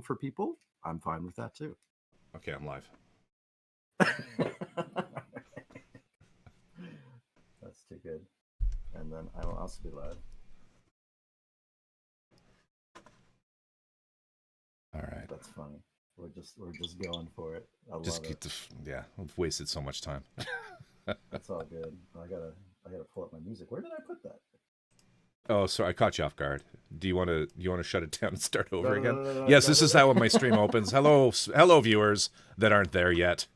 streaming for people, I'm fine with that too. Okay, I'm live. That's too good. And then I will also be live. All right. That's funny. We're just going for it. I Just love keep it. yeah, I've wasted so much time. That's all good. I gotta pull up my music. Where did I put that? Oh, sorry, I caught you off guard. Do you want to shut it down and start over again? Yes, this is how my stream opens. Hello, viewers that aren't there yet.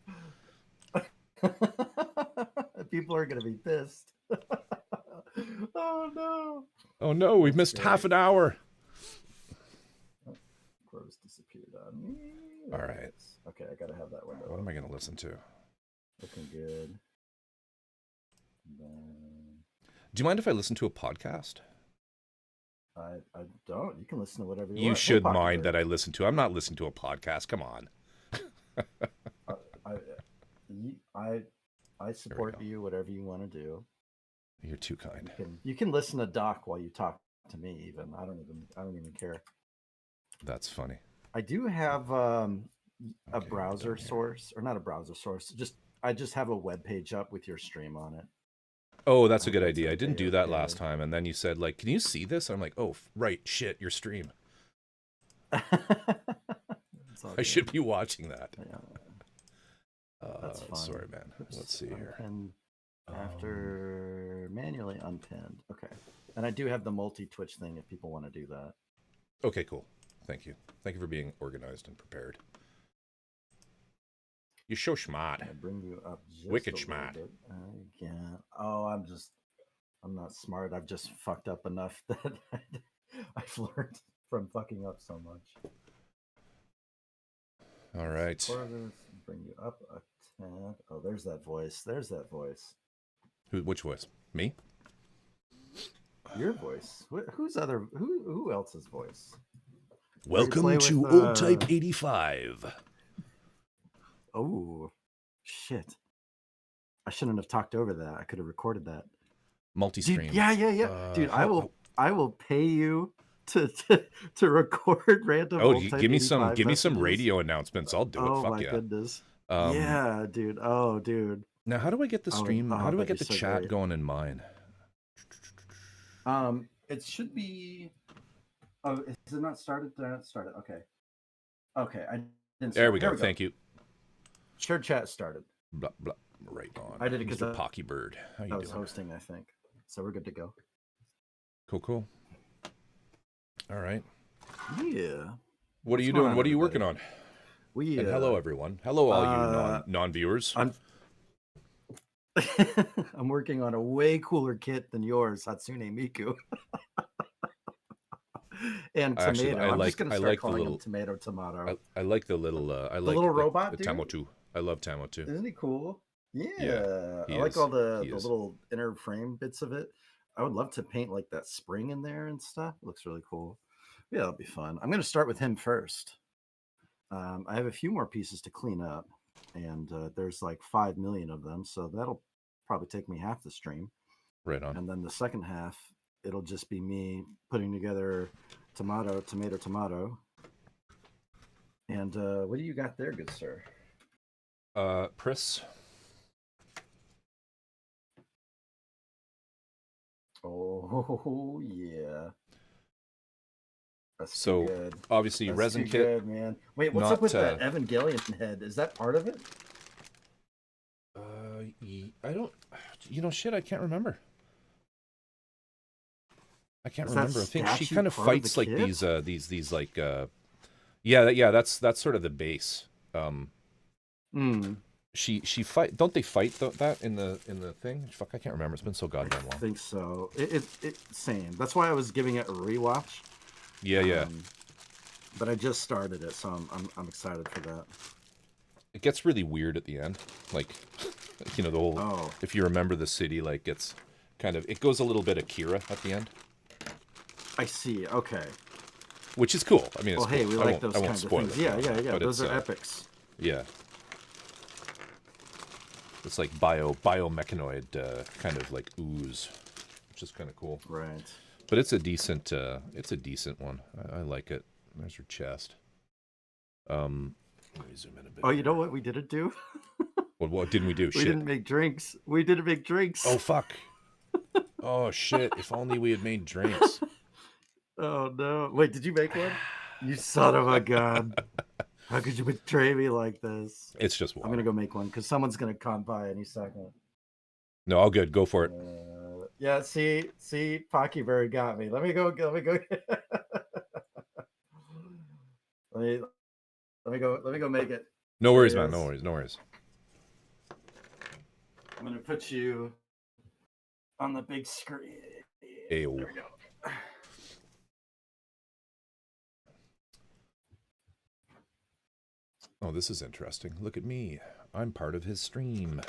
People are gonna be pissed. Oh no! Oh no, we've missed half an hour. Crows disappeared on me. All right. Okay, I gotta have that window. What am I gonna listen to? Looking good. Do you mind if I listen to a podcast? I don't. You can listen to whatever you want. You should mind that I listen to. I'm not listening to a podcast. Come on. I support you. Whatever you want to do. You're too kind. You can listen to Doc while you talk to me. Even I don't even care. That's funny. I do have a browser source, or not a browser source. I just have a web page up with your stream on it. Oh, that's a good idea. I didn't do that last time, and then you said, like, can you see this? I'm like, oh, right, shit, your stream. I should be watching that. Yeah. That's fine. Sorry, man. Let's see here. And after manually unpinned. Okay. And I do have the multi-Twitch thing if people want to do that. Okay, cool. Thank you. Thank you for being organized and prepared. You're so smart. I bring you up just wicked smart. I can't. Oh, I'm not smart. I've just fucked up enough that I've learned from fucking up so much. All right. Bring you up a tab. Oh, there's that voice. There's that voice. Which voice? Me? Your voice. Who else's voice? Welcome to Old Type 85. Oh, shit. I shouldn't have talked over that. I could have recorded that. Multi-stream. Yeah. Dude, I will pay you to record random. Oh, give me some radio announcements. I'll do it. Oh, fuck my yeah. goodness. Yeah, dude. Oh, dude. Now, how do I get the stream? How do I get the chat going in mine? It should be. Oh, is it not started? Started. Okay. I didn't. There we go. Thank you. Shared chat started. Blah, blah. Right on. I did it because Pocky Bird. How you doing? I was doing? hosting, I think. So we're good to go. Cool. All right. Yeah. What are you doing? What are you working on? And hello, everyone. Hello, all you non-viewers. I'm working on a way cooler kit than yours, Hatsune Miku. And tomato. Actually, I'm just gonna start calling him tomato. I like the little. I like little robot. The Tamo 2. I love Tamo 2. Isn't he cool? Yeah. I like all the little inner frame bits of it. I would love to paint like that spring in there and stuff. It looks really cool. Yeah, that'll be fun. I'm gonna start with him first. I have a few more pieces to clean up, and there's like 5 million of them, so that'll probably take me half the stream. Right on. And then the second half, it'll just be me putting together tomato. And what do you got there, good sir? Priss. Oh yeah. That's so good. Obviously That's resin too kit. Good, man. Wait, what's up with that Evangelion head? Is that part of it? I don't. Shit. I can't remember. I think she kind of fights like these like. Yeah. That's sort of the base. She fight. Don't they fight that in the thing? Fuck, I can't remember. It's been so goddamn long. I think so. It same. That's why I was giving it a rewatch. Yeah. But I just started it, so I'm excited for that. It gets really weird at the end, like the whole. Oh. If you remember the city, like it's kind of it goes a little bit Akira at the end. I see. Okay. Which is cool. I mean, it's well, hey, cool. we like those kinds of things. Yeah. Those are epics. Yeah. It's like biomechanoid kind of like ooze, which is kind of cool. Right. But it's a decent one. I like it. There's her chest. Let me zoom in a bit. Oh, you know what we didn't do? What didn't we do? We didn't make drinks. We didn't make drinks. Oh, fuck. Oh, shit. If only we had made drinks. Oh, no. Wait, did you make one? You son of a gun. How could you betray me like this? It's just water. I'm going to go make one because someone's going to come by any second. No, all good. Go for it. Yeah, see, Pocky Bird got me. Let me go. Let me go make it. No worries, man. No worries. I'm going to put you on the big screen. Ayo. There we go. Oh, this is interesting. Look at me. I'm part of his stream.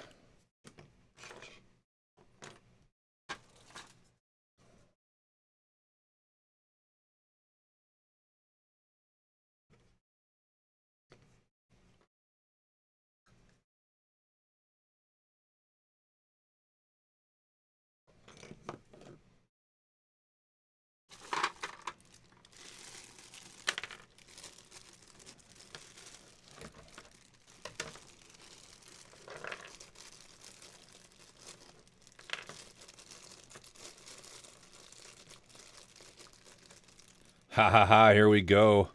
Ha ha ha, here we go.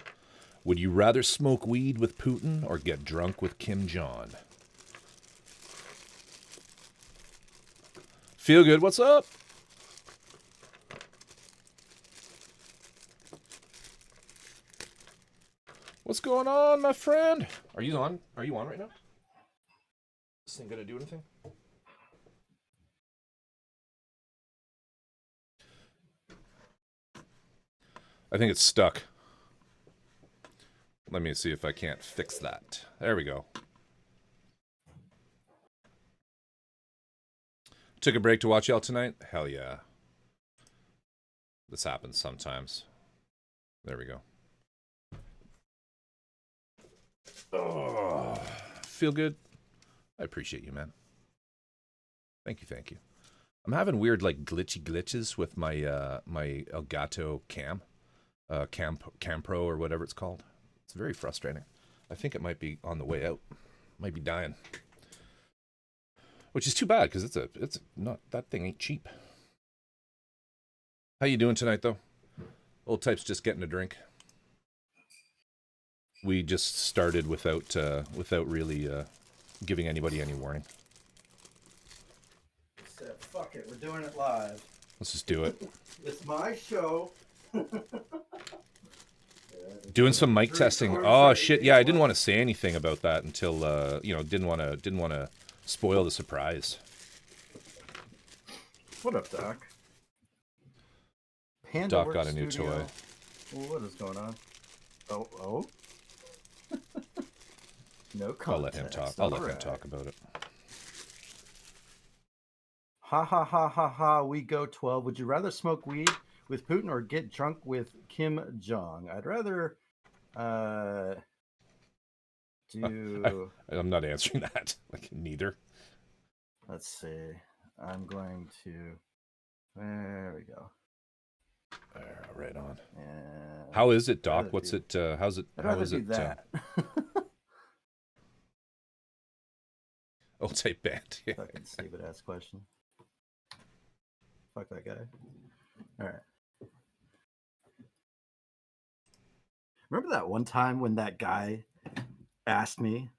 Would you rather smoke weed with Putin or get drunk with Kim Jong? Feel good, what's up? What's going on, my friend? Are you on? Are you on right now? This thing gonna do anything? I think it's stuck. Let me see if I can't fix that. There we go. Took a break to watch y'all tonight? Hell yeah. This happens sometimes. There we go. Oh, feel good? I appreciate you, man. Thank you. I'm having weird, like, glitches with my my Elgato Cam Pro or whatever it's called. It's very frustrating. I think it might be on the way out. Might be dying. Which is too bad because it's not, that thing ain't cheap. How you doing tonight though? Old Type's just getting a drink. We just started without really giving anybody any warning. Said, fuck it, we're doing it live. Let's just do it. It's my show. Doing some mic testing. Oh shit! Yeah, I didn't want to say anything about that until didn't want to spoil the surprise. What up, Doc? Panda Doc got a Studio. new toy. Well, what is going on? Oh. No context. I'll let him talk. I'll let him talk about it. Ha ha ha ha ha. We go 12. Would you rather smoke weed with Putin or get drunk with Kim Jong? I'd rather do. I'm not answering that. Like neither. Let's see. I'm going to. There we go. There, right on. And how is it, Doc? What's it? How's it? How is it? That. Old Type band. Yeah. Fucking stupid ass question. Fuck that guy. All right. Remember that one time when that guy asked me,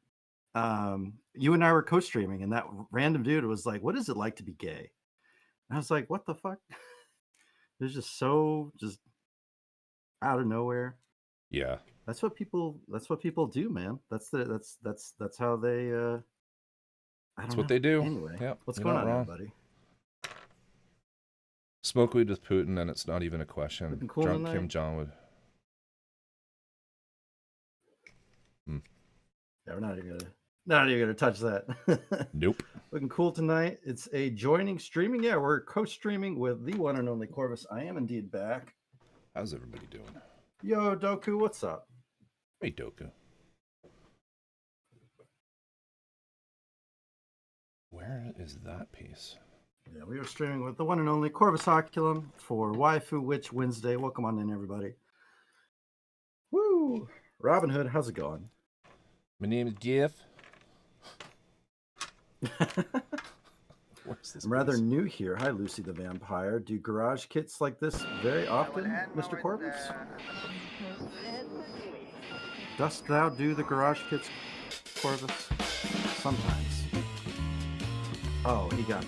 you and I were co-streaming, and that random dude was like, "What is it like to be gay?" And I was like, "What the fuck?" It was just out of nowhere. Yeah. That's what people do, man. That's how they. That's what they do. Anyway, yeah. What's going on, everybody? Smoke weed with Putin, and it's not even a question. Cool Drunk tonight? Kim Jong would. Yeah, we're not even gonna touch that. Nope. Looking cool tonight. It's a joining streaming. Yeah, we're co-streaming with the one and only Corvus. I am indeed back. How's everybody doing? Yo, Doku, what's up? Hey, Doku. Where is that piece? Yeah, we are streaming with the one and only Corvus Oculum for Waifu Witch Wednesday. Welcome on in, everybody. Woo! Robin Hood, how's it going? My name is Jeff. I'm rather new here. Hi, Lucy the Vampire. Do garage kits like this very often, Mr. Corvus? Dost thou do the garage kits, Corvus? Sometimes. Oh, he got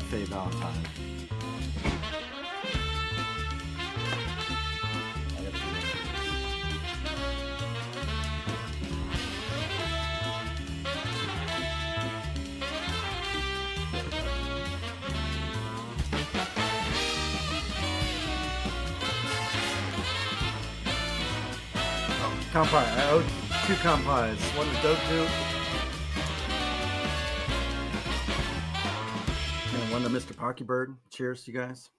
Faye Valentine. Kampai. I owe 2 Kampais. One to Doku. And one to Mr. Pokebird. Cheers, you guys.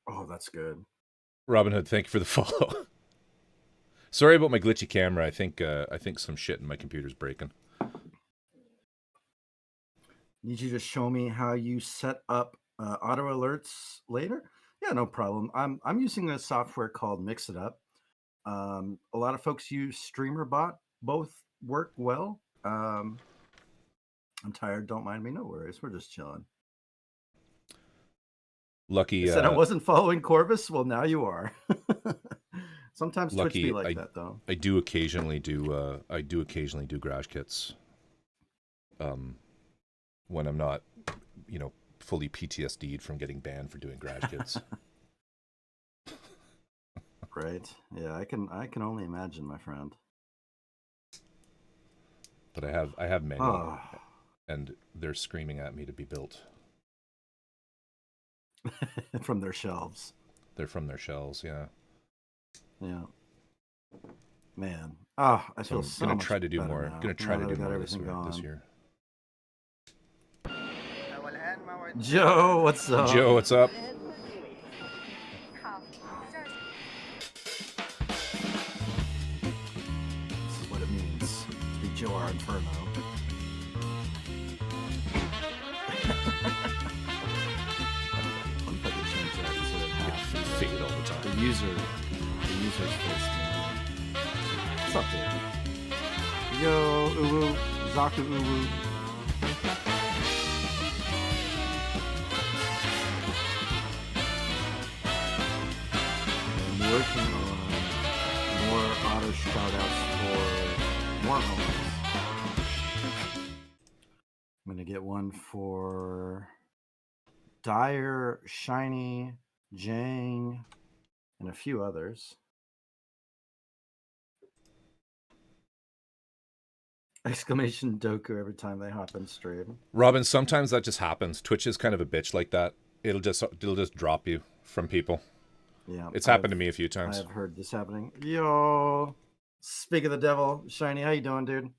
Oh, that's good. Robin Hood, thank you for the follow. Sorry about my glitchy camera. I think some shit in my computer's breaking. Need you to show me how you set up auto alerts later? Yeah, no problem. I'm using a software called Mix It Up. A lot of folks use StreamerBot. Both work well. I'm tired. Don't mind me. No worries. We're just chilling. Lucky. I said I wasn't following Corvus. Well, now you are. Sometimes Lucky, Twitch be like that, though. I do occasionally do garage kits. When I'm not, fully PTSD'd from getting banned for doing garage kits. Right. Yeah, I can only imagine, my friend. But I have many, and they're screaming at me to be built. From their shelves. They're from their shells, yeah. Yeah. Man. I feel so I'm gonna much try to do better more. now. Gonna try to do more this year. Joe, what's up? Joe, what's up? This is what it means to be Joe R. Inferno. What if I could change that instead of half? Fade all the time. The user's face. What's up, dude? Yo, Uwu, Zaku Uwu. I'm working on more auto shoutouts for more homies. I'm gonna get one for Dyer, Shiny, Jang, and a few others. Exclamation Doku every time they hop in stream. Robin, sometimes that just happens. Twitch is kind of a bitch like that. It'll just drop you from people. Yeah, it's happened to me a few times. I've heard this happening. Yo, speak of the devil, Shiny, how you doing, dude?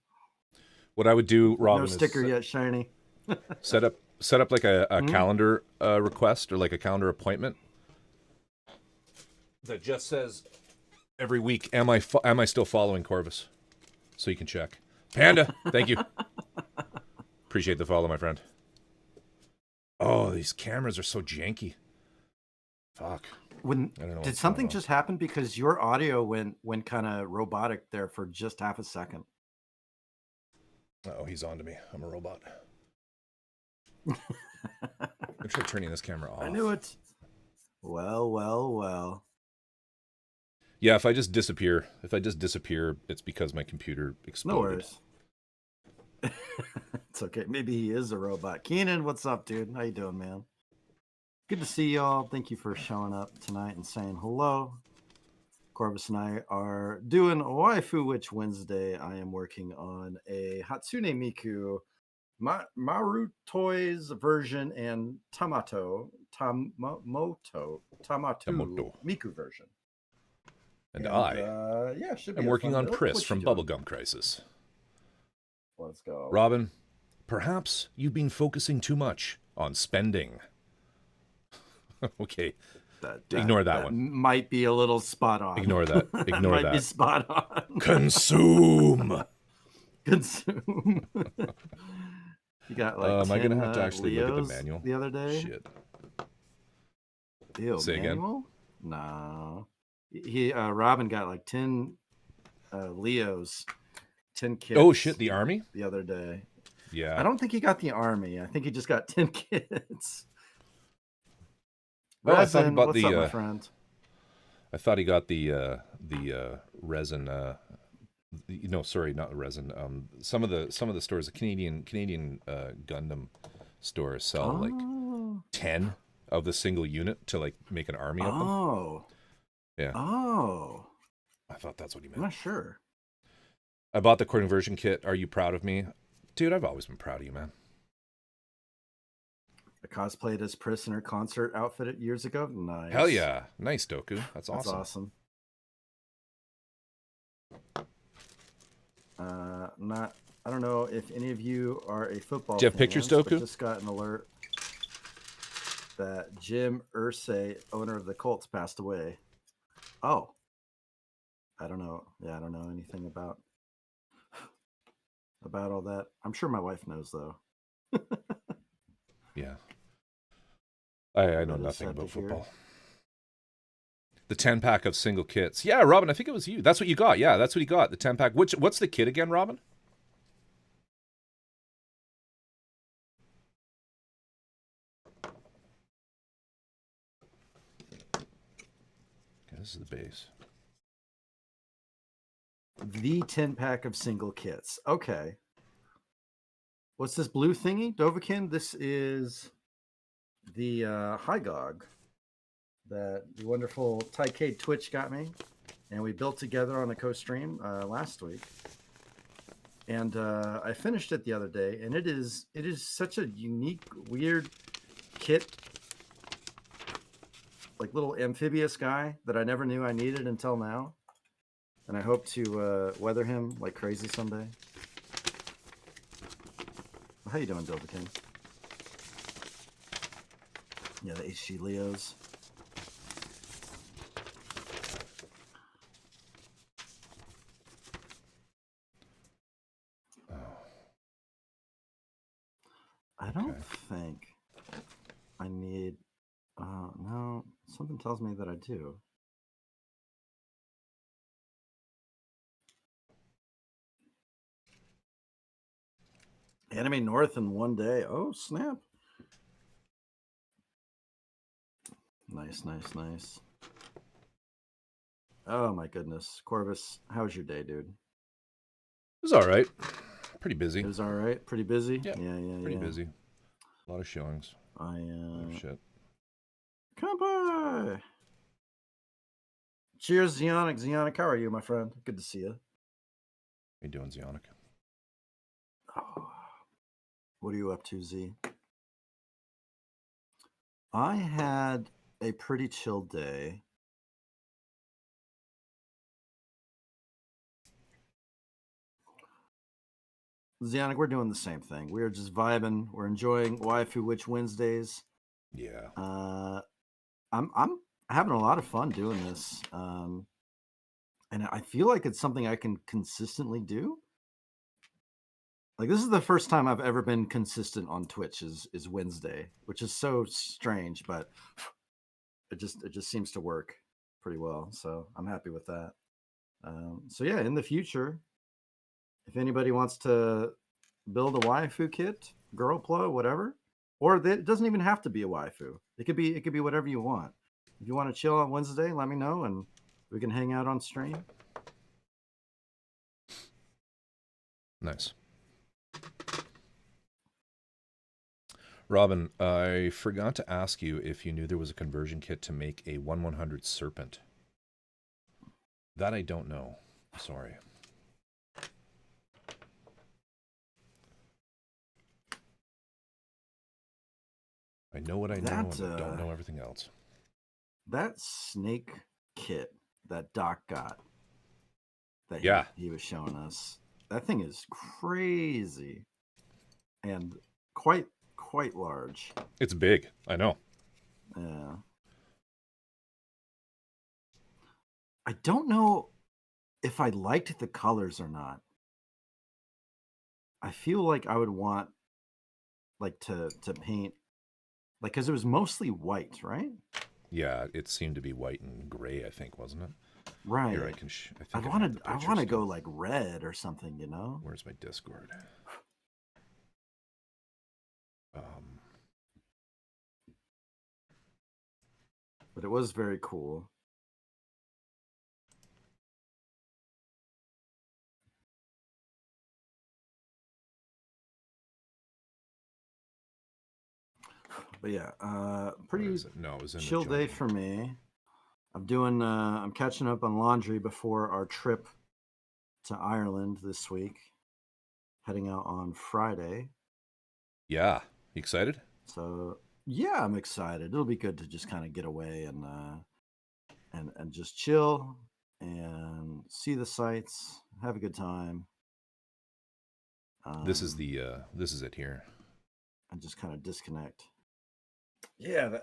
What I would do, Robin, no sticker yet, Shiny. set up like a calendar request or like a calendar appointment that just says every week, am I still following Corvus? So you can check. Panda, thank you. Appreciate the follow, my friend. Oh, these cameras are so janky. Fuck. Did something just happen? Because your audio went kind of robotic there for just half a second. Oh, he's on to me. I'm a robot. I'm try turning this camera off. I knew it. Well. Yeah, if I just disappear, it's because my computer exploded. No worries. It's okay. Maybe he is a robot. Keenan, what's up, dude? How you doing, man? Good to see y'all. Thank you for showing up tonight and saying hello. Corvus and I are doing Waifu Witch Wednesday. I am working on a Hatsune Miku Maru Toys version and Tamato Miku version. And should be I'm working on build. Priss from Bubblegum Crisis. Let's go. Robin, perhaps you've been focusing too much on spending. Okay. Ignore that one. Might be a little spot on. Ignore that. Ignore might that. Be spot on. Consume. You got like. Am I gonna have to actually Leos look at the manual the other day? Shit. Ew, Say manual? Again? No. Robin got like 10 Leos, 10 Oh shit, kits the army? the other day. Yeah. I don't think he got the army. I think he just got 10 kits. Oh, I thought he Resin, bought what's up, my friend? I thought he got the resin. No, sorry, not resin. Some of the stores, the Canadian Gundam stores sell like Oh, 10 of the single unit to like make an army of them. oh, Yeah, oh. I thought that's what he I'm meant. not sure. I bought the conversion kit. Are you proud of me, dude? I've always been proud of you, man. I cosplayed as Priss in her concert outfit years ago. Nice. Hell yeah, nice, Doku. That's That's awesome. awesome. Not. I don't know if any of you are a football. Do you have fans, pictures, Doku? Just got an alert that Jim Irsay, owner of the Colts, passed away. Oh, I don't know. Yeah, I don't know anything about all that. I'm sure my wife knows though. Yeah, I know nothing about football. The 10-pack of single kits. Yeah, Robin, I think it was you. That's what you got. Yeah, that's what he got. The 10-pack. What's the kit again, Robin? Okay, this is the base. The 10-pack of single kits. Okay. What's this blue thingy, Dovahkiin? This is the Hygog that the wonderful Tycade Twitch got me, and we built together on a co-stream last week. And I finished it the other day, and it is such a unique, weird kit, like little amphibious guy that I never knew I needed until now. And I hope to weather him like crazy someday. How you doing, Dovahkiin? Yeah, the HG Leos. Oh. I don't think I need... no, something tells me that I do. Anime North in one day. Oh, snap. Nice, nice, nice. Oh, my goodness. Corvus, how was your day, dude? It was all right. Pretty busy. It was all right? Pretty busy? Yeah, pretty yeah. busy. A lot of showings. Oh, shit. Come by. Cheers, Zionic. Zionic, how are you, my friend? Good to see you. How you doing, Zionic? Oh, what are you up to, Z? I had a pretty chill day. Zionic, we're doing the same thing. We're just vibing. We're enjoying Waifu Witch Wednesdays. Yeah. I'm having a lot of fun doing this. And I feel like it's something I can consistently do. Like, this is the first time I've ever been consistent on Twitch is Wednesday, which is so strange, but it just seems to work pretty well. So I'm happy with that. So yeah, in the future, if anybody wants to build a waifu kit, Girlpla, whatever, or it doesn't even have to be a waifu. It could be whatever you want. If you want to chill on Wednesday, let me know and we can hang out on stream. Nice. Robin, I forgot to ask you if you knew there was a conversion kit to make a 1/100 serpent. That I don't know. Sorry. I know what I know, and I don't know everything else. That snake kit that Doc got, that he was showing us, that thing is crazy and quite large. It's big. I know. Yeah. I don't know if I liked the colors or not. I feel like I would want like to paint, like, because it was mostly white, right? Yeah, it seemed to be white and gray, I think, wasn't it? Right. Here, I think I want to go like red or something, you know? Where's my Discord? But it was very cool. But yeah, pretty chill day for me. I'm catching up on laundry before our trip to Ireland this week. Heading out on Friday. Yeah, you excited? So yeah, I'm excited. It'll be good to just kind of get away and just chill and see the sights, have a good time. This is it here. And just kind of disconnect. Yeah.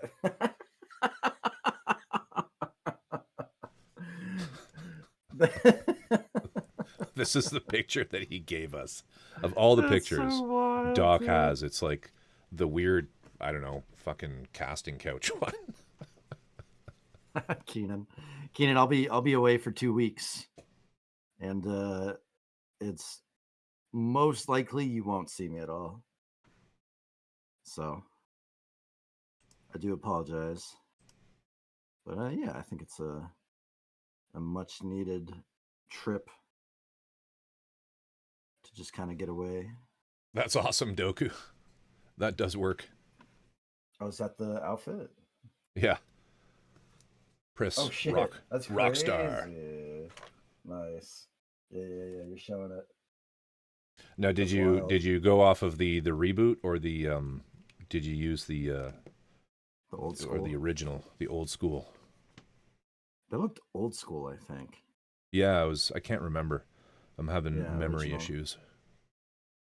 This is the picture that he gave us. Of all the pictures so Doc has, it's like the weird, I don't know, fucking casting couch one. Keenan, I'll be away for 2 weeks, and it's most likely you won't see me at all. So I do apologize, but yeah, I think it's a much needed trip to just kind of get away. That's awesome, Doku. That does work. Oh, is that the outfit? Yeah. Priss, oh shit, that's rock crazy. star. Nice. Yeah, you're showing it. Now, did you go off of the reboot, or the did you use the old school or the original, the old school? They looked old school, I think. Yeah, I can't remember. I'm having memory original issues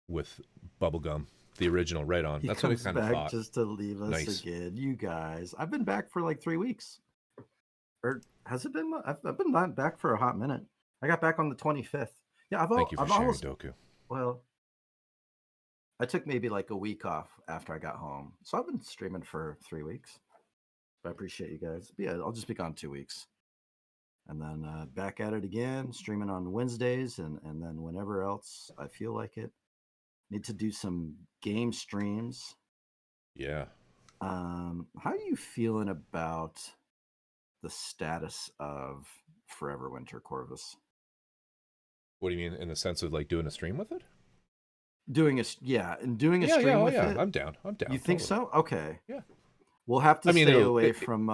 with Bubblegum, the original, right on. That's what I kind of thought. Just to leave us again, you guys. I've been back for like 3 weeks. Or has it been? I've been back for a hot minute. I got back on the 25th. Yeah, Thank you for sharing, Doku. Well, I took maybe like a week off after I got home, so I've been streaming for 3 weeks. I appreciate you guys. But yeah, I'll just be gone 2 weeks, and then back at it again, streaming on Wednesdays, and then whenever else I feel like it. Need to do some game streams. Yeah. How are you feeling about the status of Forever Winter Corvus? What do you mean, in the sense of like doing a stream with it? Doing a stream with it? I'm down. You think so? Okay. Yeah. We'll have to stay away from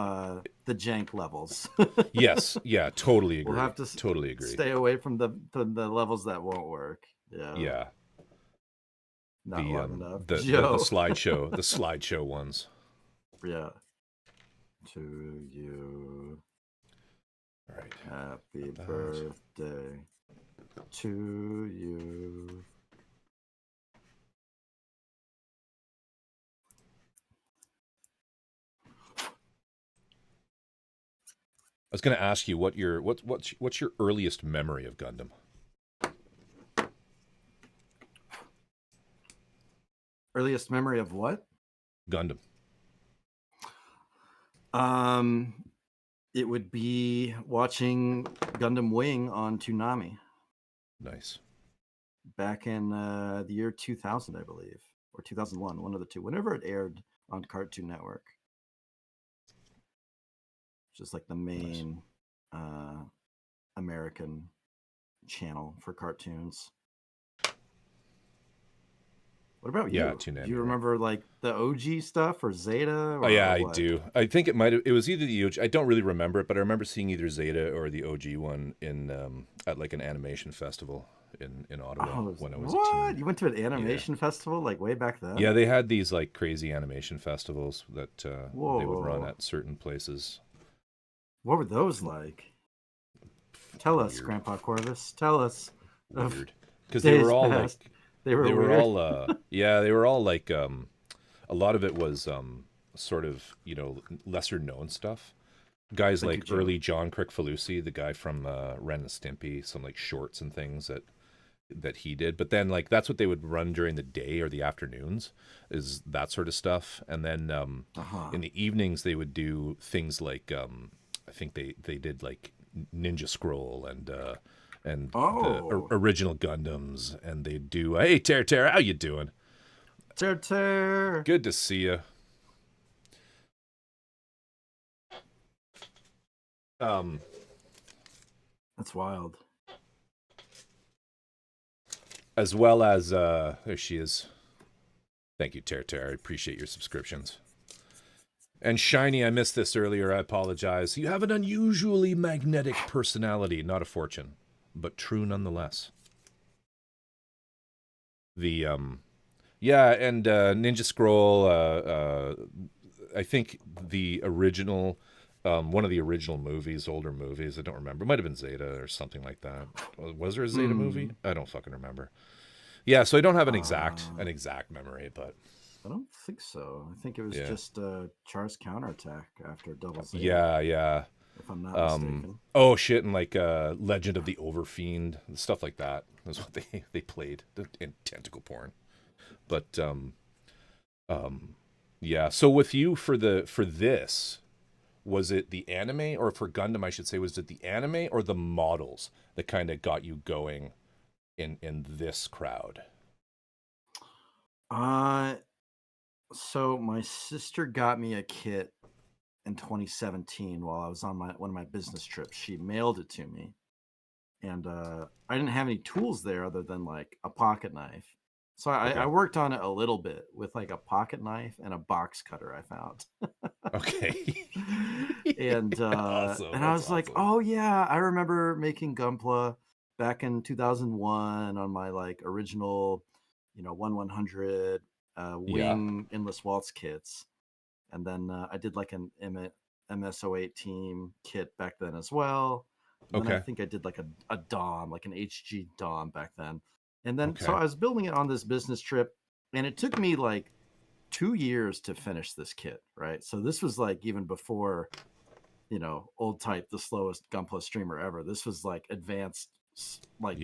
the jank levels. Yes. Yeah. Totally agree. We'll have to totally agree. Stay away from the levels that won't work. Yeah. Yeah. Not long enough. The slideshow ones. Yeah. To you. All right. Happy birthday to you. I was going to ask you what's your earliest memory of Gundam? Earliest memory of what? Gundam. It would be watching Gundam Wing on Toonami. Nice. Back in the year 2000, I believe, or 2001, one of the two. Whenever it aired on Cartoon Network, just like the main American channel for cartoons. What about you? Yeah, Toonami. Do you remember like the OG stuff or Zeta? Or yeah, what? I do. I think it was either the OG. I don't really remember it, but I remember seeing either Zeta or the OG one in at like an animation festival in Ottawa when I was a teen. You went to an animation festival like way back then? Yeah, they had these like crazy animation festivals that they would run at certain places. What were those like? Tell us, Grandpa Corvus. Tell us. Weird, because they were all past. like. They were all they were all like a lot of it was sort of, lesser known stuff. Guys like early John Kricfalusi, the guy from Ren and Stimpy, some like shorts and things that that he did. But then like that's what they would run during the day or the afternoons, is that sort of stuff. And then in the evenings they would do things like I think they did like Ninja Scroll and the original Gundams, and they do hey Ter, how you doing? Ter. Good to see you. That's wild. As well as there she is. Thank you, Ter. I appreciate your subscriptions. And Shiny, I missed this earlier. I apologize. You have an unusually magnetic personality, not a fortune, but true nonetheless. The yeah, and Ninja Scroll. I think the original. One of the original movies, older movies, I don't remember. It might have been Zeta or something like that. Was there a Zeta movie? I don't fucking remember. Yeah, so I don't have an exact memory, but I don't think so. I think it was just Char's counterattack after Double Zeta. Yeah. If I'm not mistaken. Oh shit, and like Legend of the Overfiend, stuff like that. That's what they played in tentacle porn. But yeah. So with you for this. Was it the anime, or for Gundam, I should say, was it the anime or the models that kind of got you going in this crowd? So my sister got me a kit in 2017 while I was on one of my business trips. She mailed it to me, and I didn't have any tools there other than like a pocket knife. So I worked on it a little bit with like a pocket knife and a box cutter I found. Okay. And awesome. And I was like, oh yeah, I remember making Gunpla back in 2001 on my like original, 1/100 wing endless waltz kits. And then I did like an MS-08 team kit back then as well. And then I think I did like a Dom, like an HG Dom back then. And then so I was building it on this business trip, and it took me like 2 years to finish this kit, right? So this was like even before, Old Type, the slowest Gunpla streamer ever. This was like advanced, like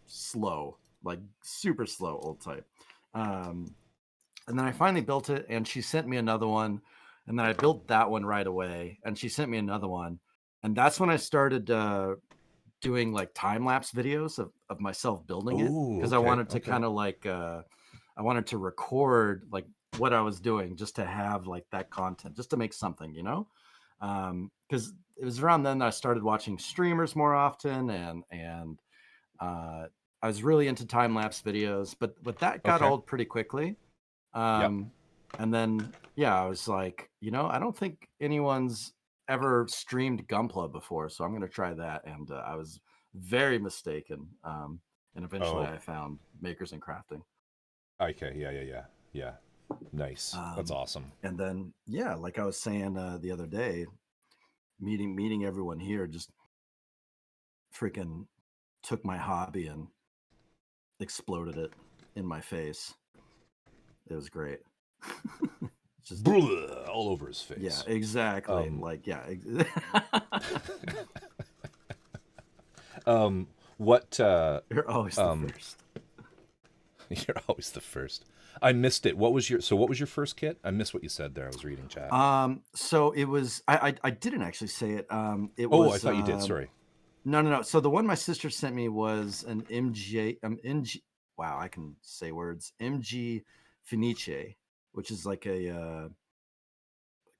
slow, like super slow Old Type. And then I finally built it, and she sent me another one, and then I built that one right away, and she sent me another one, and that's when I started doing like time-lapse videos of myself building it, because I wanted to kind of like I wanted to record like what I was doing just to have like that content, just to make something, because it was around then that I started watching streamers more often, and I was really into time-lapse videos, but that got old pretty quickly. And then I was like, I don't think anyone's ever streamed Gunpla before, so I'm going to try that. And I was very mistaken. And eventually I found Makers and Crafting. Okay, yeah. Nice. That's awesome. And then like I was saying the other day, meeting everyone here just freaking took my hobby and exploded it in my face. It was great. Just blah, all over his face. Yeah, exactly. What you're always the first. You're always the first. I missed it. What was your first kit? I missed what you said there. I was reading chat. So it was I didn't actually say it. It was I thought you did, sorry. No. So the one my sister sent me was an MG wow, I can say words. MG Fenice, which is like a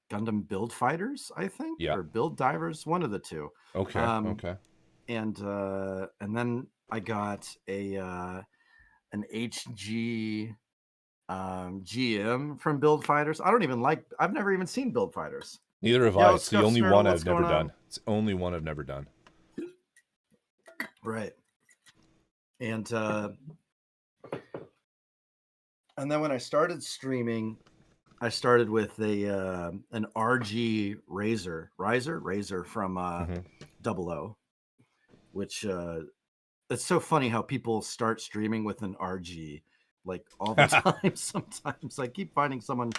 Gundam Build Fighters, I think, or Build Divers, one of the two. Okay. And then I got an HG GM from Build Fighters. I've never even seen Build Fighters. Neither have I. It's the only one I've never done. It's the only one I've never done. Right. And then when I started streaming, I started with an RG Razor from Double O, which it's so funny how people start streaming with an RG like all the time. Sometimes I keep finding someone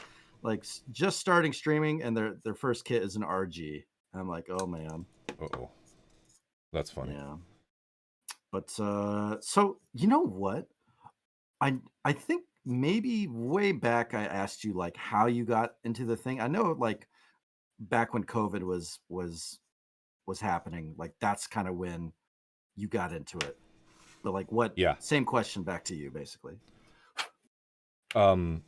like just starting streaming and their first kit is an RG. And I'm like, oh man. Uh-oh. That's funny. Yeah. But so you know what? I think maybe way back I asked you like how you got into the thing. I know like back when COVID was happening, like that's kind of when you got into it. But like what Yeah. same question back to you basically. Um,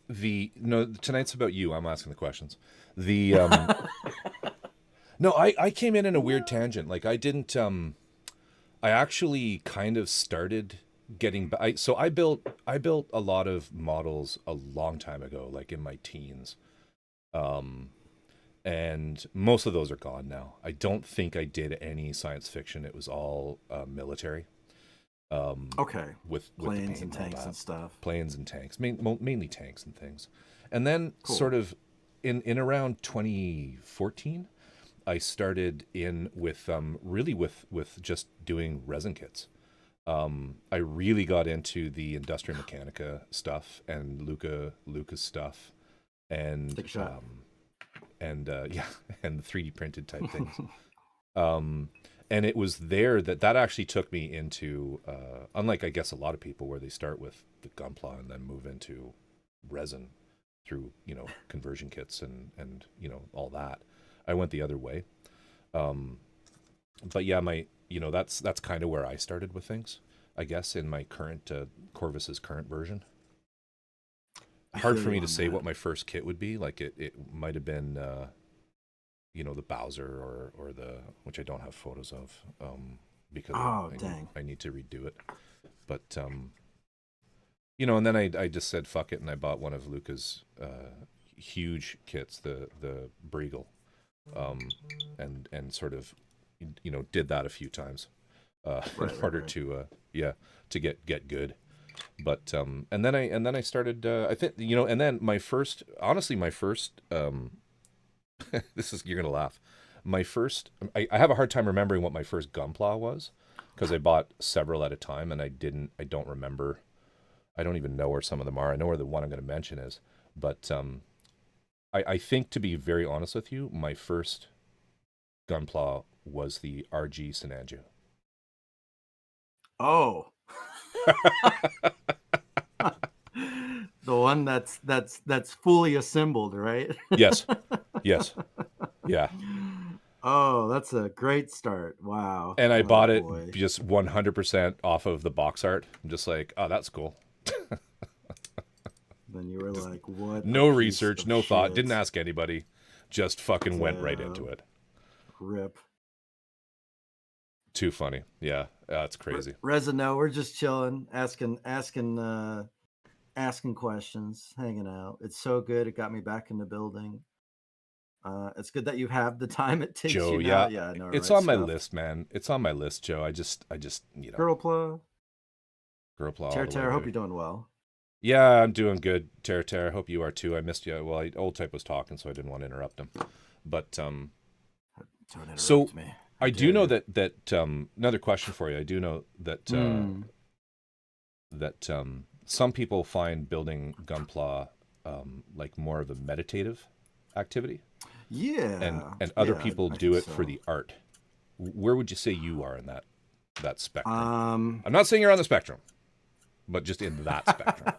the no tonight's about you. I'm asking the questions. The no, I came in a weird tangent. Like I didn't I actually kind of started getting so I built a lot of models a long time ago, like in my teens. Um and most of those are gone now. I don't think I did any science fiction. It was all military. Okay. With the Planes paint and and all tanks that, and stuff. planes and tanks, mainly tanks and things. And then sort Cool. of in around 2014, I started in with really with just doing resin kits. I really got into the Industria Mechanica stuff and Luca's stuff, and Take a shot. yeah, and the 3D printed type things. Um, and it was there that actually took me into, unlike I guess a lot of people where they start with the Gunpla and then move into resin through conversion kits and all that. I went the other way. Um, but yeah, my that's kind of where I started with things. I guess in my current Corvus's current version. I Hard feel for you me to on say that. what my first kit would be. Like it might have been the Bowser or the, which I don't have photos of because Oh, dang. I need to redo it. But and then I just said fuck it and I bought one of Luca's huge kits, the Briegel, um, and sort of did that a few times in Right, right, order right. to to get good. But and then I started I think and then my first, honestly my first this is, you're gonna laugh. My first, I have a hard time remembering what my first Gunpla was because I bought several at a time and I don't remember. I don't even know where some of them are. I know where the one I'm going to mention is, but I think, to be very honest with you, my first Gunpla was the RG Sinanju. Oh. The one that's fully assembled, right? Yes, yes, yeah. Oh, that's a great start. Wow. And I Oh bought it boy. just 100% off of the box art. I'm just like, oh, that's cool. Then you were Just like, what a no piece research, of no thought, shit. didn't ask anybody, just fucking went right Uh, into it. rip. Too funny. Yeah, that's crazy. Reza, no, we're just chilling, asking questions, hanging out. It's so good. It got me back in the building. It's good that you have the time it takes Joe, you now. yeah, Yeah, I know, it's right? on my Stuffed. list, man. It's on my list, Joe. I just, Girlpla. Girlpla all Tear the way, Tear, I hope baby. you're doing well. Yeah, I'm doing good, Tara Tara. I hope you are too. I missed you. Well, old type was talking, so I didn't want to interrupt him. But Don't so interrupt me. How I do dare know you? that another question for you. I do know that Hmm. some people find building Gunpla like more of a meditative activity, Yeah. and other Yeah, people I do think it for so. the art. Where would you say you are in that spectrum? Um I'm not saying you're on the spectrum, but just in that spectrum.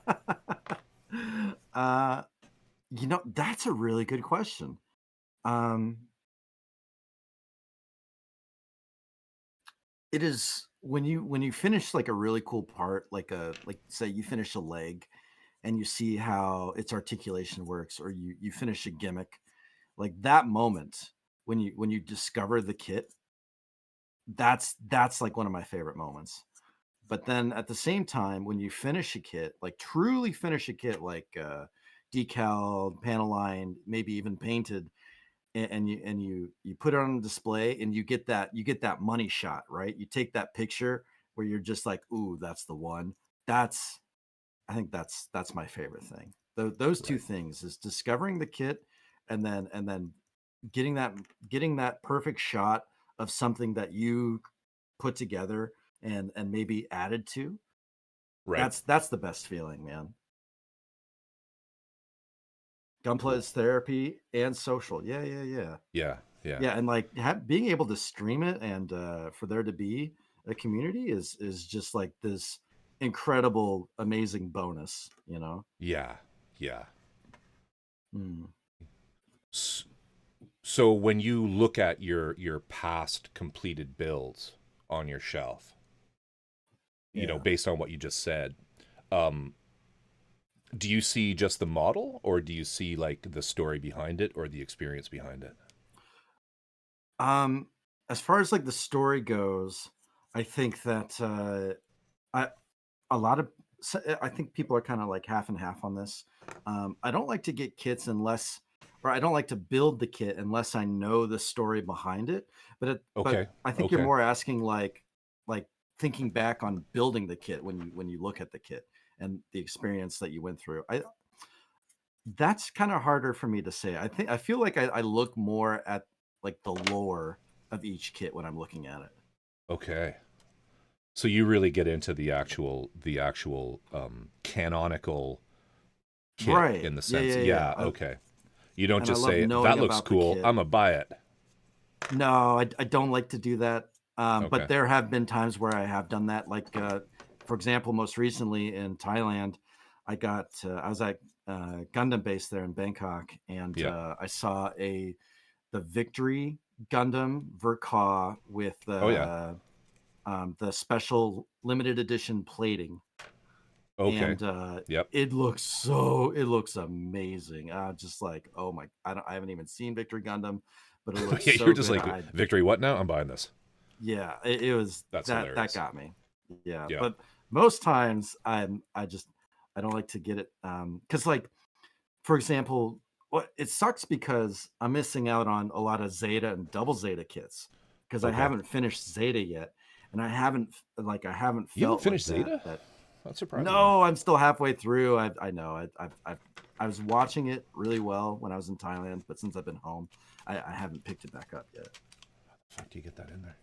uh that's a really good question. Um it is when you finish like a really cool part, like say you finish a leg and you see how its articulation works, or you finish a gimmick, like that moment when you discover the kit, that's like one of my favorite moments. But then at the same time, when you finish a kit, like truly finish a kit, like decal, panel lined, maybe even painted, and you put it on display, and you get that money shot, right? You take that picture where you're just like, ooh, that's the one. That's I think that's my favorite thing. Those two Right. things is discovering the kit, and then getting that perfect shot of something that you put together and maybe added to. Right. That's the best feeling, man. Gunpla Cool. is therapy and social. Yeah, yeah, yeah. Yeah. Yeah. Yeah, and like being able to stream it and for there to be the community is just like this incredible, amazing bonus, you know? Yeah. Mm. So when you look at your past completed builds on your shelf, you know, based on what you just said, do you see just the model, or do you see like the story behind it or the experience behind it? As far as like the story goes, I think that I a lot of I think people are kind of like half and half on this. I don't like to get kits unless, or I don't like to build the kit unless I know the story behind it. But Okay. I think you're more asking like thinking back on building the kit when you look at the kit and the experience that you went through. That's kind of harder for me to say. I feel like I look more at like the lore of each kit when I'm looking at it. Okay. So you really get into the actual canonical kit Right. in the Yeah, sense. yeah, yeah. Yeah, okay. You don't And I just love say that knowing looks about the cool, kit. I'm gonna buy it. No, I don't like to do that. Okay. But there have been times where I have done that. Like, for example, most recently in Thailand, I was at Gundam base there in Bangkok, and Yeah. I saw the Victory Gundam Verkaw with Oh yeah. the special limited edition plating, Okay. and Yep. it looks amazing. Just like, oh my, I haven't even seen Victory Gundam, but it looks Yeah, you're so just good. like, Victory what now? I'm buying this. Yeah, it was That's that hilarious. got me. Yeah, Yeah. but most times I don't like to get it because like, for example, what it sucks because I'm missing out on a lot of Zeta and double Zeta kits because I Okay. haven't finished Zeta yet, and I haven't You haven't felt like finished Zeta? that. That surprises me. No, I'm still halfway through. I know. I was watching it really well when I was in Thailand, but since I've been home, I haven't picked it back up yet. How the fuck do you get that in there?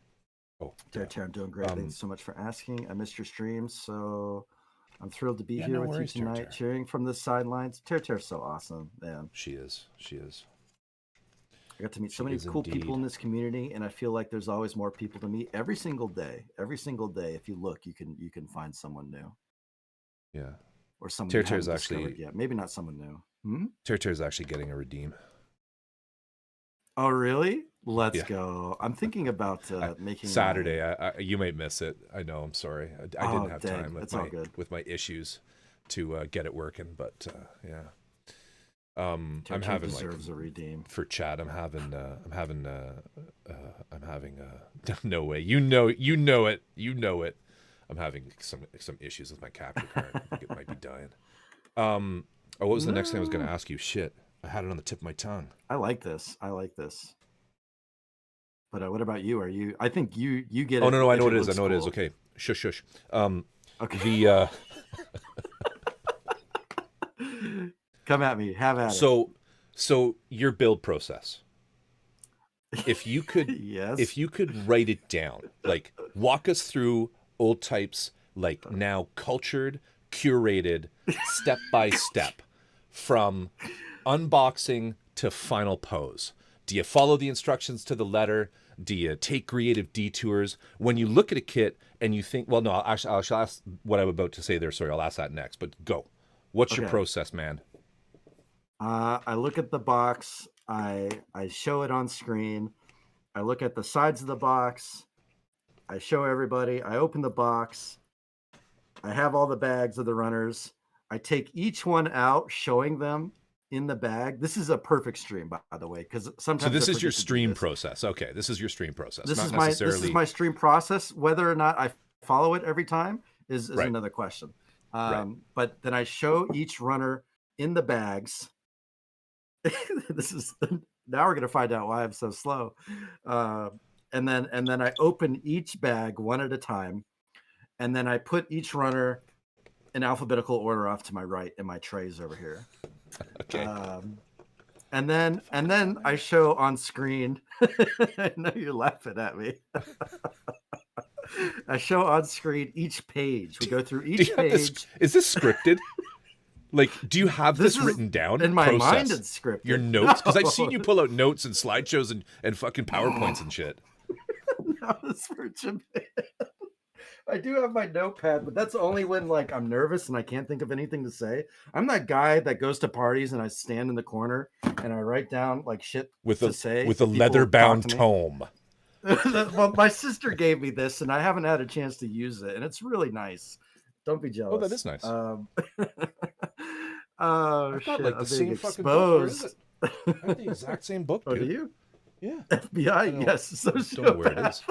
Oh, Tear yeah. Tear, I'm doing great. Thanks so much for asking. I missed your stream, so I'm thrilled to be Yeah, here no with you worries, Tear tonight, Tear. cheering from the sidelines. Tear Tear's so awesome, man. She is. She is. I got to meet so She many is cool people indeed. in this community, and I feel like there's always more people to meet every single day. Every single day, if you look, you can find someone new. Yeah. Or someone Tear you Tear's haven't discovered actually yet. Maybe not someone new. Tear Tear's actually getting a redeem. Oh, really? Let's Yeah. go. I'm thinking about making my. Saturday. You might miss it. I know. I'm sorry. I didn't Oh, have dang. time with It's all good. my issues to get it working, but yeah. Tear I'm Tear having like deserves a redeem. for chat. I'm having no way. You know it. I'm having some issues with my capture card. I think it might be dying. What was the next thing I was going to No. ask you? Shit, I had it on the tip of my tongue. I like this. I like this. But what about you? Are you? I think you get Oh it no, I know if what it it is. I looks know what it is. cool. Okay, shush. Okay. The Come at me. Have at it. so your build process. If you could, Yes. write it down, like walk us through old types, like now cultured, curated, step by step, from unboxing to final pose. Do you follow the instructions to the letter? Do you take creative detours? When you look at a kit and you think, well, no, actually, I'll ask what I'm about to say there. Sorry, I'll ask that next. But go. What's your Okay. process, man? I look at the box. I show it on screen. I look at the sides of the box. I show everybody. I open the box. I have all the bags of the runners. I take each one out, showing them in the bag. This is a perfect stream, by the way, because So sometimes I this is your forget to do stream this. process. Okay, this is your stream process, This not is necessarily my stream process. Whether or not I follow it every time is right. another question. Right. But then I show each runner in the bags. This is now we're gonna find out why I'm so slow. And then I open each bag one at a time, and then I put each runner in alphabetical order off to my right in my trays over here. Okay. And then I show on screen. I know you're laughing at me. I show on screen each page. We go through each page. Is this scripted? Like, do you have this is witten down? in my mind. Process It's scripted. your notes, because I've seen No. you pull out notes and slideshows and fucking PowerPoints and shit. No, it's for Japan. I do have my notepad, but that's only when like I'm nervous and I can't think of anything to say. I'm that guy that goes to parties and I stand in the corner and I write down like shit to say with a if people talk leather-bound to me. tome. Well, my sister gave me this and I haven't had a chance to use it, and it's really nice. Don't be jealous. Oh, that is nice. Oh I've got shit! like the I'm same being fucking book. Where is exposed. it? I have the exact same book, Oh, dude. do you? Yeah. FBI, yes. Don't know where it is.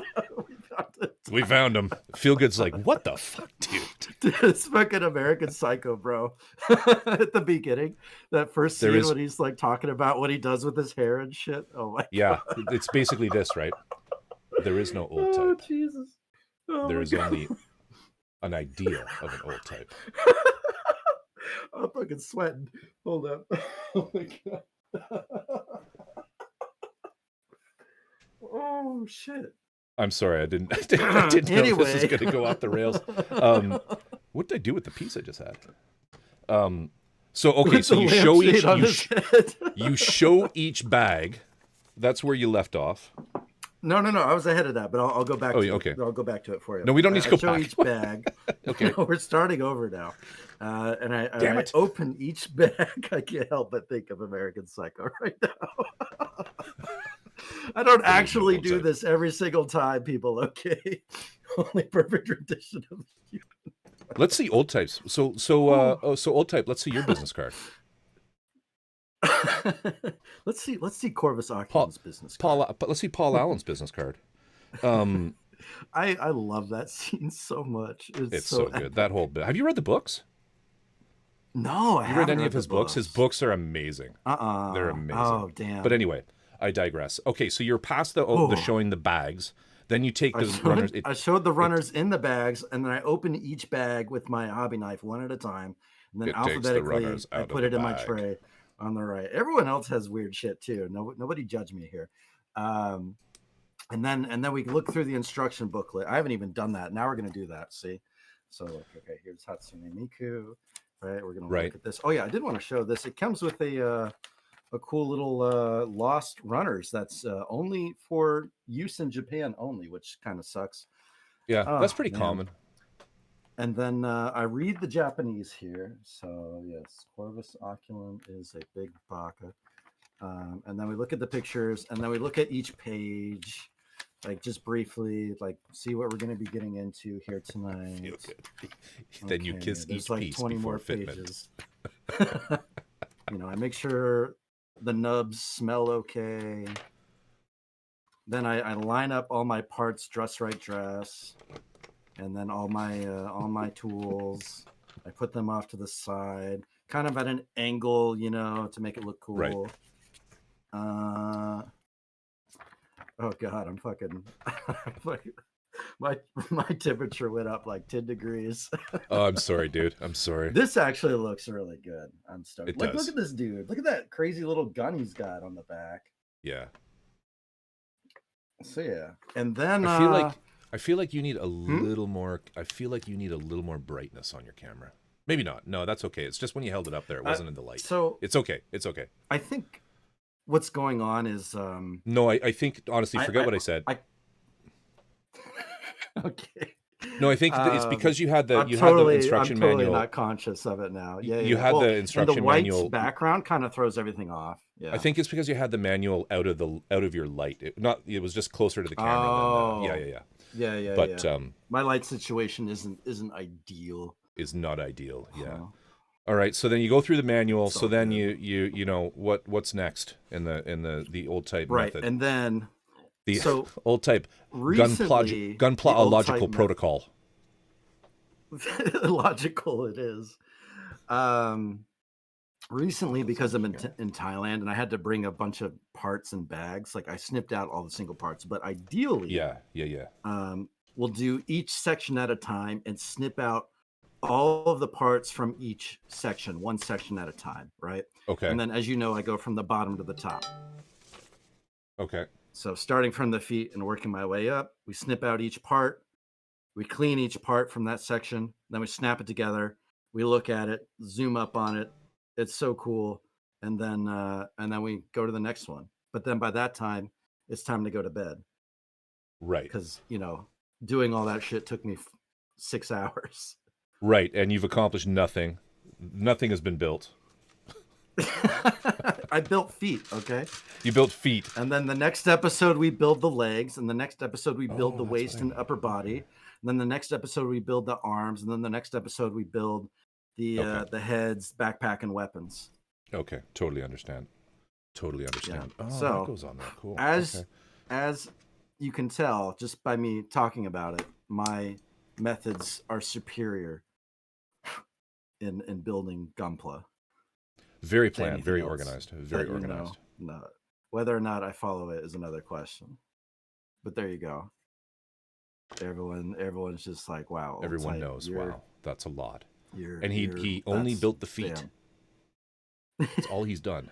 We found him. Feelgood's like, what the fuck, dude? Dude, it's fucking American Psycho, bro. At the beginning, that first scene when he's like talking about what he does with his hair and shit. Oh my God. God. It's basically this, right? There is no old type. Oh Jesus. Oh, there is only an idea of an old type. I'm fucking sweating. Hold up. Oh my God. Oh shit. I'm sorry, I didn't know this was going to go off the rails. What did I do with the piece I just had? So okay, so you show you show each bag. That's where you left off. No. I was ahead of that, but I'll go back. I'll go back to it for you. No, we don't need to go back. Show each bag. Okay, we're starting over now. And I open each bag. I can't help but think of American Psycho right now. I don't actually do this every single time, people. Okay, only perfect rendition of you. Let's see old types. So old type. Let's see your business card. let's see Corvus Oculen's business card. Let's see Paul Allen's business card. I love that scene so much. It's so good. That whole bit. Have you read the books? No, I haven't read any of his books. His books are amazing. They're amazing. Oh damn. But anyway, I digress. Okay, so you're past the showing the bags. Then you take the runners. I showed the runners in the bags, and then I opened each bag with my hobby knife one at a time, and then alphabetically I put it in my tray on the right. Everyone else has weird shit too. Nobody judge me here. And then we look through the instruction booklet. I haven't even done that. Now we're gonna do that. See, so okay, here's Hatsune Miku. Right, we're gonna look at this. Oh yeah, I did want to show this. It comes with a cool little lost runners that's only for use in Japan only, which kind of sucks. Yeah, that's pretty common. And then I read the Japanese here. So yes, Corvus Oculum is a big baka. And then we look at the pictures, and then we look at each page, like just briefly, like see what we're going to be getting into here tonight. Feel good. Then you kiss each like piece 20 more pages. I make sure the nubs smell okay. Then I line up all my parts, dress, and then all my tools. I put them off to the side, kind of at an angle, to make it look cool. Right. Oh God, I'm fucking my temperature went up like 10 degrees. Oh, I'm sorry, dude. I'm sorry. This actually looks really good. I'm stoked. It does. Look at this dude. Look at that crazy little gun he's got on the back. Yeah. So yeah, and then I feel like you need a little more. I feel like you need a little more brightness on your camera. Maybe not. No, that's okay. It's just when you held it up there, it wasn't in the light. So it's okay. It's okay. I think what's going on is no. I think honestly, forget what I said. Okay. No, I think it's because you had the the instruction manual. I'm totally not conscious of it now. Yeah, you had the instruction and the manual. Background kind of throws everything off. Yeah. I think it's because you had the manual out of your light. It was just closer to the camera. Oh. Yeah. But my light situation isn't ideal. Is not ideal. Yeah. All right. So then you go through the manual. So then you know what's next in the old type method. Right, and then. The old type gunpla protocol. Logical it is. Recently, because I'm in Thailand and I had to bring a bunch of parts and bags, like I snipped out all the single parts. But ideally, we'll do each section at a time and snip out all of the parts from each section, one section at a time, right? Okay. And then, as you know, I go from the bottom to the top. Okay. So starting from the feet and working my way up, we snip out each part, we clean each part from that section, then we snap it together, we look at it, zoom up on it. It's so cool. And then we go to the next one. But then by that time, it's time to go to bed. Right. Because, doing all that shit took me 6 hours. Right, and you've accomplished nothing. Nothing has been built. I built feet, okay? You built feet. And then the next episode we build the legs, and the next episode we build the that's waist what I and mean. upper body. And then the next episode we build the arms, and then the next episode we build the heads, backpack, and weapons. Okay, totally understand. Totally understand. Yeah. Oh, So, that goes on there. Cool. As you can tell just by me talking about it, my methods are superior in building Gunpla. Very planned, very organized, very organized. No, whether or not I follow it is another question. But there you go. Everyone's just like, wow. Everyone knows. Wow, that's a lot. And he only built the feet. That's all he's done.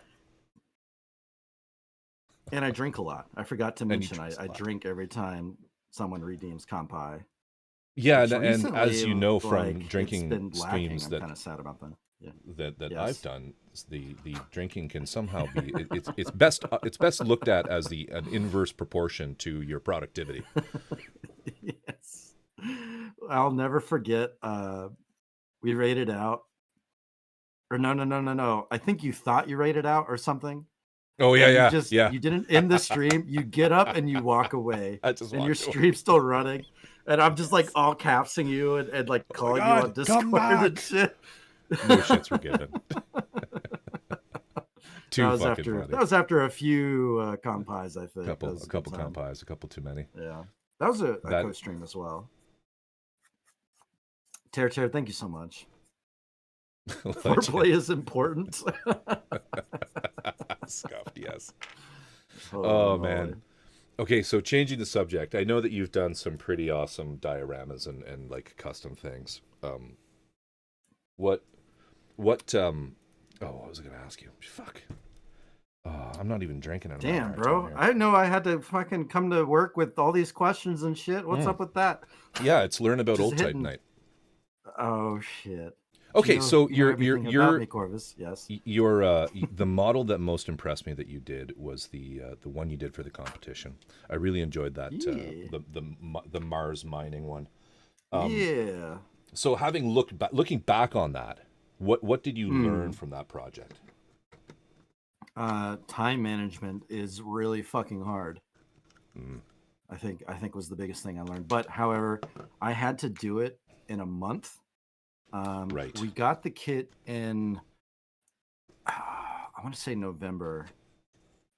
And I drink a lot. I forgot to mention I drink every time someone redeems Kampai. Yeah, and as you know from drinking streams I'm kind of sad about that. Yeah. That I've done, the drinking can somehow be it's best looked at as an inverse proportion to your productivity. Yes. I'll never forget we rated out, or no. I think you thought you rated out or something. Oh yeah, You didn't end the stream. You get up and you walk away, and your stream's still running. And I'm just like all capsing you and like calling you on Discord and shit. No shits were given. That was after a few Kampais, I think. A couple Kampais, a couple too many. Yeah, that was a co-stream as well. Ter, thank you so much. Foreplay is important. Scuffed, yes. Oh man. Okay, so changing the subject. I know that you've done some pretty awesome dioramas and like custom things. What what was I gonna ask you? Fuck. I'm not even drinking anymore. Damn, bro. I know I had to fucking come to work with all these questions and shit. What's up with that? Yeah, it's Learn About Old Type night. Oh shit. Okay, so your Corvus, yes. Your the model that most impressed me that you did was the one you did for the competition. I really enjoyed that the Mars mining one. Yeah. So having looking back on that, what did you learn from that project? Time management is really fucking hard. I think was the biggest thing I learned. But however, I had to do it in a month. Right. We got the kit in, I want to say November.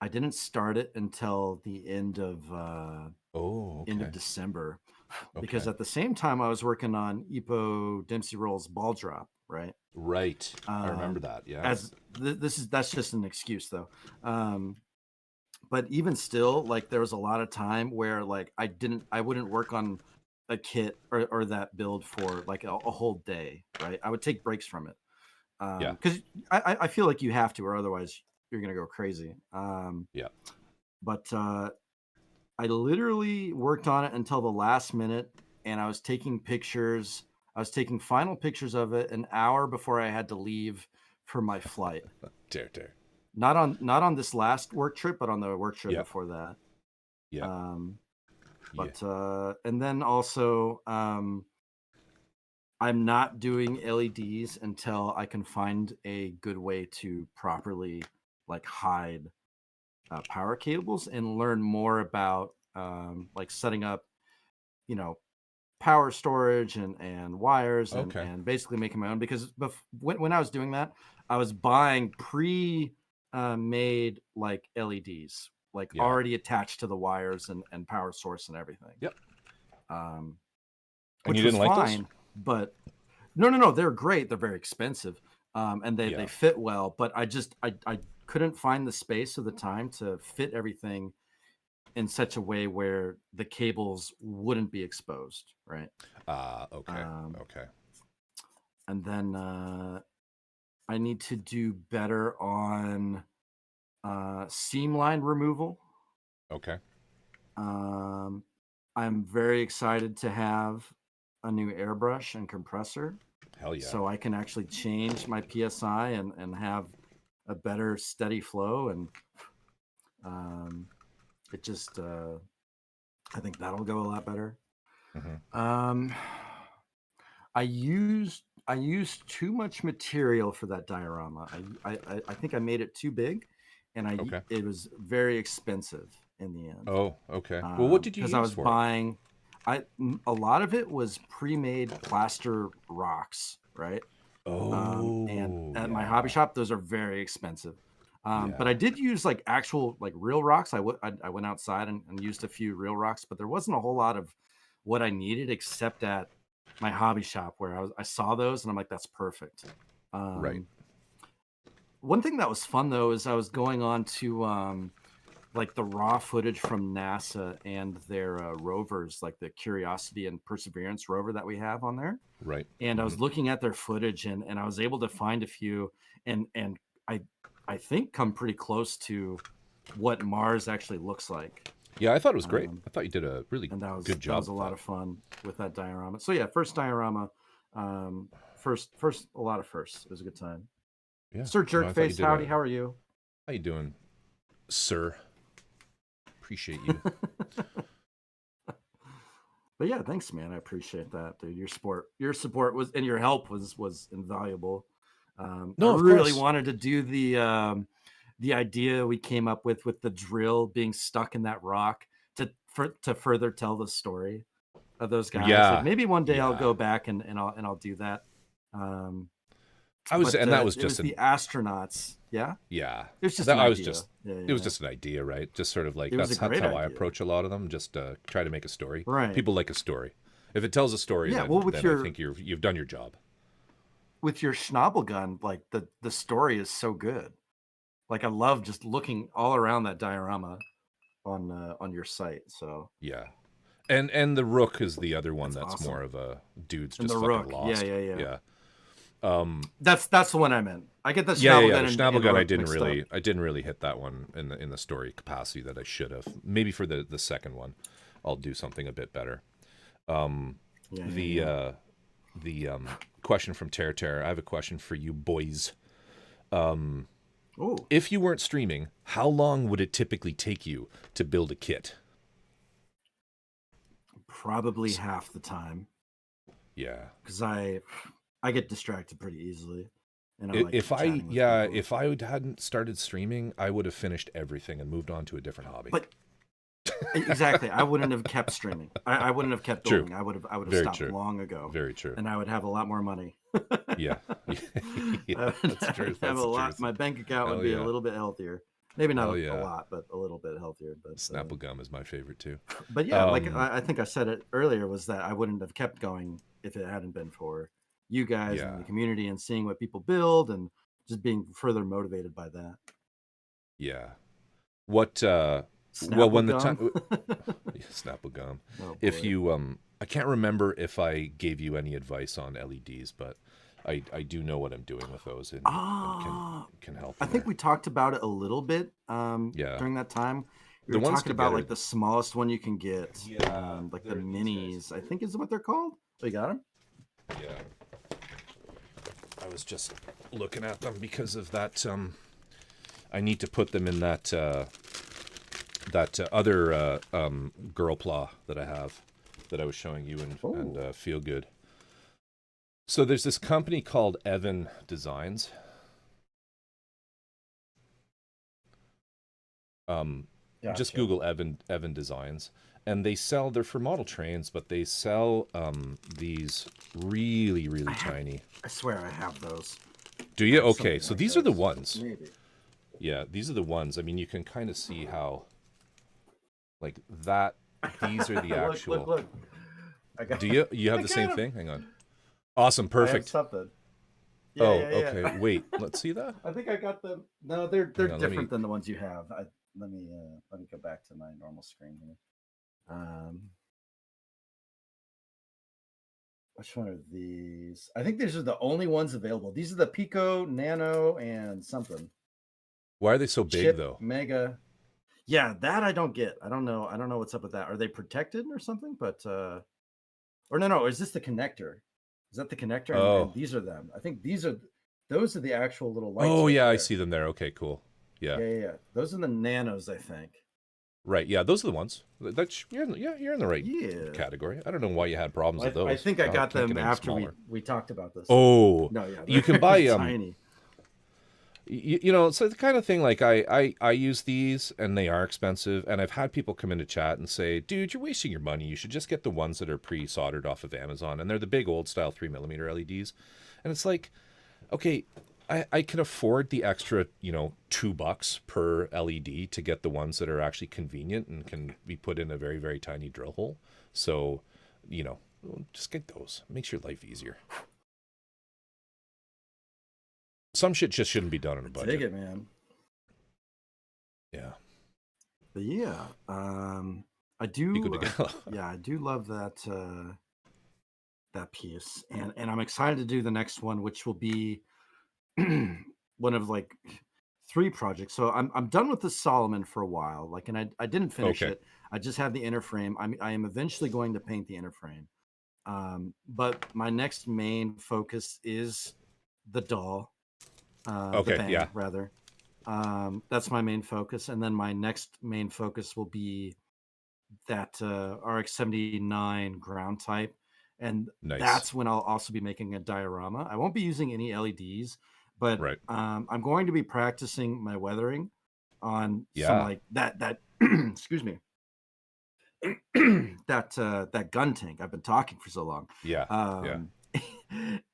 I didn't start it until the end of December, because at the same time I was working on Ipo Dempsey Roll's Ball Drop, right? Right. I remember that. Yeah. That's just an excuse though. But even still, like there was a lot of time where like I wouldn't work on a kit or that build for like a whole day, right? I would take breaks from it. Because I feel like you have to, or otherwise you're gonna go crazy. But I literally worked on it until the last minute, and I was taking pictures. I was taking final pictures of it an hour before I had to leave for my flight. Dare. Not on this last work trip, but on the work trip before that. Yeah. And then also, I'm not doing LEDs until I can find a good way to properly like hide power cables and learn more about like setting up, power storage and wires and basically making my own. Because when I was doing that, I was buying made like LEDs. Already attached to the wires and power source and everything. Yep. Which you didn't was like fine, those? but no, they're great. They're very expensive, and they fit well. But I couldn't find the space or the time to fit everything in such a way where the cables wouldn't be exposed, right? Okay. Okay. And then I need to do better on seam line removal. Okay. I'm very excited to have a new airbrush and compressor. Hell yeah. So I can actually change my PSI and have a better steady flow. And it just, I think that'll go a lot better. I used too much material for that diorama. I think I made it too big, and Okay. it was very expensive in the end. Oh, okay. Well, what did you Because I use was for it? buying, a lot of it was pre-made plaster rocks, right? And Oh, at my hobby yeah. shop, those are very expensive. But Yeah. I did use like actual like real rocks. I went outside and used a few real rocks, but there wasn't a whole lot of what I needed except at my hobby shop where I saw those and I'm like, that's perfect. Right. Um, One thing that was fun though is I was going on to like the raw footage from NASA and their rovers, like the Curiosity and Perseverance rover that we have on there. Right. And I was looking at their footage and I was able to find a few and I I think come pretty close to what Mars actually looks like. Yeah, I thought it was great. Um, I thought you did a really and good that job was a with lot that. of fun with that diorama. So yeah, first diorama, um, first a lot of firsts. It was a good time. Yeah. Sir No, I thought you Jerkface, did howdy, a. how are you? How you doing, sir? Appreciate you. But yeah, thanks, man. I appreciate that, dude. Your support was, and your help was invaluable. I No, of really course. wanted to do the idea we came up with the drill being stuck in that rock to further tell the story of those guys. Like Yeah. maybe one day I'll Yeah. go back and I'll do that. Um, And that was it was just the an. astronauts. Yeah, Yeah. it was just That an I was idea. just. Yeah, It was yeah. just an idea, right? Just sort of like It was a that's great how I idea. approach a lot of them. Just try to make a story. Right. People like a story. If it tells a story, Yeah. Well, then I think you've done your job. with your Schnabel gun, like the story is so good. Like I love just looking all around that diorama on your site. So Yeah. And the rook is the other one that's that's awesome. more of a dude's And just the fucking rook, yeah, lost. yeah, yeah. Yeah. That's the one I meant. I get the Yeah, yeah, Schnabel yeah. gun The and Schnabel gun, rook mixed up. I didn't really hit that one in the story capacity that I should have. Maybe for the second one, I'll do something a bit better. Yeah, yeah, The yeah. question from Terra. I have a question for you boys. Oh, If you weren't streaming, how long would it typically take you to build a kit? probably half the time Yeah. because I get distracted pretty easily, and I like If I chatting with people. if I hadn't started streaming, I would have finished everything and moved on to a different hobby. But exactly, I wouldn't have kept streaming. I wouldn't have kept True. building. I would have Very stopped true. long ago, Very true. and I would have a lot more money. Yeah. Yeah, I would that's true. have That's a the lot. truth. My bank account would Hell be a yeah. little bit healthier. Maybe not Hell a yeah. lot, but a little bit healthier. Snapple gum is my favorite too. But yeah, like I think I said it earlier, was that I wouldn't have kept going if it hadn't been for you guys and Yeah. the community and seeing what people build and just being further motivated by that. Yeah. What well Snapple when the gum. time Snapple gum. Oh If boy. you I can't remember if I gave you any advice on LEDs, but I do know what I'm doing with those and Ah, can help I you think there. we talked about it a little bit Yeah. during that time. We The were ones talking to about get are like the smallest one you can get, yeah, like the they're these guys. minis. I think is what they're called. Oh, you got them? Yeah. I was just looking at them because of that I need to put them in that other Girlpla'ing that I have that I was showing you and Oh, Feel Good. So there's this company called Evan Designs. Just gotcha. Google Evan Designs, and they're for model trains, but they sell these really tiny. I swear I have those. Do I you? have Okay, something so like these are the those. ones. Maybe. Yeah, these are the ones. I mean, you can kind of see how, like that. These are the Look, look, actual. look. I got. Do you have I the got same them. thing? Hang on. Awesome, I have perfect. something. Yeah, Oh, yeah, okay. yeah. Wait, let's see that. I think I got them. No, they're Hang on, let me. different than the ones you have. Let me go back to my normal screen here. Um, which one are these? I think these are the only ones available. These are the Pico, Nano, and something. Why are they so big Chip though? Mega. Yeah, that I don't get. I don't know what's up with that. Are they protected or something? Or no, is this the connector? Is that the connector? And Oh, these are them. I think those are the actual little lights oh right yeah, I there. see them there. Okay, cool. Yeah, Yeah, yeah, yeah. Those are the nanos, I think. Right. Yeah, those are the ones. You're in the right Yeah. category. I don't know why you had problems with I those. think I got Can't them get any after smaller. we talked about this. Oh, No, yeah, you can they're buy tiny. so the kind of thing like I use these and they are expensive, and I've had people come into chat and say, dude, you're wasting your money. You should just get the ones that are pre-soldered off of Amazon, and they're the big old style 3mm LEDs. And it's like, okay, I can afford the extra, $2 per LED to get the ones that are actually convenient and can be put in a very, very tiny drill hole. So, you know, just get those. Makes your life easier. Some shit just shouldn't be done on a budget. Take it, man. Yeah. But yeah, I do. Yeah, I do love that that piece, and I'm excited to do the next one, which will be one of like 3 projects. So I'm done with the Solomon for a while. Like, and I didn't finish Okay. it. I just have the inner frame. I am eventually going to paint the inner frame. But my next main focus is the doll, the Okay. bang, Yeah. rather. That's my main focus, and then my next main focus will be that RX-79 ground type, and Nice. that's when I'll also be making a diorama. I won't be using any LEDs, but Right. I'm going to be practicing my weathering on some like that excuse me, that gun tank. I've been talking for so long. Yeah.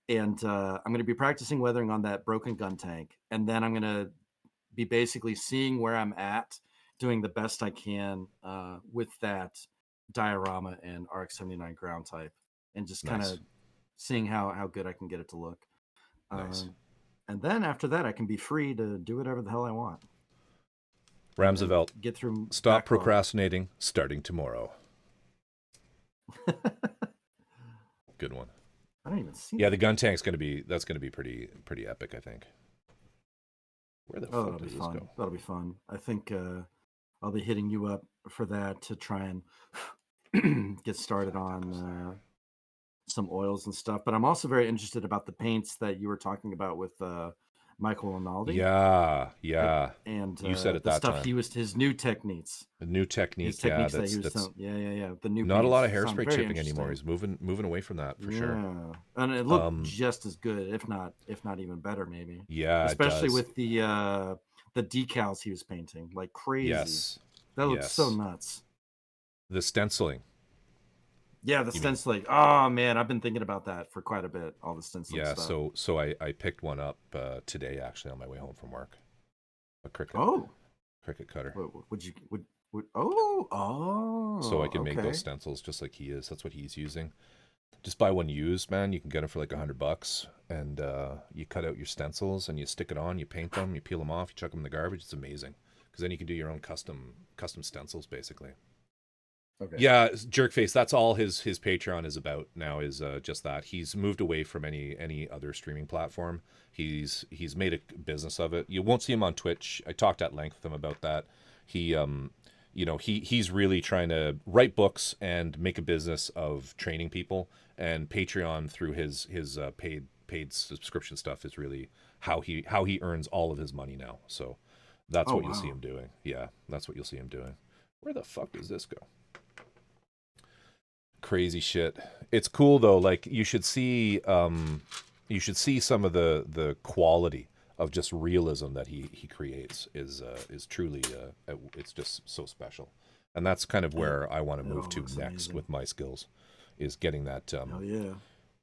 And I'm going to be practicing weathering on that broken gun tank, and then I'm going to be basically seeing where I'm at, doing the best I can with that diorama and RX-79 ground type, and just kind of seeing how good I can get it to look. Nice. And then after that, I can be free to do whatever the hell I want. Ramsevelt, get through. Stop procrastinating. Starting tomorrow. Good one. I don't even see. Yeah, the gun tank's gonna be pretty epic, I think. Where the fuck does this go? That'll be fun. I think I'll be hitting you up for that to try and get started on some oils and stuff. But I'm also very interested about the paints that you were talking about with Michael Rinaldi. Yeah. And you said it the that stuff time. he was his new techniques. The new technique, his techniques that he was yeah. The new not a lot of paints hairspray chipping anymore. He's moving away from that for sure. And it looked just as good, if not even better, maybe. Yeah, especially with the decals he was painting like crazy. Yes, that looks so nuts. The stenciling. Yeah, the stenciling. Oh man, I've been thinking about that for quite a bit. All the stenciling stuff. Yeah, so I picked one up today actually on my way home from work. A Cricut. Cricut cutter. So I can make those stencils just like he is. That's what he's using. Just buy one used, man. You can get it for like $100, and you cut out your stencils and you stick it on. You paint them, you peel them off, you chuck them in the garbage. It's amazing because then you can do your own custom stencils basically. Okay. Yeah, Jerkface. That's all his Patreon is about now. Is just that he's moved away from any other streaming platform. He's made a business of it. You won't see him on Twitch. I talked at length with him about that. He he's really trying to write books and make a business of training people. And Patreon through his paid subscription stuff is really how he earns all of his money now. So that's what you'll see him doing. Yeah, that's what you'll see him doing. Where the fuck does this go? Crazy shit. It's cool though. Like you should see some of the quality of just realism that he creates is truly it's just so special. And that's kind of where I want to move to next with my skills, is getting that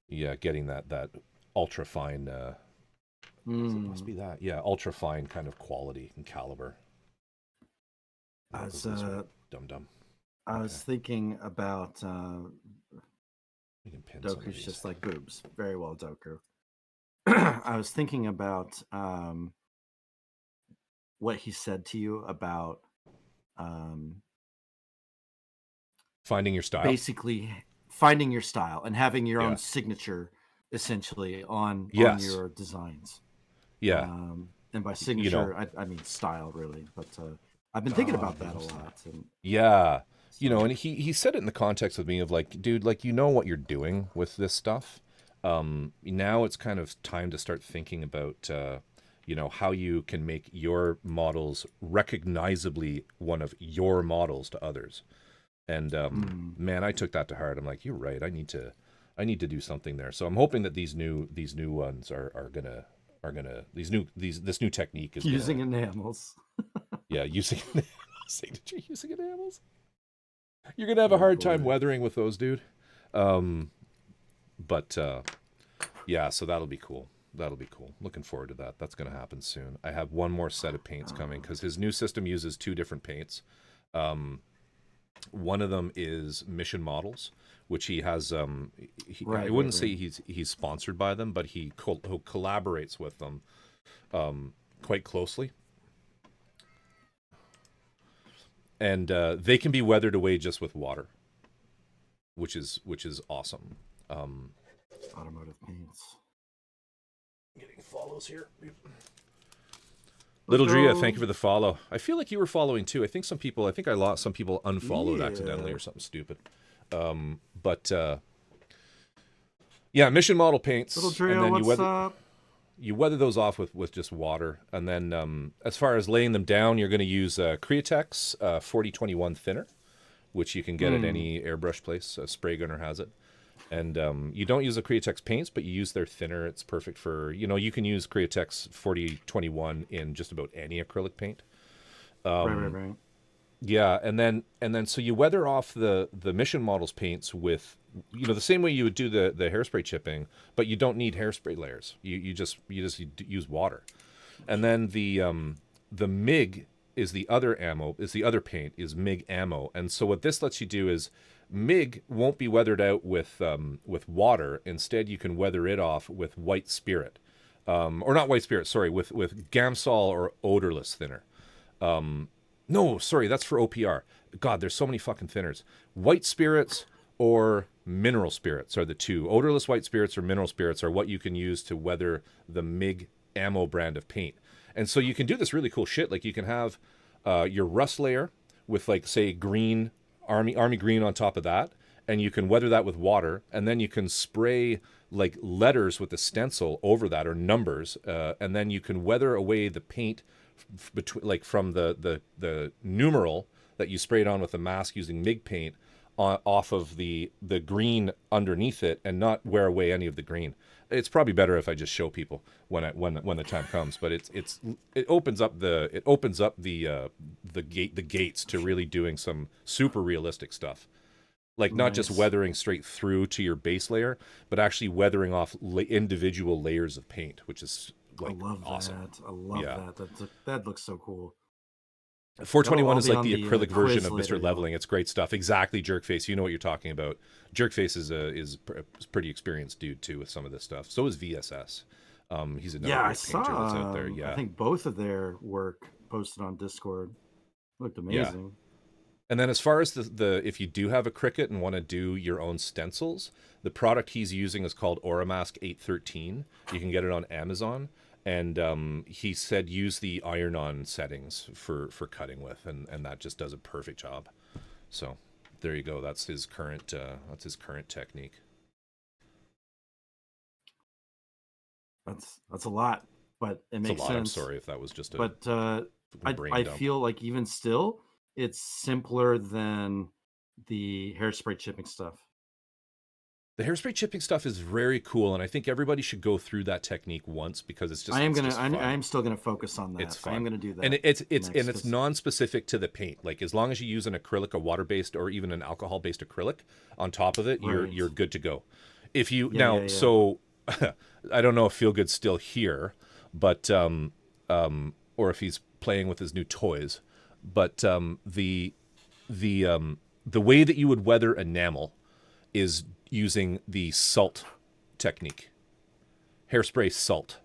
getting that ultra fine it must be that ultra fine kind of quality and caliber. Dum. I was thinking about Doku's just like boobs. Very well, Doku. I was thinking about what he said to you about finding your style. Basically, finding your style and having your own signature, essentially, on your designs. Yeah. And by signature, I mean style, really. But I've been thinking about that a lot. And, and he said it in the context of me of like, dude, like, you know what you're doing with this stuff. Now it's kind of time to start thinking about, how you can make your models recognizably one of your models to others. And man, I took that to heart. I'm like, you're right. I need to do something there. So I'm hoping that these new ones are gonna this new technique is using enamels. Yeah, using signature using enamels. You're gonna have a hard time weathering with those, dude. But yeah, so that'll be cool. Looking forward to that. That's going to happen soon. I have one more set of paints coming because his new system uses 2 different paints. One of them is mission models, which he has. I wouldn't say he's sponsored by them, but he collaborates with them quite closely. And they can be weathered away just with water, which is awesome. Automotive paints. Getting follows here. Little Drea, thank you for the follow. I feel like you were following too. I think I lost some people unfollowed accidentally or something stupid. But yeah, mission model paints. Little Drea, and then what's up? You weather those off with just water. And then as far as laying them down, you're going to use Createx 4021 thinner, which you can get at any airbrush place. A spray gunner has it. And you don't use the Createx paints, but you use their thinner. It's perfect for, you can use Createx 4021 in just about any acrylic paint. Right. Yeah, and then so you weather off the mission models paints with, the same way you would do the hairspray chipping, but you don't need hairspray layers. You just use water. And then the MIG is the other paint, is MIG ammo. And so what this lets you do is MIG won't be weathered out with water. Instead, you can weather it off with white spirit, or not white spirit. Sorry, with Gamsol or odorless thinner. No, sorry, that's for OPR. God, there's so many fucking thinners. White spirits or mineral spirits are the two. Odorless white spirits or mineral spirits are what you can use to weather the MIG ammo brand of paint. And so you can do this really cool shit. Like you can have your rust layer with like say green. Army green on top of that, and you can weather that with water, and then you can spray like letters with the stencil over that or numbers, and then you can weather away the paint from the numeral that you sprayed on with the mask using MIG paint off of the green underneath it, and not wear away any of the green. It's probably better if I just show people when the time comes, but it opens up the gates to really doing some super realistic stuff, like not just weathering straight through to your base layer, but actually weathering off individual layers of paint, which is like awesome. I love that. That looks so cool. 421 is like the acrylic version of Mr. Leveling. It's great stuff. Exactly, Jerkface. You know what you're talking about. Jerkface is a pretty experienced dude too with some of this stuff. So is VSS. He's another great painter that's out there. Yeah, I think both of their work posted on Discord looked amazing. Yeah. And then as far as the if you do have a Cricut and want to do your own stencils, the product he's using is called Auramask 813. You can get it on Amazon. And he said use the iron-on settings for cutting with, and that just does a perfect job. So there you go. That's his current technique. That's a lot, but it makes sense. I'm sorry if that was just a. But I feel like even still, it's simpler than the hairspray chipping stuff. The hairspray chipping stuff is very cool, and I think everybody should go through that technique once because it's just. I am still gonna focus on that. It's fun. I am gonna do that, and it's non-specific to the paint. Like as long as you use an acrylic, a water-based, or even an alcohol-based acrylic on top of it, you're good to go. If you so I don't know if Feelgood's still here, but or if he's playing with his new toys, but the way that you would weather enamel is using the salt technique, hairspray salt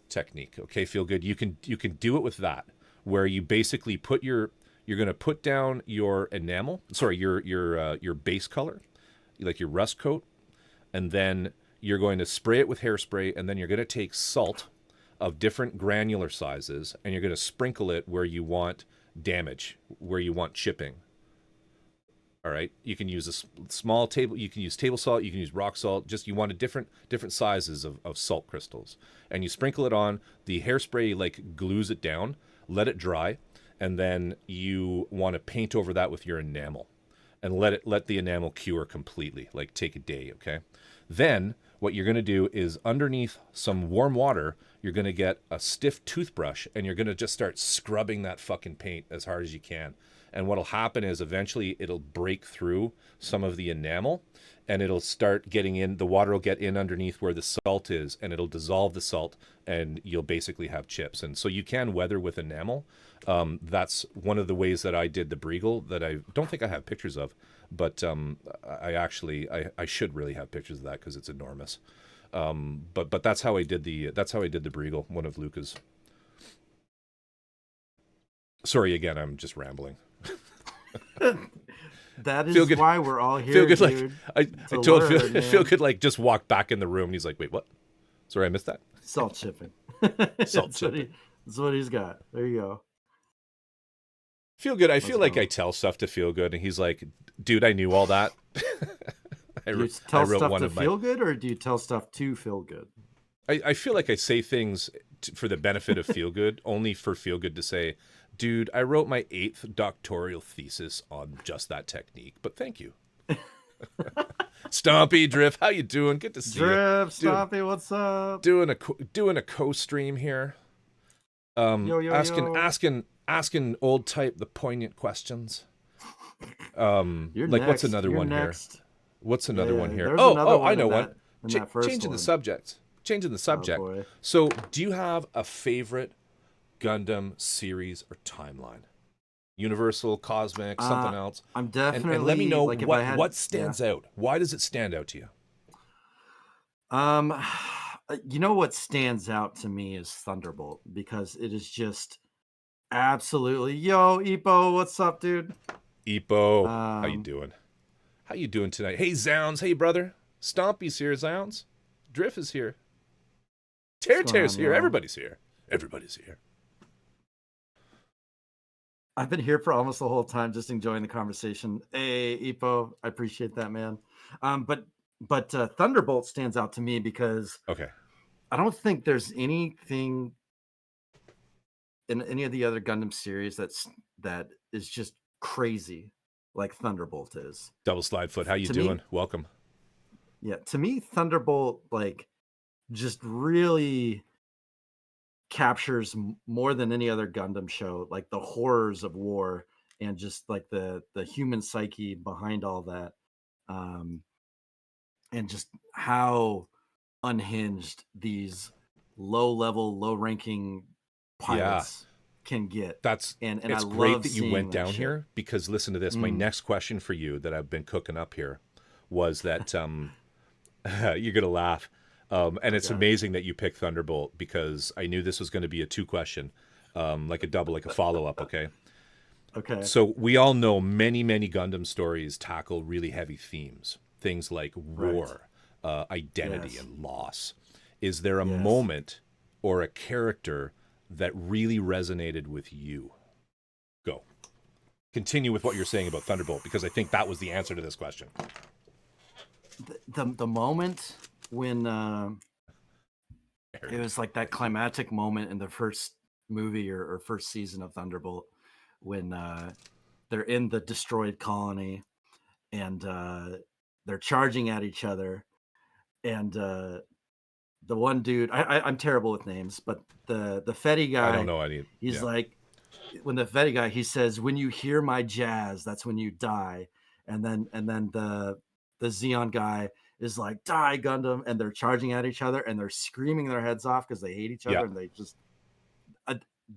technique. Okay, Feelgood. You can do it with that, where you basically you're going to put down your enamel, your base color, like your rust coat, and then you're going to spray it with hairspray, and then you're going to take salt of different granular sizes, and you're going to sprinkle it where you want damage, where you want chipping. All right, you can use a small table. You can use table salt. You can use rock salt. Just you want a different sizes of salt crystals, and you sprinkle it on. The hairspray like glues it down. Let it dry, and then you want to paint over that with your enamel, and let the enamel cure completely. Like take a day, okay? Then what you're going to do is underneath some warm water, you're going to get a stiff toothbrush, and you're going to just start scrubbing that fucking paint as hard as you can. And what'll happen is eventually it'll break through some of the enamel, and it'll start getting in. The water will get in underneath where the salt is, and it'll dissolve the salt, and you'll basically have chips. And so you can weather with enamel. That's one of the ways that I did the Briegel that I don't think I have pictures of, but I should really have pictures of that because it's enormous. But that's how I did the Briegel, one of Luca's. Sorry again, I'm just rambling. That is why we're all here. Feel good, dude, I told Feel good, like just walk back in the room. And he's like, "Wait, what? Sorry, I missed that." Salt chipping. Salt chipping. That's what he's got. There you go. Feel good. I feel like I tell stuff to Feel good, and he's like, "Dude, I knew all that." Do you tell stuff to feel good, or do you tell stuff to feel good? I feel like I say things for the benefit of Feel good, only for Feel good to say, "Dude, I wrote my 8th doctoral thesis on just that technique, but thank you." Stompy, Drift, how you doing? Good to see you. Drift, Stompy, what's up? Doing a co-stream here. Asking old type the poignant questions. You're like next. What's another You're one next. here? What's another one here? I know one. Changing the subject. Oh, So, do you have a favorite Gundam series or timeline? Universal, cosmic, something else? I'm definitely. And let me know like what stands out. Why does it stand out to you? You know what stands out to me is Thunderbolt, because it is just absolutely. Yo, Ipo, what's up, dude? Ipo, how you doing? How you doing tonight? Hey, Zounds. Hey, brother. Stompy's here, Zounds. Drift is here. Tear's here. Everybody's here. Everybody's here. I've been here for almost the whole time, just enjoying the conversation. Hey, Ipo, I appreciate that, man. But Thunderbolt stands out to me because I don't think there's anything in any of the other Gundam series that is just crazy like Thunderbolt is. Double Slide Foot, how you doing? Welcome. Yeah, to me, Thunderbolt like just really captures more than any other Gundam show, like the horrors of war and just like the human psyche behind all that, and just how unhinged these low ranking pilots can get. It's great that you went down here, because listen to this. My next question for you that I've been cooking up here was that you're gonna laugh. And it's amazing that you picked Thunderbolt, because I knew this was going to be a 2-question, like a follow-up, okay? Okay. So we all know many Gundam stories tackle really heavy themes, things like war, identity, and loss. Is there a moment or a character that really resonated with you? Go. Continue with what you're saying about Thunderbolt, because I think that was the answer to this question. The moment when it was like that climactic moment in the first movie or first season of Thunderbolt, when they're in the destroyed colony and they're charging at each other, and the one dude, I'm terrible with names, but the Fetty guy, I don't know any. He's like, when the Fetty guy, he says, "When you hear my jazz, that's when you die," and then the Xeon guy is like, "Die, Gundam," and they're charging at each other and they're screaming their heads off because they hate each other, and they just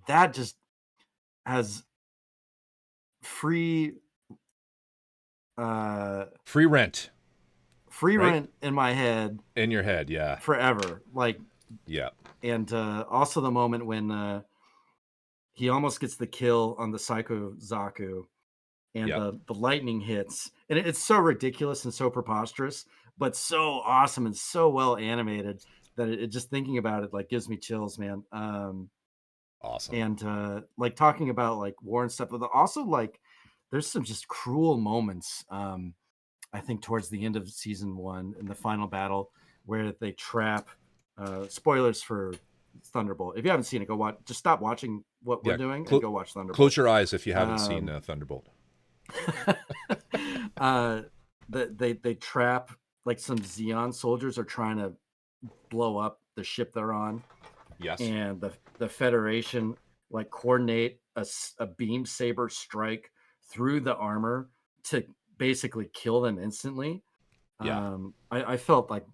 that just has free rent in my head, in your head, forever, like, and also the moment when he almost gets the kill on the Psycho Zaku, and the lightning hits, and it's so ridiculous and so preposterous, but so awesome and so well animated that it just, thinking about it, like, gives me chills, man. Awesome. And like talking about like war and stuff, but also like there's some just cruel moments. I think towards the end of season 1 in the final battle where they trap. Spoilers for Thunderbolt. If you haven't seen it, go watch. Just stop watching what we're doing and go watch Thunderbolt. Close your eyes if you haven't seen Thunderbolt. They trap like some Xeon soldiers are trying to blow up the ship they're on. Yes. And the Federation like coordinate a beam saber strike through the armor to basically kill them instantly. Yeah. I felt like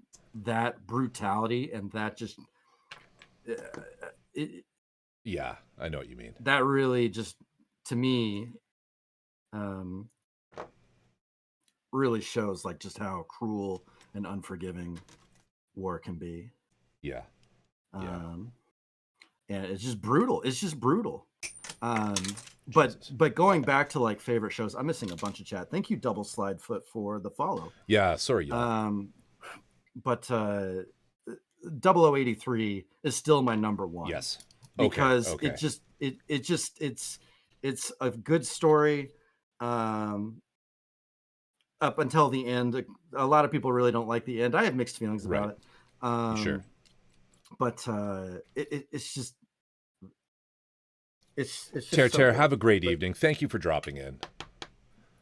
that brutality and that just yeah, I know what you mean. That really just, to me, really shows like just how cruel and unforgiving war can be. Yeah. And it's just brutal. It's just brutal. But going back to like favorite shows, I'm missing a bunch of chat. Thank you, Double Slide Foot, for the follow. Yeah, sorry. But 0083 is still my number one. Yes. Because it's a good story. Up until the end, a lot of people really don't like the end. I have mixed feelings about it. Sure. But it's just Tear, have a great evening. Thank you for dropping in.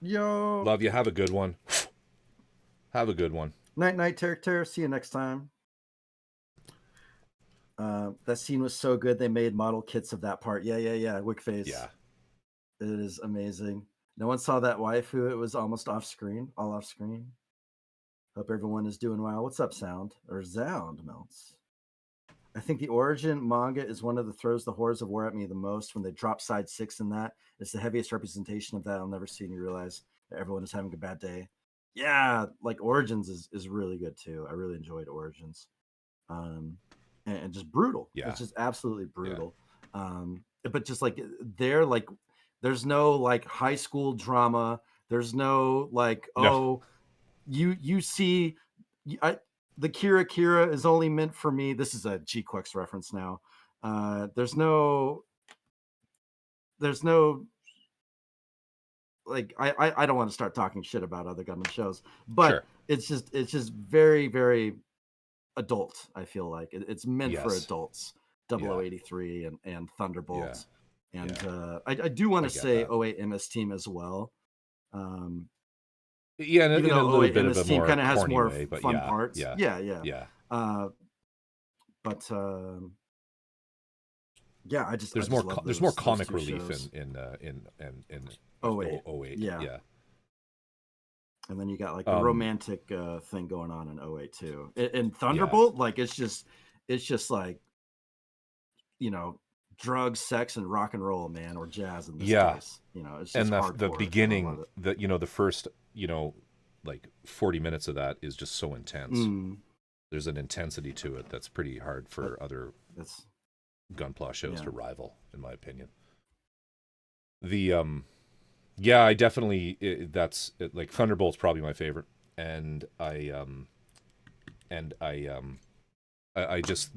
Yo, love you. Have a good one. Have a good one. Night, Tear. See you next time. That scene was so good. They made model kits of that part. Yeah. Wick face. Yeah. It is amazing. No one saw that waifu. It was almost all off screen. Hope everyone is doing well. What's up, Sound? Or Zound Melts? I think the Origin manga is one of the throws the horrors of war at me the most. When they drop side 6 in that, it's the heaviest representation of that I'll never see, and you realize that everyone is having a bad day. Yeah, like Origins is really good too. I really enjoyed Origins. And just brutal. Yeah. It's just absolutely brutal. Yeah. But just like they're like, there's no like high school drama. There's no like, you see, the Kira is only meant for me. This is a G-Quex reference now. There's no like, I don't want to start talking shit about other Gundam shows, but it's just very, very adult. I feel like it's meant for adults. 0083 and Thunderbolts. And I do want to say 08 MS Team as well. Yeah, even though a little bit MS of a Team more kind of has more way, but fun parts. Yeah. But yeah, there's more comic relief in 08. Yeah. And then you got like the romantic thing going on in 08 too. In Thunderbolt, like it's just like, you know, drugs, sex, and rock and roll, man, or jazz in this case. You know, it's just and the beginning, the first, like 40 minutes of that is just so intense. There's an intensity to it that's pretty hard for other Gunpla shows to rival, in my opinion. I definitely like Thunderbolt's probably my favorite, and I just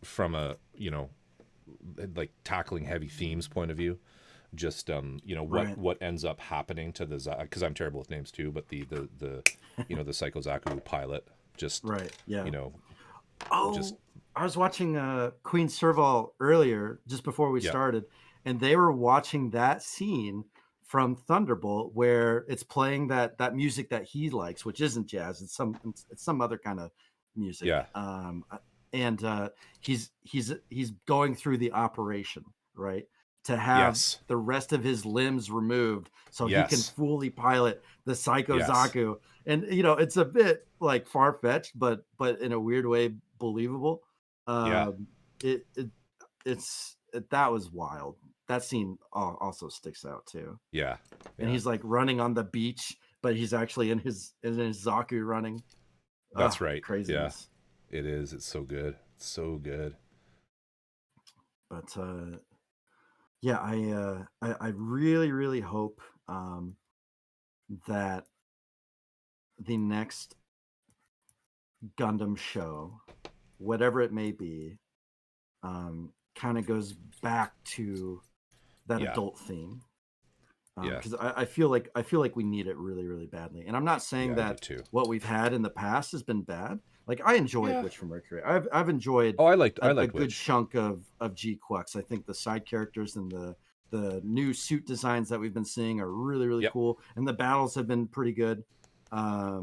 from a like tackling heavy themes point of view, just what ends up happening to the, because I'm terrible with names too, but the the Psycho Zaku pilot just I was watching Queen Serval earlier just before we started, and they were watching that scene from Thunderbolt where it's playing that music that he likes, which isn't jazz, it's some other kind of music. And he's going through the operation, right, to have the rest of his limbs removed so he can fully pilot the Psycho Zaku. And it's a bit like far-fetched, but in a weird way believable. That was wild. That scene also sticks out too. And he's like running on the beach, but he's actually in his Zaku running. That's right. Craziness. It is. It's so good. It's so good. But I really, really hope that the next Gundam show, whatever it may be, kind of goes back to that adult theme. Yeah. I feel like we need it really, really badly. And I'm not saying Yeah, I do that too. what we've had in the past has been bad. Like I enjoyed Yeah. Witch from Mercury. I've enjoyed Oh, I liked a good Witch. chunk of G Quux. I think the side characters and the new suit designs that we've been seeing are really, really Yep. cool, and the battles have been pretty good. I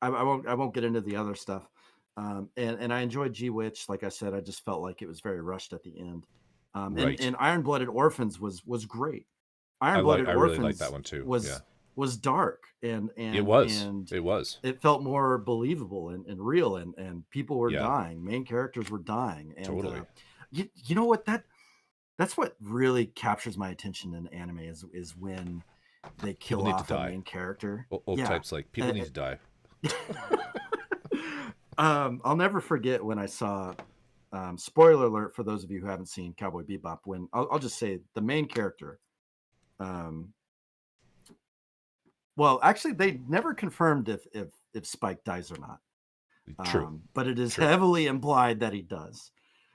won't get into the other stuff. And I enjoyed G Witch. Like I said, I just felt like it was very rushed at the end. Right. And Iron Blooded Orphans was great. I Iron Blooded really like that Orphans one too. Yeah. was dark It and was. and It was. it felt more believable and real, and people were Yeah. dying. Main characters were dying. And Totally. you know what, that's what really captures my attention in anime is when they People kill need to off a die. main character. Old Yeah. types like people need to die. I'll never forget when I saw spoiler alert for those of you who haven't seen Cowboy Bebop, when I'll just say the main character, well, actually they never confirmed if Spike dies or not. True. But it is True. heavily implied that he does.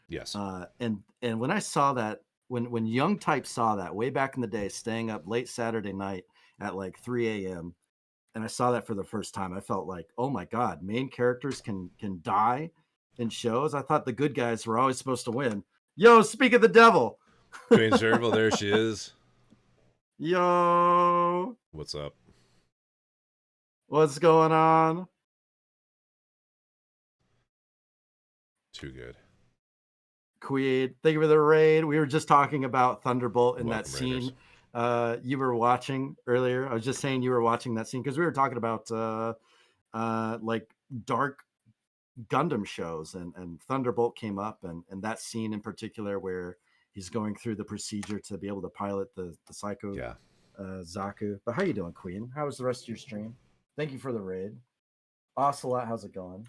Yes. And when I saw that, when Young Type saw that way back in the day, staying up late Saturday night at like 3 a.m. and I saw that for the first time, I felt like, oh my God, main characters can die in shows. I thought the good guys were always supposed to win. Yo, speak of the devil. Queen Serval, there she is. Yo. What's up? What's going on? Too good. Queen, thank you for the raid. We were just talking about Thunderbolt in that Welcome, scene you were watching earlier. I was just saying you were watching that scene because we were talking about like dark Gundam shows, and Thunderbolt came up, and that scene in particular where he's going through the procedure to be able to pilot the Psycho Zaku. But how you doing, Queen? How was the rest of your stream? Thank you for the raid. Ocelot, how's it going?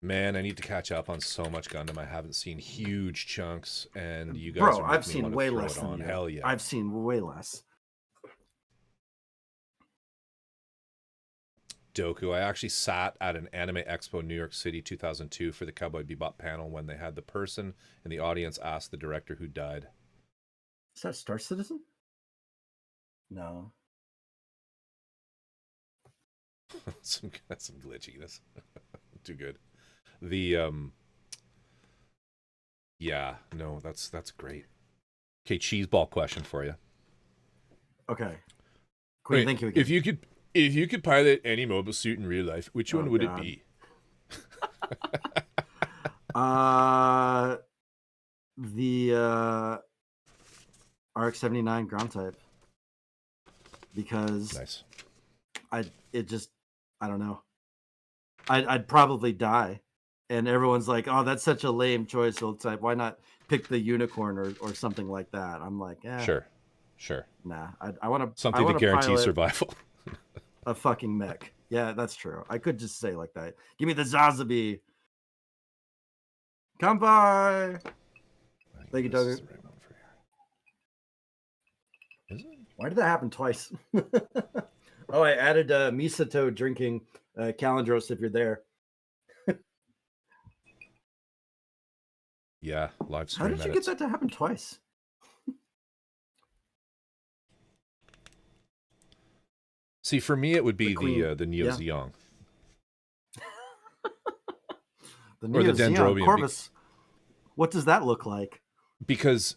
Man, I need to catch up on so much Gundam. I haven't seen huge chunks, and you guys Bro, are I've making me seen want to way throw less it than on. you. Hell yeah. I've seen way less. Doku. I actually sat at an Anime Expo in New York City 2002 for the Cowboy Bebop panel when they had the person in the audience ask the director who died. Is that Star Citizen? No. some glitchiness. Too good. The yeah, no, that's great. Okay, cheese ball question for you. Okay. Queen, Wait, thank you again. If you could pilot any mobile suit in real life, which one would it be? The RX-79 ground type. Because nice. I don't know. I'd probably die. And everyone's like, oh, that's such a lame choice, old type. Why not pick the unicorn or something like that? I'm like, Sure. Nah, I want to something to guarantee survival. A fucking mech. Yeah, that's true. I could just say like that. Give me the Zazabi. Come by. Thank you, Doug. Is it? Why did that happen twice? Oh, I added Misato drinking Calendros if you're there. Yeah, live stream. How did you get that to happen twice? See, for me, it would be the Neo Zeong. The Neo Zeong Corvus. What does that look like? Because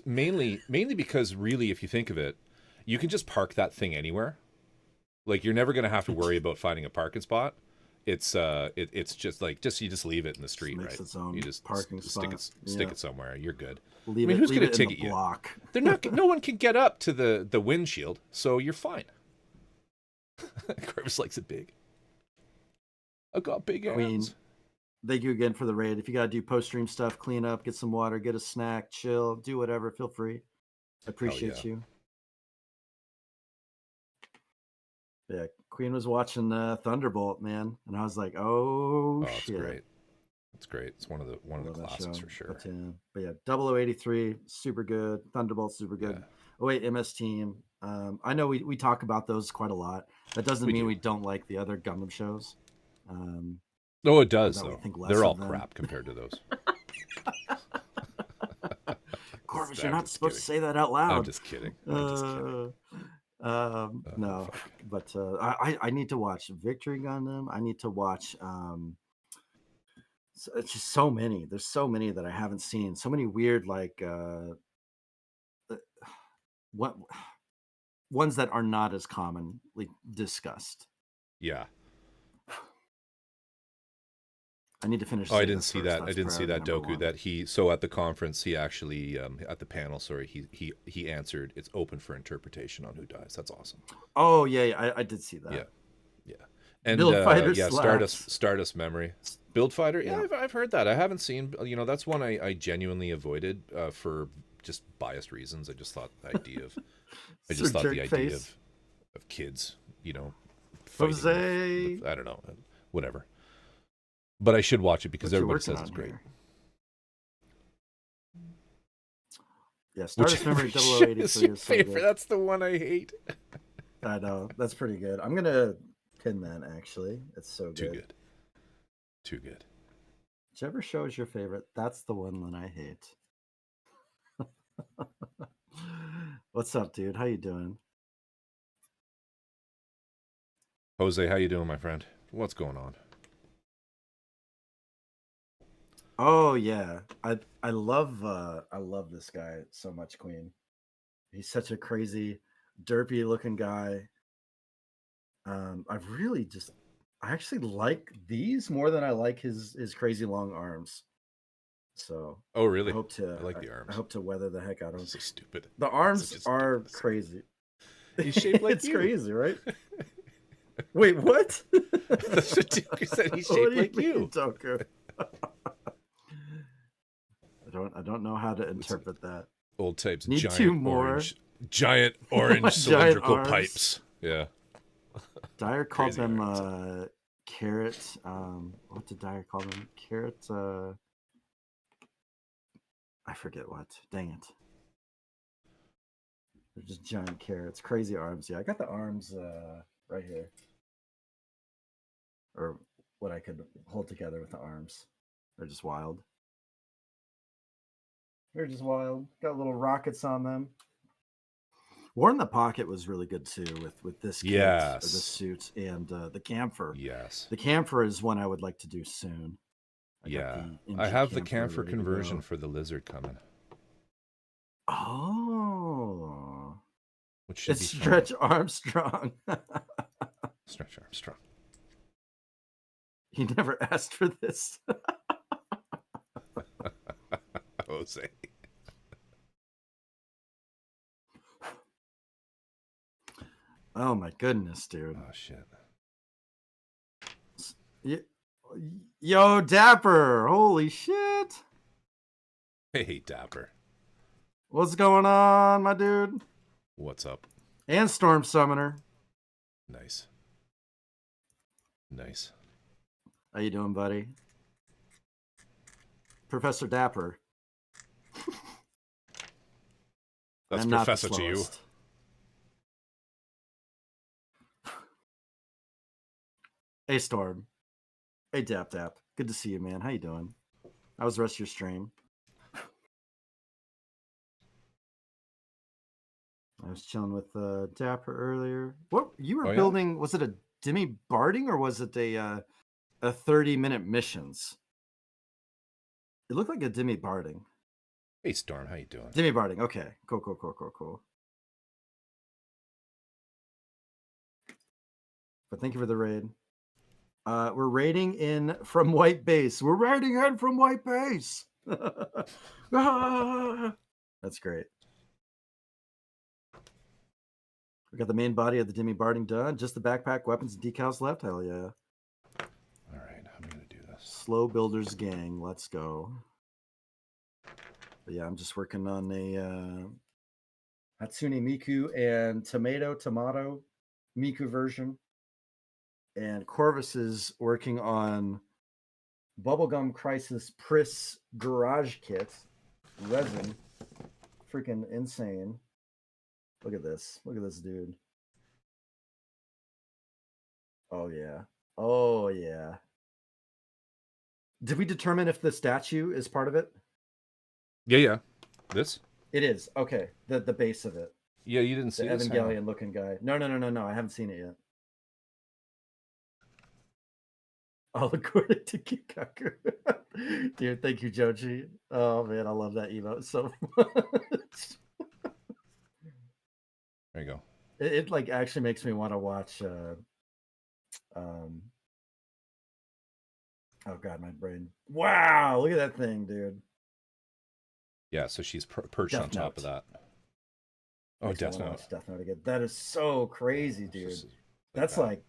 mainly because really, if you think of it, you can just park that thing anywhere. Like you're never gonna have to worry about finding a parking spot. It's just like you just leave it in the street, right? Its own you just parking stick it somewhere. You're good. Who's gonna ticket you? They're not. No one can get up to the windshield, so you're fine. Corvus likes it big. I got big hands. Thank you again for the raid. If you gotta do post-stream stuff, clean up, get some water, get a snack, chill, do whatever, feel free. I appreciate you. Yeah, Queen was watching Thunderbolt, man, and I was like, "Oh shit!" Great. It's great. It's one of the classics for sure. But yeah, 0083, super good. Thunderbolt, super good. Oh wait, MS Team. I know we talk about those quite a lot. That doesn't mean we don't like the other Gundam shows. No, it does though. They're all crap compared to those. Corvus, you're not supposed to say that out loud. I'm just kidding. No, fuck. but I need to watch Victory Gundam. I need to watch. It's just so many. There's so many that I haven't seen. So many weird, like what ones that are not as commonly discussed. Yeah. I need to finish. Oh, I didn't see that. I didn't see that doku that he. So at the conference, he actually at the panel. Sorry, he answered. It's open for interpretation on who dies. That's awesome. Oh yeah, I did see that. Yeah. And Build Fighter, yeah, Stardust Memory, Build Fighter. Yeah, I've heard that. I haven't seen. That's one I genuinely avoided for just biased reasons. I just thought the idea of, of kids, fighting. Jose. I don't know, whatever. But I should watch it because everybody says it's great. Yeah, Stardust Memory 0080 is your favorite. That's the one I hate. I know. That's pretty good. I'm going to pin that, actually. It's so good. Too good. Whichever show is your favorite, that's the one that I hate. What's up, dude? How you doing? Jose, how you doing, my friend? What's going on? Oh yeah, I love this guy so much, Queen. He's such a crazy, derpy looking guy. I actually like these more than I like his crazy long arms. So oh really? I like the arms. I hope to weather the heck out of them. So stupid. The arms are crazy. He's shaped like it's crazy, right? Wait, what? That's what Doku said. He's shaped like you. Doku? I don't know how to interpret that. Old types. Need giant 2 more. Giant orange cylindrical pipes. Yeah. Dyer called them carrot. What did Dyer call them? Carrot. I forget what. Dang it. They're just giant carrots. Crazy arms. Yeah, I got the arms right here. Or what I could hold together with the arms. They're just wild. They're just wild. Got little rockets on them. War in the Pocket was really good too with this kit, or this suit, and the camphor. Yes. The camphor is one I would like to do soon. I have the camphor conversion for the lizard coming. Oh. Which should be Stretch Armstrong. Stretch Armstrong. He never asked for this. Jose. Oh my goodness, dude. Oh shit. Yo, Dapper. Holy shit. Hey, Dapper. What's going on, my dude? What's up? And Storm Summoner. Nice. How you doing, buddy? Professor Dapper. That's Professor to you. Hey, Storm. Hey, Dap. Good to see you, man. How you doing? How was the rest of your stream? I was chilling with Dapper earlier. What you were building? Yeah? Was it a Demi Barding or was it a 30-minute missions? It looked like a Demi Barding. Hey, Storm, how you doing? Demi Barding. Okay, cool. But thank you for the raid. We're raiding in from White Base. We're raiding in from White Base. That's great. We got the main body of the Demi Barding done. Just the backpack, weapons, and decals left. Hell yeah. All right, I'm going to do this. Slow Builders Gang. Let's go. But yeah, I'm just working on a Hatsune Miku and Tomato Miku version. And Corvus is working on Bubblegum Crisis Priss Garage Kit. Resin. Freaking insane. Look at this. Look at this dude. Oh, yeah. Did we determine if the statue is part of it? Yeah. This? It is. Okay. The base of it. Yeah, you didn't The see this? Evangelion looking guy. No. I haven't seen it yet. All according to Kikaku. Dude, thank you, Joji. Oh man, I love that emote so much. There you go. It like actually makes me want to watch oh god, my brain. Wow, look at that thing, dude. Yeah, so she's perched Death on top Note. of that. Oh, Death Note. Watch Death Note again. That is so crazy, dude. That's that. like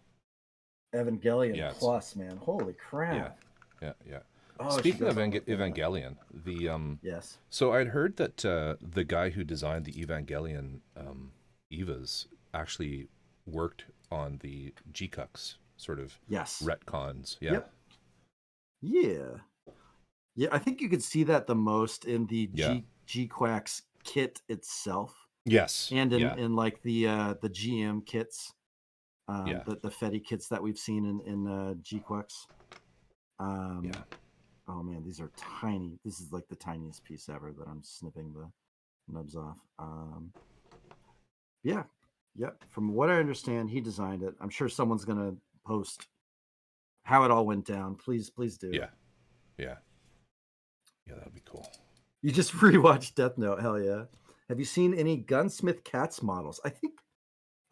Evangelion plus, man. Holy crap. Yeah. Oh, speaking of Evangelion, the yes. So I'd heard that the guy who designed the Evangelion Evas actually worked on the G-Cux sort of retcons. Yeah. Yep. Yeah, I think you could see that the most in the G-Quax kit itself. Yes. And in like the GM kits. The Fetty kits that we've seen in G-Quax. Oh man, these are tiny. This is like the tiniest piece ever that I'm snipping the nubs off. Yeah. From what I understand, he designed it. I'm sure someone's gonna post how it all went down. Please do. Yeah, that'd be cool. You just rewatched Death Note. Hell yeah. Have you seen any Gunsmith Cats models? I think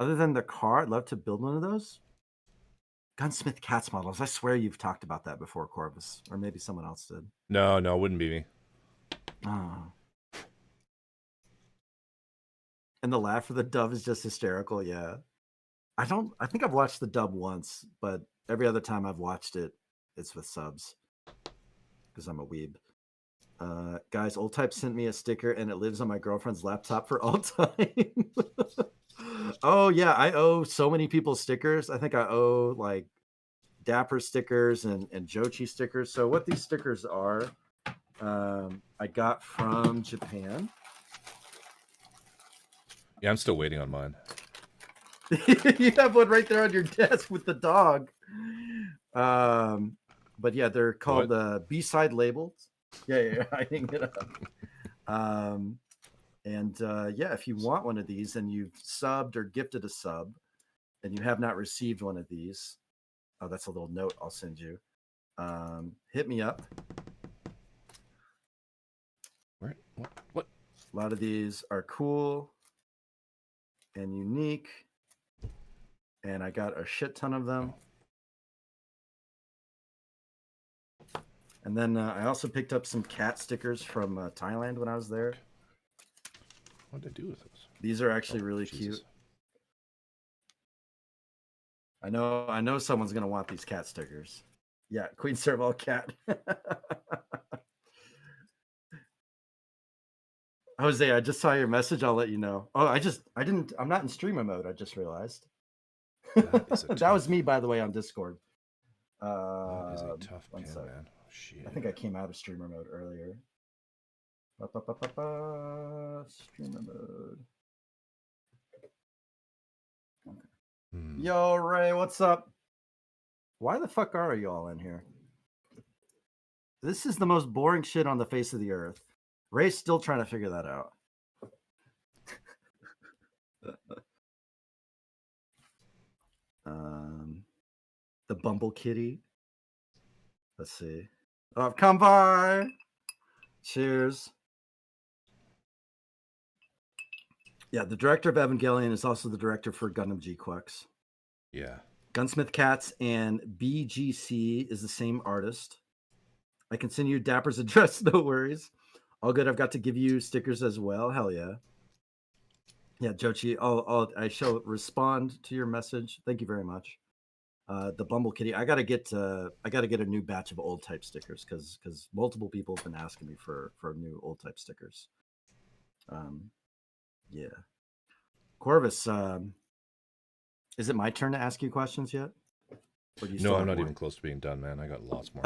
other than the car, I'd love to build one of those. Gunsmith Cats models. I swear you've talked about that before, Corvus. Or maybe someone else did. No, it wouldn't be me. Oh. And the laugh for the dub is just hysterical, yeah. I think I've watched the dub once, but every other time I've watched it, it's with subs. Because I'm a weeb. Guys, Old Type sent me a sticker and it lives on my girlfriend's laptop for all time. Oh yeah, I owe so many people stickers. I think I owe like Dapper stickers and Jochi stickers. So what these stickers are, I got from Japan. Yeah, I'm still waiting on mine. You have one right there on your desk with the dog. But yeah, they're called B-side labels. Yeah, I hang it up. And if you want one of these and you've subbed or gifted a sub and you have not received one of these, oh, that's a little note I'll send you. Hit me up. What? A lot of these are cool and unique. And I got a shit ton of them. And then I also picked up some cat stickers from Thailand when I was there. What did I do with those? These are actually really cute. I know someone's gonna want these cat stickers. Yeah, Queen Serval cat. Jose, I just saw your message. I'll let you know. Oh, I'm not in streamer mode. I just realized. That was me, by the way, on Discord. That is a tough pin, man. Oh, shit. I think I came out of streamer mode earlier. Streamer mode. Okay. Yo, Ray, what's up? Why the fuck are you all in here? This is the most boring shit on the face of the earth. Ray's still trying to figure that out. The Bumble Kitty. Let's see. Oh, come by. Cheers. Yeah, the director of Evangelion is also the director for Gundam G-Quax. Yeah. Gunsmith Cats and BGC is the same artist. I can send you Dapper's address, no worries. All good. I've got to give you stickers as well. Hell yeah. Yeah, Jochi, I shall respond to your message. Thank you very much. The Bumble Kitty. I gotta get a new batch of old type stickers because multiple people have been asking me for new old type stickers. Yeah. Corvus, is it my turn to ask you questions yet? Or do you no, I'm not even close to being done, man. I got lots more.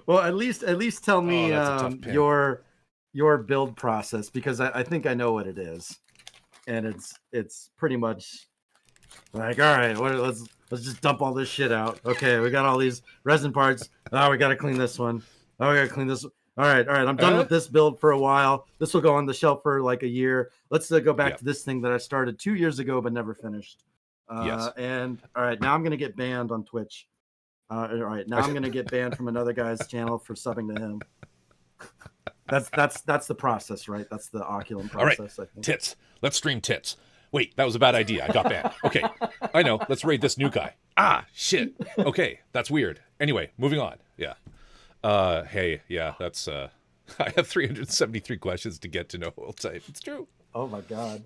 Oh, well, at least tell me your build process, because I think I know what it is, and it's pretty much like, all right, let's just dump all this shit out. Okay, we got all these resin parts. Oh, we got to clean this one. Oh, we got to clean this. All right. I'm done with this build for a while. This will go on the shelf for like a year. Let's go back to this thing that I started 2 years ago but never finished. Yes. And all right, now I'm gonna get banned on Twitch. All right, now I'm gonna get banned from another guy's channel for subbing to him. That's the process, right? That's the Oculum process. All right, I think. Tits. Let's stream Tits. Wait, that was a bad idea. I got banned. Okay, I know. Let's raid this new guy. Ah, shit. Okay, that's weird. Anyway, moving on. Yeah. Hey, yeah, that's I have 373 questions to get to know old type. It's true. Oh my god.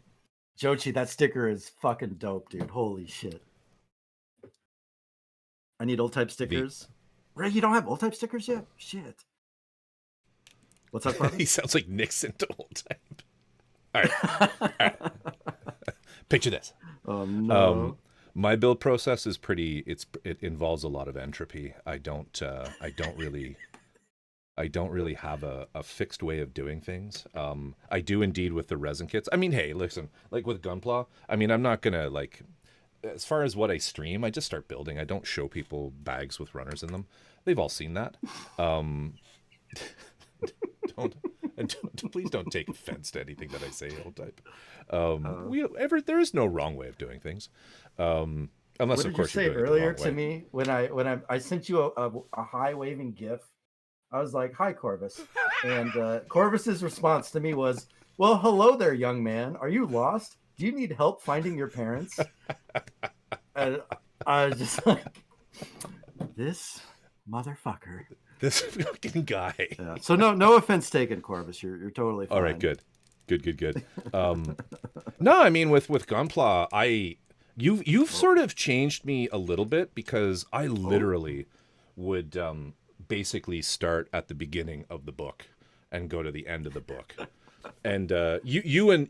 Jochi, that sticker is fucking dope, dude. Holy shit. I need old type stickers. Ray, you don't have old type stickers yet? Shit. What's up, Carmen? He sounds like Nixon to old type. All right. Picture this. Oh no. My build process is it involves a lot of entropy. I don't really have a fixed way of doing things. I do indeed with the resin kits. I mean, hey, listen, like with Gunpla, I mean, I'm not gonna like, as far as what I stream, I just start building. I don't show people bags with runners in them. They've all seen that. Please don't take offense to anything that I say, old type. There is no wrong way of doing things. Unless, of course, you say earlier to me when I sent you a high waving GIF. I was like, "Hi, Corvus," and Corvus's response to me was, "Well, hello there, young man. Are you lost? Do you need help finding your parents?" And I was just like, "This motherfucker." This fucking guy. Yeah. So no offense taken, Corvus. You're totally fine. All right, good. No, I mean with Gunpla, you've sort of changed me a little bit, because I literally would basically start at the beginning of the book and go to the end of the book, and you and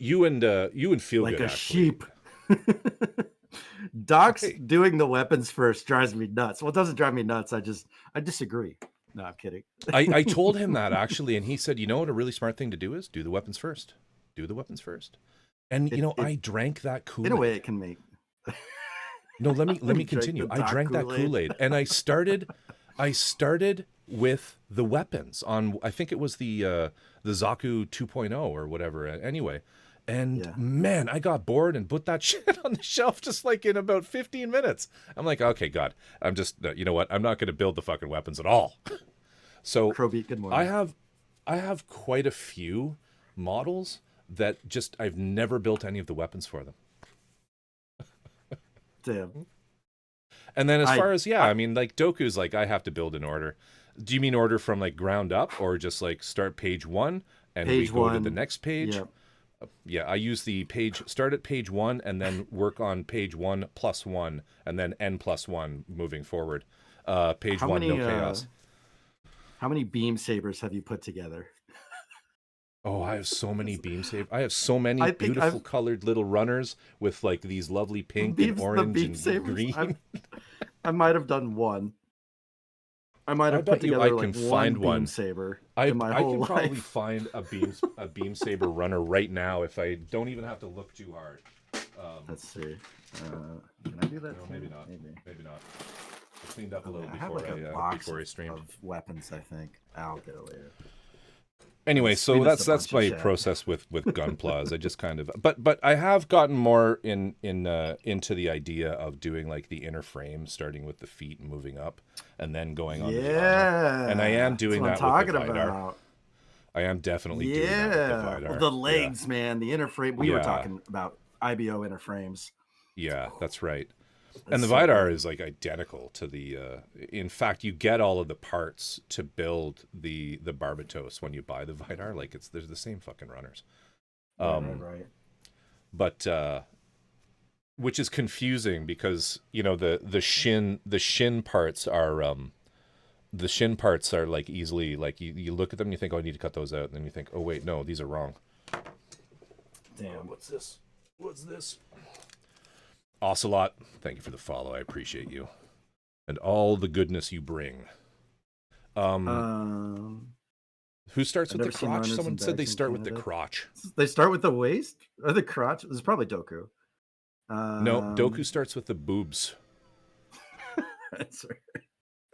Feel like Good, a actually. sheep. Doc's doing the weapons first drives me nuts. Well, it doesn't drive me nuts. I disagree. No, I'm kidding. I told him that, actually, and he said, you know what a really smart thing to do is? Do the weapons first. And I drank that Kool-Aid. In a way, it can make. No, let me continue. I drank that Kool-Aid, and I started with the weapons on. I think it was the Zaku 2.0 or whatever. Anyway, and man, I got bored and put that shit on the shelf just like in about 15 minutes. I'm like, okay, God, I'm just, you know what? I'm not going to build the fucking weapons at all. So Crowbeat, good morning. I have quite a few models that just I've never built any of the weapons for them. Damn. And then as far as I mean, like Doku's like I have to build in order. Do you mean order from like ground up, or just like start page 1 and we go to the next page? Yep. Yeah, I use the start at page 1 and then work on page 1 plus 1 and then n plus 1 moving forward. Page 1, no chaos. How many beam sabers have you put together? Oh, I have so many beam sabers. I have so many beautiful colored little runners with like these lovely pink and orange and green. I might have done one. I might have put together like one beam saber in my whole life. I can probably find a beam saber runner right now if I don't even have to look too hard. Let's see. Can I do that? No, maybe not. Maybe not. I cleaned up a little I have like a box before I streamed. of weapons. I think I'll get it later. Anyway, so that's my process with Gunpla. I just kind of, but I have gotten more into the idea of doing like the inner frame, starting with the feet and moving up, and then going on. Yeah, and I am doing that with the Vidar. About. I am definitely doing that with the Vidar. Well, the legs, man, the inner frame. We were talking about IBO inner frames. Yeah, that's right. And the Vidar is like identical to the. In fact, you get all of the parts to build the Barbatos when you buy the Vidar. Like they're the same fucking runners. Right. But which is confusing because the shin parts are like easily like you look at them and you think, oh, I need to cut those out, and then you think, oh wait, no, these are wrong. Damn, what's this? Ocelot, thank you for the follow. I appreciate you. And all the goodness you bring. Who starts with the crotch? Someone said they start with the crotch. They start with the waist? Or the crotch? This is probably Doku. No, Doku starts with the boobs. That's right.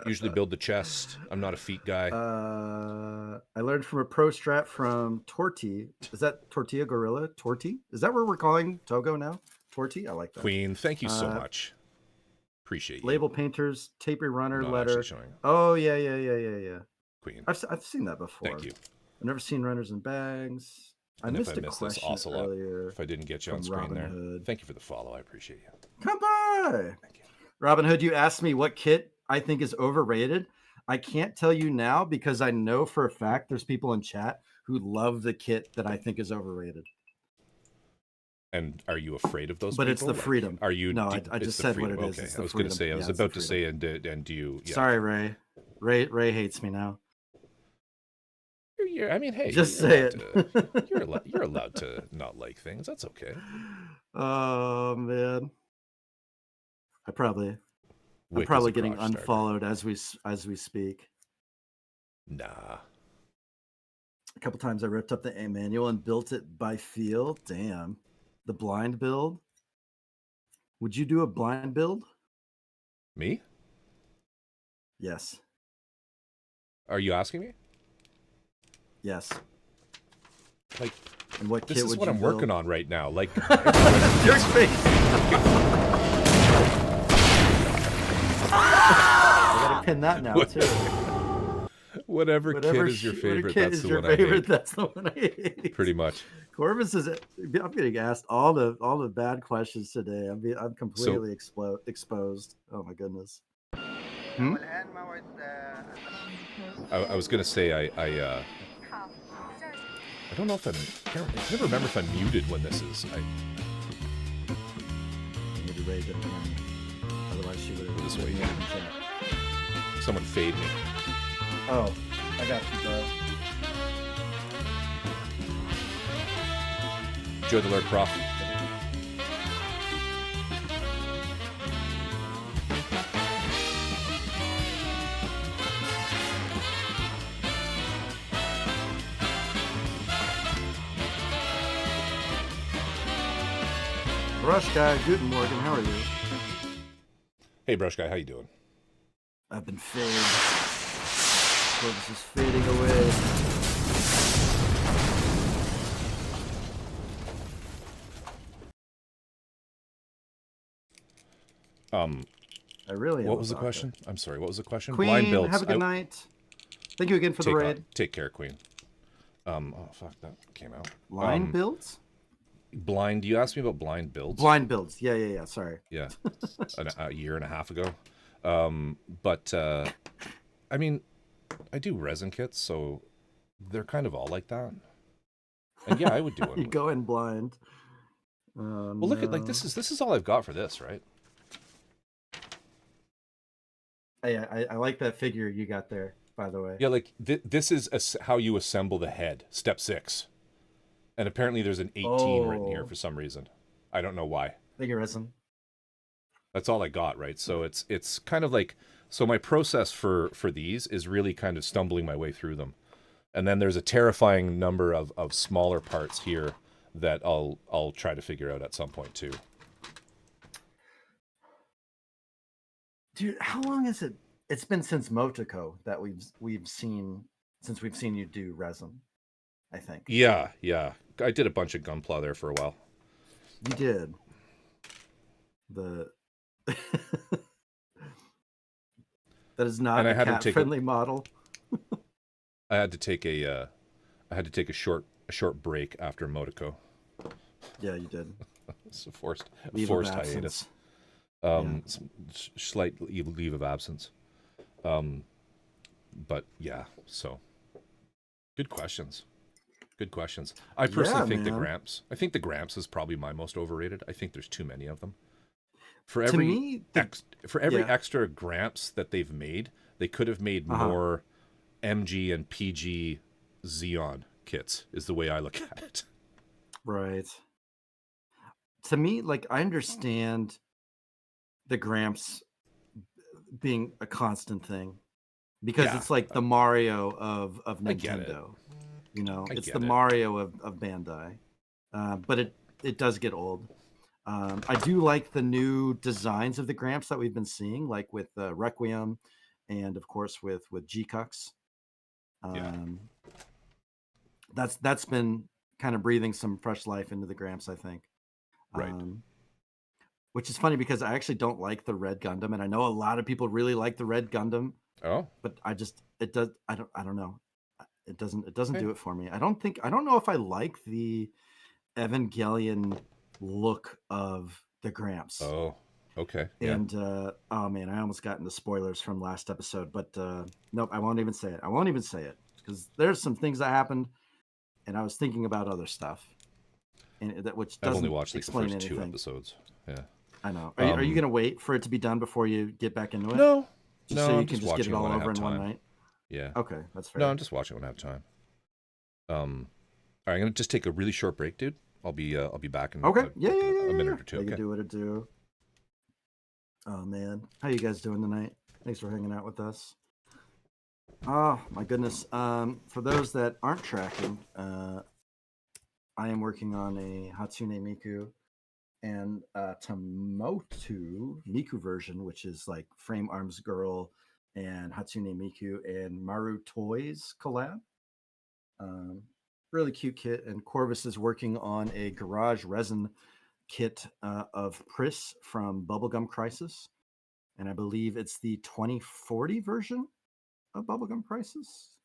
Usually build the chest. I'm not a feet guy. I learned from a pro strat from Torti. Is that Tortilla Gorilla? Torti? Is that what we're calling Togo now? Torti? I like that. Queen, thank you so much. Appreciate you. Label painters, tapery runner, not letter. Showing. Oh yeah. Queen. I've seen that before. Thank you. I've never seen runners and bags. I missed a question earlier. If I didn't get you on screen there, thank you for the follow. I appreciate you. Come by. Thank you. Robin Hood, you asked me what kit I think is overrated. I can't tell you now because I know for a fact there's people in chat who love the kit that I think is overrated. And are you afraid of those but people? It's the freedom. Are you? No, I just said what it is. Okay, I was going to say. I was about to say, and do you? Yeah. Sorry, Ray. Ray hates me now. I mean, hey, just say it. You're allowed to not like things. That's okay. Oh man, I'm probably getting unfollowed as we speak. Nah. A couple times I ripped up the manual and built it by feel. Damn. The blind build. Would you do a blind build? Me? Yes. Are you asking me? Yes. Like, and what this kit is would what you I'm build? working on right now. Like, your face. I gotta pin that now too. Whatever kit is your favorite, that's the one I hate. That's the one I hate. Pretty much. Corvus is. I'm getting asked all the bad questions today. I'm completely exposed. Oh my goodness. I was gonna say I don't know if I never remember if I'm muted when this is. Maybe Ray didn't hear me. Otherwise she would have this way. In chat. Someone fade me. Oh, I got you, bro. Enjoy the Lord Prof. Brush Guy, Guten Morgen, how are you? Hey, Brush Guy, how you doing? I've been faded. Corvus is fading away. I really am. What was the question? I'm sorry. What was the question? Queen, blind builds. Have a good night. Thank you again for the raid. Take care, Queen. Oh fuck, that came out. Blind builds. Blind. You asked me about blind builds. Blind builds. Yeah. Sorry. Yeah, a year and a half ago. But I mean, I do resin kits, so they're kind of all like that. And yeah, I would do one. You go in blind. Well, look at this is all I've got for this, right? I like that figure you got there, by the way. Yeah, like this is how you assemble the head. Step 6. And apparently there's an 18 written here for some reason. I don't know why. Figure resin. That's all I got, right? So it's kind of like, so my process for these is really kind of stumbling my way through them. And then there's a terrifying number of smaller parts here that I'll try to figure out at some point too. Dude, how long is it? It's been since Motoko that we've seen you do resin, I think. Yeah. I did a bunch of Gunpla there for a while. You did. That is not a cat-friendly model. I had to take a short break after Motoko. Yeah, you did. It's a forced hiatus. Slight leave of absence. But yeah, so good questions. I personally think the Gramps. I think the Gramps is probably my most overrated. I think there's too many of them. For every extra Gramps that they've made, they could have made more MG and PG Xeon kits. Is the way I look at it. Right. To me, like, I understand the Gramps being a constant thing because it's like the Mario of Nintendo. You know, it's the Mario of Bandai. But it does get old. I do like the new designs of the Gramps that we've been seeing, like with Requiem and of course with G-Cucks. Yeah. That's been kind of breathing some fresh life into the Gramps, I think. Right. Which is funny because I actually don't like the Red Gundam, and I know a lot of people really like the Red Gundam. Oh, but I don't know. It doesn't hey. do it for me. I don't know if I like the Evangelion look of the Gramps. Oh, okay. And oh man, I almost got into spoilers from last episode, but nope, I won't even say it because there's some things that happened, and I was thinking about other stuff, and which I've only doesn't watched like the explain first anything. 2 episodes. Yeah. I know. Are you gonna wait for it to be done before you get back into it? No, so you I'm can just just get watching it it all when I over have in one time. night? Yeah. Okay, that's fair. No, I'm just watching when I have time. All right, I'm gonna just take a really short break, dude. I'll be back in Okay. a minute or two. They can Okay. do what it do. Oh man, how you guys doing tonight? Thanks for hanging out with us. Oh my goodness. For those that aren't tracking, I am working on a Hatsune Miku and Tomotu Miku version, which is like Frame Arms Girl and Hatsune Miku and Maru Toys collab. Really cute kit. And Corvus is working on a garage resin kit of Priss from Bubblegum Crisis. And I believe it's the 2040 version of Bubblegum Crisis.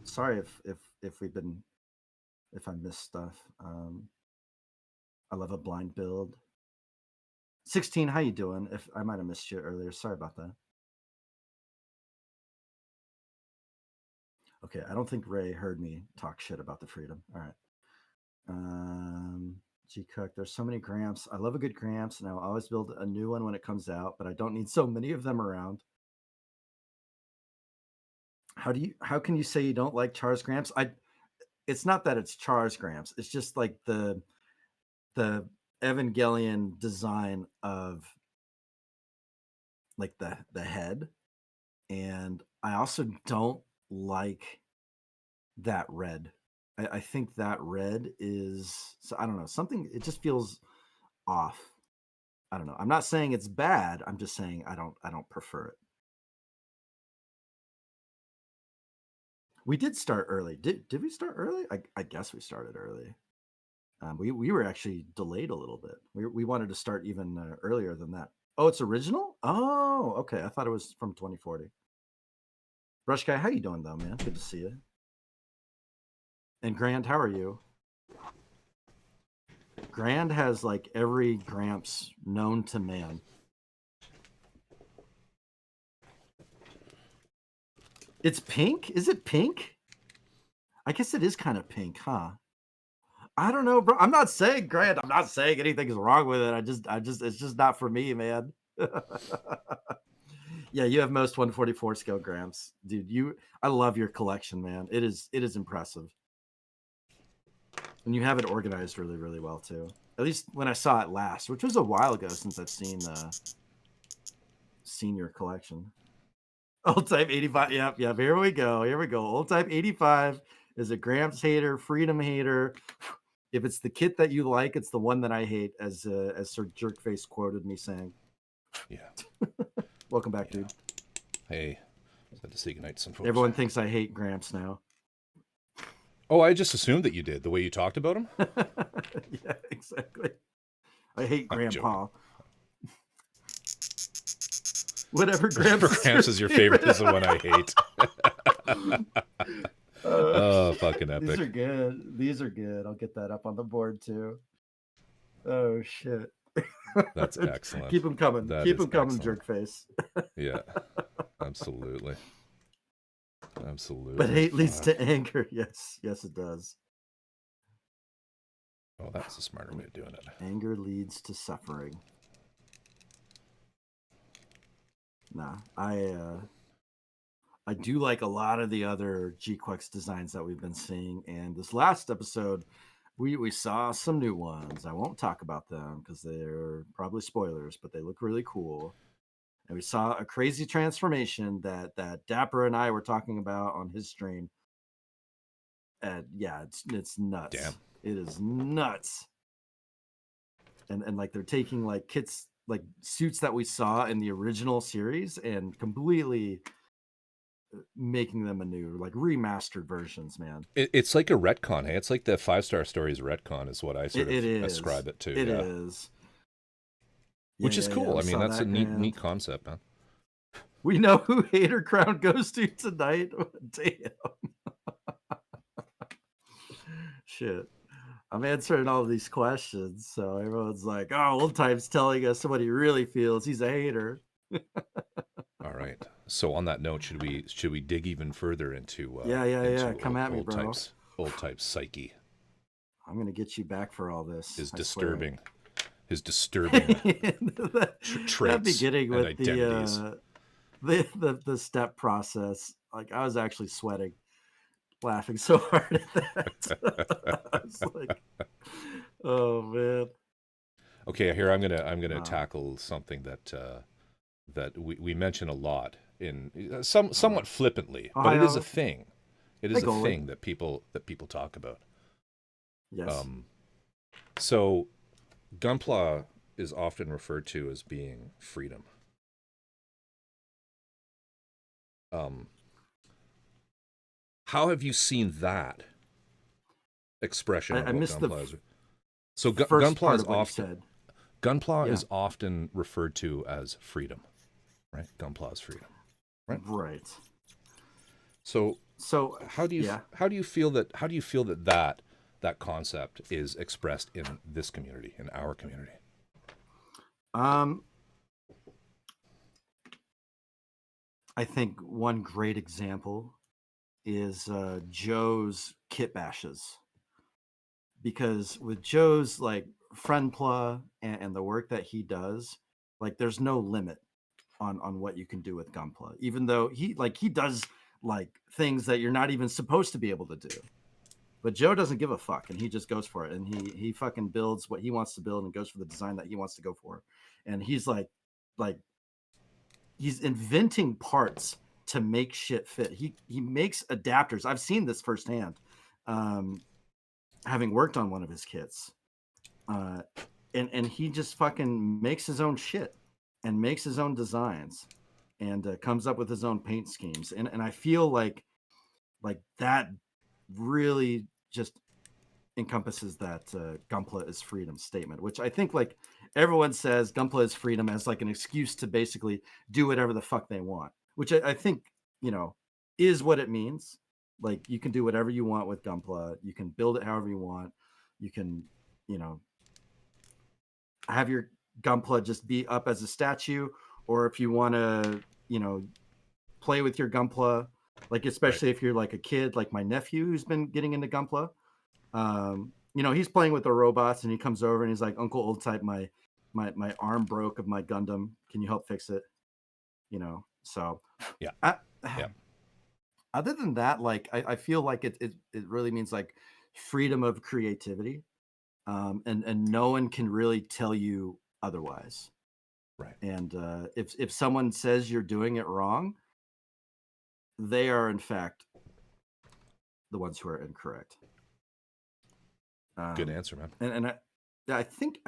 Sorry if we've been if I missed stuff. I love a blind build. 16, how you doing? If I might have missed you earlier, sorry about that. Okay, I don't think Ray heard me talk shit about the freedom. All right. G Cook, there's so many Gramps. I love a good Gramps, and I'll always build a new one when it comes out, but I don't need so many of them around. How can you say you don't like Char's Gramps? It's not that it's Char's Gramps. It's just like the Evangelion design of like the head, and I also don't like that red. I think that red is, so I don't know, something, it just feels off. I don't know. I'm not saying it's bad. I'm just saying I don't prefer it. We did start early. Did we start early? I guess we started early. We were actually delayed a little bit. We wanted to start even earlier than that. Oh, it's original? Oh, okay. I thought it was from 2040. Brush Guy, how you doing though, man? Good to see you. And Grand, how are you? Grand has like every Gramps known to man. It's pink? Is it pink? I guess it is kind of pink, huh? I don't know, bro. I'm not saying Grant. I'm not saying anything's wrong with it. It's just not for me, man. Yeah, you have most 144 scale Gramps, dude. I love your collection, man. It is impressive, and you have it organized really, really well too. At least when I saw it last, which was a while ago since I've seen your collection. Old Type 85. Yep. Here we go. Old Type 85 is a Gramps hater, freedom hater. If it's the kit that you like, it's the one that I hate, as Sir Jerkface quoted me saying. Yeah. Welcome back, dude. Hey, sad to say goodnight to some folks. Everyone thinks I hate Gramps now. Oh, I just assumed that you did, the way you talked about him. Yeah, exactly. I hate Grandpa. Whatever Gramps is your favorite is the one I hate. Oh, fucking epic. These are good. I'll get that up on the board too. Oh shit. That's excellent. Keep them coming. Keep them coming, Jerkface. Yeah, absolutely. But hate leads to anger. Yes, it does. Oh, that's a smarter way of doing it. Anger leads to suffering. Nah, I do like a lot of the other G-Quex designs that we've been seeing, and this last episode, we saw some new ones. I won't talk about them because they're probably spoilers, but they look really cool. And we saw a crazy transformation that Dapper and I were talking about on his stream. And yeah, it's nuts. Damn. It is nuts. And like they're taking like kits like suits that we saw in the original series and completely making them anew, like remastered versions, man. It's like a retcon. Hey, it's like the 5-Star Stories retcon is what I sort of ascribe it to. It is. Which is cool. I mean, that's a neat concept, man. We know who Hater Crown goes to tonight. Damn. Shit. I'm answering all of these questions, so everyone's like, "Oh, Old Time's telling us what he really feels. He's a hater." All right. So on that note, should we dig even further into yeah. Come at me, bro. Old Type's psyche. I'm gonna get you back for all this. His disturbing traits that beginning and with identities. The step process. Like I was actually sweating, laughing so hard at that. I was like, oh man. Okay, here I'm gonna tackle something that we mention a lot in somewhat flippantly, but it is a thing. It is a thing that people talk about. Yes. So Gunpla is often referred to as being freedom. How have you seen that expression? I missed the so Gunpla is often is often referred to as freedom, right? Gunpla is freedom, right? Right. So how do you feel that that concept is expressed in this community, in our community? I think one great example is Joe's kit bashes, because with Joe's like Friendpla and the work that he does, like there's no limit on what you can do with Gunpla, even though he does like things that you're not even supposed to be able to do. But Joe doesn't give a fuck, and he just goes for it, and he fucking builds what he wants to build and goes for the design that he wants to go for. And he's like he's inventing parts to make shit fit. He makes adapters. I've seen this firsthand, having worked on one of his kits. And he just fucking makes his own shit and makes his own designs and comes up with his own paint schemes. And I feel like that really just encompasses that Gunpla is freedom statement, which I think like everyone says Gunpla is freedom as like an excuse to basically do whatever the fuck they want, which I think, you know, is what it means. Like you can do whatever you want with Gunpla. You can build it however you want. You can, you know, have your Gunpla just be up as a statue, or if you want to, you know, play with your Gunpla, like especially if you're like a kid, like my nephew who's been getting into Gunpla. You know, he's playing with the robots and he comes over and he's like, Uncle Old Type, my arm broke of my Gundam. Can you help fix it? You know, so yeah. Other than that, like I feel like it really means like freedom of creativity. And no one can really tell you otherwise. Right. And if someone says you're doing it wrong, they are in fact the ones who are incorrect. Good answer, man. And I think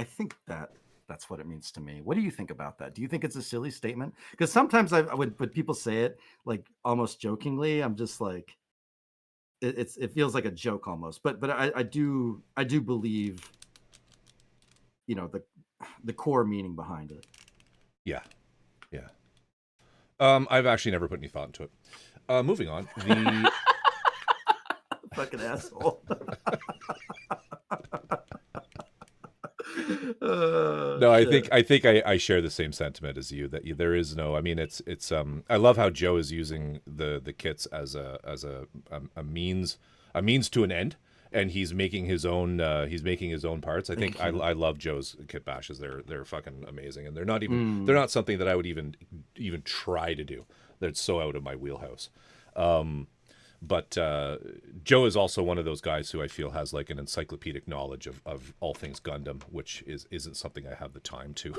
that's what it means to me. What do you think about that? Do you think it's a silly statement? Because sometimes when people say it like almost jokingly, I'm just like, it feels like a joke almost. But I do believe, you know, the core meaning behind it. Yeah. I've actually never put any thought into it. Moving on. The fucking asshole. No, I think I share the same sentiment as you, that there is no, I mean, it's I love how Joe is using the kits as a means to an end, and he's making his own parts. I think I love Joe's kit bashes. They're fucking amazing, and they're not something that I would even try to do. They're so out of my wheelhouse. But Joe is also one of those guys who I feel has like an encyclopedic knowledge of all things Gundam, which isn't something I have the time to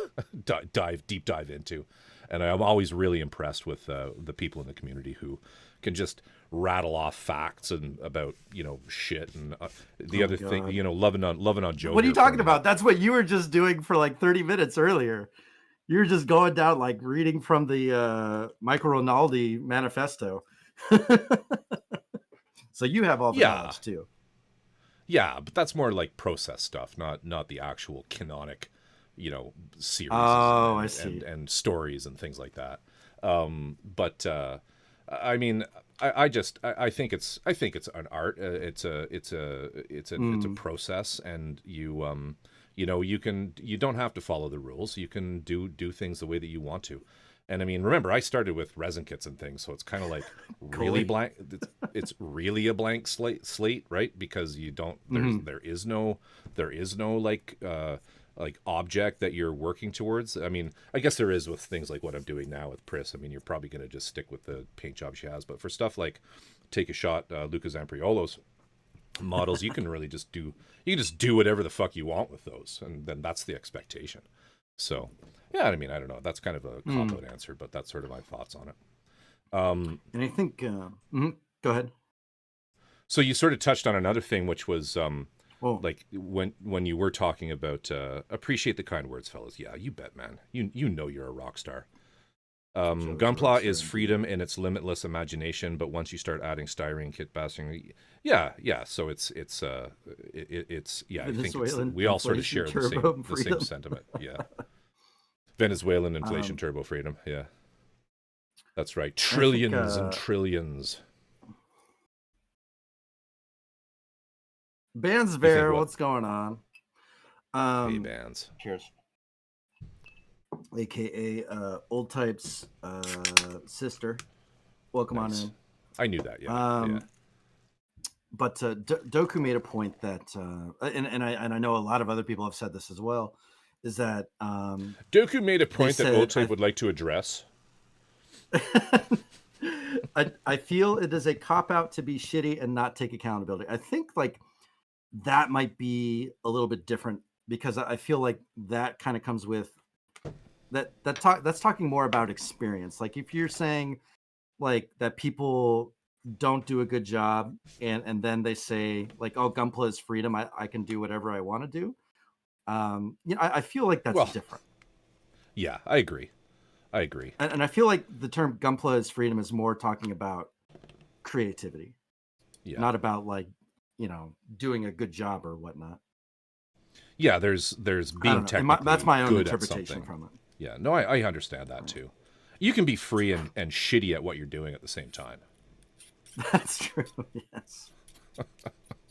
deep dive into. And I'm always really impressed with the people in the community who can just rattle off facts and about, you know, shit. And the other thing, you know, loving on Joe. What are you talking about? That's what you were just doing for like 30 minutes earlier. You're just going down like reading from the Michael Rinaldi manifesto. So you have all the Yeah. knowledge too. Yeah, but that's more like process stuff, not the actual canonic, series Oh, I see. and stories and things like that. But I mean, I think it's an art. It's a process, and you don't have to follow the rules. You can do things the way that you want to. And I mean, remember, I started with resin kits and things, so it's kind of like really blank. It's really a blank slate, right? Because you don't. There is no like object that you're working towards. I mean, I guess there is with things like what I'm doing now with Priss. I mean, you're probably going to just stick with the paint job she has, but for stuff like Take a Shot, Luca Zampriolo's models, you can really just do whatever the fuck you want with those, and then that's the expectation. So yeah, I mean, I don't know, that's kind of a cop-out answer, but that's sort of my thoughts on it. And I think go ahead. So you sort of touched on another thing, which was Well, like when you were talking about appreciate the kind words, fellas. Yeah, you bet, man. You know you're a rock star. Gunpla is freedom in its limitless imagination, but once you start adding styrene kit bashing, yeah. So it's yeah. I think we all sort of share the same sentiment. Yeah. Venezuelan inflation turbo freedom. Yeah, that's right. Trillions and trillions. Bands Bear, what's going on? Hey, Bands. Cheers. AKA Old Type's sister. Welcome on in. I knew that, yeah. But Doku made a point that, and I know a lot of other people have said this as well, is that Doku made a point that Old Type would like to address. I feel it is a cop-out to be shitty and not take accountability. I think like that might be a little bit different, because I feel like that kind of comes with that's talking more about experience. Like if you're saying like that people don't do a good job and then they say like, oh, Gunpla is freedom, I can do whatever I want to do. I feel like that's different. Yeah, I agree. And I feel like the term Gunpla is freedom is more talking about creativity, not about like, doing a good job or whatnot. Yeah, there's being technically that's my own good interpretation from it. Yeah, no, I understand that too. You can be free and shitty at what you're doing at the same time. That's true. Yes.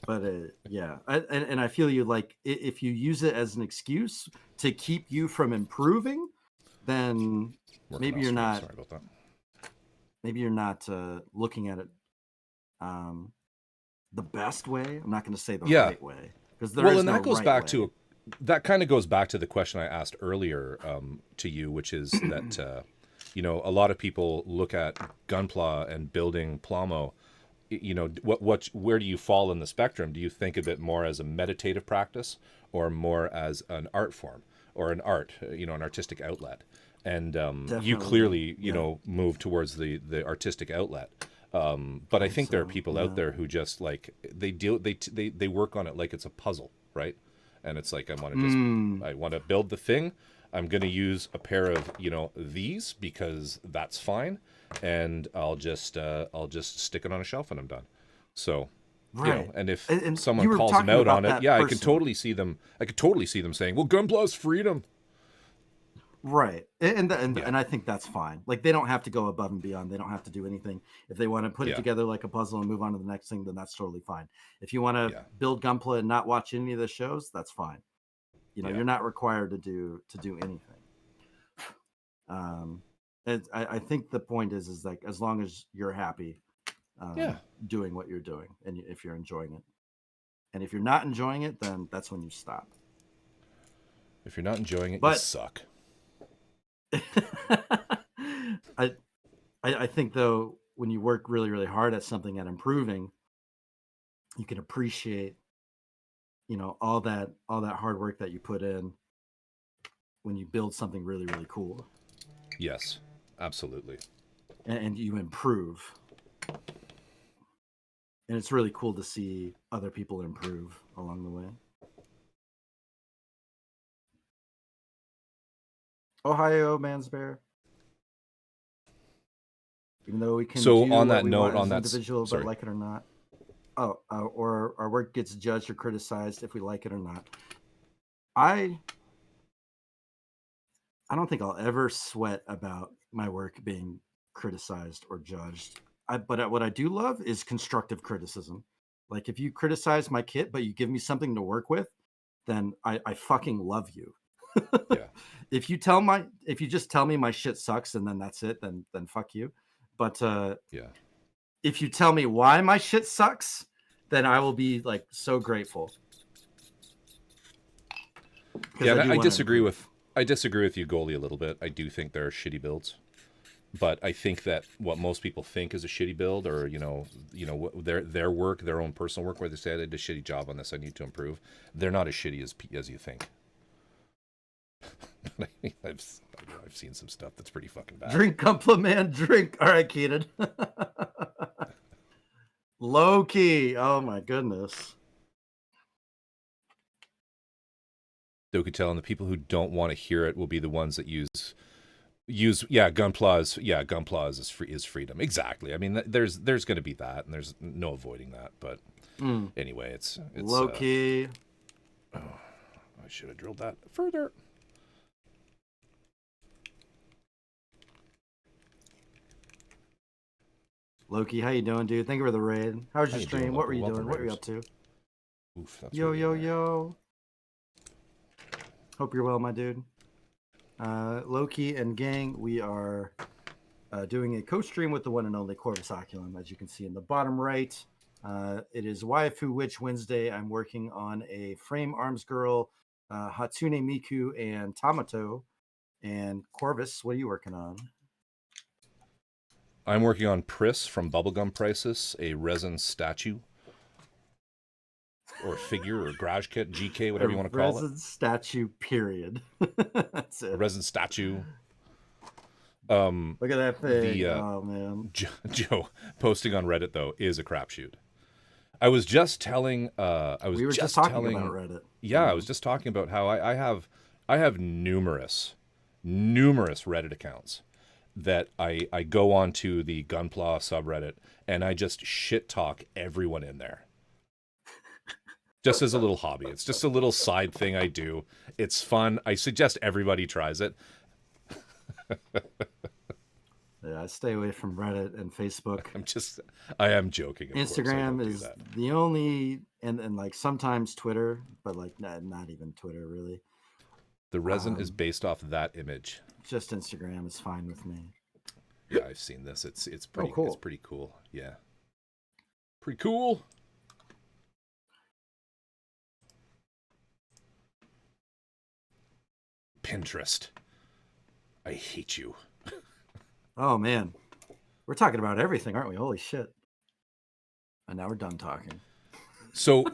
But yeah, and I feel you, like if you use it as an excuse to keep you from improving, then maybe you're not. Sorry about that. Maybe you're not looking at it the best way. I'm not going to say the right way, because that goes back to that kind of goes back to the question I asked earlier to you, which is that a lot of people look at Gunpla and building Plamo. Where do you fall in the spectrum? Do you think of it more as a meditative practice or more as an art form or an art, an artistic outlet? And you clearly, move towards the artistic outlet. But I think there are people out there who just like they work on it like it's a puzzle, right? And it's like I want to build the thing. I'm going to use a pair of these because that's fine, and I'll just stick it on a shelf and I'm done. So right. And if someone calls them out on it, I could totally see them. Saying, "Well, Gunpla's freedom." Right. And I think that's fine. Like they don't have to go above and beyond. They don't have to do anything. If they want to put it together like a puzzle and move on to the next thing, then that's totally fine. If you want to build Gunpla and not watch any of the shows, that's fine. You're not required to do anything. I think the point is like, as long as you're happy doing what you're doing, and if you're enjoying it. And if you're not enjoying it, then that's when you stop. If you're not enjoying it, you suck. I think though, when you work really, really hard at something, at improving, you can appreciate, all that hard work that you put in when you build something really, really cool. Yes, absolutely. And you improve. And it's really cool to see other people improve along the way. Ohio Mansbear. Even though we can So do on what that we note, want on as an that individual, but sorry. like it or not. Or our work gets judged or criticized if we like it or not. I don't think I'll ever sweat about my work being criticized or judged. But what I do love is constructive criticism. Like if you criticize my kit, but you give me something to work with, then I fucking love you. Yeah. If you just tell me my shit sucks and then that's it, then fuck you. But Yeah. if you tell me why my shit sucks, then I will be like so grateful. Because Yeah, I and do want to improve. I disagree with you, goalie, a little bit. I do think there are shitty builds, but I think that what most people think is a shitty build, or their work, their own personal work, where they say I did a shitty job on this, I need to improve. They're not as shitty as you think. I've seen some stuff that's pretty fucking bad. Drink, compliment, drink. All right, Keenan. Low key. Oh my goodness. Dokutel, and the people who don't want to hear it will be the ones that use Gunpla is freedom. Exactly. I mean, there's going to be that, and there's no avoiding that. But anyway, it's low key. Oh, I should have drilled that further. Loki, how you doing, dude? Thank you for the raid. How was your stream? What were you doing? What were you up to? Oof, that's yo, yo, yo. Hope you're well, my dude. Loki and gang, we are doing a co-stream with the one and only Corvus Oculum, as you can see in the bottom right. It is Waifu Witch Wednesday. I'm working on a Frame Arms Girl, Hatsune Miku, and Tamato. And Corvus, what are you working on? I'm working on Priss from Bubblegum Prices, a resin statue. Or figure, or garage kit, GK, whatever you want to call it. Resin statue, period. That's it. A resin statue. Look at that thing. Oh, man. Joe, posting on Reddit, though, is a crapshoot. I was just telling... we were just talking about Reddit. Yeah, I was just talking about how I have numerous Reddit accounts that I go onto the Gunpla subreddit, and I just shit talk everyone in there. Just as a little hobby. It's just a little side thing I do. It's fun. I suggest everybody tries it. Yeah, I stay away from Reddit and Facebook. I am joking. Instagram is the only, and like sometimes Twitter, but like not even Twitter really. The resin is based off that image. Just Instagram is fine with me. Yeah, I've seen this. It's pretty cool. It's pretty cool. Yeah. Pretty cool. Pinterest. I hate you. Oh man. We're talking about everything, aren't we? Holy shit. And now we're done talking. So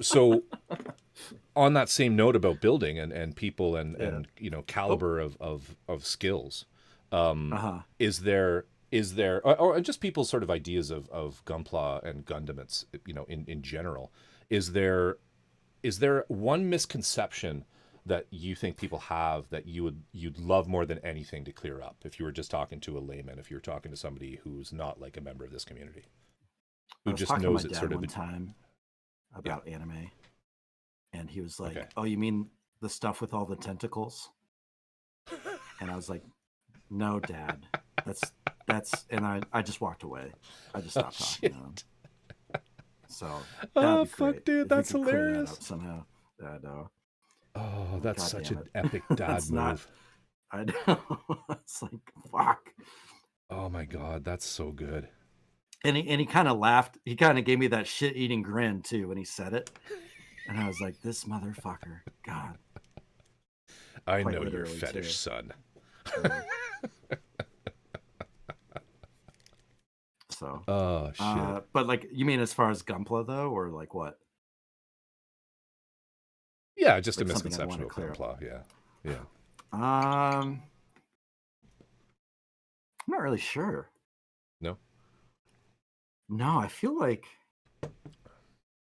on that same note about building and people and caliber of skills, is there or just people's sort of ideas of Gunpla and Gundam, in general, is there one misconception that you think people have that you'd love more than anything to clear up, if you were just talking to a layman, if you were talking to somebody who's not like a member of this community, who just knows it sort of one time about anime, and he was like, "Oh, you mean the stuff with all the tentacles?" And I was like, "No, Dad, that's," and I just walked away. I just stopped talking to him. So, fuck, dude, that's hilarious. That somehow, I know. Oh, that's such an epic dad move. I know. It's like, fuck. Oh my god, that's so good. And he kind of laughed. He kind of gave me that shit-eating grin too when he said it, and I was like, "This motherfucker, God." I know your fetish, son. So. Oh shit. But like, you mean as far as Gunpla though, or like what? Yeah, just like a misconception of Gunpla. Yeah. I'm not really sure. No, I feel like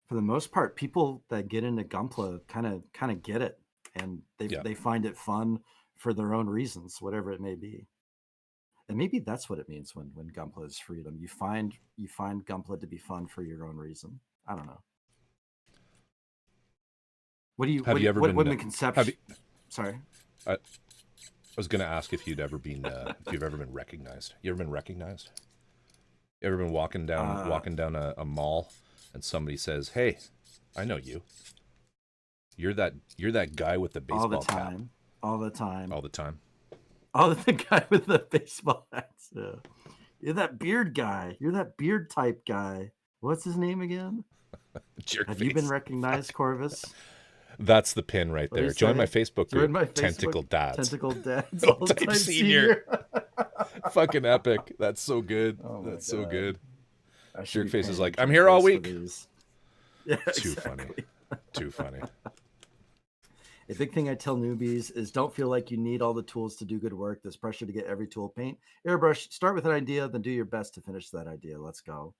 for the most part, people that get into Gunpla kind of get it, and they find it fun. for their own reasons, whatever it may be. And maybe that's what it means when Gunpla is freedom. You find Gunpla to be fun for your own reason. I don't know. What do you? Have you ever what been? the conception? Sorry. I was going to ask if you'd ever been, if you've ever been recognized. You ever been recognized? You ever been walking down a mall, and somebody says, "Hey, I know you. You're that guy with the baseball cap." All the time. All the time. Oh, the guy with the baseball hats. Yeah. You're that beard guy. You're that beard type guy. What's his name again? Have you been recognized, Corvus? That's the pin right there. Join my Facebook group. Tentacle Dads. Tentacle Dads. Old type senior. Fucking epic. That's so good. Oh That's so good. Jerkface is like, I'm here all week. Yeah, Too funny. Too funny. A big thing I tell newbies is don't feel like you need all the tools to do good work. There's pressure to get every tool. Paint, airbrush, start with an idea, then do your best to finish that idea. Let's go.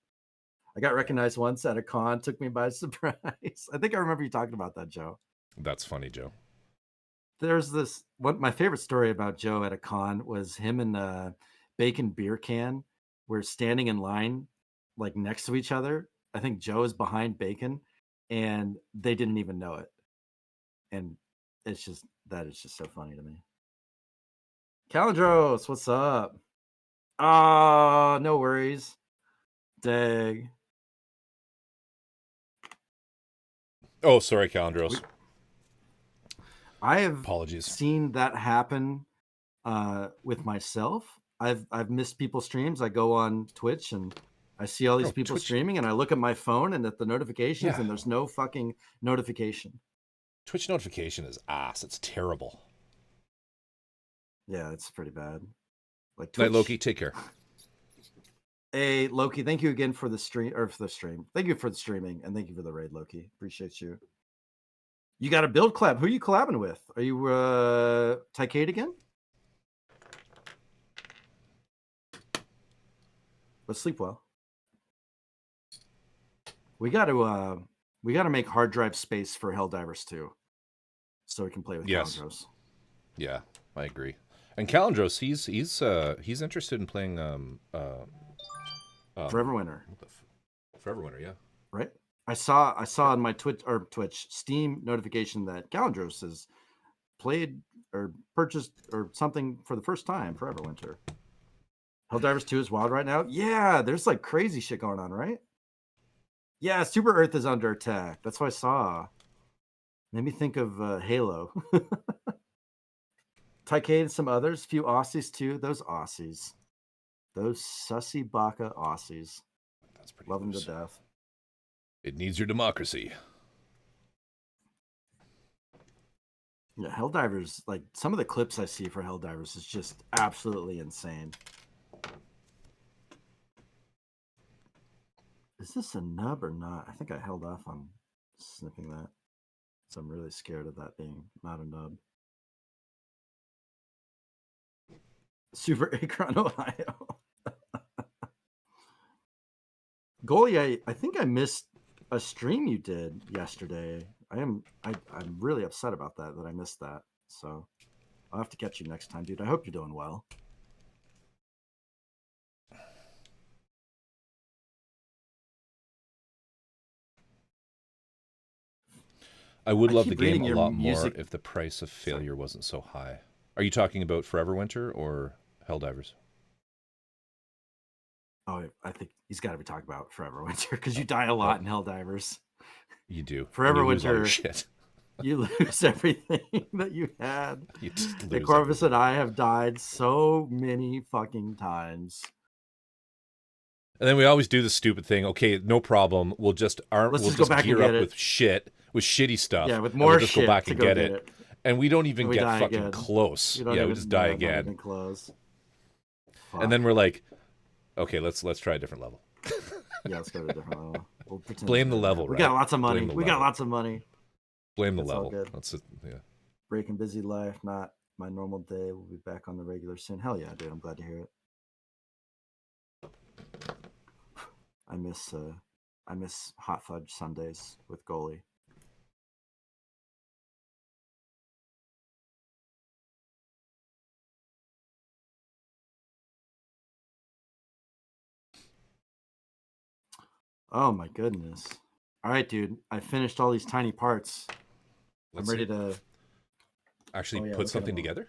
I got recognized once at a con. Took me by surprise. I think I remember you talking about that, Joe. That's funny, Joe. There's this one. My favorite story about Joe at a con was him and Bacon beer can were standing in line like next to each other. I think Joe is behind Bacon, and they didn't even know it. And it's just so funny to me. Calendros, what's up? Ah, no worries. Dag. Oh, sorry, Calendros. I have apologies. Seen that happen with myself. I've missed people's streams. I go on Twitch and I see all these people streaming, and I look at my phone and at the notifications, and there's no fucking notification. Twitch notification is ass. It's terrible. Yeah, it's pretty bad. Like Twitch. Night, Loki. Take care. Hey, Loki, thank you again for the stream. Thank you for the streaming, and thank you for the raid, Loki. Appreciate you. You got a build collab. Who are you collabing with? Are you Tycade again? But sleep well. We got to make hard drive space for Helldivers 2, so we can play with Calendros. Yeah, I agree. And Calendros, he's interested in playing Forever Winter. Forever Winter, yeah. Right. I saw on my Twitch Steam notification that Calendros has played or purchased or something for the first time. Forever Winter. Helldivers 2 is wild right now. Yeah, there's like crazy shit going on, right? Yeah, Super Earth is under attack. That's what I saw. Made me think of Halo. Tycade and some others. Few Aussies too. Those Aussies. Those sussy baka Aussies. That's pretty Love them to death. It needs your democracy. Yeah, Helldivers, like some of the clips I see for Helldivers is just absolutely insane. Is this a nub or not? I think I held off on snipping that. So I'm really scared of that being not a nub. Super Akron, Ohio. Goalie, I think I missed a stream you did yesterday. I'm really upset about that I missed that. So I'll have to catch you next time, dude. I hope you're doing well. I would love the game a lot more if the price of failure wasn't so high. Are you talking about Forever Winter or Helldivers? Oh, I think he's got to be talking about Forever Winter because you die a lot in Helldivers. You do. Forever Winter. Shit. You lose everything that you had. You just lose Corvus everything. And I have died so many fucking times. And then we always do the stupid thing. Okay, no problem. We'll just gear up with shitty stuff. Yeah, with more we'll just shit go back and get it. And we don't even get fucking again. Close. We just die again. Not even close. Fuck. And then we're like, okay, let's try a different level. Yeah, let's go to a different level. We'll blame the level, right? We got lots of money. Got lots of money. Blame the level. That's it. Yeah. Breaking busy life, not my normal day. We'll be back on the regular soon. Hell yeah, dude. I'm glad to hear it. I miss hot fudge sundaes with goalie. Oh my goodness. All right, dude. I finished all these tiny parts. I'm ready to actually put something together.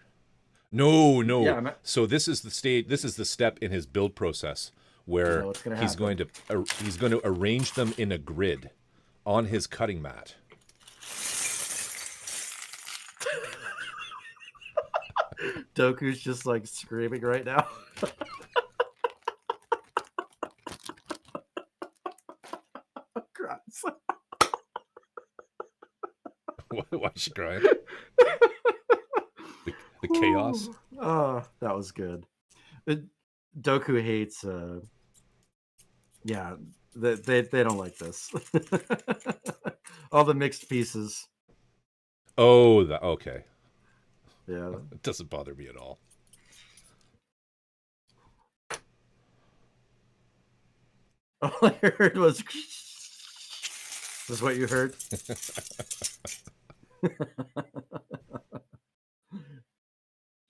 No. Yeah, So this is the stage. This is the step in his build process where he's going to arrange them in a grid on his cutting mat. Doku's just like screaming right now. Why is she crying? The chaos. Oh, that was good. Doku hates. Yeah, they don't like this. All the mixed pieces. Oh, okay. Yeah, it doesn't bother me at all. All I heard was what you heard.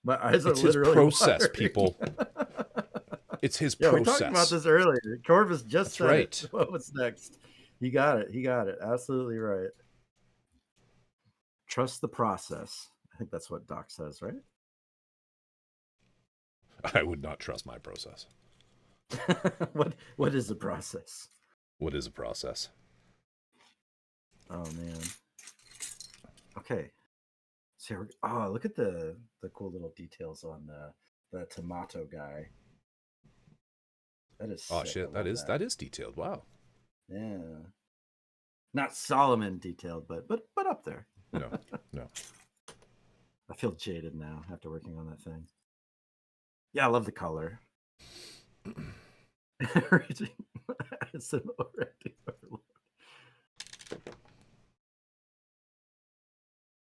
My eyes are literally process, watering. People. It's his process. We talked about this earlier. Corvus just said right. it. What was next? He got it. Absolutely right. Trust the process. I think that's what Doc says, right? I would not trust my process. What is the process? What is a process? Oh man. Okay. So look at the cool little details on the tomato guy. That is sick. Shit, that is detailed. Wow. Yeah. Not Solomon detailed, but up there. No. I feel jaded now after working on that thing. Yeah, I love the color.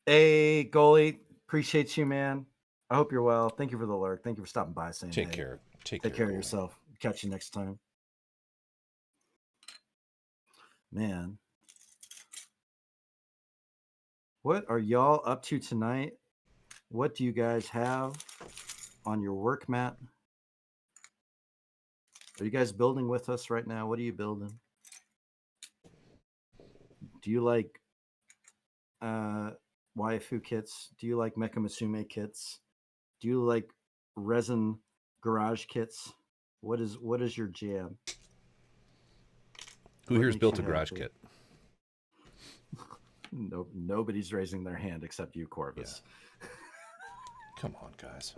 Hey, goalie, appreciate you, man. I hope you're well. Thank you for the lurk. Thank you for stopping by. Saying, Take care. Take care of yourself. Catch you next time, man. What are y'all up to tonight? What do you guys have on your work mat? Are you guys building with us right now? What are you building? Do you like waifu kits? Do you like Mecha Musume kits? Do you like resin garage kits? What is your jam? Who here's built a garage kit? No, nobody's raising their hand except you, Corvus. Yeah. Come on, guys.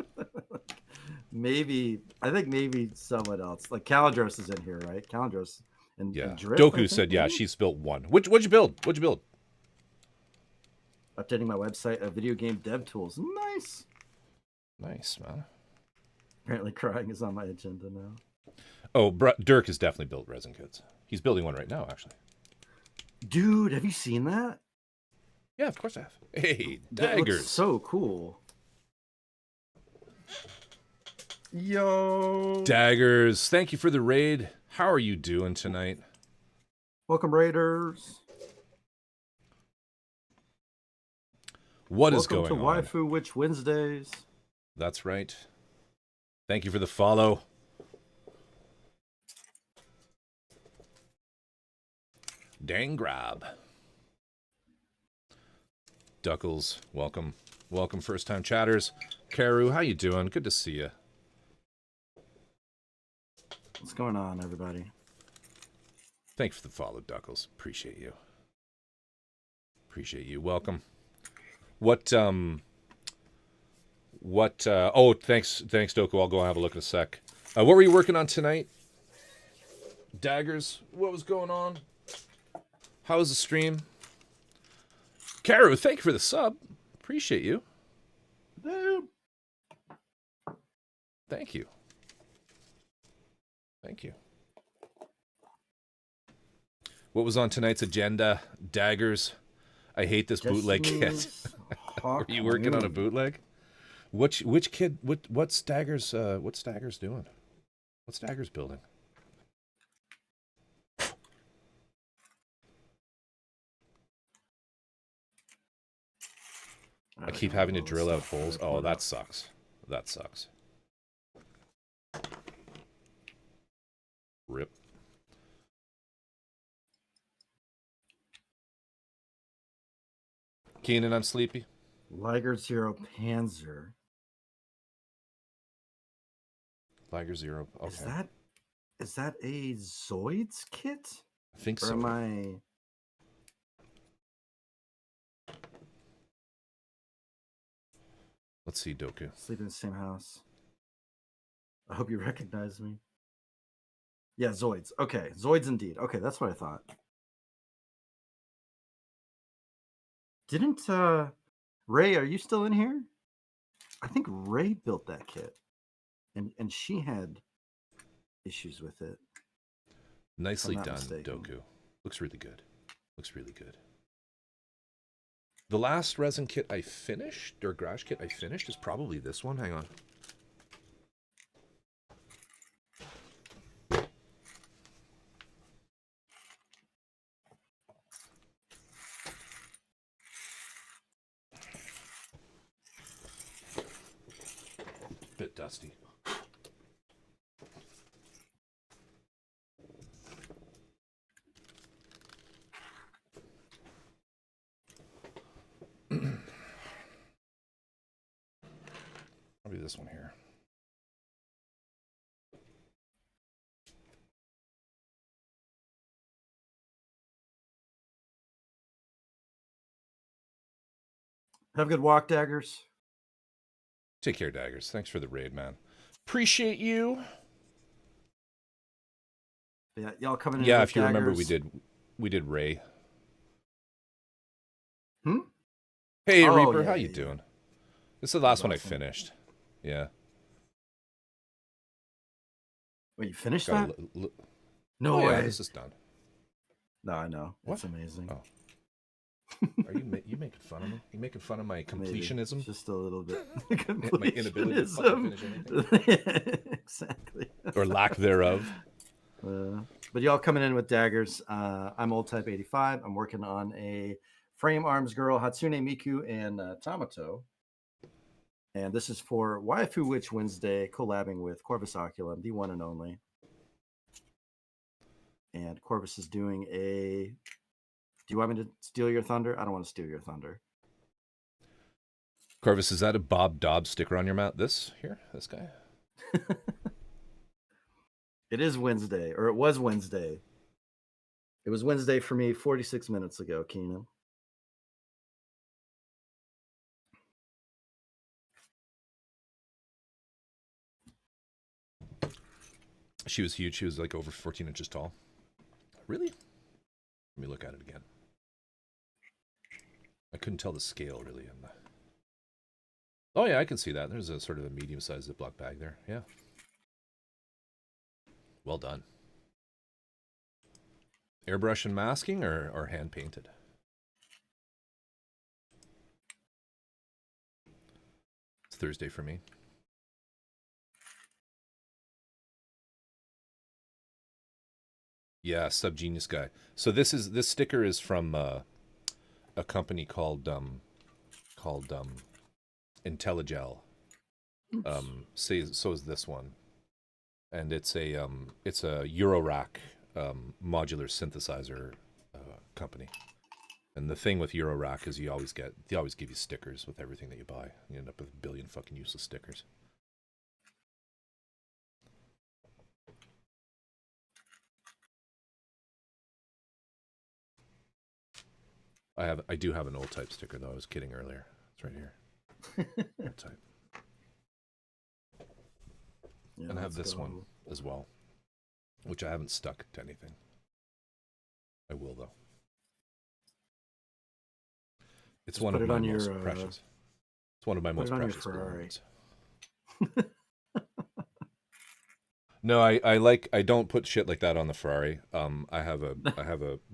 I think maybe someone else. Like Calidros is in here, right? Calidros and Drift, Doku said, yeah, she's built one. What'd you build? Updating my website of video game dev tools. Nice, man. Apparently crying is on my agenda now. Oh, Dirk has definitely built resin kits. He's building one right now, actually. Dude, have you seen that? Yeah, of course I have. Hey, daggers. That looks so cool. Yo. Daggers, thank you for the raid. How are you doing tonight? Welcome, Raiders. What is going on? Welcome to Waifu Witch Wednesdays. That's right. Thank you for the follow. Dang grab. Duckles, welcome. Welcome, first-time chatters. Karu, how you doing? Good to see you. What's going on, everybody? Thanks for the follow, Duckles. Appreciate you. Welcome. Oh, thanks, Doku. I'll go have a look in a sec. What were you working on tonight? Daggers, what was going on? How was the stream? Karu, thank you for the sub. Appreciate you. Thank you. What was on tonight's agenda? Daggers. I hate this bootleg kit. Are you working on a bootleg? Which kid? What's Daggers? What's Daggers doing? What's Daggers building? I keep having to drill out holes. Oh, that sucks. Rip. Keenan, I'm sleepy. Liger Zero Panzer. Liger Zero. Okay. Is that a Zoids kit? I think or so. Am I? Let's see, Doku. Sleep in the same house. I hope you recognize me. Yeah, Zoids. Okay, Zoids indeed. Okay, that's what I thought. Didn't Ray? Are you still in here? I think Ray built that kit, and she had issues with it. Nicely done, mistaken. Doku. Looks really good. Looks really good. The last resin kit I finished, or garage kit I finished, is probably this one. Hang on. Bit dusty. Probably this one here. Have a good walk, Daggers. Take care, Daggers. Thanks for the raid, man. Appreciate you. Yeah, y'all coming in. Yeah, with if you Daggers. remember, we did Ray. Reaper, Hey, Reaper, how you doing? This is the last one I finished. Yeah. Wait, you finished that? No way. way. This is done. No, I know. What? It's amazing. Oh. Are you making fun of me? You making fun of my completionism? Maybe. Just a little bit. My inability to fucking finish anything. Exactly. Or lack thereof. But y'all coming in with Daggers. I'm Old Type 85. I'm working on a Frame Arms Girl, Hatsune Miku, and Tamato. And this is for Waifu Witch Wednesday, collabing with Corvus Oculum, the one and only. And Corvus is doing a... Do you want me to steal your thunder? I don't want to steal your thunder. Corvus, is that a Bob Dobbs sticker on your mount? This here? This guy? It is Wednesday, or it was Wednesday. It was Wednesday for me 46 minutes ago, Keenan. She was huge. She was like over 14 inches tall. Really? Let me look at it again. I couldn't tell the scale really. Oh yeah, I can see that. There's a sort of a medium-sized Ziploc bag there. Yeah. Well done. Airbrush and masking or hand painted? It's Thursday for me. Yeah, Subgenius guy. So this sticker is from a company called IntelliGel. So is this one, and it's a Eurorack modular synthesizer company. And the thing with Eurorack is they always give you stickers with everything that you buy. You end up with a billion fucking useless stickers. I do have an old type sticker though. I was kidding earlier. It's right here. Old type. Yeah, and I have this one as well, which I haven't stuck to anything. I will though. It's one of my most precious. It's one of my most precious belongings. No, I don't put shit like that on the Ferrari. I have a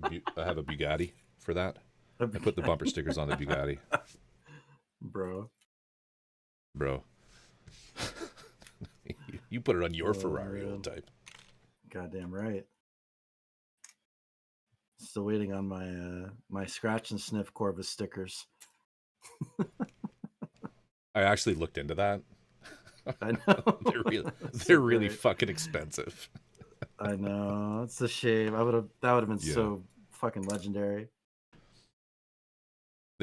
Bugatti for that. I put the bumper stickers on the Bugatti. Bro. You put it on your Ferrari, old type. Goddamn right. Still waiting on my scratch and sniff Corvus stickers. I actually looked into that. I know. they're really fucking expensive. I know. It's a shame. That would have been so fucking legendary.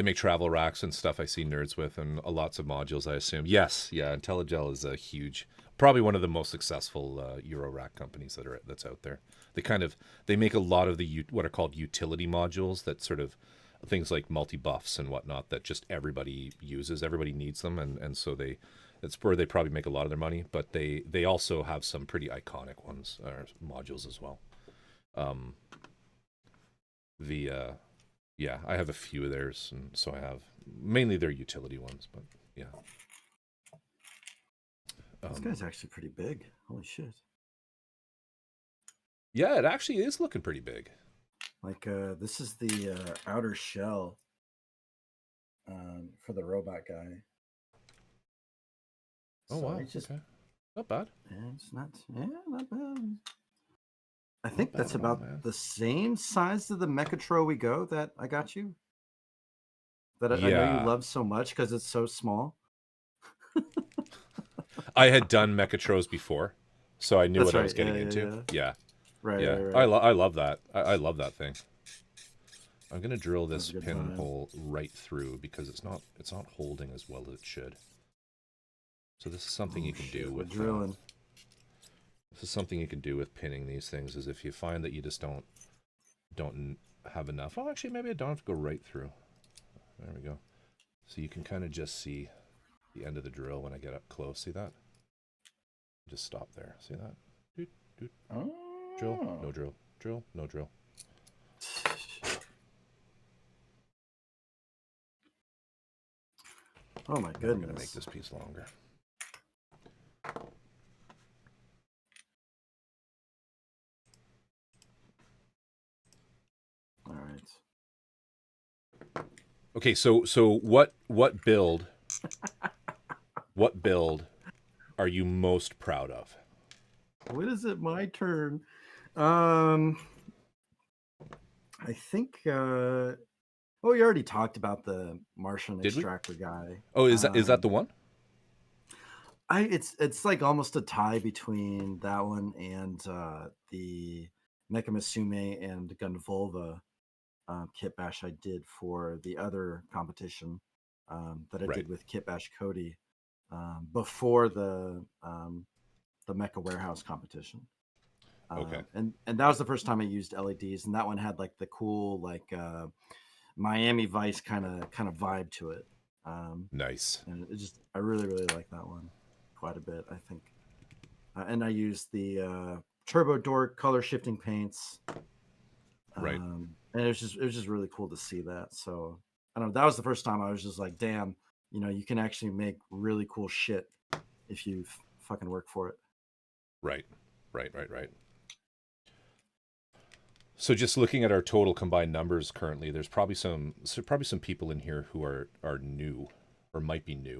They make travel racks and stuff I see nerds with, and lots of modules, I assume. Yes, yeah, IntelliGel is a huge, probably one of the most successful Euro rack companies that's out there. They make a lot of the what are called utility modules, that sort of things like multi-buffs and whatnot that just everybody uses, everybody needs them, and so it's where they probably make a lot of their money. But they also have some pretty iconic ones, or modules as well. Yeah, I have a few of theirs, and so I have mainly their utility ones, but yeah. This guy's actually pretty big. Holy shit. Yeah, it actually is looking pretty big. Like, this is the outer shell for the robot guy. Oh, so wow, okay. Not bad. It's not bad. I think that's about the same size of the Mechatro We Go that I got you. That I know you love so much because it's so small. I had done Mechatros before, so I knew what I was getting into. Yeah. Right. I love that. I love that thing. I'm gonna drill this pinhole right through because it's not holding as well as it should. So this is something you can do with drilling. This is something you can do with pinning these things, is if you find that you just don't have enough. Oh, actually, maybe I don't have to go right through. There we go. So you can kind of just see the end of the drill when I get up close. See that? Just stop there. See that? Doot, doot. Oh. Drill, no drill. Drill, no drill. Oh my goodness. I'm going to make this piece longer. All right. Okay, so what build what build are you most proud of? When is it my turn? I think you already talked about the Martian extractor guy. Oh, is that the one? It's like almost a tie between that one and the Mechamissume and Gunvolva kit bash I did for the other competition that I did with Kit Bash Cody before the Mecha Warehouse competition. Okay. And that was the first time I used LEDs, and that one had like the cool Miami Vice kind of vibe to it. Nice. And I really like that one quite a bit, I think. And I used the Turbo Dork color shifting paints. Right. And it was just really cool to see that. So I don't know, that was the first time I was just like, damn, you can actually make really cool shit if you fucking work for it. Right. So just looking at our total combined numbers currently, there's probably some people in here who are new or might be new.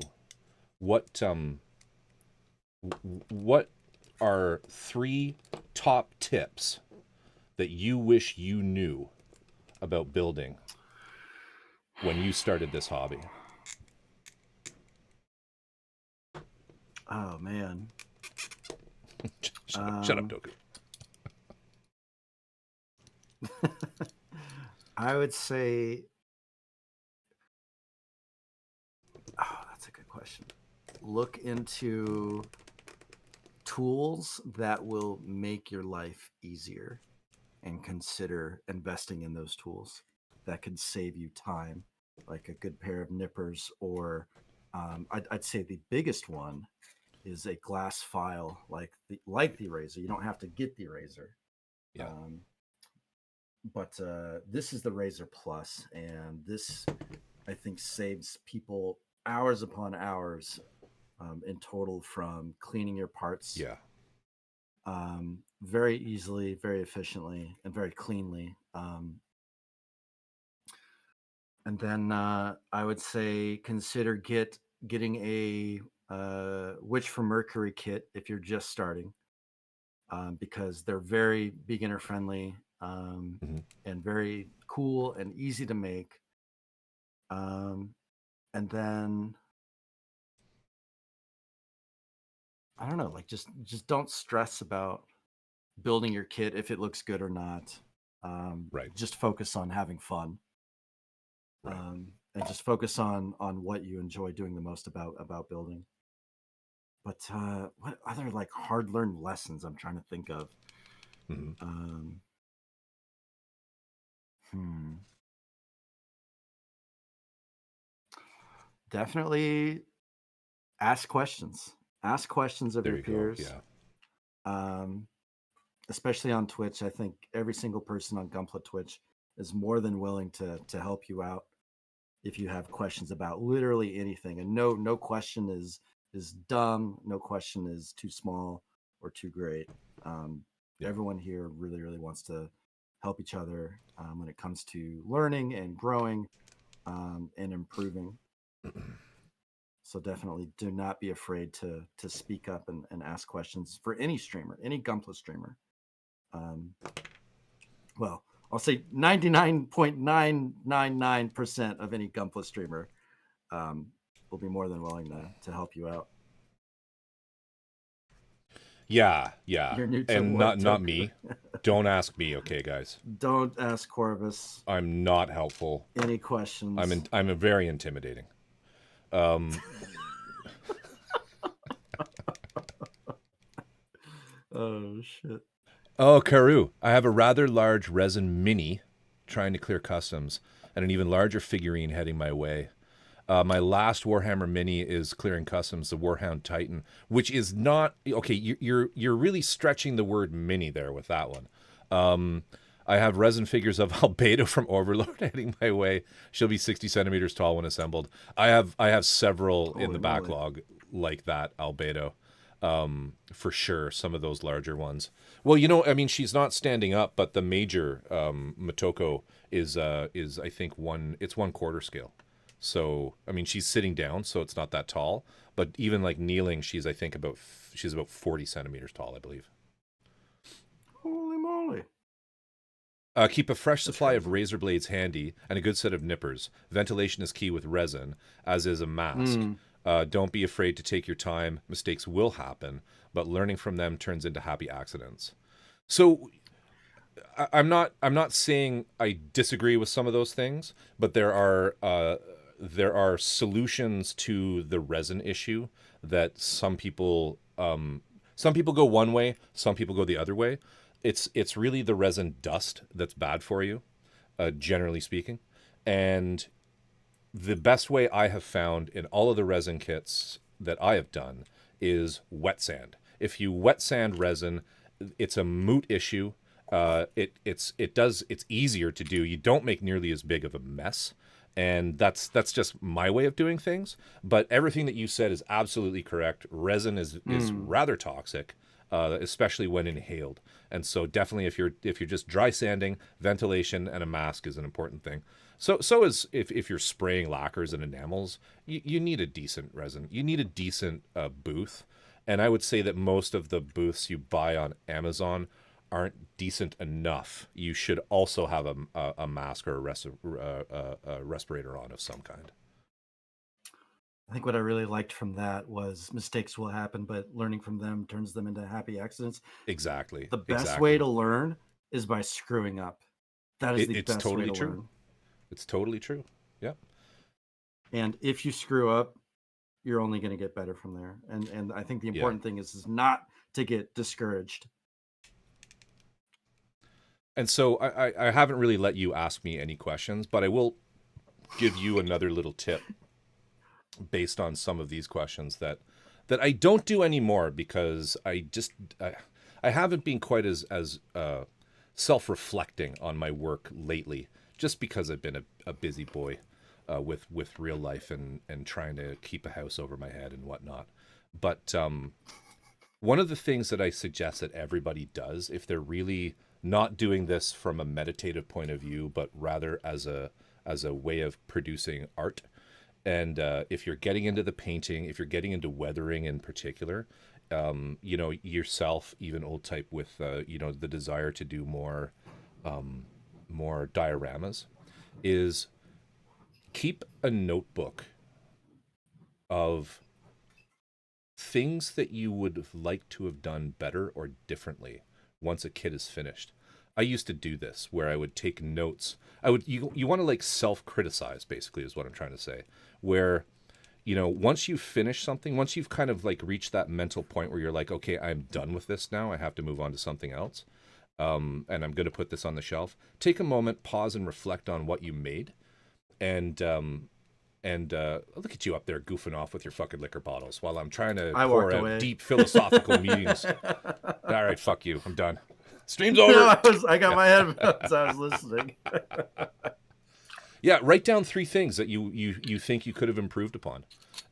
What are 3 top tips that you wish you knew about building when you started this hobby? Oh man. Shut up, Doku. I would say, that's a good question. Look into tools that will make your life easier and consider investing in those tools that could save you time, like a good pair of nippers, or I'd say the biggest one is a glass file like the eraser. You don't have to get the eraser. Yeah. But this is the Razor Plus, and this I think saves people hours upon hours in total from cleaning your parts. Yeah. Very easily, very efficiently, and very cleanly. And then I would say consider getting a Witch from Mercury kit if you're just starting, because they're very beginner friendly and very cool and easy to make. And then I don't know, like just don't stress about building your kit if it looks good or not. Right. Just focus on having fun. Right. and just focus on what you enjoy doing the most about building. But what other like hard learned lessons I'm trying to think of? Mm-hmm. Um, hmm. Definitely ask questions. Ask questions of There your you go. peers. Yeah. Um, Especially on Twitch, I think every single person on Gunpla Twitch is more than willing to help you out if you have questions about literally anything. And no question is dumb. No question is too small or too great. Um, Yeah. Everyone here really wants to help each other when it comes to learning and growing and improving. So definitely do not be afraid to speak up and ask questions for any streamer, any Gunpla streamer. Um, well, I'll say 99.999% of any Gunpla streamer um, will be more than willing to help you out. Yeah, yeah. You're new to And what, not Toku? me. Don't ask me, okay, guys. Don't ask Corvus I'm not helpful. any questions. I'm a very intimidating. Um Oh shit. Oh, Karu, I have a rather large resin mini trying to clear customs and an even larger figurine heading my way. My last Warhammer mini is clearing customs, the Warhound Titan, which is not okay. You're really stretching the word mini there with that one. I have resin figures of Albedo from Overlord heading my way. She'll be 60 centimeters tall when assembled. I have several in Holy the moly. backlog like that Albedo, for sure. Some of those larger ones. Well, I mean, she's not standing up, but the major Motoko is I think it's 1/4 scale. So, I mean, she's sitting down, so it's not that tall. But even like kneeling, she's about 40 centimeters tall, I believe. Holy moly. Keep a fresh That's supply of crazy. razor blades handy and a good set of nippers. Ventilation is key with resin, as is a mask. Mm. Don't be afraid to take your time. Mistakes will happen, but learning from them turns into happy accidents. So I'm not saying I disagree with some of those things, but there are solutions to the resin issue that some people go one way, some people go the other way. It's really the resin dust that's bad for you, generally speaking, and the best way I have found in all of the resin kits that I have done is wet sand. If you wet sand resin, it's a moot issue. It's easier to do. You don't make nearly as big of a mess, and that's just my way of doing things. But everything that you said is absolutely correct. Resin is Mm. rather toxic, especially when inhaled. And so definitely if you're just dry sanding, ventilation and a mask is an important thing. So is if you're spraying lacquers and enamels, you need a decent resin. You need a decent booth. And I would say that most of the booths you buy on Amazon aren't decent enough. You should also have a mask or a respirator on of some kind. I think what I really liked from that was mistakes will happen, but learning from them turns them into happy accidents. Exactly. The best way Exactly. to learn is by screwing up. That is the It's best way totally to true. learn. It's totally true. Yeah. And if you screw up, you're only going to get better from there. And I think the Yeah. important thing is not to get discouraged. And so I haven't really let you ask me any questions, but I will give you another little tip based on some of these questions that I don't do anymore because I haven't been quite as self-reflecting on my work lately, just because I've been a busy boy with real life and trying to keep a house over my head and whatnot. But one of the things that I suggest that everybody does, if they're really not doing this from a meditative point of view, but rather as a way of producing art, and if you're getting into the painting, if you're getting into weathering in particular, yourself, even old type with the desire to do more dioramas, is keep a notebook of things that you would like to have done better or differently once a kit is finished. I used to do this where I would take notes. You want to like self-criticize, basically, is what I'm trying to say. Where, once you finish something, once you've kind of like reached that mental point where you're like, okay, I'm done with this now. I have to move on to something else. And I'm going to put this on the shelf. Take a moment, pause, and reflect on what you made. And look at you up there goofing off with your fucking liquor bottles while I'm trying to pour out deep philosophical meanings. All right, fuck you. I'm done. Stream's over. No, I got my headphones. I was listening. Yeah, write down 3 things that you think you could have improved upon,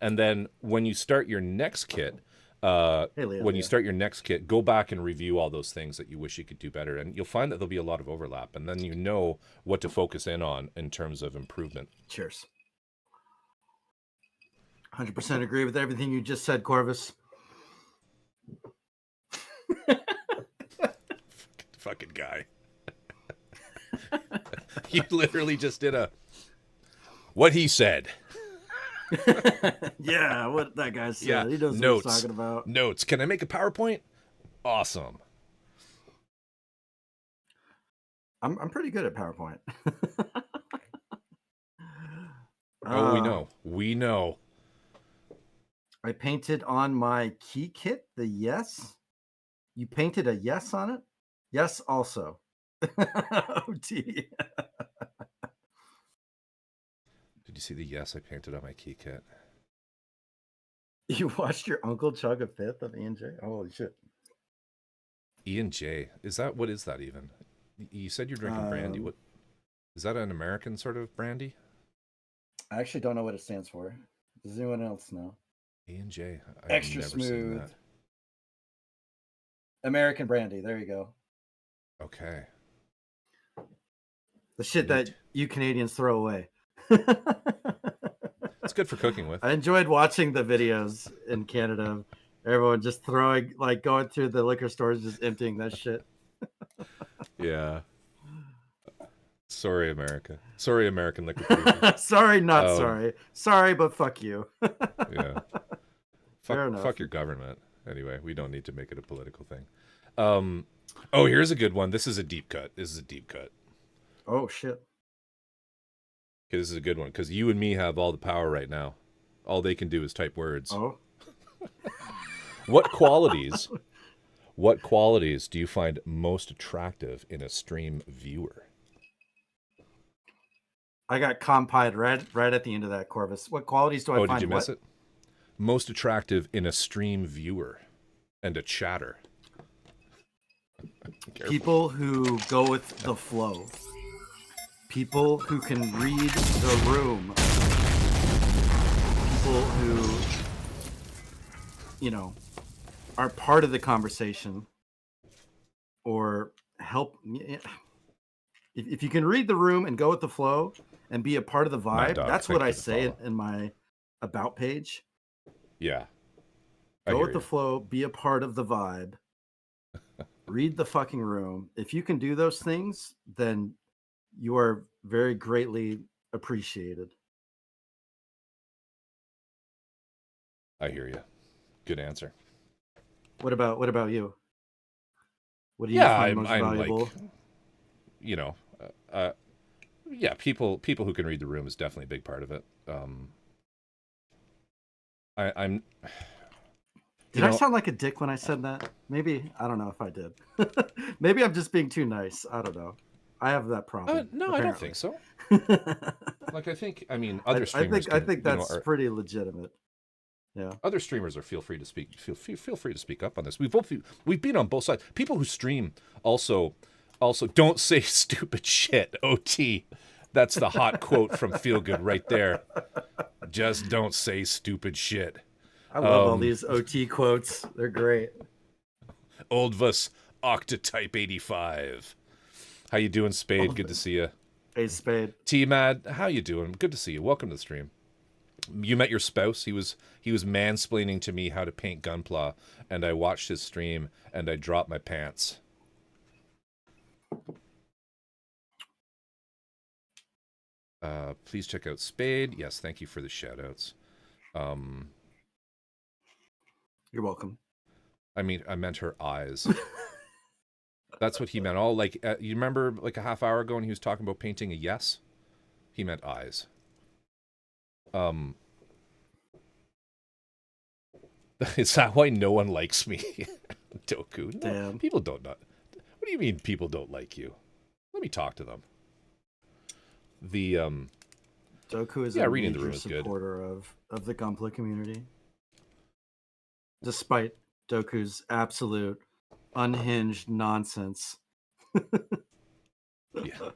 and then when you start your next kit, you start your next kit, go back and review all those things that you wish you could do better, and you'll find that there'll be a lot of overlap, and then you know what to focus in on in terms of improvement. Cheers. 100% agree with everything you just said, Corvus. Fucking guy. You literally just did what he said. Yeah, what that guy said. Yeah. He knows what he's talking about. Notes. Can I make a PowerPoint? Awesome. I'm pretty good at PowerPoint. We know. I painted on my key kit the yes. You painted a yes on it? Yes, also. OT. Did you see the yes I painted on my key kit? You watched your uncle chug a fifth of E&J? Holy shit. E&J. What is that even? You said you're drinking brandy. What is that, an American sort of brandy? I actually don't know what it stands for. Does anyone else know? E&J. Extra smooth. American brandy. There you go. Okay. The shit that you Canadians throw away. It's good for cooking with. I enjoyed watching the videos in Canada. Everyone just throwing, like going through the liquor stores, just emptying that shit. Yeah. Sorry, America. Sorry, American liquor producers. Sorry, not sorry. Sorry, but fuck you. Yeah. Fuck your government. Anyway, we don't need to make it a political thing. Here's a good one. This is a deep cut. Oh, shit. Okay, this is a good one, because you and me have all the power right now. All they can do is type words. Oh. What qualities do you find most attractive in a stream viewer? I got compiled right at the end of that, Corvus. What qualities do I find? Oh, did you miss it? Most attractive in a stream viewer and a chatter. People who go with the flow. People who can read the room. People who, are part of the conversation or help. If you can read the room and go with the flow and be a part of the vibe, that's what I say in my about page. Yeah. Go with the flow, be a part of the vibe, read the fucking room. If you can do those things, then you are very greatly appreciated. I hear you. Good answer. What about you? What do you find most valuable? Like, people who can read the room is definitely a big part of it. Did I sound like a dick when I said that? Maybe. I don't know if I did. Maybe I'm just being too nice. I don't know. I have that problem. No, apparently. I don't think so. Other streamers. I think that's pretty legitimate. Yeah. Other streamers feel free to speak. Feel free to speak up on this. We've been on both sides. People who stream also don't say stupid shit. OT. That's the hot quote from Feel Good right there. Just don't say stupid shit. I love all these OT quotes. They're great. Oldvus Octotype 85. How you doing, Spade? Good to see you. Hey, Spade. T-Mad, how you doing? Good to see you. Welcome to the stream. You met your spouse. He was mansplaining to me how to paint Gunpla, and I watched his stream, and I dropped my pants. Please check out Spade. Yes, thank you for the shout-outs. You're welcome. I meant her eyes. That's what he meant. All like you remember like a half hour ago when he was talking about painting a yes, he meant eyes. Is that why no one likes me, Doku? No, Damn. people don't know. What do you mean people don't like you? Let me talk to them. The Doku is a major supporter of the Gunpla community, despite Doku's absolute unhinged nonsense. Yeah.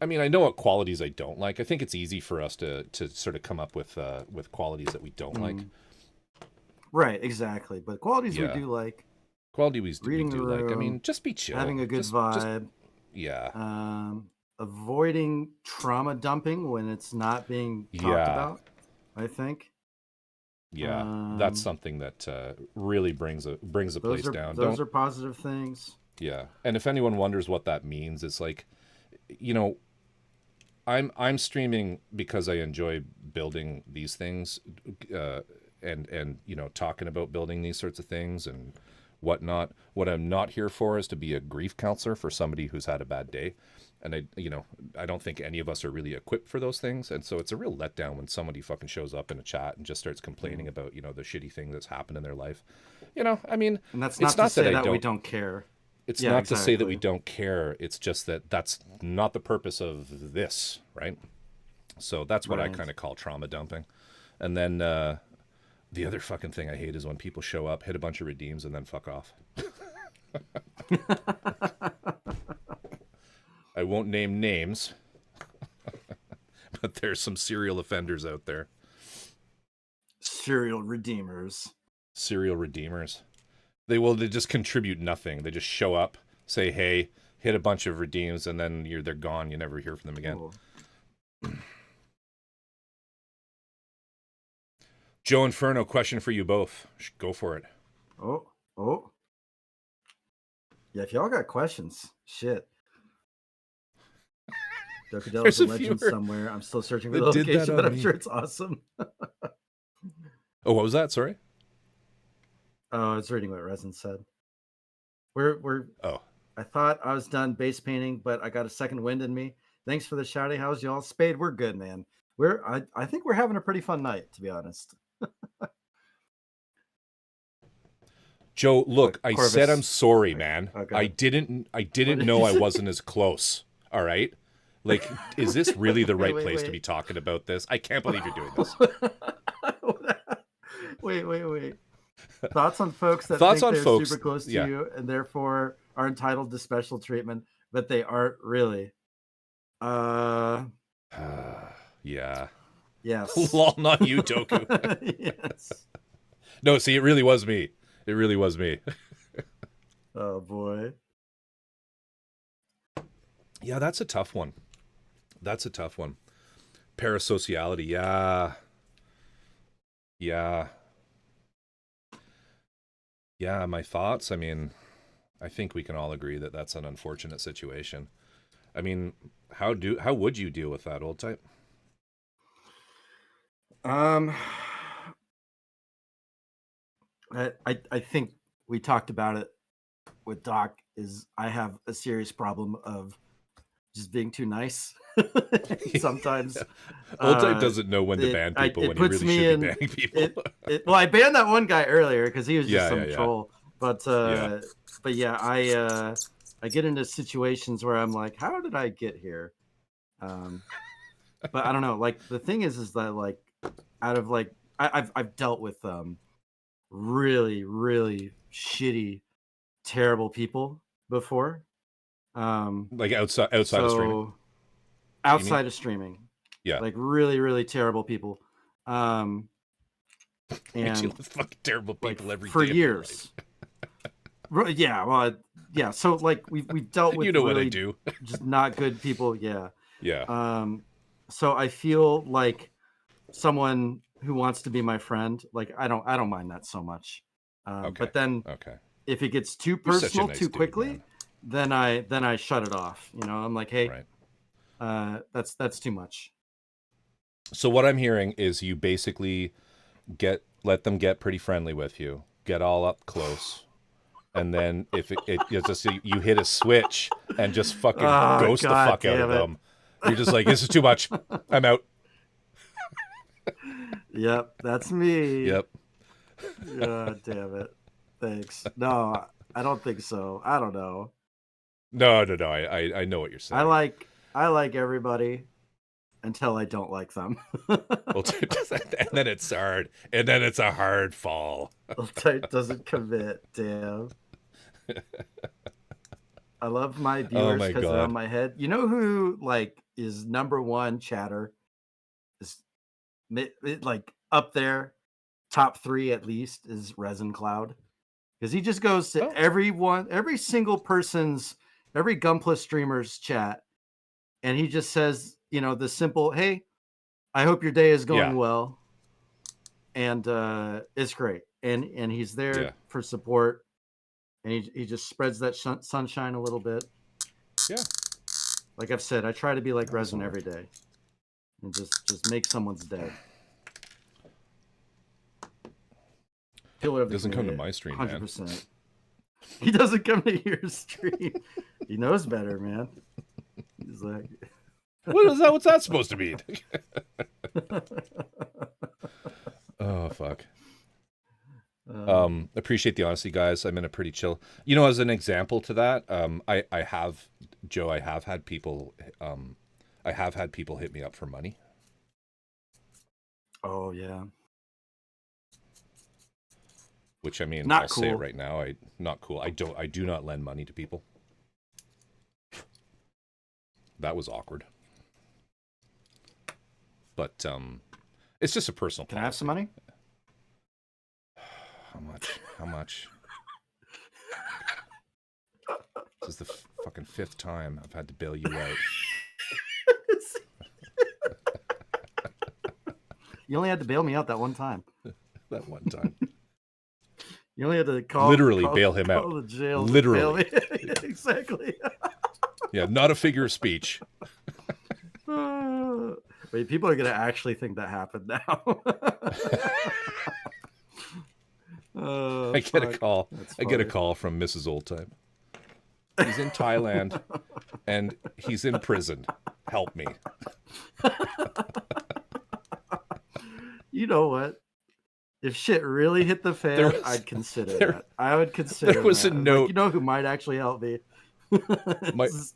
I mean, I know what qualities I don't like. I think it's easy for us to sort of come up with qualities that we don't like. Right, exactly. But qualities we do like. Qualities we do like. I mean, just be chill. Having a good vibe. Yeah. Avoiding trauma dumping when it's not being talked about, I think. Yeah, that's something that really brings a place down. Those are positive things. Yeah, and if anyone wonders what that means, it's like, you know, I'm streaming because I enjoy building these things, and you know, talking about building these sorts of things and whatnot. What I'm not here for is to be a grief counselor for somebody who's had a bad day. And I don't think any of us are really equipped for those things. And so it's a real letdown when somebody fucking shows up in a chat and just starts complaining about, the shitty thing that's happened in their life. I mean, and that's not to say that we don't care. It's not to say that we don't care. It's just that that's not the purpose of this, right? So that's what I kind of call trauma dumping. And then the other fucking thing I hate is when people show up, hit a bunch of redeems, and then fuck off. I won't name names, but there's some serial offenders out there. Serial redeemers. They just contribute nothing. They just show up, say hey, hit a bunch of redeems, and then they're gone. You never hear from them again. Cool. Joe Inferno, question for you both. Go for it. Oh. Yeah, if y'all got questions, shit. Dokudella's a legend somewhere. I'm still searching for the location, but I'm sure it's awesome. Oh, what was that? Sorry. Oh, I was reading what Resin said. I thought I was done base painting, but I got a second wind in me. Thanks for the shouting. How's y'all? Spade, we're good, man. I think we're having a pretty fun night, to be honest. Joe, look, I said I'm sorry, man. Okay. I didn't know I wasn't as close. All right. Like, is this really the right place to be talking about this? I can't believe you're doing this. Wait. Thoughts on folks that think they're super close to you and therefore are entitled to special treatment, but they aren't really. Yeah. Yes. Lol, not you, Doku. Yes. No, see, it really was me. Oh, boy. Yeah, that's a tough one. Parasociality, yeah. Yeah, my thoughts, I mean, I think we can all agree that that's an unfortunate situation. I mean, how would you deal with that, Old Type? I think we talked about it with Doc. Is I have a serious problem of just being too nice. Sometimes Old Type doesn't know when to ban people when he really should be banning people. Well, I banned that one guy earlier because he was just some troll. But yeah, I get into situations where I'm like, how did I get here? But I don't know. Like the thing is that like out of like I've dealt with really, really shitty, terrible people before. Like outside of streaming. Outside of streaming. Yeah. Like really, really terrible people. And fucking terrible people like, every for day years. Yeah, well, yeah. So like we've dealt with really what I do. Just not good people. Yeah. Yeah. So I feel like someone who wants to be my friend, like I don't mind that so much. But then if it gets too personal too quickly, then I shut it off. I'm like, hey, that's too much. So what I'm hearing is you basically let them get pretty friendly with you, get all up close, and then if it's just you hit a switch and just fucking ghost God the fuck out of them. You're just like, this is too much. I'm out. Yep, that's me. Yep. God damn it. Thanks. No, I don't think so. I don't know. No. I know what you're saying. I like everybody until I don't like them. Well, and then it's hard. And then it's a hard fall. Tight doesn't commit. Damn. I love my viewers because they're on my head. You know who like is number one chatter? Is like up there, top 3 at least is Resin Cloud, because he just goes to every single person's, every Gunpla streamer's chat, and he just says, the simple, "Hey, I hope your day is going well," and it's great, and he's there for support. And he just spreads that sunshine a little bit. Yeah. Like I've said, I try to be like Resin every day. And just make someone's day. Doesn't come to my stream, 100%. Man. He doesn't come to your stream. He knows better, man. He's like... What's that supposed to mean? Oh, fuck. Appreciate the honesty, guys. I'm in a pretty chill. As an example to that, I have had people hit me up for money. Oh yeah. Which, I mean, not I'll cool. say it right now. Not cool. I do not lend money to people. That was awkward. But it's just a personal policy. Can I have some money? How much? This is the fucking 5th time I've had to bail you out. You only had to bail me out that one time. That one time. You only had to call bail him out. The jail. Literally. Yeah, exactly. Yeah, not a figure of speech. Wait, people are gonna actually think that happened now. I get a call. I get a call from Mrs. Oldtime. He's in Thailand and he's in prison. Help me. You know what? If shit really hit the fan, I'd consider that. I would consider. There was that. a note. Like, who might actually help me?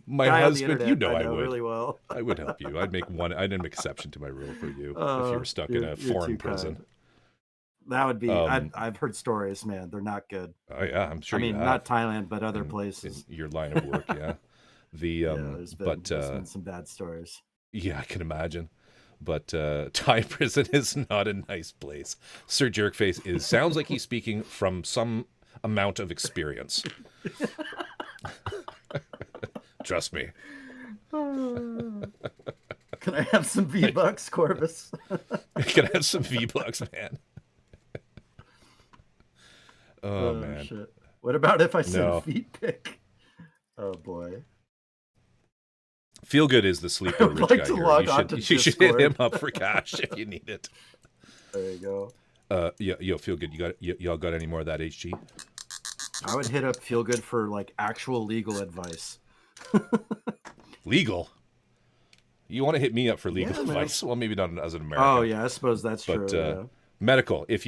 my husband, I would. Really well. I would help you. I'd make an exception to my rule for you if you were stuck in a foreign prison. That would be. I've heard stories, man. They're not good. Oh yeah, I'm sure. I mean, not Thailand, but other places. In your line of work, yeah. There's been some bad stories. Yeah, I can imagine. But Thai prison is not a nice place. Sir Jerkface sounds like he's speaking from some amount of experience. Trust me. Can I have some V-Bucks, Corvus? Can I have some V-Bucks, man? Oh man. Shit. What about if I send feet pic? Oh boy. Feel Good is the sleeper rich guy here. You should hit him up for cash if you need it. There you go. Yo, Feel Good. Y'all got any more of that HG? I would hit up Feel Good for like actual legal advice. Legal? You want to hit me up for legal advice? Well, maybe not as an American. Oh yeah, I suppose that's true. But medical. If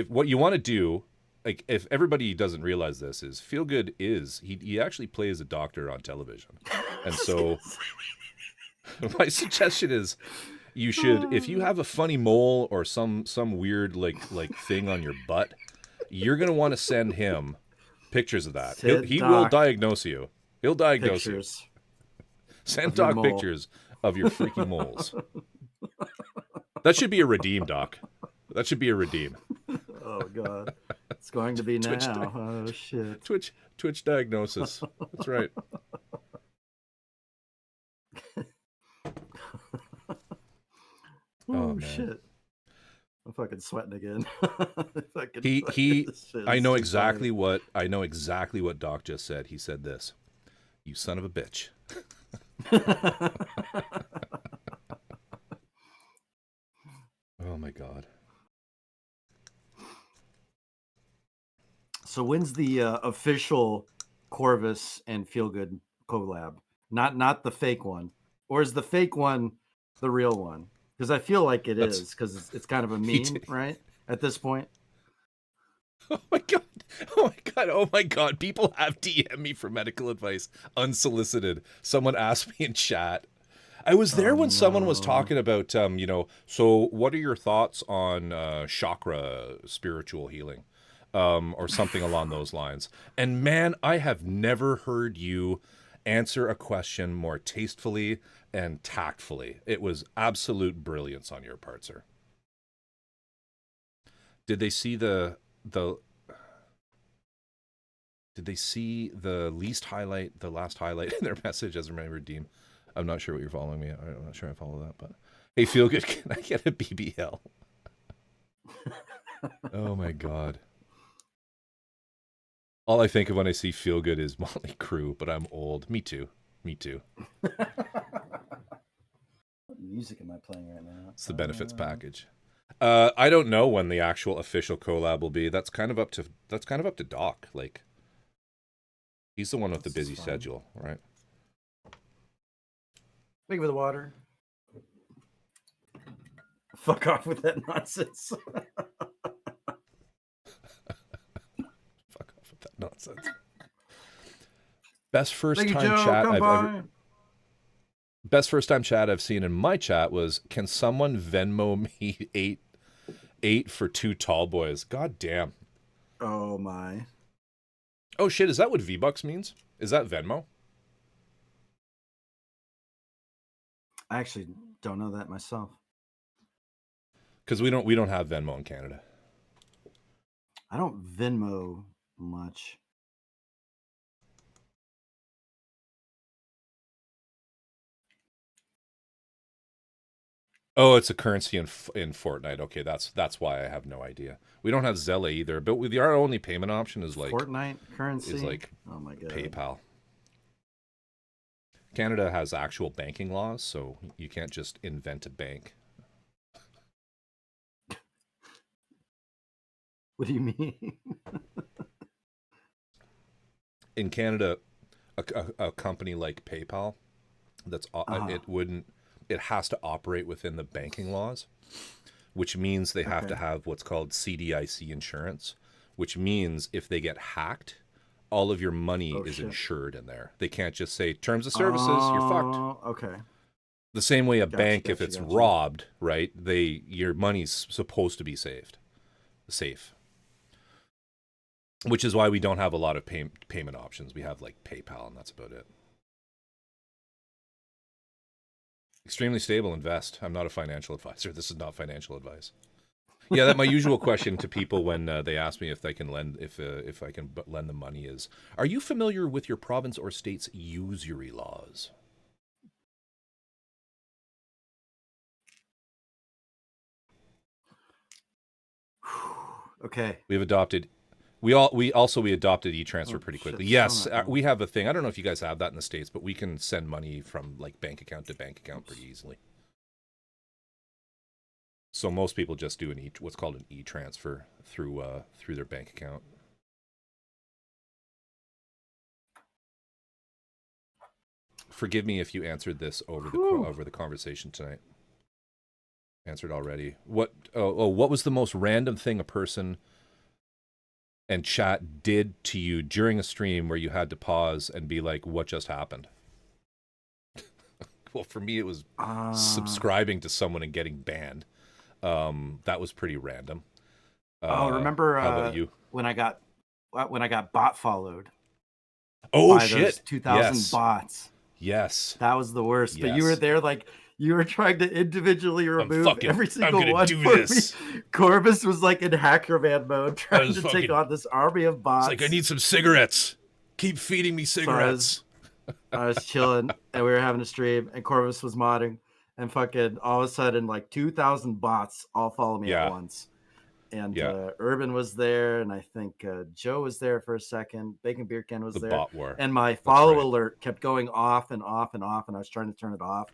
what you want to do, like if everybody doesn't realize this, is Feel Good is he actually plays a doctor on television, and so my suggestion is you should, if you have a funny mole or some weird like thing on your butt, you're gonna want to send him pictures of that. He will diagnose you. He'll diagnose you. Send Doc pictures of your freaky moles. That should be a redeem, Doc. That should be a redeem. Oh god, it's going to be now. Oh shit. Twitch diagnosis. That's right. Oh shit. I'm fucking sweating again. I know exactly what Doc just said. He said this. You son of a bitch. Oh my god. So when's the official Corvus and Feelgood collab? Not the fake one, or is the fake one the real one? Because I feel like it is, because it's kind of a meme, right? At this point. Oh my god! Oh my god! Oh my god! People have DM me for medical advice unsolicited. Someone asked me in chat. I was there when someone was talking about, you know, so what are your thoughts on chakra spiritual healing, or something along those lines? And man, I have never heard you answer a question more tastefully and tactfully. It was absolute brilliance on your part, sir. Did they see the Did they see the last highlight in their message as remember redeem? I'm not sure what you're following me. I'm not sure I follow that, but hey, feel good. Can I get a BBL? Oh my god. All I think of when I see Feel Good is Motley Crue, but I'm old. Me too. Me too. What music am I playing right now? It's the benefits package. I don't know when the actual official collab will be. That's kind of up to Doc. Like, he's the one with the busy schedule, right? Thank you for the water. Fuck off with that nonsense. Fuck off with that nonsense. Best first time chat I've ever. Best first time chat I've seen in my chat was, can someone Venmo me eight for 2 tall boys? God damn. Oh my. Oh shit, is that what V-Bucks means? Is that Venmo? I actually don't know that myself. Because we don't have Venmo in Canada. I don't Venmo much. Oh, it's a currency in Fortnite. Okay, that's why I have no idea. We don't have Zelle either, but our only payment option is like Fortnite currency. Is like oh my god, PayPal. Canada has actual banking laws, so you can't just invent a bank. What do you mean? In Canada, a company like PayPal, it has to operate within the banking laws, which means they have to have what's called CDIC insurance, which means if they get hacked, all of your money is insured in there. They can't just say terms of services, you're fucked. Okay. The same way bank, if it's robbed, right, your money's supposed to be safe. Which is why we don't have a lot of payment options. We have like PayPal, and that's about it. Extremely stable, invest. I'm not a financial advisor. This is not financial advice. Yeah, that's my usual question to people when they ask me if they can lend, if I can lend them money is, are you familiar with your province or state's usury laws? Okay. We adopted e-transfer pretty quickly. Yes, we have a thing. I don't know if you guys have that in the States, but we can send money from like bank account to bank account pretty easily. So most people just do what's called an e-transfer through their bank account. Forgive me if you answered this over the conversation tonight. Answered already. What was the most random thing a person and chat did to you during a stream where you had to pause and be like, what just happened? Well, for me, it was subscribing to someone and getting banned. That was pretty random. Remember how about you? when I got bot followed? Oh shit! Those 2,000 bots. Yes, that was the worst. Yes. But you were there like you were trying to individually remove every single one for me. Corvus was like in hacker man mode, trying to take on this army of bots. It's like, I need some cigarettes. Keep feeding me cigarettes. So I was chilling, and we were having a stream, and Corvus was modding, and fucking all of a sudden, like 2,000 bots all follow me at once. And Urban was there, and I think Joe was there for a second. Bacon Beer Can was there. Bot war. And my follow alert kept going off and off and off, and I was trying to turn it off.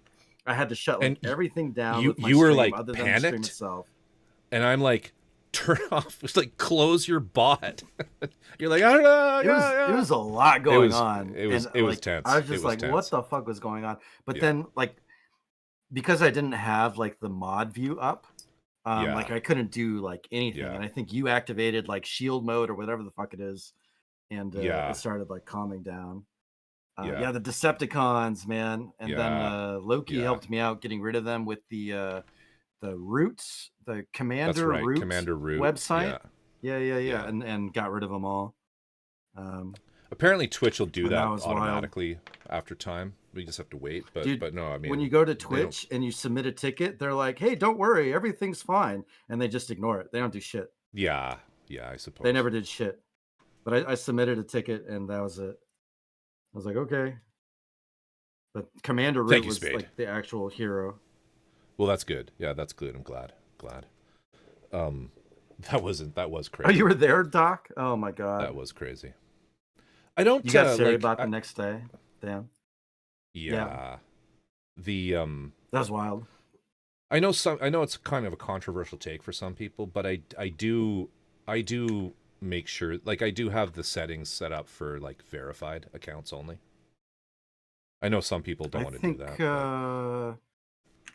I had to shut everything down. You were like other panicked. than the stream itself. And I'm like, turn off. It's like close your bot. You're like, I don't know. It was a lot going on. It was like, tense. I was just like, tense. what the fuck was going on? But then like, because I didn't have like the mod view up, like I couldn't do like anything. And I think you activated like shield mode or whatever the fuck it is, and it started like calming down. The Decepticons, man, and then Loki helped me out getting rid of them with the Roots, the Commander Root website. Yeah, and got rid of them all. Apparently Twitch will do that automatically after time. We just have to wait. But dude, but no, I mean, when you go to Twitch and you submit a ticket, they're like, "Hey, don't worry, everything's fine," and they just ignore it. They don't do shit. Yeah, I suppose they never did shit. But I submitted a ticket and that was it. I was like, okay. But Commander Root was like the actual hero. Well, that's good. Yeah, that's good. I'm glad. That was crazy. Oh, you were there, Doc? Oh my god. That was crazy. I don't. You got Sari bot the next day. Damn. Yeah. The That was wild. I know it's kind of a controversial take for some people, but I do make sure, like, I do have the settings set up for like verified accounts only. I know some people don't want to do that.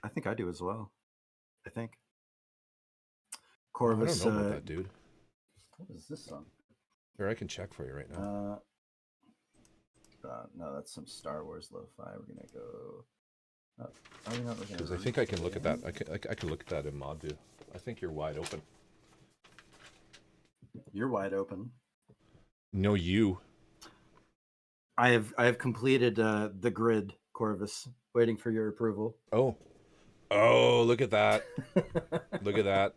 I think I do as well. I think. Corvus. I don't know about that, dude. What is this song? Here, I can check for you right now. No, that's some Star Wars lo-fi. We're gonna go. Because I think I can look at that. I can look at that in mod view. I think you're wide open. You're wide open. No, you. I have completed the grid, Corvus. Waiting for your approval. Oh, look at that! Look at that!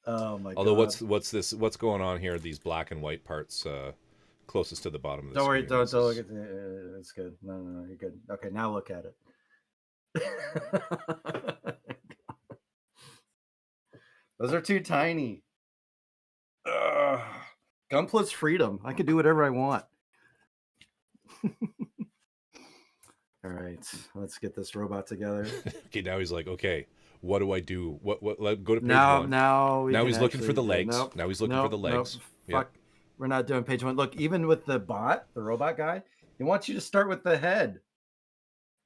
Oh my god! Although, what's going on here? These black and white parts, closest to the bottom of the screen. Don't worry, don't look at it. It's good. No, you're good. Okay, now look at it. Those are too tiny. Gunpla's freedom. I can do whatever I want. All right, let's get this robot together. Okay, now he's like, okay, what do I do? What? Go to page one. Now he's looking for the legs. Nope, now he's looking for the legs. Fuck, we're not doing page one. Look, even with the robot guy, he wants you to start with the head.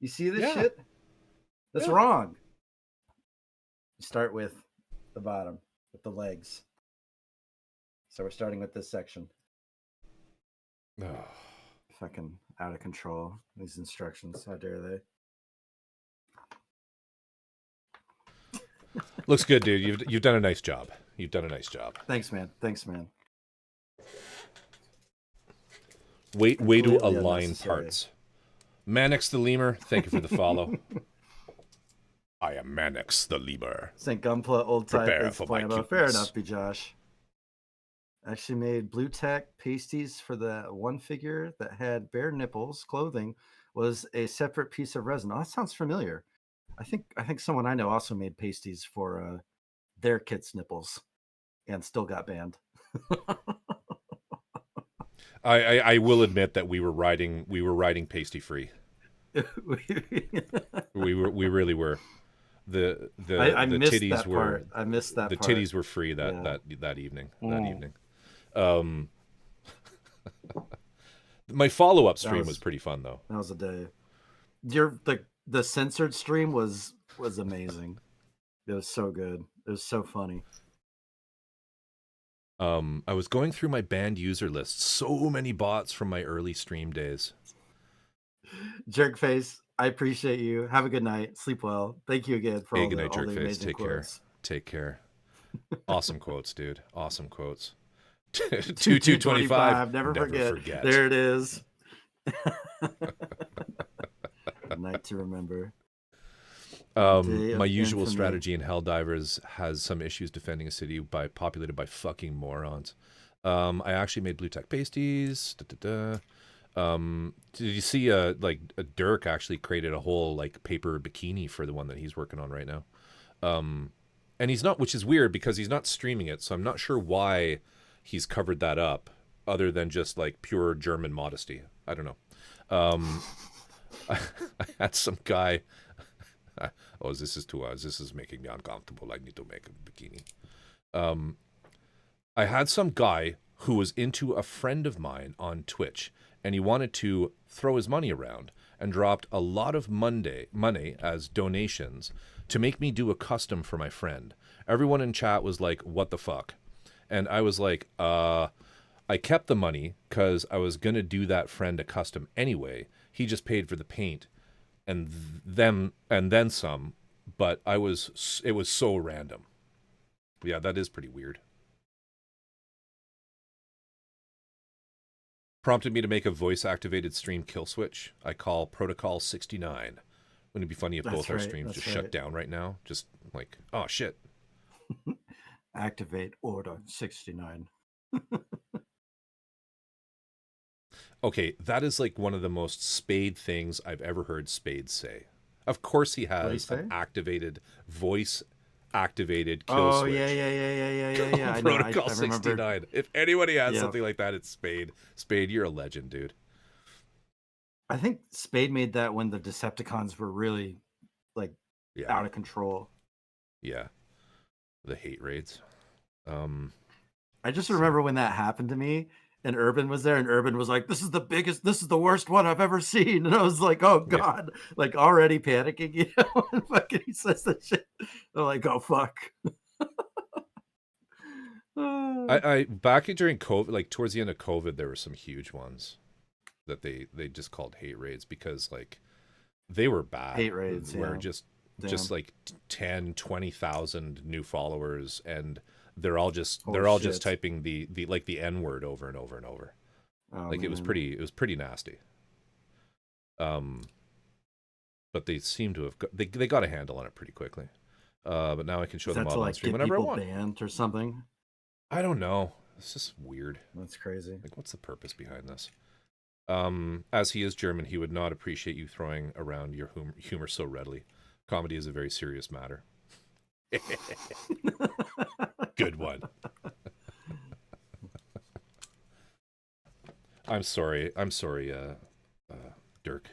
You see this shit? That's wrong. You start with the bottom, with the legs. So we're starting with this section. Fucking out of control. These instructions. How dare they? Looks good, dude. You've done a nice job. Thanks, man. Way to align parts. Mannix the Lemur, thank you for the follow. I am Mannix the Lemur. St. Gunpla, old type. Prepare for my cuteness. Fair enough, B. Josh. Actually made blue tack pasties for the one figure that had bare nipples. Clothing was a separate piece of resin. Oh, that sounds familiar. I think someone I know also made pasties for their kids' nipples, and still got banned. I will admit that we were riding pasty free. we really were. The titties that were. Part. I missed that. The part. titties were free that evening. That evening. My follow-up stream was pretty fun though. That was a day. The censored stream was amazing. It was so good. It was so funny. I was going through my banned user list. So many bots from my early stream days. Jerkface, I appreciate you. Have a good night. Sleep well. Thank you again for all good night, all the Jerkface. amazing Take quotes. care. Take care. Awesome quotes, dude. Awesome quotes. 2225. Never forget. There it is. A night to remember. My usual strategy in Helldivers has some issues defending a city populated by fucking morons. I actually made blue tack pasties. Did you see Dirk actually created a whole like paper bikini for the one that he's working on right now? And he's not, which is weird because he's not streaming it, so I'm not sure why he's covered that up other than just like pure German modesty. I don't know. I had some guy. This is making me uncomfortable. I need to make a bikini. I had some guy who was into a friend of mine on Twitch, and he wanted to throw his money around and dropped a lot of money as donations to make me do a custom for my friend. Everyone in chat was like, what the fuck? And I was like, I kept the money because I was going to do that friend a custom anyway. He just paid for the paint and then some, but it was so random. Yeah, that is pretty weird. Prompted me to make a voice-activated stream kill switch. I call Protocol 69. Wouldn't it be funny if both our streams just shut down right now? Just like, oh, shit. Activate Order 69. Okay, that is like one of the most Spade things I've ever heard Spade say. Of course he has an activated voice-activated kill switch. Oh, yeah. I Protocol know, 69. If anybody has something like that, it's Spade. Spade, you're a legend, dude. I think Spade made that when the Decepticons were really, like, out of control. Yeah. The hate raids. I just remember when that happened to me, and Urban was there, and Urban was like, this is the worst one I've ever seen. And I was like, oh, God. Yeah. Like, already panicking, you know? And fucking he says that shit. I'm like, oh, fuck. I back during COVID, like, towards the end of COVID, there were some huge ones that they just called hate raids because, like, they were bad. Hate raids, where just like 10, 20,000 new followers, and they're all just typing the like the N word over and over and over. Oh, like, man. It was pretty nasty. But they seem to have they got a handle on it pretty quickly. But now I can show them all on stream whenever I want. Banned or something? I don't know. It's just weird. That's crazy. Like, what's the purpose behind this? As he is German, he would not appreciate you throwing around your humor so readily. Comedy is a very serious matter. Good one. I'm sorry, Dirk,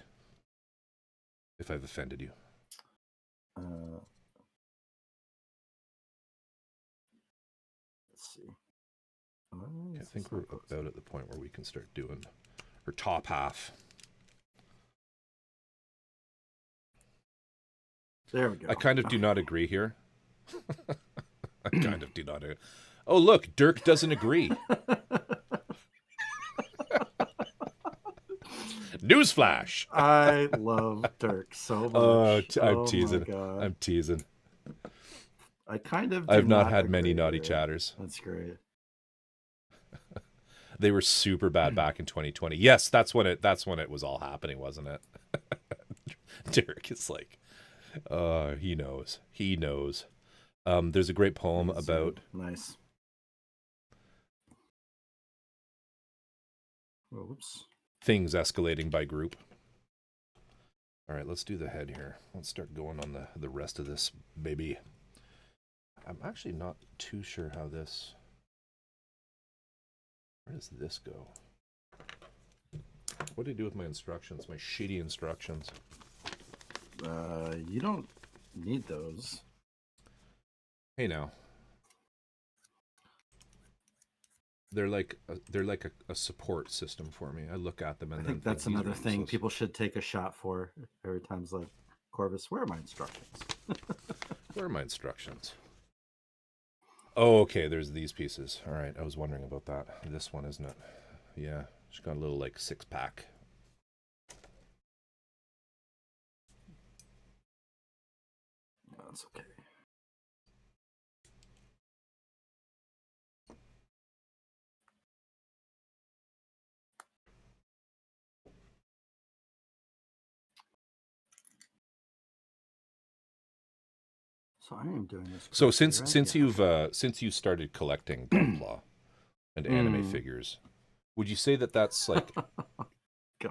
if I've offended you. Let's see. I think we're about at the point where we can start doing her top half. There we go. I kind of do not agree here. I kind of do not agree. Oh, look, Dirk doesn't agree. Newsflash. I love Dirk so much. I'm teasing. I'm teasing. I've not had many naughty chatters. That's great. They were super bad back in 2020. Yes, that's when it was all happening, wasn't it? Dirk is like, he knows. He knows. There's a great poem about nice. Oops. Things escalating by group. All right, let's do the head here. Let's start going on the rest of this baby. I'm actually not too sure how this. Where does this go? What do I do with my instructions? My shitty instructions. You don't need those. Hey now. They're like a support system for me. I look at them and I think that's another thing people should take a shot for every time's like, Corvus, where are my instructions? Where are my instructions? Oh, okay, there's these pieces. All right, I was wondering about that. This one, isn't it? Yeah, she's got a little, like, 6-pack. That's okay. So I am doing this. So since you started collecting Girlpla'ing and anime figures, would you say that that's like?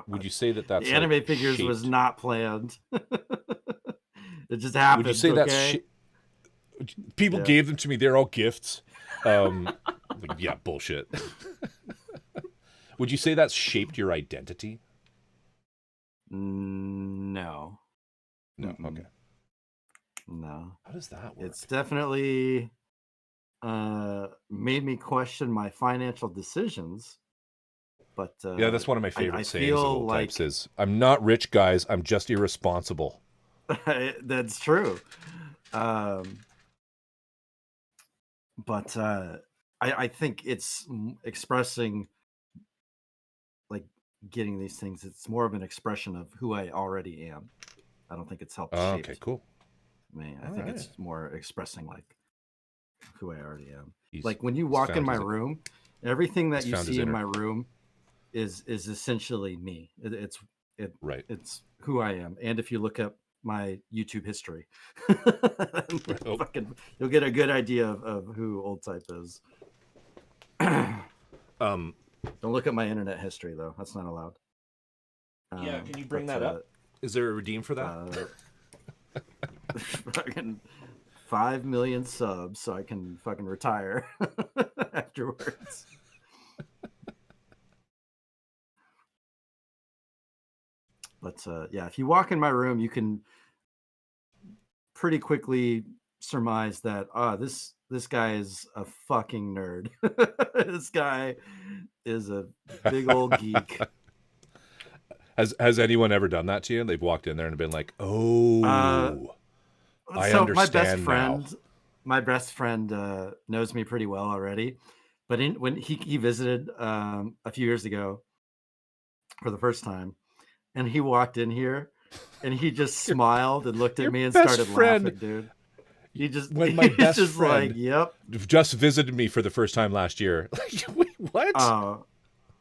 Would you say that that's the anime like figures shaped? Was not planned? It just happened. Would you say that's people gave them to me? They're all gifts. Like, yeah, bullshit. Would you say that's shaped your identity? No. No. Okay. No. How does that work? It's definitely made me question my financial decisions. But Yeah, that's one of my favorite I sayings of feel old types like is, I'm not rich, guys. I'm just irresponsible. that's true. Um, but I think it's expressing, like, getting these things. It's more of an expression of who I already am. I don't think it's helped Okay, shaped cool. me. I All think right. it's more expressing like who I already am. He's Like when you he's walk in found my his room, everything he's that you found his see in inner my room is essentially me. right. It's who I am. And if you look up my YouTube history, Oh, you'll get a good idea of who Old Type is. um, Don't look at my internet history though. That's not allowed. yeah. Can you bring But that up? Is there a redeem for that? fucking 5 million subs, so I can fucking retire afterwards. But yeah, if you walk in my room, you can pretty quickly surmise that this guy is a fucking nerd. This guy is a big old geek. Has anyone ever done that to you? They've walked in there and been like, Uh, "Oh, I so understand now." my best friend knows me pretty well already. But when he visited a few years ago for the first time, and he walked in here, and he just Your smiled and looked at your me and best started friend. laughing, dude. When my He's best just like, friend yep. just visited me for the first time last year. Like, wait, what?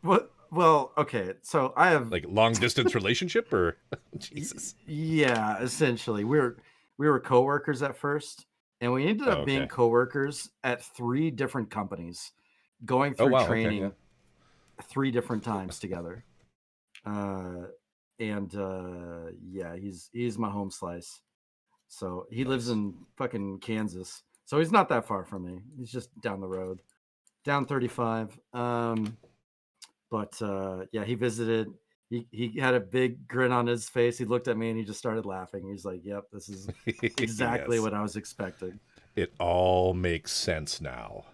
What? Well, okay. So I have, Like long distance relationship or Jesus? yeah, essentially we were coworkers at first, and we ended Oh, up being okay. coworkers at 3 different companies, going Oh, through wow. Okay, yeah. training 3 different times together. Uh, and yeah, he's my home slice. So he lives Nice. in fucking Kansas. So he's not that far from me. He's just down the road, down 35. But yeah, he visited. He had a big grin on his face. He looked at me and he just started laughing. He's like, "Yep, this is exactly Yes. what I was expecting." It all makes sense now.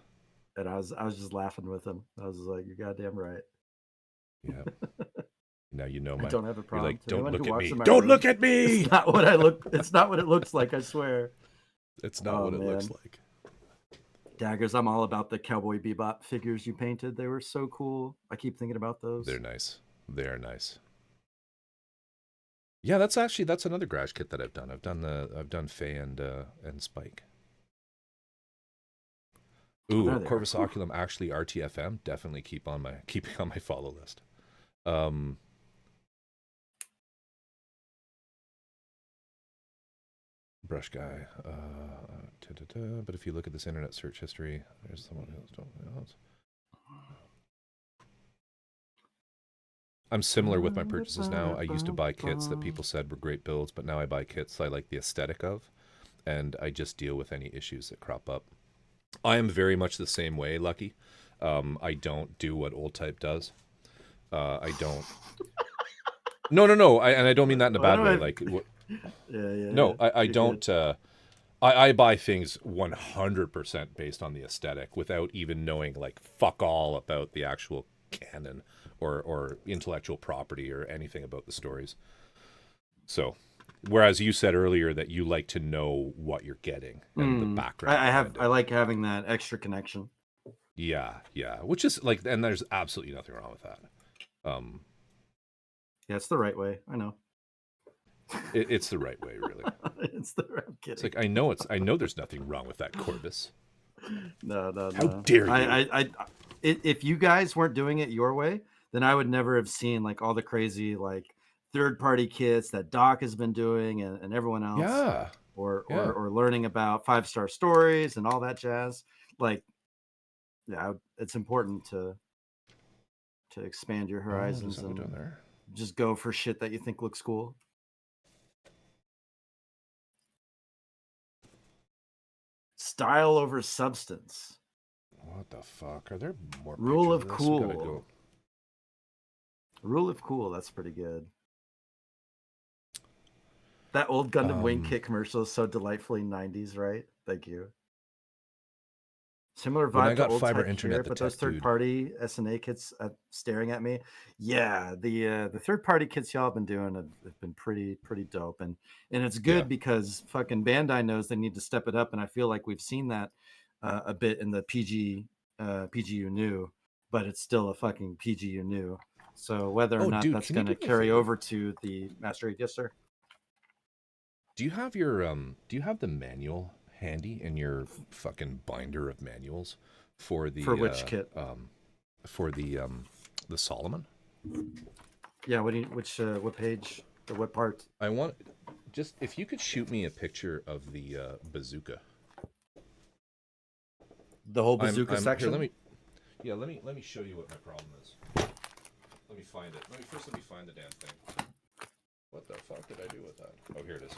And I was just laughing with him. I was just like, "You're goddamn right." Yeah. Now you know I my. don't have a You're problem. like, To don't anyone who look at walks me. in my Don't room, look at me. It's not what it looks like. I swear. It's not Oh what it looks man, like. Daggers! I'm all about the Cowboy Bebop figures you painted. They were so cool. I keep thinking about They're those. nice. They're nice. Yeah, that's another garage kit that I've done. I've done Faye and Spike. Oh, there Ooh, they are. Corvus Whew. Oculum actually RTFM. Definitely keeping on my follow list. Brush guy. But if you look at this internet search history, there's someone else. I'm similar with my purchases now. I used to buy kits that people said were great builds, but now I buy kits I like the aesthetic of, and I just deal with any issues that crop up. I am very much the same way, Lucky. I don't do what Old Type does. I don't. No. And I don't mean that in a Why bad do way. I? Like, Yeah. no, I You're good. don't. I buy things 100% based on the aesthetic without even knowing like fuck all about the actual canon or intellectual property or anything about the stories. So, whereas you said earlier that you like to know what you're getting and the background behind I it. like having that extra connection. Yeah, which is like, and there's absolutely nothing wrong with that. Yeah, it's the right way. I know. It's the right way, really. It's the. I'm It's kidding. like I know there's nothing wrong with that, Corvus. How No. dare you? If you guys weren't doing it your way, then I would never have seen like all the crazy like third party kits that Doc has been doing and everyone else, Yeah, or yeah. learning about 5-star stories and all that jazz. Like, yeah, it's important to expand your Oh, there's horizons something down and there. just go for shit that you think looks cool. Style over substance. What the fuck? Are there more Rule pictures of of this? We gotta go. cool. Rule of cool. That's pretty good. That old Gundam Wing Kit commercial is so delightfully 90s, right? Thank you. Similar When I vibe to got old fiber tech internet, here, the but those tech dude. third-party SNA kits staring at me. Yeah, the third-party kits y'all have been doing have been pretty dope, and it's Yeah. good because fucking Bandai knows they need to step it up, and I feel like we've seen that a bit in the PGU new, but it's still a fucking PGU new. So whether or Oh, not dude, that's can you going do to me a carry favor? over to the Master Race, yes, sir. Do you have your do you have the manual handy in your fucking binder of manuals for For the which kit? For the Solomon? Yeah, what page or what part? I want just if you could shoot me a picture of the bazooka. The whole bazooka I'm section? here, let me show you what my problem is. Let me find it. Let me find the damn thing. What the fuck did I do with that? Oh, here it is.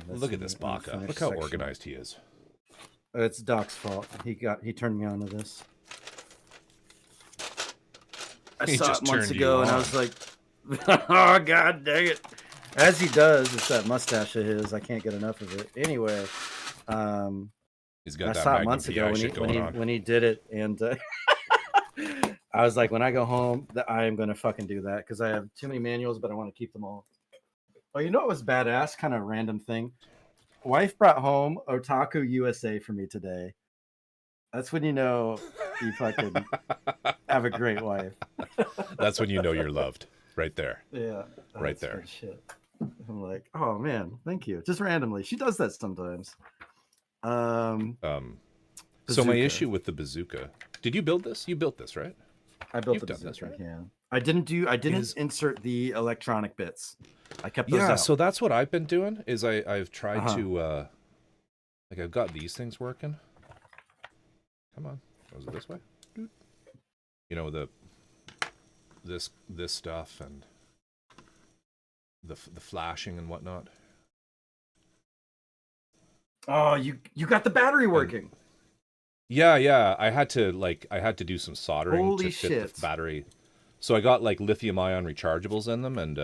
Look at this Baka. Look how organized he is. It's Doc's fault. He turned me on to this. I saw it months ago, and I was like, "Oh god, dang it!" As he does, it's that mustache of his. I can't get enough of it. Anyway, he's got I that saw it Magnum months ago PI when he did it, and I was like, when I go home, I am going to fucking do that because I have too many manuals, but I want to keep them all. Oh, you know what was badass? Kind of random thing. Wife brought home Otaku USA for me today. That's when you know you fucking have a great wife. That's when you know you're loved. Right there. Yeah. Right there. Good shit. I'm like, oh man, thank you. Just randomly. She does that sometimes. So my issue with the bazooka. Did you build this? You built this, right? I built You've the done bazooka, this, right? yeah. I didn't insert the electronic bits. I kept those yeah, out. so that's what I've been doing is I've tried to like I've got these things working. Come on. Was it this way? You know, this stuff and the flashing and whatnot. Oh, you got the battery working. Yeah. I had to do some soldering Holy to fit the battery. So I got like lithium ion rechargeables in them, and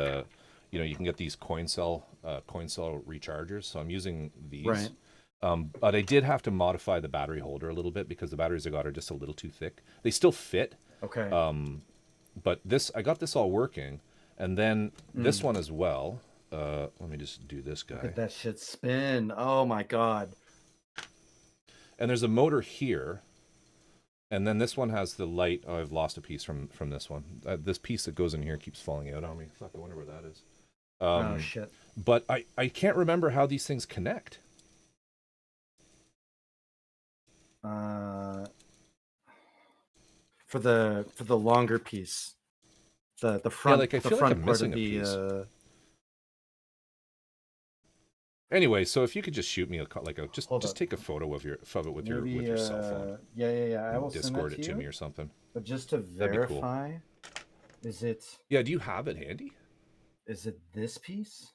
you know, you can get these coin cell rechargers. So I'm using these. Right. But I did have to modify the battery holder a little bit because the batteries I got are just a little too thick. They still fit. Okay. But I got this all working, and then this one as well. Let me just do this guy. Look at that shit spin. Oh my god. And there's a motor here, and then this one has the light. Oh, I've lost a piece from this one. This piece that goes in here keeps falling out on me. Fuck, I wonder where that is. Oh shit. But I can't remember how these things connect. For the longer piece, the front. Yeah, like I feel like I'm missing a piece. Anyway, so if you could just shoot me just take a photo of it with your cell phone. Yeah. I will Discord send that to me or something. But just to verify, cool. Is it? Yeah, do you have it handy? Is it this piece?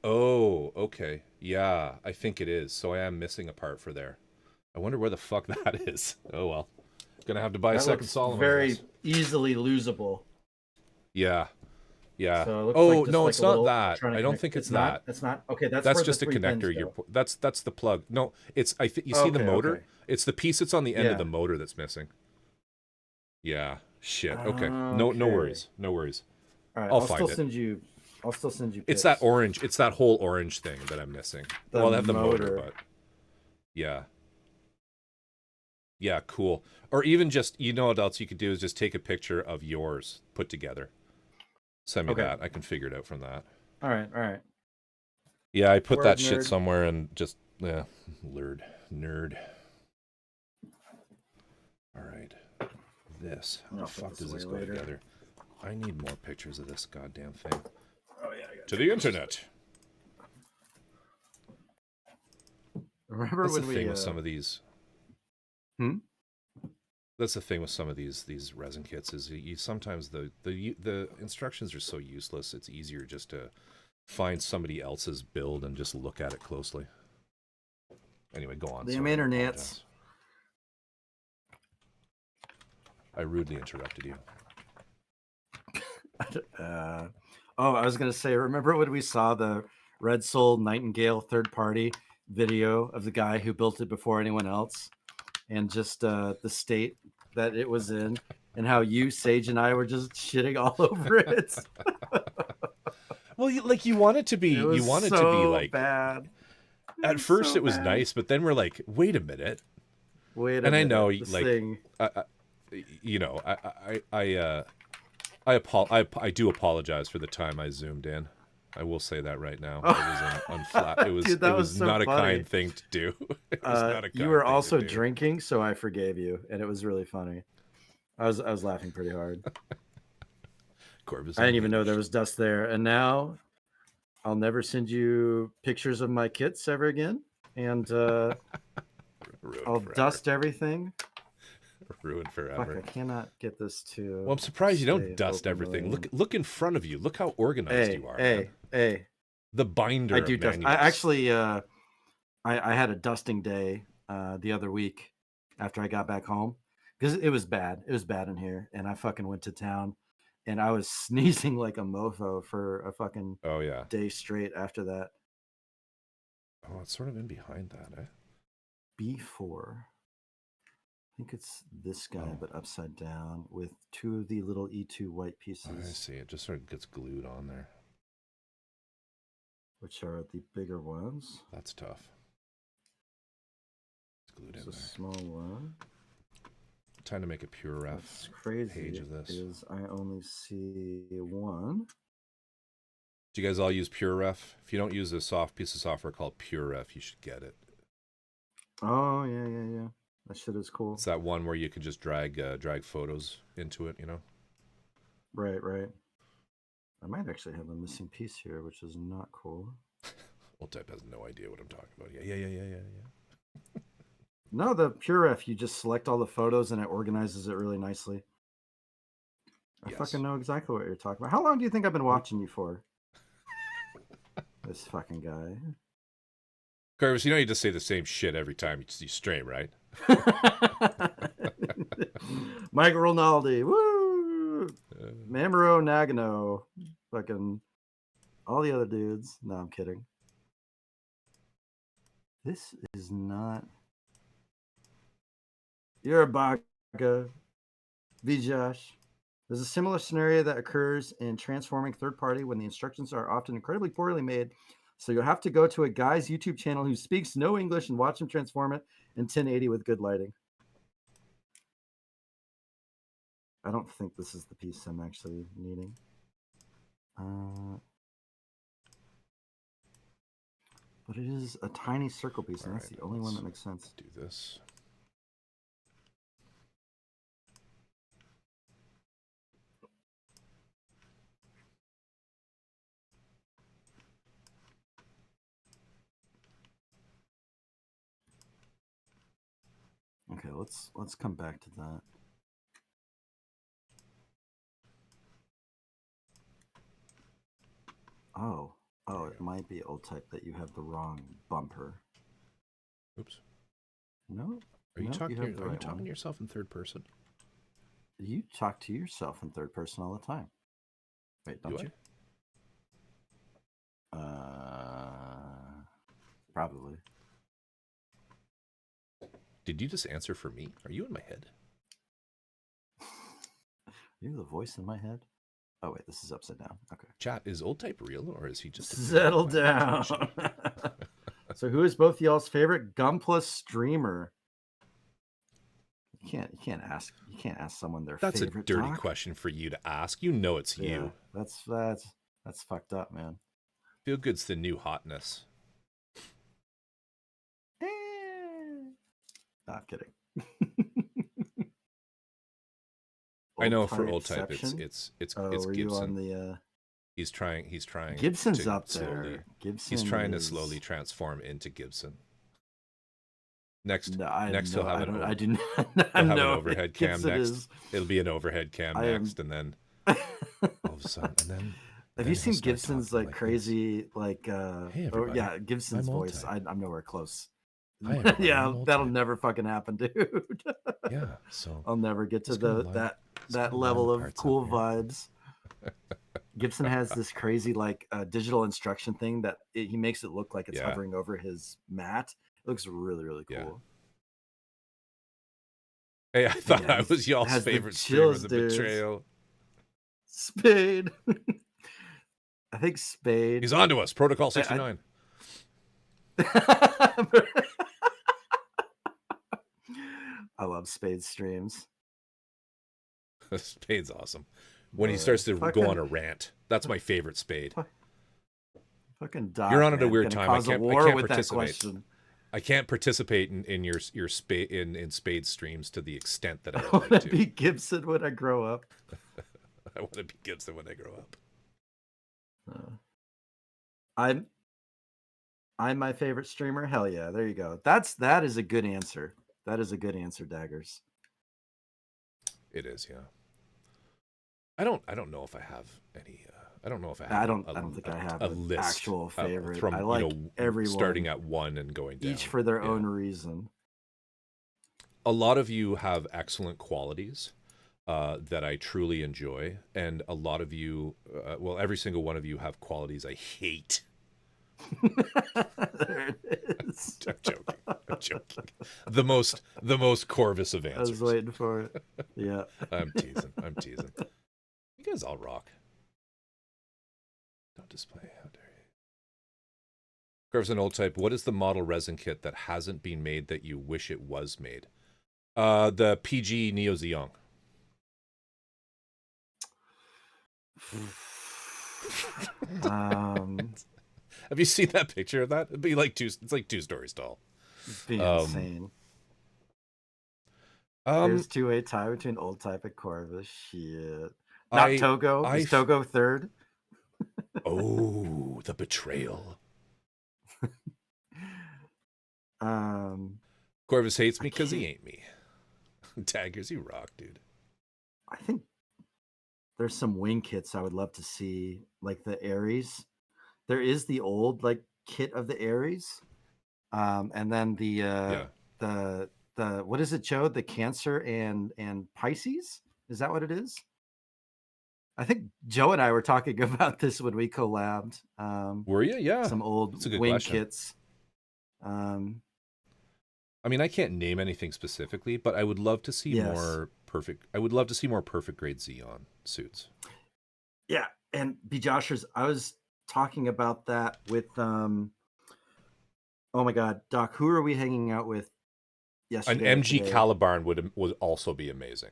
Oh, okay. Yeah, I think it is. So I am missing a part for there. I wonder where the fuck that is. Oh well. Gonna have to buy a second Solomon. Very easily losable. Yeah. So oh no, it's not that. I don't think it's that. It's not. Okay, that's just a connector. That's the plug. No, it's you see the motor. Okay. It's the piece that's on the end of the motor that's missing. Yeah. Shit. Okay. No worries. No worries. All right. I'll still send you pics. It's that orange. It's that whole orange thing that I'm missing. Well, I have the motor, but yeah. Yeah, cool. Or even just, you know what else you could do is just take a picture of yours put together. Send me that. I can figure it out from that. All right. Yeah, I put that shit somewhere and just, nerd. All right. This. How the fuck does this go together? I need more pictures of this goddamn thing. Oh, yeah. To the internet. Remember That's when the thing with some of these. That's the thing with some of these resin kits is sometimes the instructions are so useless. It's easier just to find somebody else's build and just look at it closely. Anyway, go on. Damn internets. I rudely interrupted you. Oh, I was gonna say, remember when we saw the Red Soul Nightingale third party video of the guy who built it before anyone else, and just the state that it was in, and how you, Sage, and I were just shitting all over it. Well, you want it to be, you want it to be like bad. At first, it was nice, but then we're like, wait a minute. Wait a minute. And I know, this like, thing... you know, I do apologize for the time I zoomed in. I will say that right now. It was It was, Dude, it was so not funny. a kind thing to do. It was not a kind you were thing also to do. drinking, so I forgave you, and it was really funny. I was laughing pretty hard. Corvus, I didn't even know there was dust there, and now I'll never send you pictures of my kits ever again, and I'll dust everything. Ruined forever. Fuck, I cannot get this to... Well, I'm surprised you don't dust everything. Look in front of you. Look how organized you are. Hey. The binder. I do dust. I actually, I had a dusting day the other week after I got back home, because it was bad. It was bad in here, and I fucking went to town, and I was sneezing like a mofo for a fucking day straight after that. Oh, it's sort of in behind that, eh? B4. I think it's this guy, but upside down with two of the little E2 white pieces. I see. It just sort of gets glued on there. Which are the bigger ones. That's tough. It's glued in there. A small one. I'm trying to make a pure ref page of this. Is I only see one. Do you guys all use pure ref? If you don't use a piece of software called pure ref, you should get it. Oh, yeah. That shit is cool. It's that one where you can just drag photos into it, you know? Right. I might actually have a missing piece here, which is not cool. Old Type has no idea what I'm talking about. Yeah. No, the PureRef, you just select all the photos and it organizes it really nicely. I fucking know exactly what you're talking about. How long do you think I've been watching you for? This fucking guy. Carvis, you know you just say the same shit every time you stream, right? Mike Ronaldi, woo! Mamoru Nagano, fucking all the other dudes. No, I'm kidding. This is not... You're a baka. Vijash. There's a similar scenario that occurs in transforming third party when the instructions are often incredibly poorly made. So you'll have to go to a guy's YouTube channel who speaks no English and watch him transform it in 1080 with good lighting. I don't think this is the piece I'm actually needing. But it is a tiny circle piece, and that's the only one that makes sense. Do this. Okay, let's come back to that. Oh, it might be Old Type that you have the wrong bumper. Oops. No. Are you talking to yourself in third person? You talk to yourself in third person all the time. Wait, don't you? Probably. Did you just answer for me? Are you in my head? Are you the voice in my head? Oh, wait, this is upside down. Okay. Chat, is Old Type real, or is he just... Settle down. So who is both y'all's favorite Gunpla streamer? You can't ask someone their favorite. That's a dirty question for you to ask. You know it's you. That's fucked up, man. Feel Good's the new hotness. Not kidding. I know for Old Type it's Gibson. You on the, He's trying. Gibson's up there. He's trying to slowly transform into Gibson. Next, he'll have an overhead cam next. It'll be an overhead cam next, and then all of a sudden, and then. Have you seen Gibson's like crazy Gibson's voice? I'm nowhere close. Yeah, that'll never fucking happen, dude. Yeah, so I'll never get to that level of cool vibes. Gibson has this crazy like digital instruction thing that he makes it look like it's Yeah. hovering over his mat. It looks really, really cool. Hey, I thought I was y'all's favorite streamer, The Betrayal. Spade. I think Spade. He's on to us. Protocol 69. I love Spade streams. Spade's awesome. When he starts to go on a rant, that's my favorite Spade. Fucking Doc, you're on at a weird time. I can't participate. I can't participate in your Spade in Spade streams to the extent that I would like to. Be Gibson when I grow up. I want to be Gibson when I grow up. I'm my favorite streamer. Hell yeah, there you go. That is a good answer. That is a good answer, Daggers. It is, yeah. I don't know if I have any. I don't know if I have. I don't think I have a an list actual favorite. From I like everyone starting at 1 and going down. Each for their own reason. A lot of you have excellent qualities that I truly enjoy, and a lot of you, well, every single one of you have qualities I hate. There it is. I'm joking. The most Corvus of answers. I was waiting for it. Yeah. I'm teasing. You guys all rock. Don't display. How dare you? Corvus an old type. What is the model resin kit that hasn't been made that you wish it was made? The PG Neo Xeon. Have you seen that picture of that? It'd be like it's like 2 stories tall. It'd be insane. There's 2-way tie between old type and Corvus. Shit. Not Togo. Is Togo third? Oh, the betrayal. Corvus hates me because he ain't me. Daggers, you rock, dude. I think there's some wing kits I would love to see, like the Ares. There is the old like kit of the Ares, and then the what is it, Joe? The Cancer and Pisces. Is that what it is? I think Joe and I were talking about this when we collabed. Were you? Yeah. Some old wing kits. I mean, I can't name anything specifically, but I would love to see more perfect. I would love to see more perfect grade Xeon suits. Yeah, and B. Joshers, I was talking about that with oh my God, Doc, who are we hanging out with yesterday? An MG Calibarn would also be amazing.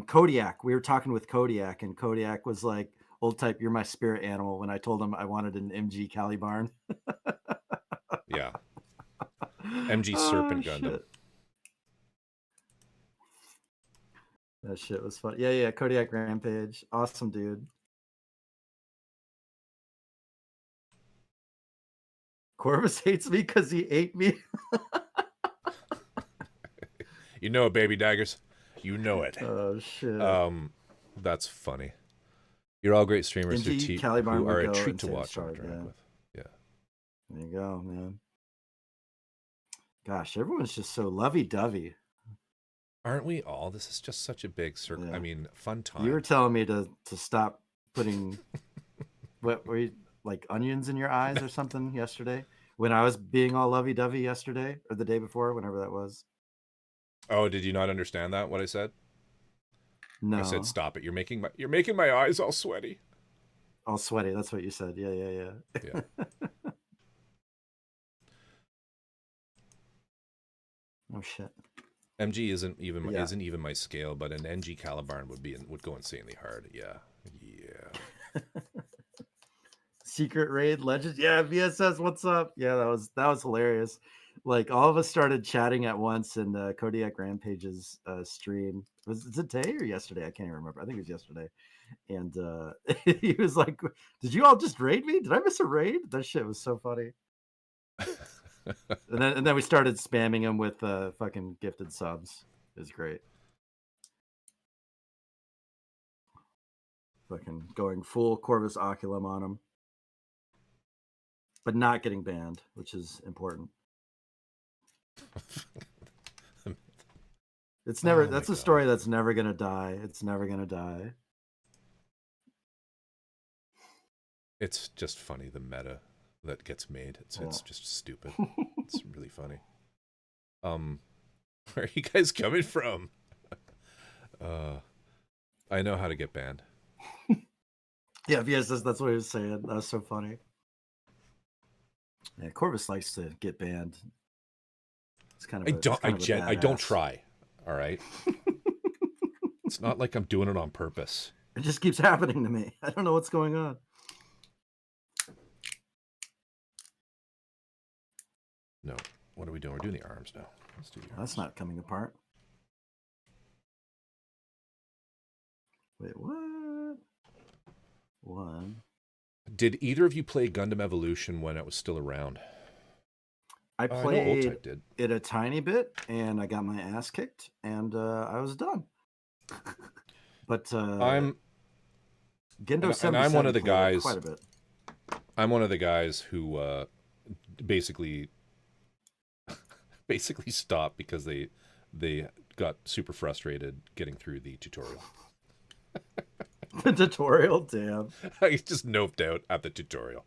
Kodiak. We were talking with Kodiak, and Kodiak was like, "Old type, you're my spirit animal." When I told him I wanted an MG Calibarn. Yeah. MG Serpent Gundam. Shit. That shit was fun. Yeah. Kodiak Rampage. Awesome, dude. Corvus hates me because he ate me. You know it, baby Daggers. You know it. Oh shit. That's funny. You're all great streamers who are a treat to watch. Yeah. There you go, man. Gosh, everyone's just so lovey-dovey. Aren't we all? This is just such a big circle. Yeah. I mean, fun time. You were telling me to stop putting what were you, like onions in your eyes or something yesterday when I was being all lovey-dovey yesterday or the day before, whenever that was. Oh, did you not understand that? What I said? No. I said, "Stop it! You're making my eyes all sweaty." All sweaty. That's what you said. Yeah. Oh shit. MG isn't even my scale, but an NG Calibarn would go insanely hard. Yeah. Secret Raid Legends. Yeah, VSS, what's up? Yeah, that was hilarious. Like all of us started chatting at once in Kodiak Rampage's stream. Was it today or yesterday? I can't even remember. I think it was yesterday. And he was like, "Did you all just raid me? Did I miss a raid?" That shit was so funny. and then we started spamming him with fucking gifted subs. It was great. Fucking going full Corvus Oculum on him. But not getting banned, which is important. It's never. That's a story that's never gonna die. It's never gonna die. It's just funny, the meta that gets made. It's just stupid. It's really funny. Where are you guys coming from? I know how to get banned. Yeah, VS says that's what he was saying. That was so funny. Yeah, Corvus likes to get banned. It's kind of I don't try. All right. It's not like I'm doing it on purpose. It just keeps happening to me. I don't know what's going on. No. What are we doing? We're doing the arms now. Let's do the arms. That's not coming apart. Wait, what? One. Did either of you play Gundam Evolution when it was still around? I played it a tiny bit, and I got my ass kicked, and I was done. But I'm Gendo 77 and I'm one of the guys. Quite a bit. I'm one of the guys who basically stopped because they got super frustrated getting through the tutorial. The tutorial, damn. I just noped out at the tutorial.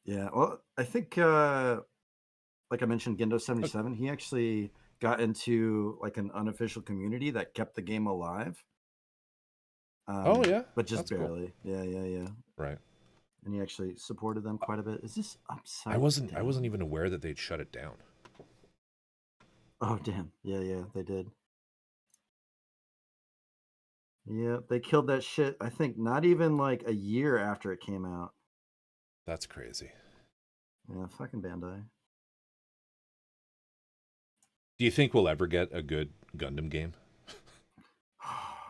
Yeah, well, I think, like I mentioned, Gendo 77, he actually got into like an unofficial community that kept the game alive. Oh yeah, but just that's barely. Cool. Yeah. Right. And he actually supported them quite a bit. Is this upside? I wasn't even aware that they'd shut it down. Oh damn! Yeah, they did. Yeah, they killed that shit. I think not even like a year after it came out. That's crazy. Yeah, fucking Bandai. Do you think we'll ever get a good Gundam game?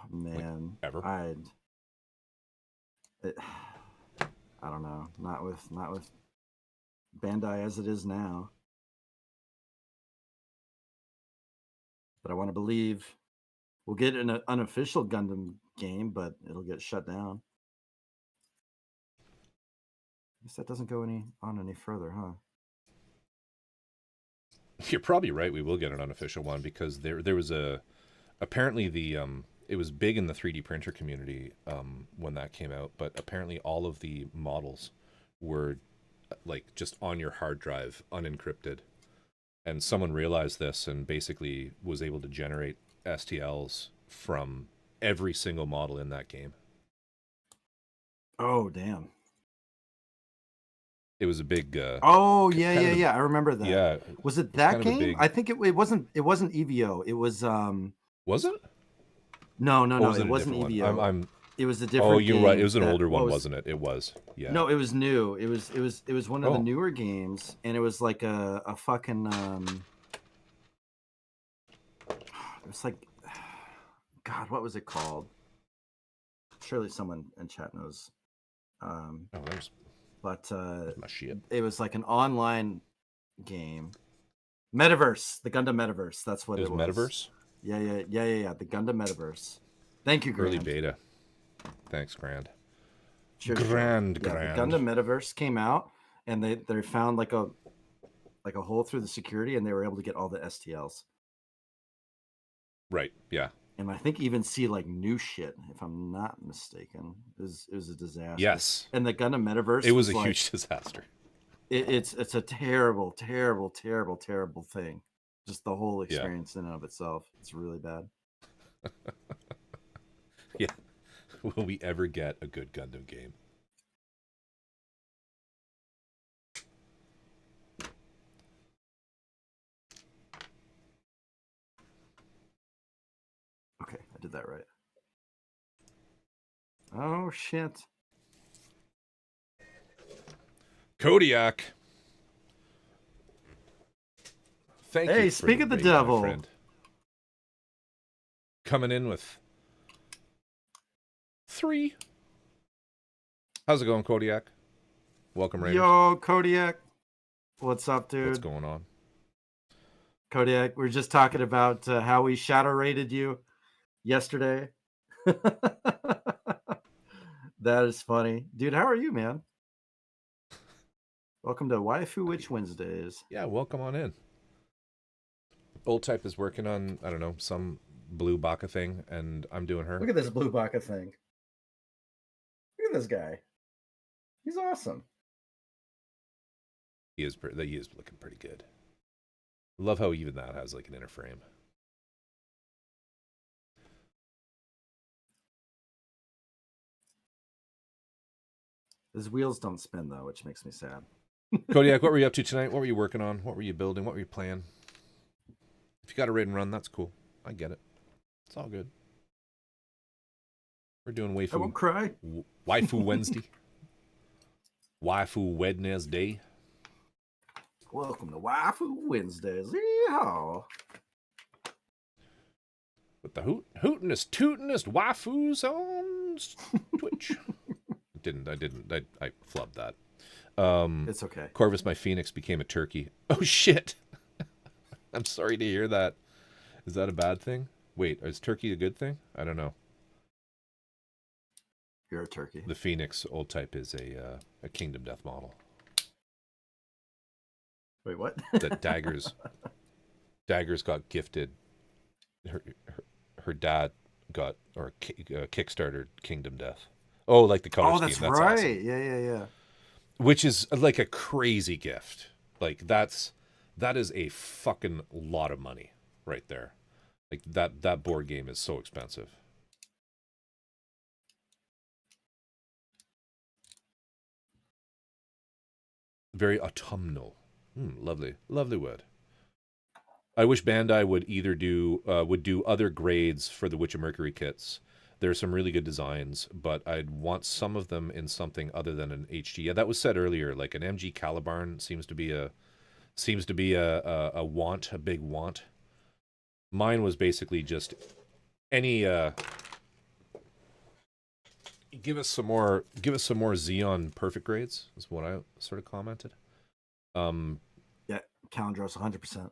Man, like, ever? I don't know. Not with Bandai as it is now. But I want to believe we'll get an unofficial Gundam game, but it'll get shut down. I guess that doesn't go any further, huh? You're probably right. We will get an unofficial one because there was apparently it was big in the 3D printer community when that came out, but apparently all of the models were like just on your hard drive, unencrypted. And someone realized this and basically was able to generate STLs from every single model in that game. Oh, damn. It was a big yeah. I remember that. Yeah. Was it that game? I think it wasn't EVO. It was Was it? No, it wasn't EVO. It was a different you're game right. It was an older one, wasn't it? It was. Yeah. No, it was new. It was one of the newer games, and it was like a fucking it was like, God, what was it called? Surely someone in chat knows. But my shit. It was like an online game. Metaverse, the Gundam Metaverse. That's what it was. Metaverse? Yeah. The Gundam Metaverse. Thank you, Grand. Early beta. Thanks, Grand. Cheers, Grand. The Gundam Metaverse came out, and they found like a hole through the security, and they were able to get all the STLs. Right. Yeah. And I think even see like new shit, if I'm not mistaken. It was a disaster. Yes. And the Gundam Metaverse. It was a huge disaster. It's a terrible thing. Just the whole experience in and of itself. It's really bad. Yeah. Will we ever get a good Gundam game? Okay, I did that right. Oh, shit. Kodiak. Thank you. Hey, speak of the devil. Friend. Coming in with 3. How's it going, Kodiak? Welcome, Raiders. Yo, Kodiak. What's up, dude? What's going on? Kodiak, we were just talking about how we shadow rated you yesterday. That is funny. Dude, how are you, man? Welcome to Waifu Witch Wednesdays. Yeah, welcome on in. Old Type is working on, I don't know, some blue baka thing, and I'm doing her. Look at this blue baka thing. at this guy. He's awesome. He is looking pretty good. Love how even that has like an inner frame. His wheels don't spin though, which makes me sad. Kodiak, what were you up to tonight? What were you working on? What were you building? What were you playing? If you got a raid and run, that's cool. I get it. It's all good. We're doing waifu. I won't cry. Waifu Wednesday. Waifu Wednesday. Welcome to Waifu Wednesdays. Yeehaw. With the hootinest, tootinest waifus on Twitch. I flubbed that. It's okay. Corvus, my phoenix, became a turkey. Oh, shit. I'm sorry to hear that. Is that a bad thing? Wait, is turkey a good thing? I don't know. You're a turkey. The phoenix old type is a kingdom death model. Wait, what? That daggers got gifted. Her dad got Kickstarter Kingdom Death. Oh, like the color scheme. That's right. Awesome. Yeah. Which is like a crazy gift. Like that is a fucking lot of money right there. Like that board game is so expensive. Very autumnal. Lovely word. I wish Bandai would either do other grades for the Witch of Mercury kits. There are some really good designs, but I'd want some of them in something other than an HG. Yeah, that was said earlier. Like an MG Calibarn seems to be a want, a big want. Mine was basically just any. Give us some more Xeon perfect grades. Is what I sort of commented. Yeah, Calendros 100%.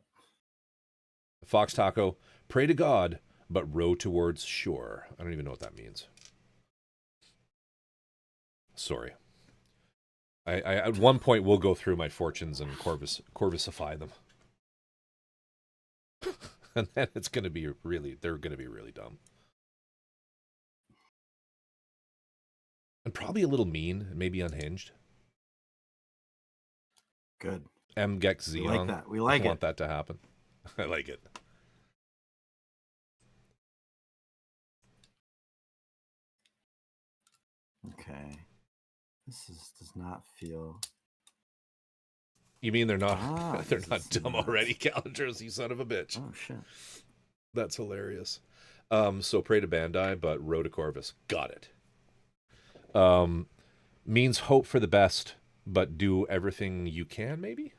Fox Taco, pray to God, but row towards shore. I don't even know what that means. Sorry. I at one point will go through my fortunes and Corvusify them. And then they're going to be really dumb. And probably a little mean, maybe unhinged. Good. MGEX Xeon. We like that. We like it. I want that to happen. I like it. Okay. Does not feel. You mean they're not they're not dumb already, Calendros, you son of a bitch. Oh shit. That's hilarious. So pray to Bandai, but row to Corvus. Got it. Means hope for the best, but do everything you can, maybe?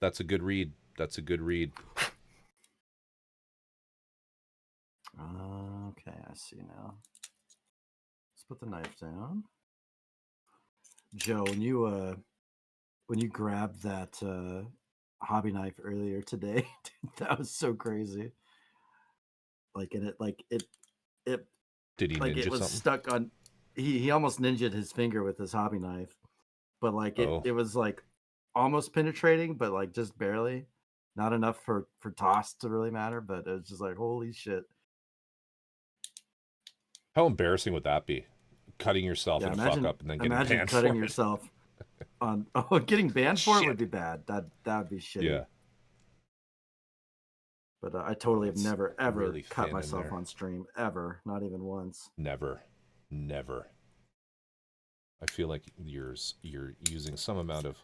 That's a good read. That's a good read. Okay, I see now. Let's put the knife down. Joe, when you grabbed that hobby knife earlier today, that was so crazy. Like, and it did he like ninja it was something? Stuck on. He almost ninja'd his finger with his hobby knife, but like it was like almost penetrating, but like just barely, not enough for toss to really matter. But it was just like, holy shit. How embarrassing would that be? Cutting yourself and fuck up and then getting banned for it. Imagine cutting yourself on getting banned for it would be bad. That would be shitty. Yeah. But I totally have never ever really cut myself on stream ever, not even once. Never. I feel like you're using some amount of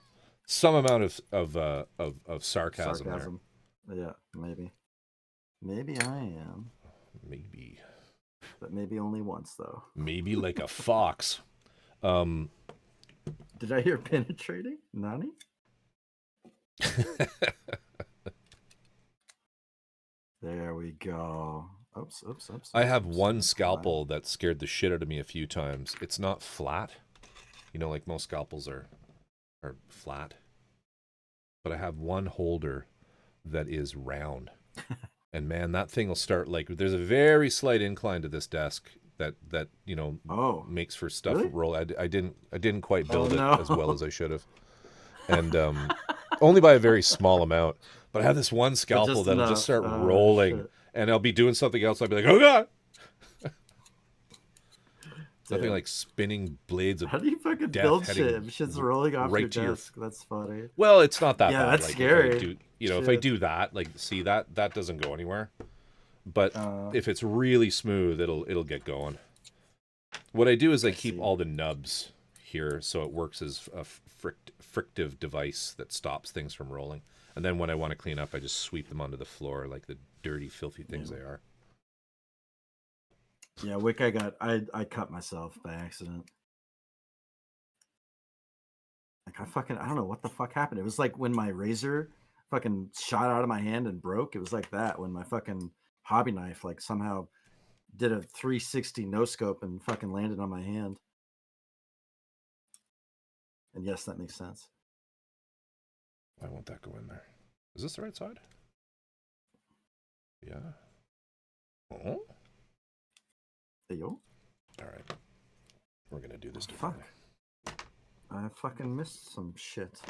sarcasm there. Yeah, maybe I am. Maybe. But maybe only once, though. Maybe like a fox. Did I hear penetrating? Nani? There we go. Oops. I have one scalpel that scared the shit out of me a few times. It's not flat. You know, like most scalpels are flat. But I have one holder that is round. And man, that thing will start like there's a very slight incline to this desk that you know makes for stuff really? Roll. I didn't quite build it as well as I should have, and only by a very small amount. But I have this one scalpel that'll just start rolling, and I'll be doing something else. I'll be like, oh god. Nothing like spinning blades of How do you fucking death build heading shit? Shit's rolling off right your to your. desk. That's funny. Well, it's not that Yeah, bad. that's Like scary. if I do, if I do that, like see that doesn't go anywhere. But if it's really smooth, it'll get going. What I do is I keep all the nubs here so it works as a frictive device that stops things from rolling. And then when I want to clean up, I just sweep them onto the floor like the dirty, filthy things they are. Yeah, Wick, I cut myself by accident. Like I don't know what the fuck happened. It was like when my razor fucking shot out of my hand and broke. It was like that when my fucking hobby knife like somehow did a 360 no scope and fucking landed on my hand. And yes, that makes sense. Why won't that go in there? Is this the right side? Yeah. Oh. Hey, yo. All right. We're gonna do this differently. Fuck. I fucking missed some shit.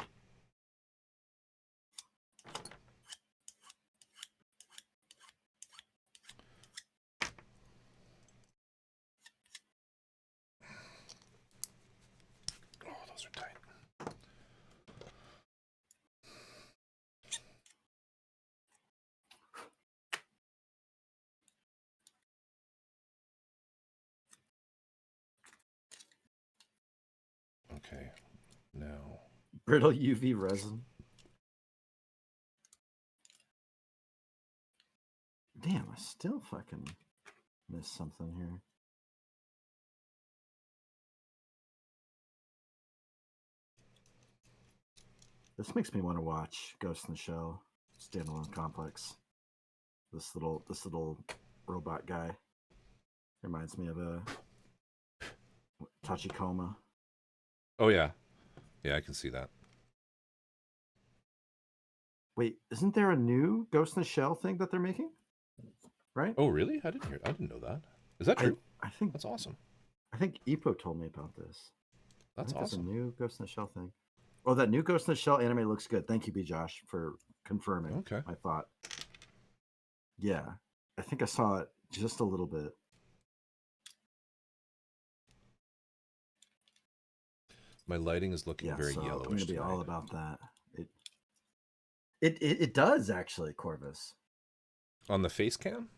Oh, those are tight. Okay, now. Brittle UV resin. Damn, I still fucking missed something here. This makes me want to watch Ghost in the Shell Standalone Complex. This little robot guy reminds me of a Tachikoma. Oh yeah, yeah, I can see that. Wait, isn't there a new Ghost in the Shell thing that they're making? Right? Oh really? I didn't know that. Is that true? I think that's awesome. I think Ippo told me about this. That's awesome. There's a new Ghost in the Shell thing. Oh, that new Ghost in the Shell anime looks good. Thank you, B. Josh, for confirming my thought. Yeah, I think I saw it just a little bit. My lighting is looking very yellowish. I'm going to be all about that. It does actually, Corvus. On the face cam?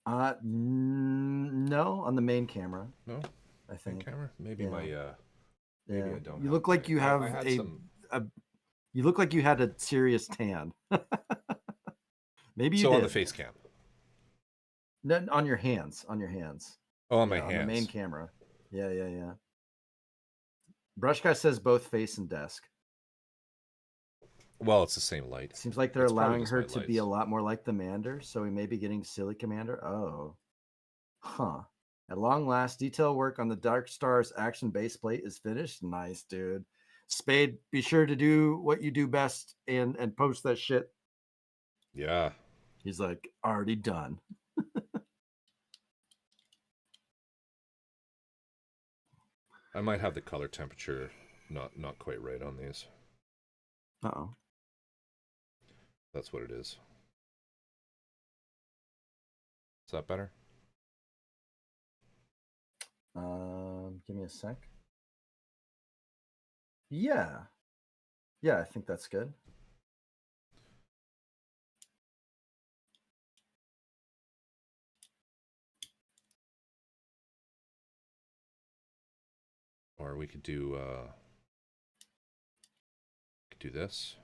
No, on the main camera. No, I think. Main camera? Maybe my maybe I don't. You look like you have you look like you had a serious tan. Maybe you did. On the face cam. No, on your hands. On your hands. Oh, on my hands. On the main camera. Yeah. Brush Guy says both face and desk. Well, it's the same light. Seems like they're allowing her to be a lot more like the Commander, so we may be getting silly Commander. Oh. Huh. At long last, detail work on the Dark Stars action base plate is finished. Nice, dude. Spade, be sure to do what you do best and post that shit. Yeah. He's like, already done. I might have the color temperature not quite right on these. Uh-oh. That's what it is. Is that better? Give me a sec. Yeah, I think that's good. Or we could do this.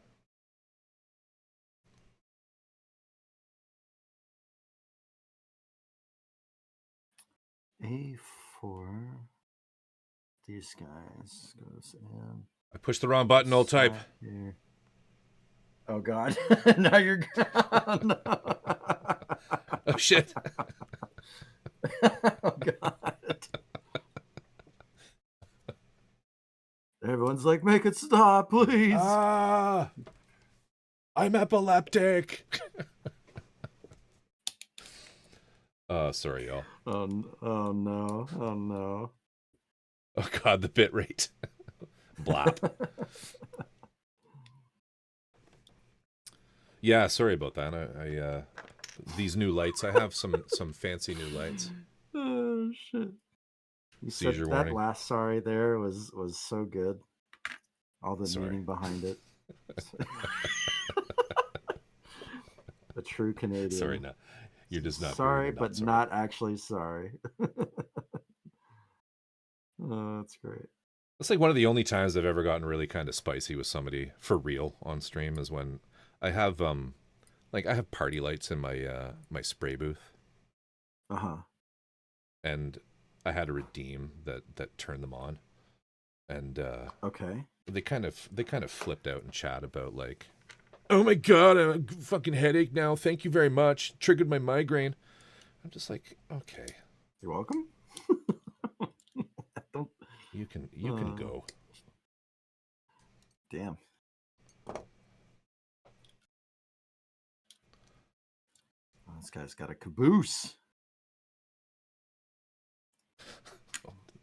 A4. These guys goes in. I pushed the wrong button, old type. Here. Oh God! Now you're gone. Oh shit! Oh God! Everyone's like, make it stop, please. Ah! I'm epileptic. Sorry, y'all. Oh no! Oh God, the bit rate. Blap. Yeah, sorry about that. I these new lights. I have some fancy new lights. Oh shit! You said seizure that warning. last sorry there was so good. All the Sorry. meaning behind it. A true Canadian. Sorry, no. You're just not sorry, very but sorry. not actually sorry. Oh, that's great. It's like one of the only times I've ever gotten really kind of spicy with somebody for real on stream is when I have I have party lights in my my spray booth. Uh-huh. And I had to redeem that turned them on. And okay. They kind of flipped out and chat about like, oh my god, I have a fucking headache now. Thank you very much. Triggered my migraine. I'm just like, okay. You're welcome. You can go. Damn. Oh, this guy's got a caboose.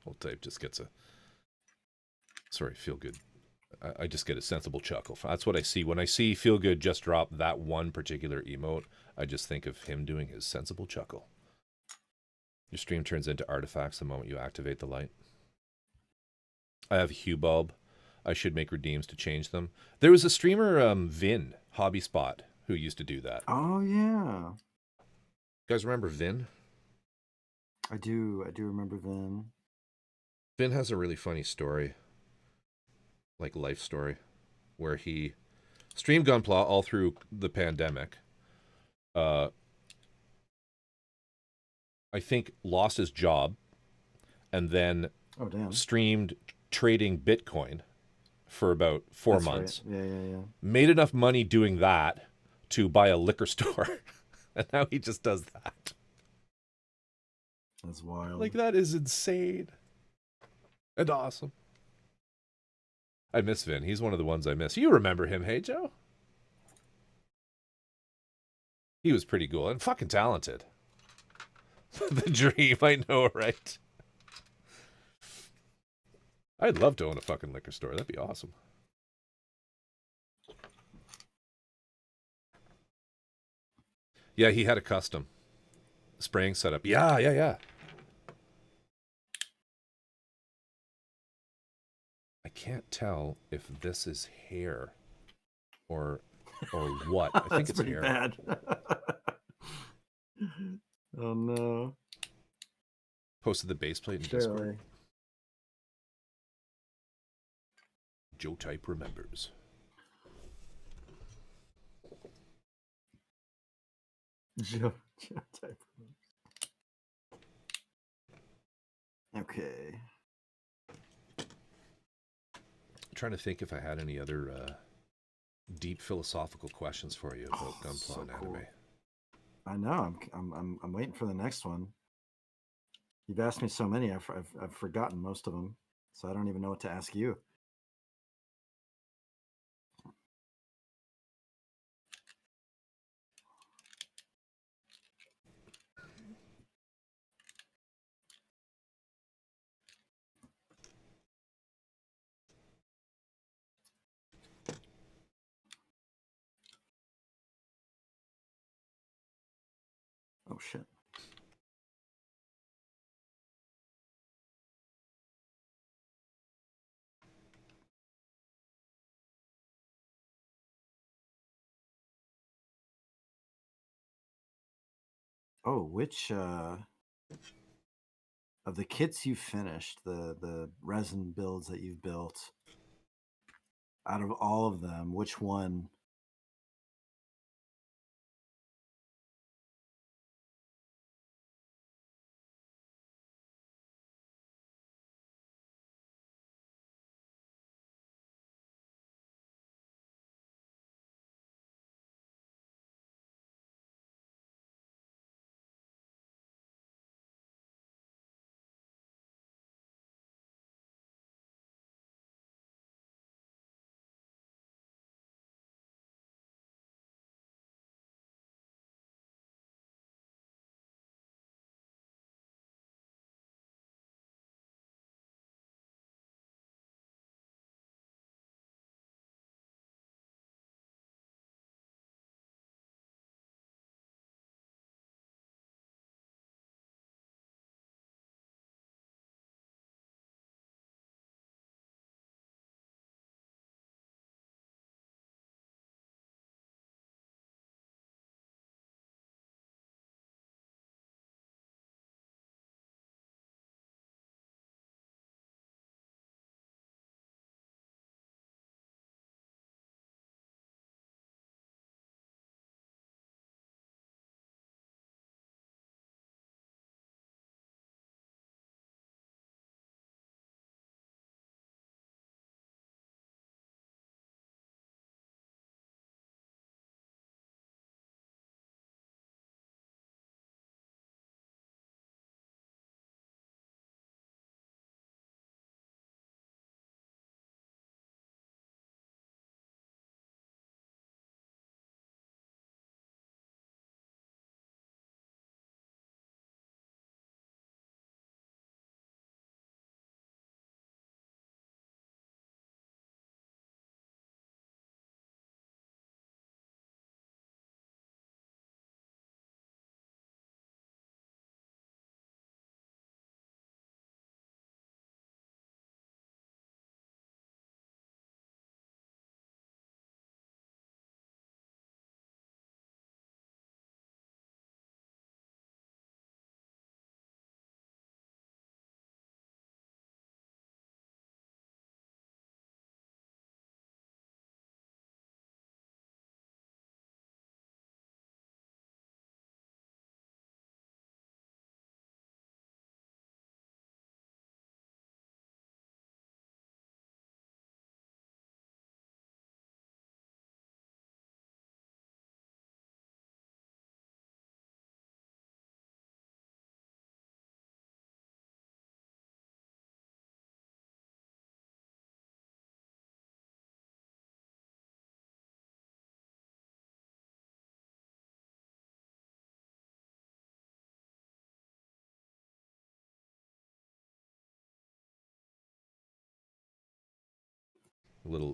Old type just gets a feel good. I just get a sensible chuckle. That's what I see when I see Feel Good just drop that one particular emote. I just think of him doing his sensible chuckle. Your stream turns into artifacts the moment you activate the light. I have Hue Bulb. I should make redeems to change them. There was a streamer, Vin, Hobby Spot, who used to do that. Oh, yeah. You guys remember Vin? I do remember Vin. Vin has a really funny story, like life story, where he streamed Gunpla all through the pandemic. I think lost his job and then streamed trading Bitcoin for about 4 months. Right. Yeah. Made enough money doing that to buy a liquor store. And now he just does that. That's wild. Like, that is insane. And awesome. I miss Vin. He's one of the ones I miss. You remember him, hey, Joe? He was pretty cool and fucking talented. The dream, I know, right? I'd love to own a fucking liquor store. That'd be awesome. Yeah, he had a custom spraying setup. Yeah. I can't tell if this is hair or what. I think it's hair. Bad. Oh no. Posted the base plate in Discord. Joe Type remembers. Joe Type. Okay. I'm trying to think if I had any other deep philosophical questions for you about Gunpla and anime. I know. I'm waiting for the next one. You've asked me so many. I've forgotten most of them, so I don't even know what to ask you. Oh shit. Oh, which of the kits you've finished, the resin builds that you've built, out of all of them, which one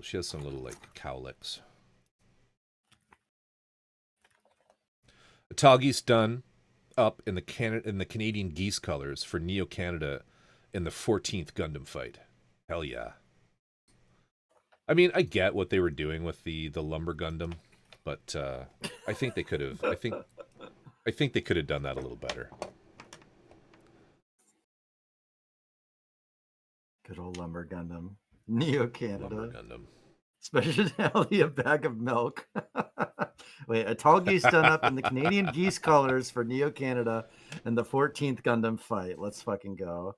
She has some little like cowlicks. A tall geese done up in the Canadian geese colors for Neo Canada in the 14th Gundam fight. Hell yeah. I mean, I get what they were doing with the lumber Gundam, but I think they could have. I think they could have done that a little better. Good old lumber Gundam, Neo Canada. Lumber Gundam. Speciality a bag of milk. Wait, a tall geese done up in the Canadian geese colors for Neo Canada in the 14th Gundam fight. Let's fucking go.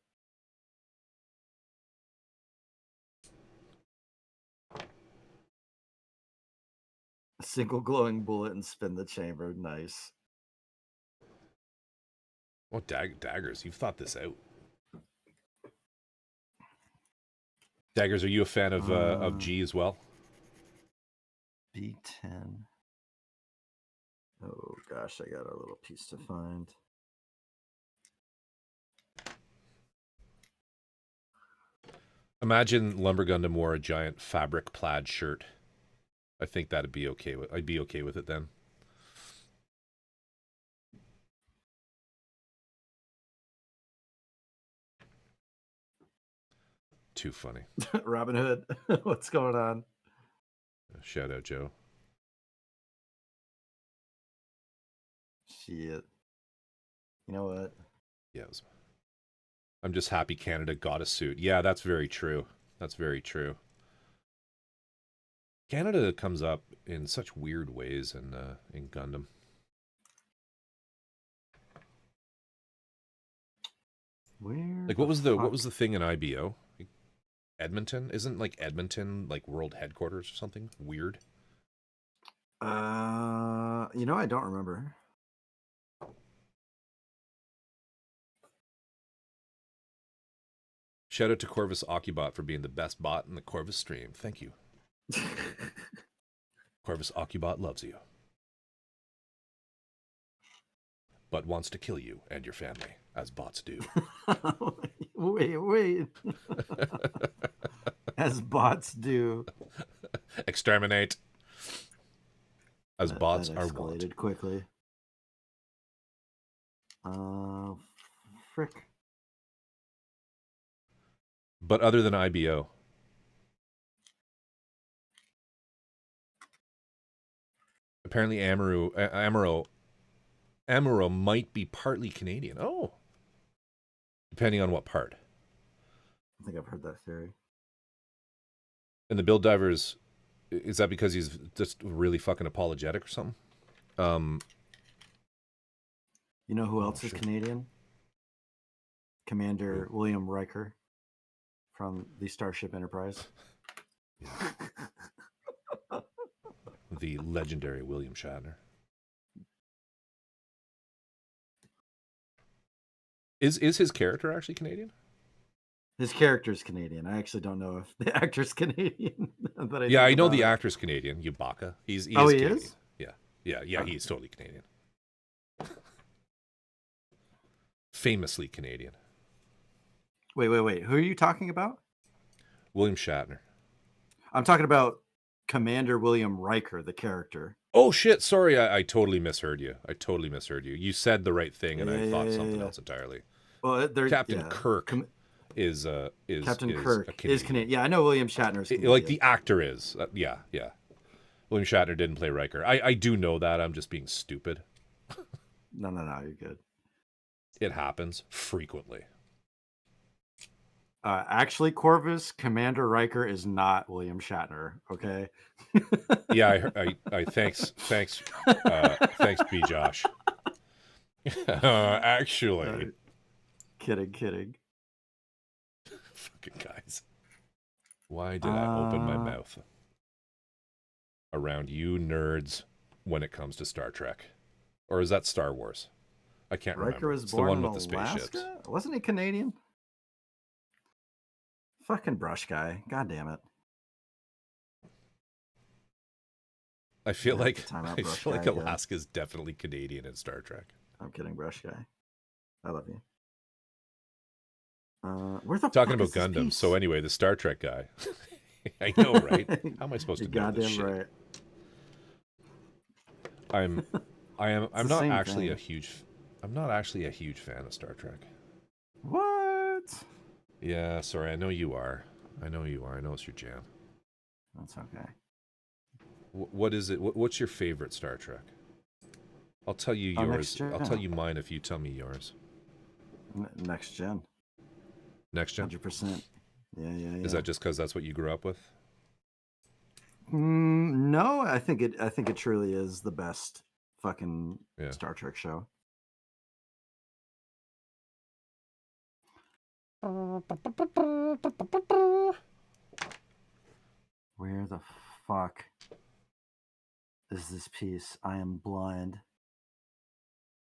A single glowing bullet and spin the chamber. Nice. Oh, daggers! You've thought this out. Daggers, are you a fan of G as well? B10. Oh gosh, I got a little piece to find. Imagine Lumber Gundam wore a giant fabric plaid shirt. I think that'd be okay with. I'd be okay with it then. Too funny. Robin Hood, what's going on? Shout out, Joe. Shit. You know what? Yeah, I'm just happy Canada got a suit. Yeah, that's very true. That's very true. Canada comes up in such weird ways in Gundam. Where? Like what was the thing in IBO? Edmonton? Isn't like Edmonton like world headquarters or something weird? You know, I don't remember. Shout out to Corvus Occubot for being the best bot in the Corvus stream. Thank you. Corvus Occubot loves you, but wants to kill you and your family, as bots do. Wait. As bots do. Exterminate. As bots are wont. Escalated quickly. Frick. But other than IBO. Apparently Amuro might be partly Canadian. Oh. Depending on what part. I think I've heard that theory. And the Build Divers, is that because he's just really fucking apologetic or something? You know who else is Canadian? Commander William Riker from the Starship Enterprise. Yeah. The legendary William Shatner. Is his character actually Canadian? His character's Canadian. I actually don't know if the actor's Canadian. I know the actor's Canadian. Yubaka. He is Canadian. Is? Yeah. He's totally Canadian. Famously Canadian. Wait. Who are you talking about? William Shatner. I'm talking about Commander William Riker, the character. Oh shit! Sorry, I totally misheard you. You said the right thing, and I thought something else entirely. Well, Captain Kirk is Captain Kirk is Canadian. Yeah, I know William Shatner is Canadian. Like the actor is. Yeah. William Shatner didn't play Riker. I do know that. I'm just being stupid. No, you're good. It happens frequently. Actually, Corvus, Commander Riker is not William Shatner. Okay. Yeah, I thanks, B. Josh. Actually, kidding. Fucking guys. Why did I open my mouth around you nerds when it comes to Star Trek, or is that Star Wars? I can't remember. Riker was born in Alaska? Wasn't he Canadian? Fucking brush guy. God damn it. I feel like Alaska's definitely Canadian in Star Trek. I'm kidding, brush guy. I love you. Where the Talking fuck about Gundam. So anyway, the Star Trek guy. I know, right? How am I supposed to know this shit? Right. I'm not actually thing. I'm not actually a huge fan of Star Trek. What? Yeah, sorry. I know you are. I know it's your jam. That's okay. What is it? What's your favorite Star Trek? I'll tell you yours. I'll tell you mine if you tell me yours. Next Gen. Next Gen? 100%. Yeah. Is that just because that's what you grew up with? No, I think it truly is the best fucking Star Trek show. Where the fuck is this piece? I am blind.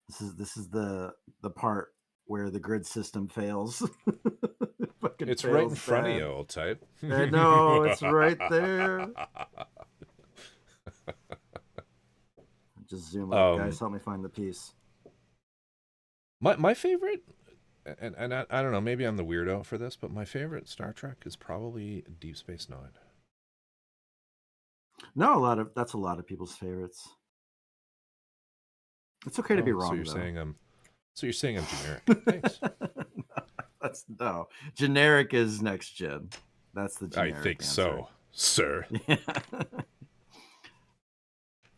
This is the part where the grid system fails. It's fails right in front of you, old type. I know, it's right there. Just zoom up, guys. Help me find the piece. My favorite, and I don't know, maybe I'm the weirdo for this, but my favorite Star Trek is probably Deep Space Nine. No, that's a lot of people's favorites. It's okay to be wrong. So you're saying I'm generic. Thanks. No. Generic is Next Gen. That's the generic I think answer. So, sir. Yeah.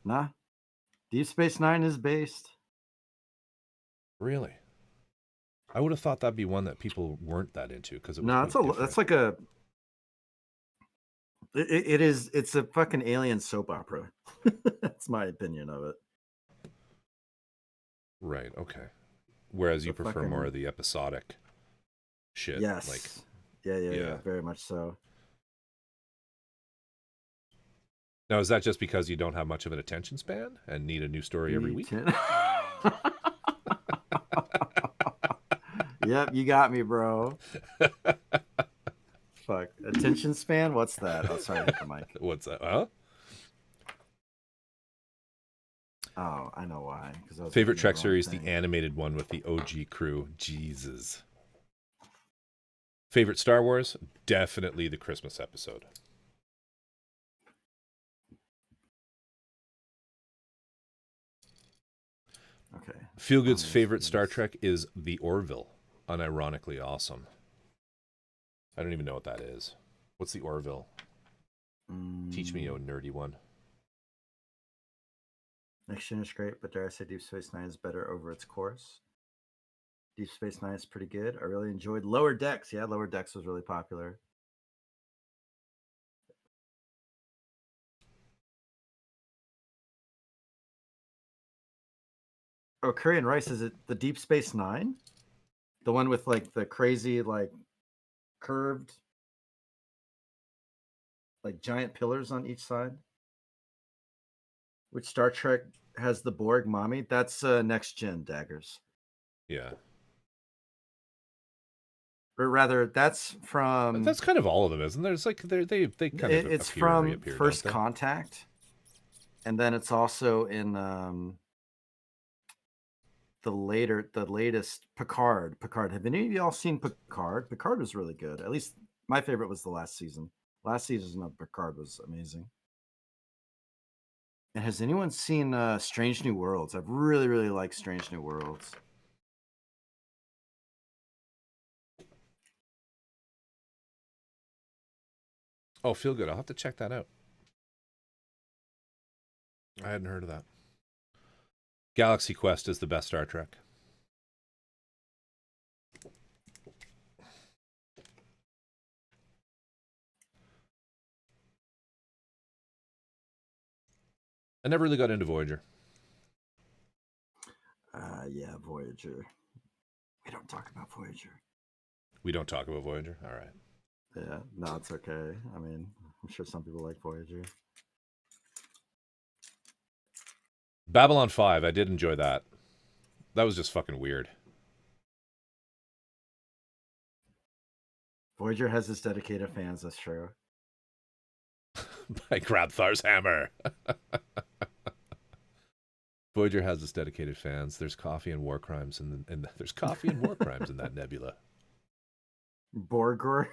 Nah. Deep Space Nine is based. Really? I would have thought that'd be one that people weren't that into because it was that's like a. It's a fucking alien soap opera. That's my opinion of it. Right. Okay. Whereas you prefer more of the episodic shit. Yes. Like, yeah. Very much so. Now, is that just because you don't have much of an attention span and need a new story every week? Yep, you got me, bro. Fuck. Attention span? What's that? Oh, sorry, hit the mic. What's that? Huh? Oh, I know why. Favorite Trek series, the animated one with the OG crew. Jesus. Favorite Star Wars? Definitely the Christmas episode. Okay. Feelgood's favorite Star Trek is The Orville. Unironically awesome. I don't even know what that is. What's The Orville? Teach me, oh nerdy one. Next Gen is great, but dare I say Deep Space Nine is better over its course. Deep Space Nine is pretty good. I really enjoyed Lower Decks. Yeah, Lower Decks was really popular. Oh, Curry and Rice, is it the Deep Space Nine? The one with like the crazy, like curved, like giant pillars on each side? Which Star Trek has the Borg mommy? That's Next Gen, Daggers. Yeah. Or rather, that's from. That's kind of all of them, isn't there? It's like they kind of. It's from First Contact, and then it's also in the latest Picard. Have any of y'all seen Picard? Picard was really good. At least my favorite was the last season. Last season of Picard was amazing. And has anyone seen Strange New Worlds? I've really, really liked Strange New Worlds. Oh, feel good. I'll have to check that out. I hadn't heard of that. Galaxy Quest is the best Star Trek. I never really got into Voyager. Yeah, Voyager. We don't talk about Voyager. We don't talk about Voyager? All right. Yeah, no, it's okay. I mean, I'm sure some people like Voyager. Babylon 5, I did enjoy that. That was just fucking weird. Voyager has its dedicated fans, that's true. By Grabthar's hammer. Voyager has its dedicated fans. There's coffee and war crimes, and there's coffee and war crimes in that nebula. Borger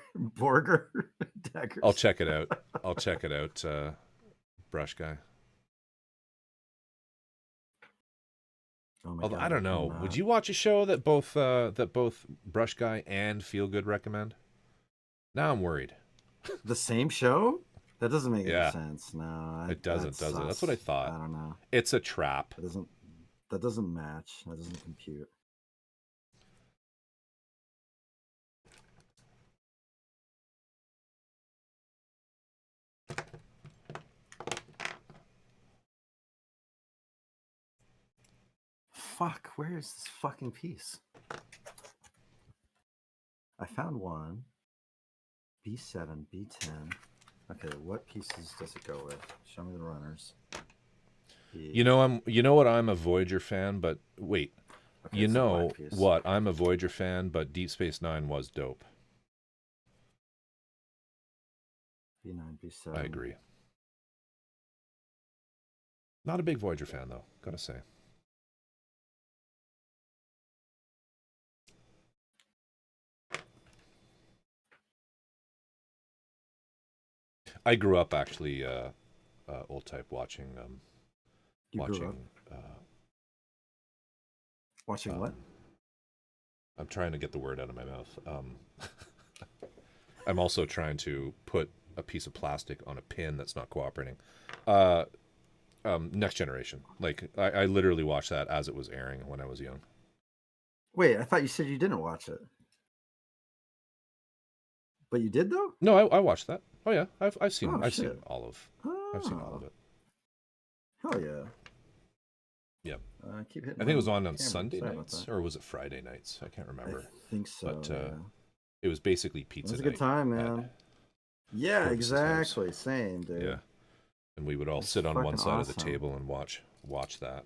daggers. I'll check it out. Brush guy. Oh my Although God, I don't know. Would you watch a show that both Brush guy and Feel Good recommend? Now I'm worried. The same show? That doesn't make any Yeah. sense. No, It doesn't, does it? That's what I thought. I don't know. It's a trap. That doesn't match. That doesn't compute. Fuck, where is this fucking piece? I found one. B7, B10. Okay, what pieces does it go with? Show me the runners. You know what? I'm a Voyager fan, but wait. Okay, you know what? I'm a Voyager fan, but Deep Space Nine was dope. B9, B7. I agree. Not a big Voyager fan, though, gotta say. I grew up actually old type watching watching what? I'm trying to get the word out of my mouth. I'm also trying to put a piece of plastic on a pin that's not cooperating. Next Generation. Like I literally watched that as it was airing when I was young. Wait, I thought you said you didn't watch it. But you did though? No, I watched that. Oh yeah, I've seen all of it. Hell yeah. Yep. Keep hitting. I think it was on Sunday nights, or was it Friday nights? I can't remember. I think so. But it was basically pizza. It was a good time, man. Yeah, exactly. Same, dude. Yeah. And we would all sit on one side of the table and watch that.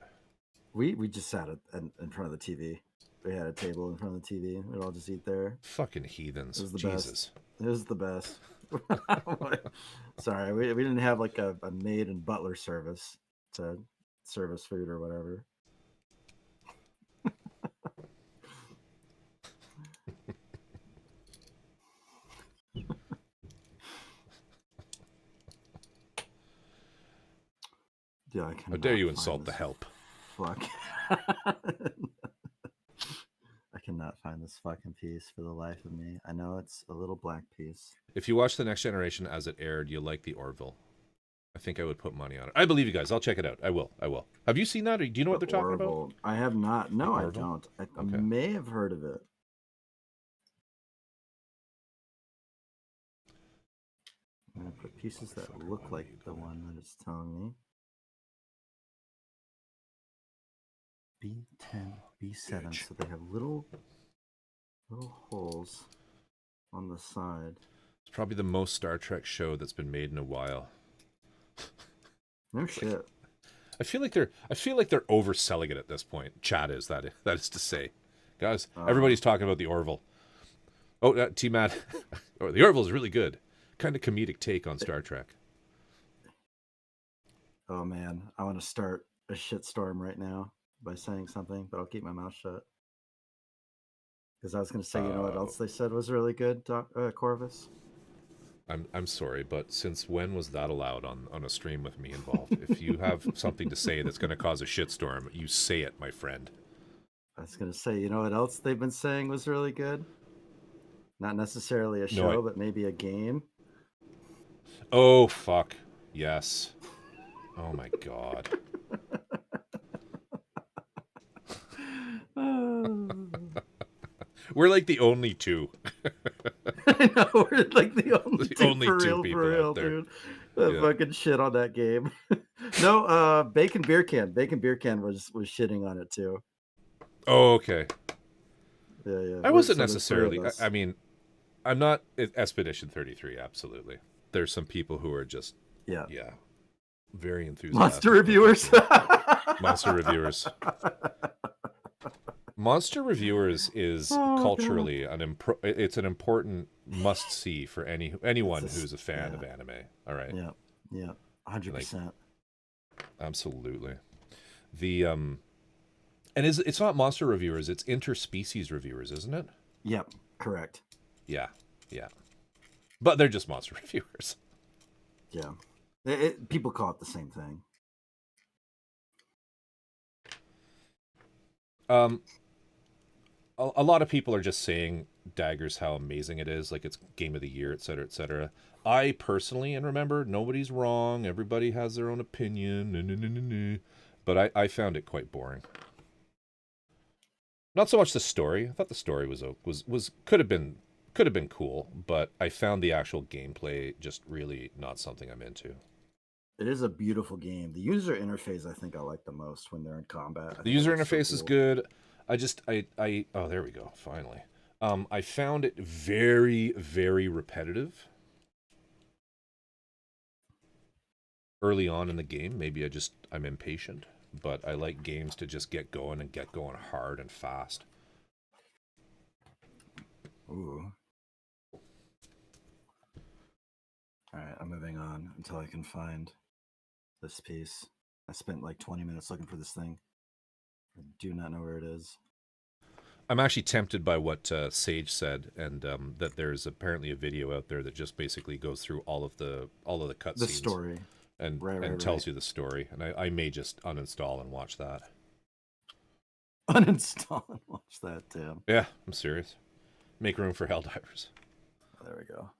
We just sat in front of the TV. We had a table in front of the TV. We'd all just eat there. Fucking heathens. It was the Jesus. best. It was the best. Sorry, we didn't have like a maid and butler service to serve us food or whatever. Yeah, how dare you insult the help? Fuck. I cannot find this fucking piece for the life of me. I know it's a little black piece. If you watch The Next Generation as it aired, you'll like the Orville. I think I would put money on it. I believe you guys. I'll check it out. I will. Have you seen that? Or do you know what they're talking about? I have not. No, I don't. I may have heard of it. I'm going to put pieces that look like the one that it's telling me. B10, B7. So they have little holes on the side. It's probably the most Star Trek show that's been made in a while. No shit. I feel like they're overselling it at this point. Chat is that is to say, guys. Everybody's talking about the Orville. Oh, T-Mad. The Orville is really good. Kind of comedic take on Star Trek. Oh man, I want to start a shitstorm right now by saying something, but I'll keep my mouth shut. Because I was going to say, you know what else they said was really good, Corvus? I'm sorry, but since when was that allowed on a stream with me involved? If you have something to say that's going to cause a shitstorm, you say it, my friend. I was going to say, you know what else they've been saying was really good? Not necessarily a show, but maybe a game. Oh, fuck. Yes. Oh, my God. We're like the only two. I know, we're like the only two people out there. Dude. Fucking shit on that game. No, Bacon Beer Can. Bacon Beer Can was shitting on it too. Oh, okay. Yeah. I wasn't necessarily. I mean, I'm not Expedition 33. Absolutely. There's some people who are just very enthusiastic. Monster reviewers. Monster Reviewers is culturally it's an important must see for anyone who's a fan of anime. All right. Yeah. 100%. Absolutely. The and it's not Monster Reviewers, it's Interspecies Reviewers, isn't it? Yep, correct. Yeah. Yeah. But they're just monster reviewers. Yeah. People call it the same thing. A lot of people are just saying Daggers how amazing it is, like it's game of the year, etc., etc. I personally, and remember, nobody's wrong. Everybody has their own opinion. But I found it quite boring. Not so much the story. I thought the story was could have been cool, but I found the actual gameplay just really not something I'm into. It is a beautiful game. The user interface, I think I like the most when they're in combat. The user interface is good. Oh, there we go. Finally. I found it very, very repetitive early on in the game. Maybe I'm impatient, but I like games to just get going hard and fast. Ooh. All right, I'm moving on until I can find this piece. I spent like 20 minutes looking for this thing. I do not know where it is. I'm actually tempted by what Sage said, and that there's apparently a video out there that just basically goes through all of the cutscenes, the story, and tells you the story. And I may just uninstall and watch that. Uninstall and watch that, Tim. Yeah, I'm serious. Make room for Helldivers. There we go.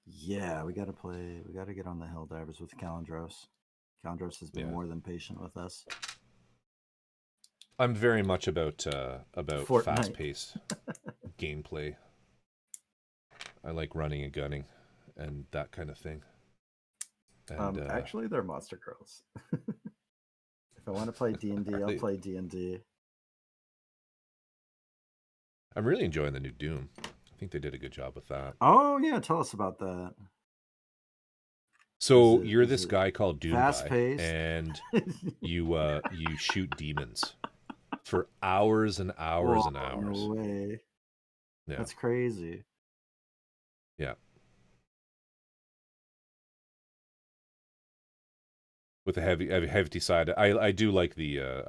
Yeah, we got to get on the Helldivers with Calendros. Calendros has been more than patient with us. I'm very much about fast-paced gameplay. I like running and gunning and that kind of thing. And, actually, they're monster girls. If I want to play D&D, I'll play D&D. I'm really enjoying the new Doom. I think they did a good job with that. Oh yeah, tell us about that. So you're this guy called Doom Fast-paced, and you shoot demons for hours and hours and hours. No way. Yeah. That's crazy. Yeah. With a heavy side, I do like the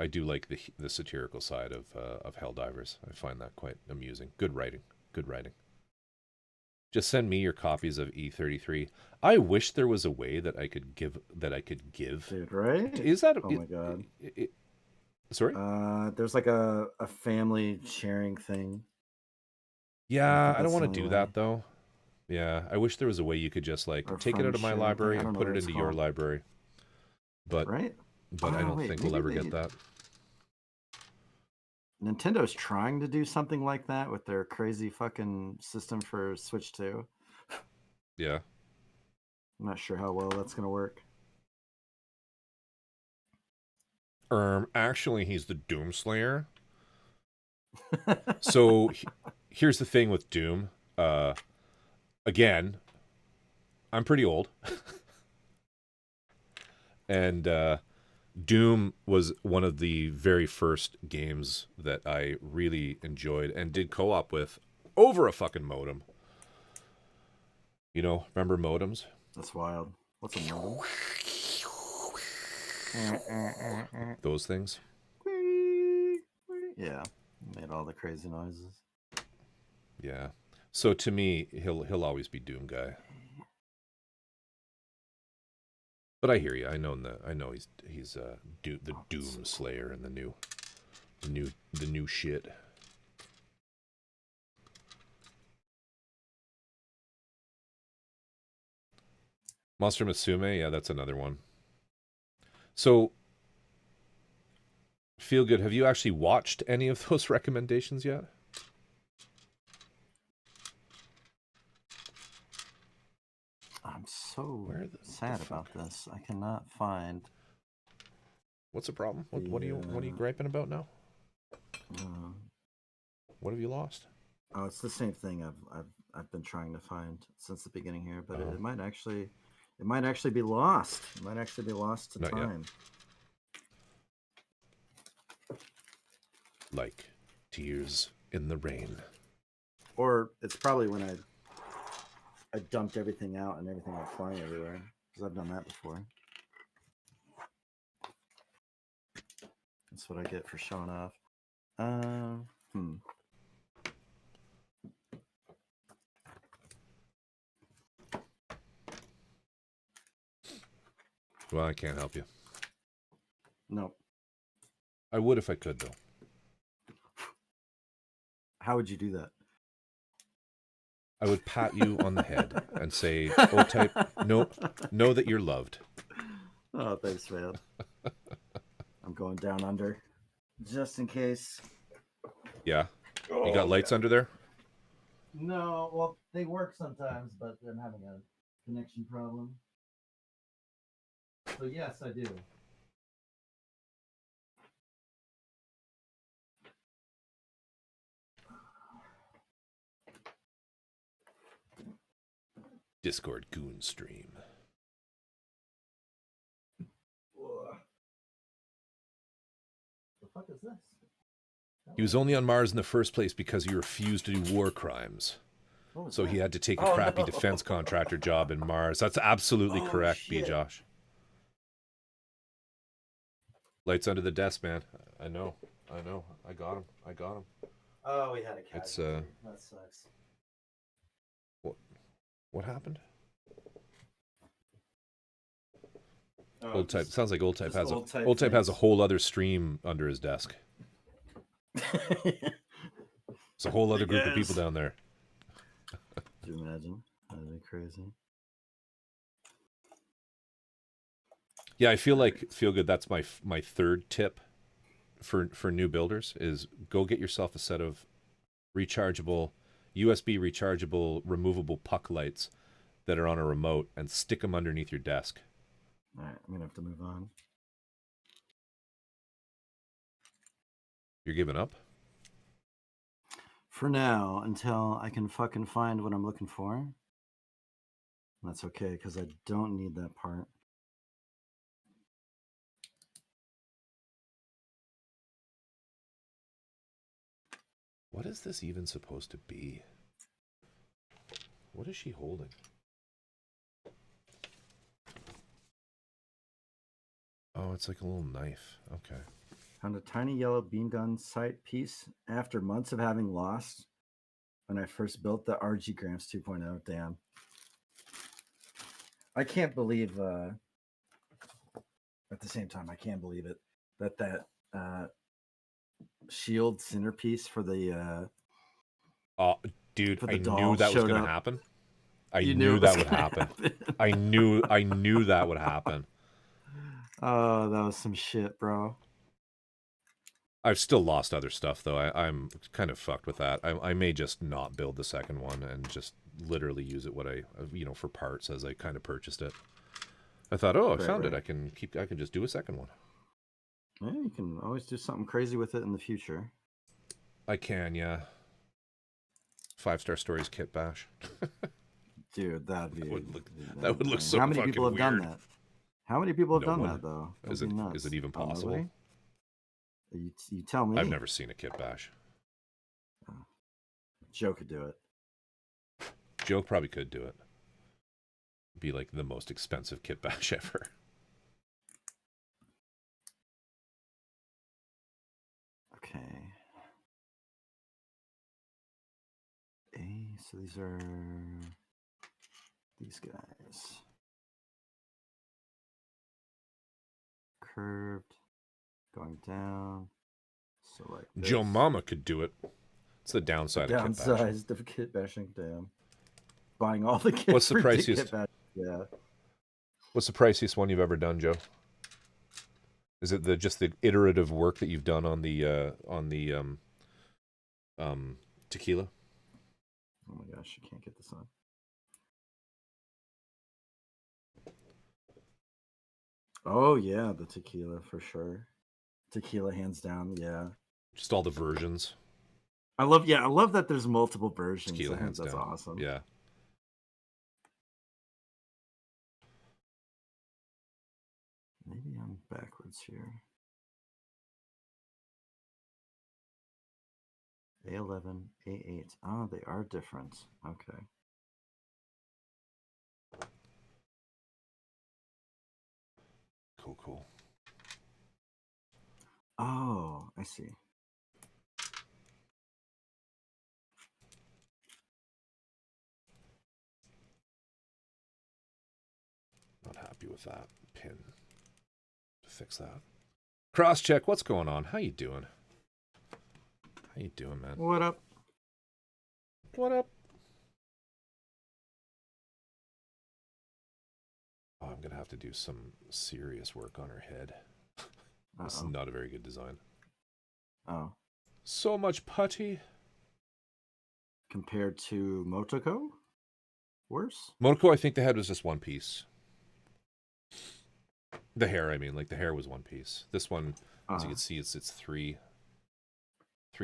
satirical side of Helldivers. I find that quite amusing. Good writing. Just send me your copies of E33. I wish there was a way that I could give. Dude, right? Is that? Oh my god. Sorry. There's like a family sharing thing. Yeah, I don't want to do that though. Yeah, I wish there was a way you could just like take it out of my library and put it into your library. But right? But I don't think we'll ever get that. Nintendo's trying to do something like that with their crazy fucking system for Switch 2. Yeah. I'm not sure how well that's going to work. Actually, he's the Doomslayer. So here's the thing with Doom. Again, I'm pretty old. And Doom was one of the very first games that I really enjoyed and did co-op with over a fucking modem. You know, remember modems? That's wild. What's a modem? Those things. Yeah, made all the crazy noises. Yeah. So to me, he'll always be Doom guy. But I hear you. I know he's the Doom Slayer and the new shit. Monster Musume, yeah, that's another one. So, Feel Good, have you actually watched any of those recommendations yet? I'm so sad about this. I cannot find. What's the problem? What are you griping about now? What have you lost? Oh, it's the same thing I've been trying to find since the beginning here, but it might actually be lost. It might actually be lost to time. Yet. Like tears in the rain. Or it's probably when I dumped everything out and everything went flying everywhere, because I've done that before. That's what I get for showing off. Well, I can't help you. Nope. I would if I could, though. How would you do that? I would pat you on the head and say, O-Type, know that you're loved. Oh, thanks, man. I'm going down under, just in case. Yeah? You got lights under there? No, well, they work sometimes, but I'm having a connection problem. So yes, I do. Discord goon stream. The fuck is this? He was only on Mars in the first place because he refused to do war crimes. So he had to take a crappy defense contractor job in Mars. That's absolutely correct, shit. B-Josh. Lights under the desk, man. I know. I got him. Oh, we had a cat. That sucks. What happened? Old Type. Sounds like Old Type has a whole other stream under his desk. It's a whole other group of people down there. Could you imagine? That'd be crazy. Yeah, I feel good. That's my third tip for new builders is go get yourself a set of rechargeable, USB rechargeable, removable puck lights that are on a remote and stick them underneath your desk. All right, I'm gonna have to move on. You're giving up? For now, until I can fucking find what I'm looking for. That's okay, because I don't need that part. What is this even supposed to be? What is she holding? Oh, it's like a little knife. Okay. Found a tiny yellow beam gun sight piece after months of having lost when I first built the RG Grams 2.0. Damn. I can't believe, at the same time, I can't believe it, that shield centerpiece for the... Oh, dude, I knew that was going to happen. I You knew that would happen. I knew that would happen. Oh, that was some shit, bro. I've still lost other stuff, though. I'm kind of fucked with that. I may just not build the second one and just literally use it for parts as I kind of purchased it. I thought, I found it. I can just do a second one. Yeah, you can always do something crazy with it in the future. I can, yeah. 5-star stories kit bash. Dude, that would look so. How many people have weird. done that? How many people have done that though? Is it even possible? You tell me. I've never seen a kit bash. Joe could do it. Joe probably could do it. Be like the most expensive kit bash ever. Okay. So these are these guys. Curved, going down. So like this. Joe Mama could do it. It's the downside of kit bashing. Downsized of kit bashing, damn. Buying all the kits. What's the priciest? Yeah. What's the priciest one you've ever done, Joe? Is it just the iterative work that you've done on the tequila? Oh my gosh, you can't get this on. Oh yeah, the tequila for sure. Tequila hands down, yeah. Just all the versions. I love that there's multiple versions. Tequila hands that's down. Awesome. Yeah. Maybe I'm backwards here. A11, A8. Oh, they are different. Okay. Cool. Oh, I see. Not happy with that pin. fix that. Cross check. What's going on? How you doing? How you doing, man? What up? What up? Oh, I'm gonna have to do some serious work on her head. This is not a very good design. Oh. So much putty. Compared to Motoko? Worse? Motoko, I think the head was just one piece. The hair, I mean, like the hair was one piece. This one, as you can see, it's three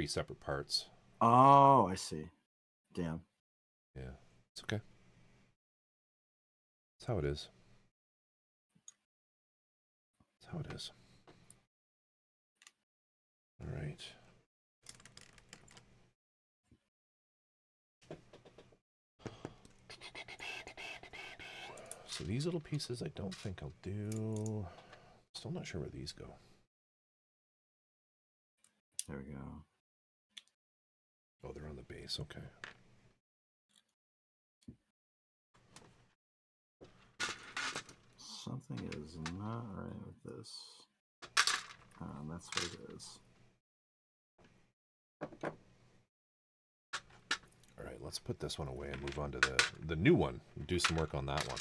separate parts. Oh, I see. Damn. Yeah, it's okay. That's how it is. That's how it is. All right. So these little pieces I don't think I'll do. Still not sure where these go. There we go. Oh, they're on the base. Okay. Something is not right with this. That's what it is. All right, let's put this one away and move on to the new one. Do some work on that one.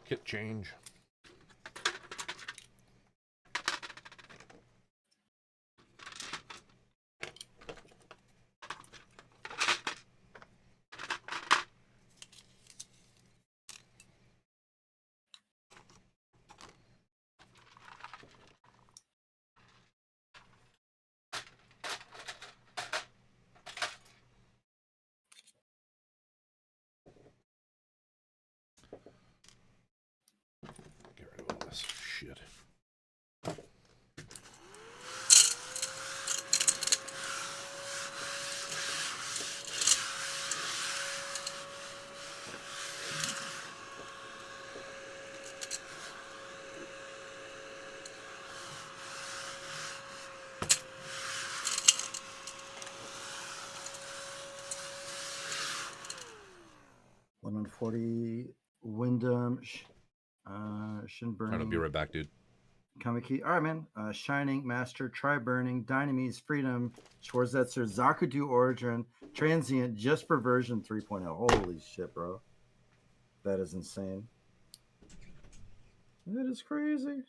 Kit change. Get rid of all this shit. $140 Wyndham Shin All right, I'll be right back, dude. Kamiki. All right, man. Shining, Master, Try Burning, Dynamis, Freedom, Schwarzetzer, Zakudu Origin, Transient, just for version 3.0. Holy shit, bro. That is insane. That is crazy.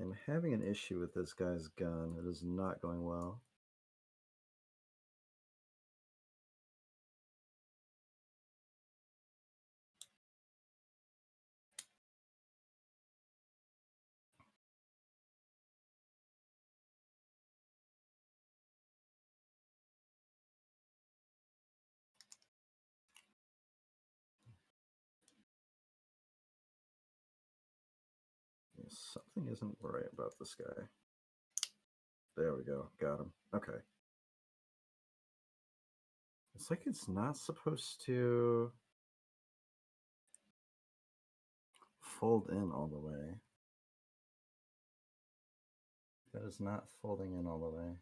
I'm having an issue with this guy's gun. It is not going well. Something isn't right about this guy. There we go. Got him. Okay. It's like it's not supposed to fold in all the way. That is not folding in all the way.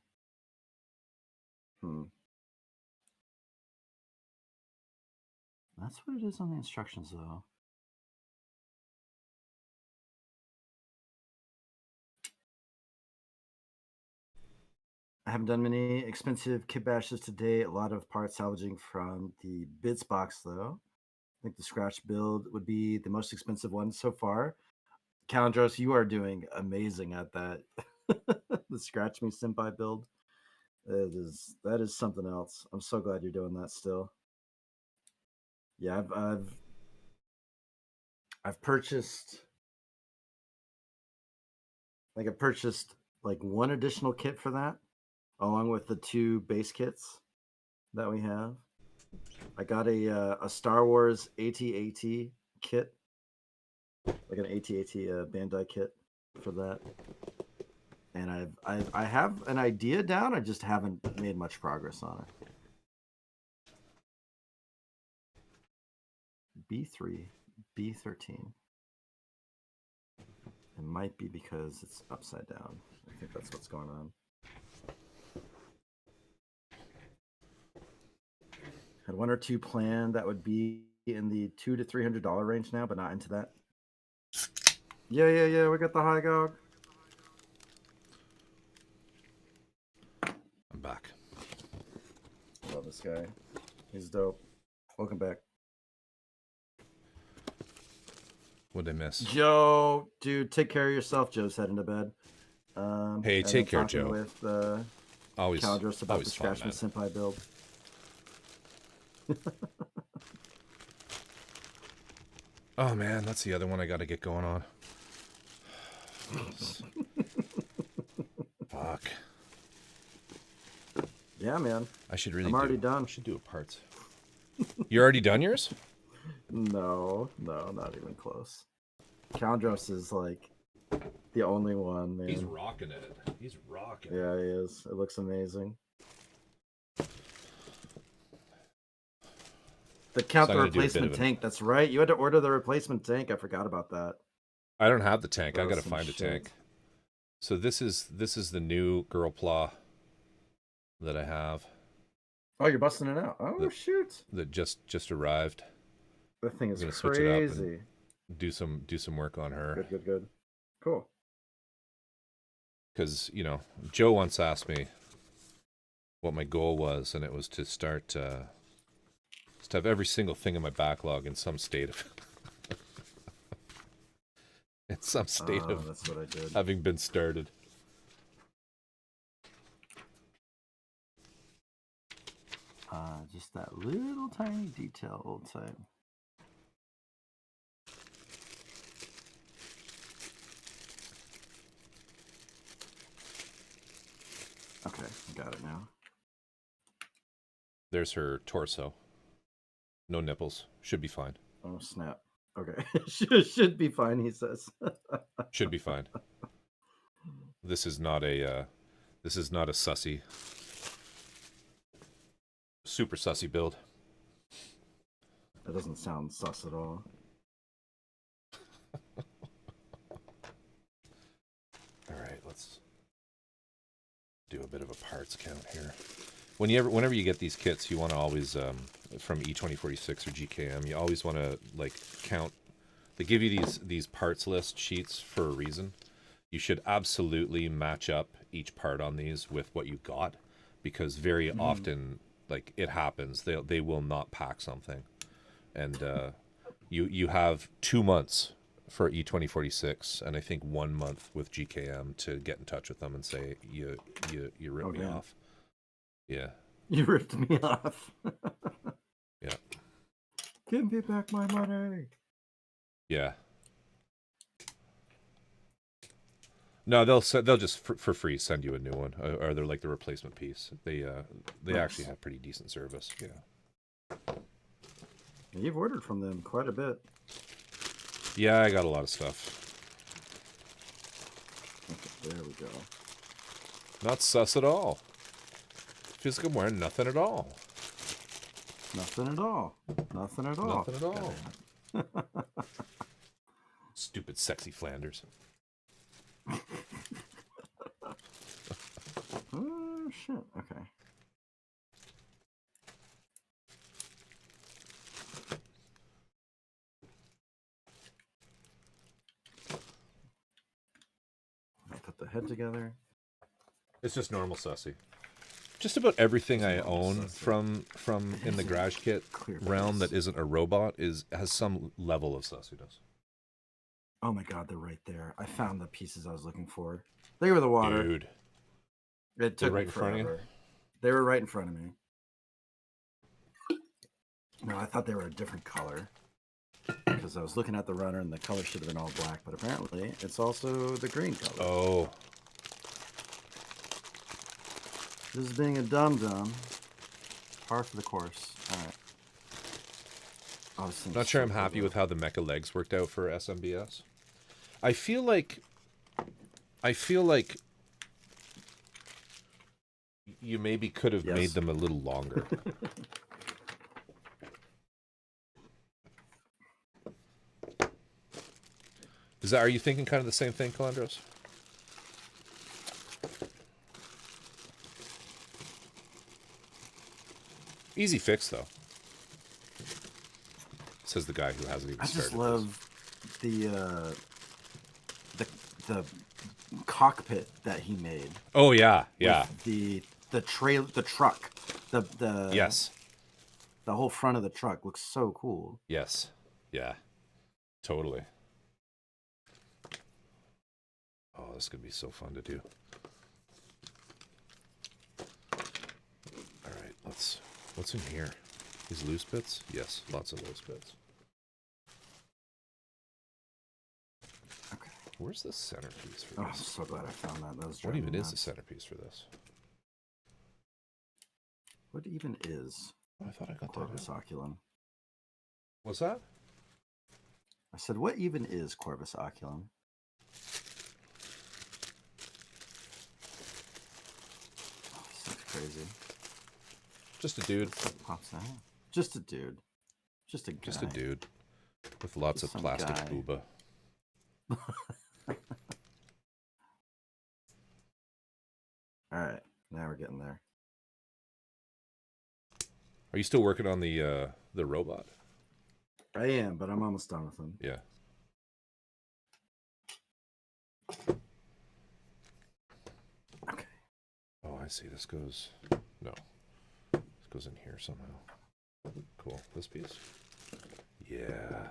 That's what it is on the instructions, though. I haven't done many expensive kit bashes today. A lot of parts salvaging from the bits box, though. I think the scratch build would be the most expensive one so far. Calendros, you are doing amazing at that. The Scratch Me Senpai build. That is something else. I'm so glad you're doing that still. Yeah, I've purchased like one additional kit for that, along with the 2 base kits that we have. I got a Star Wars AT-AT kit, like an AT-AT Bandai kit for that. And I have an idea down. I just haven't made much progress on it. B3, B13. It might be because it's upside down. I think that's what's going on. Had one or two planned that would be in the $200 to $300 range now, but not into that. Yeah. We got the high gog. I'm back. Love this guy. He's dope. Welcome back. What'd I miss? Joe, dude, take care of yourself. Joe's heading to bed. Hey, take care, Joe. With always Caldros about always the Scratchman Senpai build. Oh man, that's the other one I got to get going on. Fuck. Yeah, man. I should really. I'm already done. I should do a parts. You're already done yours? No, not even close. Caldros is like the only one, man. He's rocking it. He's rocking. Yeah, he is. It looks amazing. The count the replacement tank. That's right. You had to order the replacement tank. I forgot about that. I don't have the tank. I got to find a tank. So this is the new Girlpla that I have. Oh, you're busting it out. Oh, shoot. That just arrived. That thing is crazy. Switch it up and do some work on her. Good. Cool. Because, Joe once asked me what my goal was, and it was to start to have every single thing in my backlog in some state of that's what I did. Having been started. Just that little tiny detail, old site. Okay, got it now. There's her torso. No nipples. Should be fine. Oh, snap. Okay. should be fine, he says. Should be fine. This is not a sussy. Super sussy build. That doesn't sound sus at all. Alright, let's do a bit of a parts count here. Whenever you get these kits, you want to always, from E2046 or GKM, you always want to count. They give you these parts list sheets for a reason. You should absolutely match up each part on these with what you got, because very often, it happens, they will not pack something, and you have 2 months for E2046, and I think 1 month with GKM to get in touch with them and say you ripped me off. Yeah. You ripped me off. Yeah. Give me back my money. Yeah. No, they'll just for free send you a new one, or they're like the replacement piece. They nice. Actually have pretty decent service. Yeah. You've ordered from them quite a bit. Yeah, I got a lot of stuff. Okay, there we go. Not sus at all. Feels like I'm wearing nothing at all. Nothing at all. Nothing at all. Nothing at all. Stupid sexy Flanders. Oh, shit. Okay. I'll put the head together. It's just normal sussy. Just about everything I own from in the garage kit realm that isn't a robot has some level of sussiness. Oh my god, they're right there. I found the pieces I was looking for. They were the water. Dude. It took right me in front of you? They were right in front of me. No, I thought they were a different color. Because I was looking at the runner and the color should have been all black, but apparently it's also the green color. Oh. This is being a dum-dum. Par for the course. Alright. Not sure I'm happy with how the mecha legs worked out for SMBS. I feel like you maybe could have made them a little longer. Are you thinking kind of the same thing, Calandros? Easy fix, though. Says the guy who hasn't even started. I just love the cockpit that he made. Oh yeah, yeah. The truck, the yes, the whole front of the truck looks so cool. Yes, yeah, totally. Oh, this could be so fun to do. All right, what's in here? These loose bits? Yes, lots of loose bits. Okay. Where's the centerpiece for this? Oh, I'm so glad I found that. That was what even nuts. is the centerpiece for this? What even is? Oh, I thought I got Corvus that. Oculum. What's that? I said, what even is Corvus Oculum? Oh, this looks crazy. Just a dude. Pops out. Just a dude. Just a guy. Just a dude with lots of plastic booba. All right, now we're getting there. Are you still working on the robot? I am, but I'm almost done with him. Yeah. Okay. Oh, I see. This goes... No. This goes in here somehow. Cool. This piece? Yeah.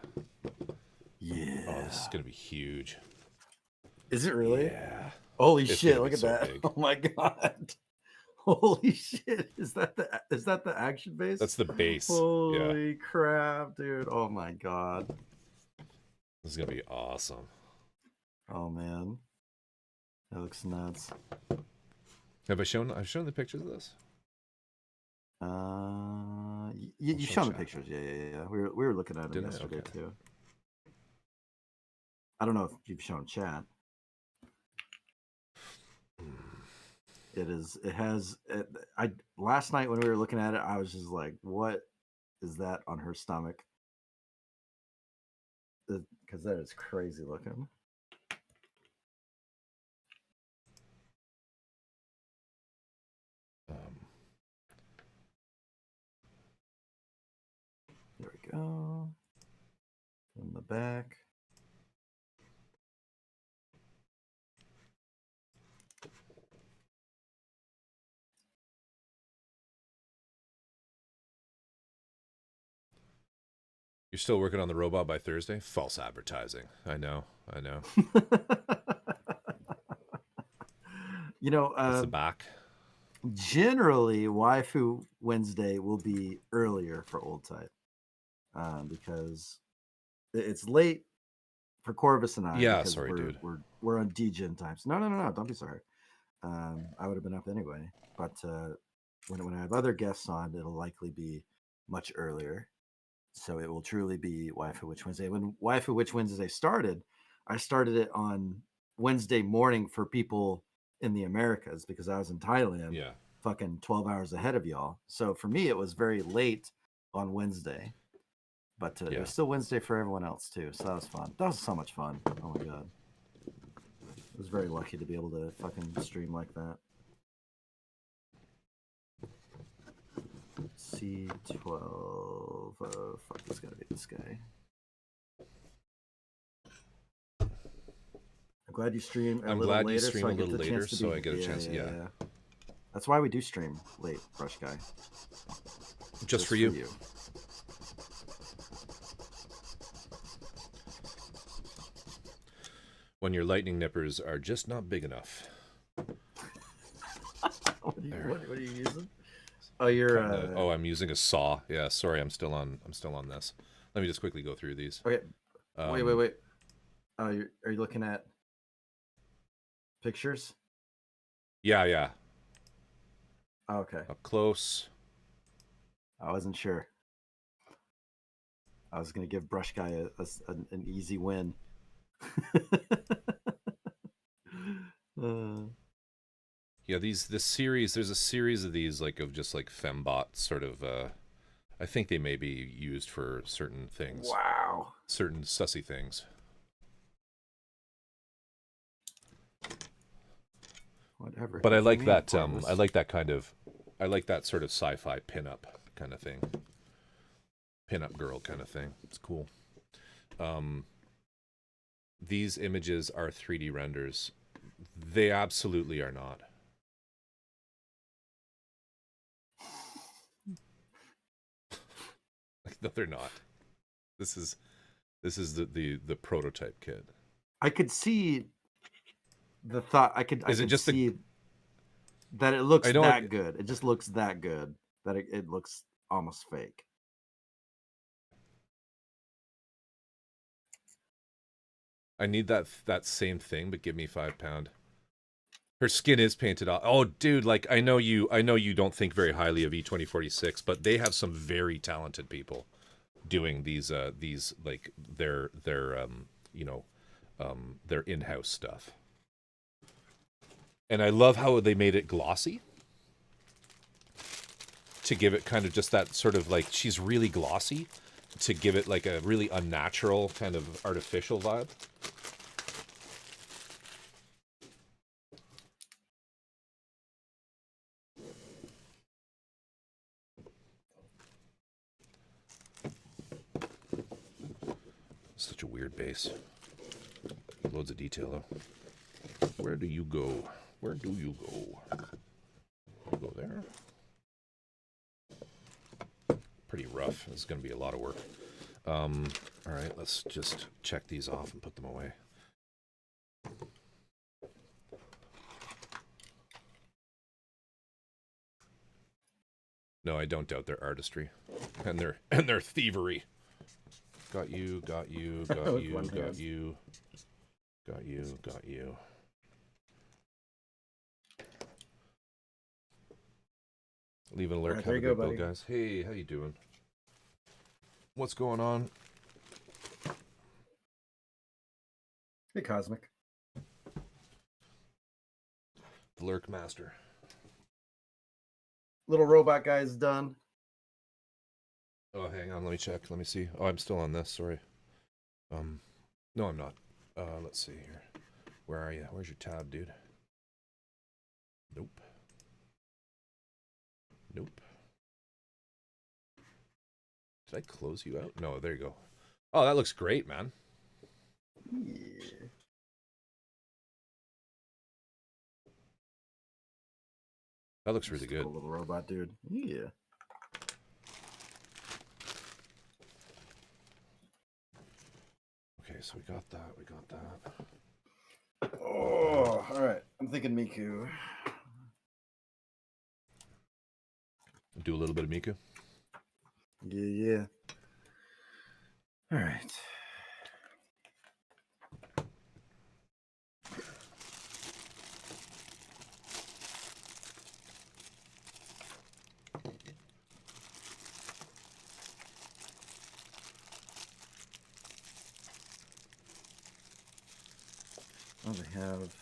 Yeah. Oh, this is going to be huge. Is it really? Yeah. Holy shit, look at that. Big. Oh my god. Holy shit. Is that the action base? That's the base. Holy crap, dude. Oh my god. This is going to be awesome. Oh man. That looks nuts. I've shown the pictures of this? You've shown the pictures. Yeah. We were looking at them yesterday too. I don't know if you've shown chat. Last night when we were looking at it, I was just like, what is that on her stomach? Because that is crazy looking. There we go. In the back. You're still working on the robot by Thursday? False advertising. I know. You know, it's the back. Generally, Waifu Wednesday will be earlier for Old Type, because it's late for Corvus and I. Yeah, because sorry, dude. We're on DGen times. No. Don't be sorry. I would have been up anyway. But when I have other guests on, it'll likely be much earlier. So it will truly be Waifu Witch Wednesday. When Waifu Witch Wednesday started, I started it on Wednesday morning for people in the Americas because I was in Thailand. Yeah. Fucking 12 hours ahead of y'all. So for me, it was very late on Wednesday. But it was still Wednesday for everyone else too. So that was fun. That was so much fun. Oh my god. I was very lucky to be able to fucking stream like that. C12. Fuck, it's gotta be this guy. I'm glad you stream a little later. So I get a chance. Yeah. That's why we do stream late, Brush Guy. Just for you. When your lightning nippers are just not big enough. What are you using? Oh, you're. I'm using a saw. Yeah, sorry, I'm still on this. Let me just quickly go through these. Okay. Wait. Oh, are you looking at pictures? Yeah. Oh, okay. Up close. I wasn't sure. I was gonna give Brush Guy an easy win. Yeah, this series. There's a series of these of just fembot sort of. I think they may be used for certain things. Wow. Certain sussy things. Whatever. But I like that. I like that kind of. I like that sort of sci-fi pinup kind of thing. pinup girl kind of thing. It's cool. These images are 3D renders. They absolutely are not. No, they're not. This is the prototype kid. I could see the thought. I could just see that it looks that good. It just looks that good that it looks almost fake. I need that same thing, but give me £5. Her skin is painted off. Oh, dude, like I know you don't think very highly of E2046, but they have some very talented people doing these like their their in-house stuff. And I love how they made it glossy to give it kind of just that sort of like she's really glossy to give it like a really unnatural kind of artificial vibe. Such a weird base. Loads of detail though. Where do you go? Where do you go? You go there. Pretty rough. This is going to be a lot of work. All right, let's just check these off and put them away. No, I don't doubt their artistry and their thievery. Got you, got you, got you, got you, got you, got you. Leave an alert. Right, have a good build, guys. Hey, how you doing? What's going on? Hey, Cosmic. The Lurk Master. Little robot guy's done. Oh, hang on. Let me check. Let me see. Oh, I'm still on this. Sorry. No, I'm not. Let's see here. Where are you? Where's your tab, dude? Nope. Nope. Did I close you out? No, there you go. Oh, that looks great, man. Yeah. That looks really good. Cool little robot, dude. Yeah. Okay, so we got that. We got that. Oh, all right. I'm thinking Miku. Do a little bit of Miku. Yeah. All right. Oh, they have.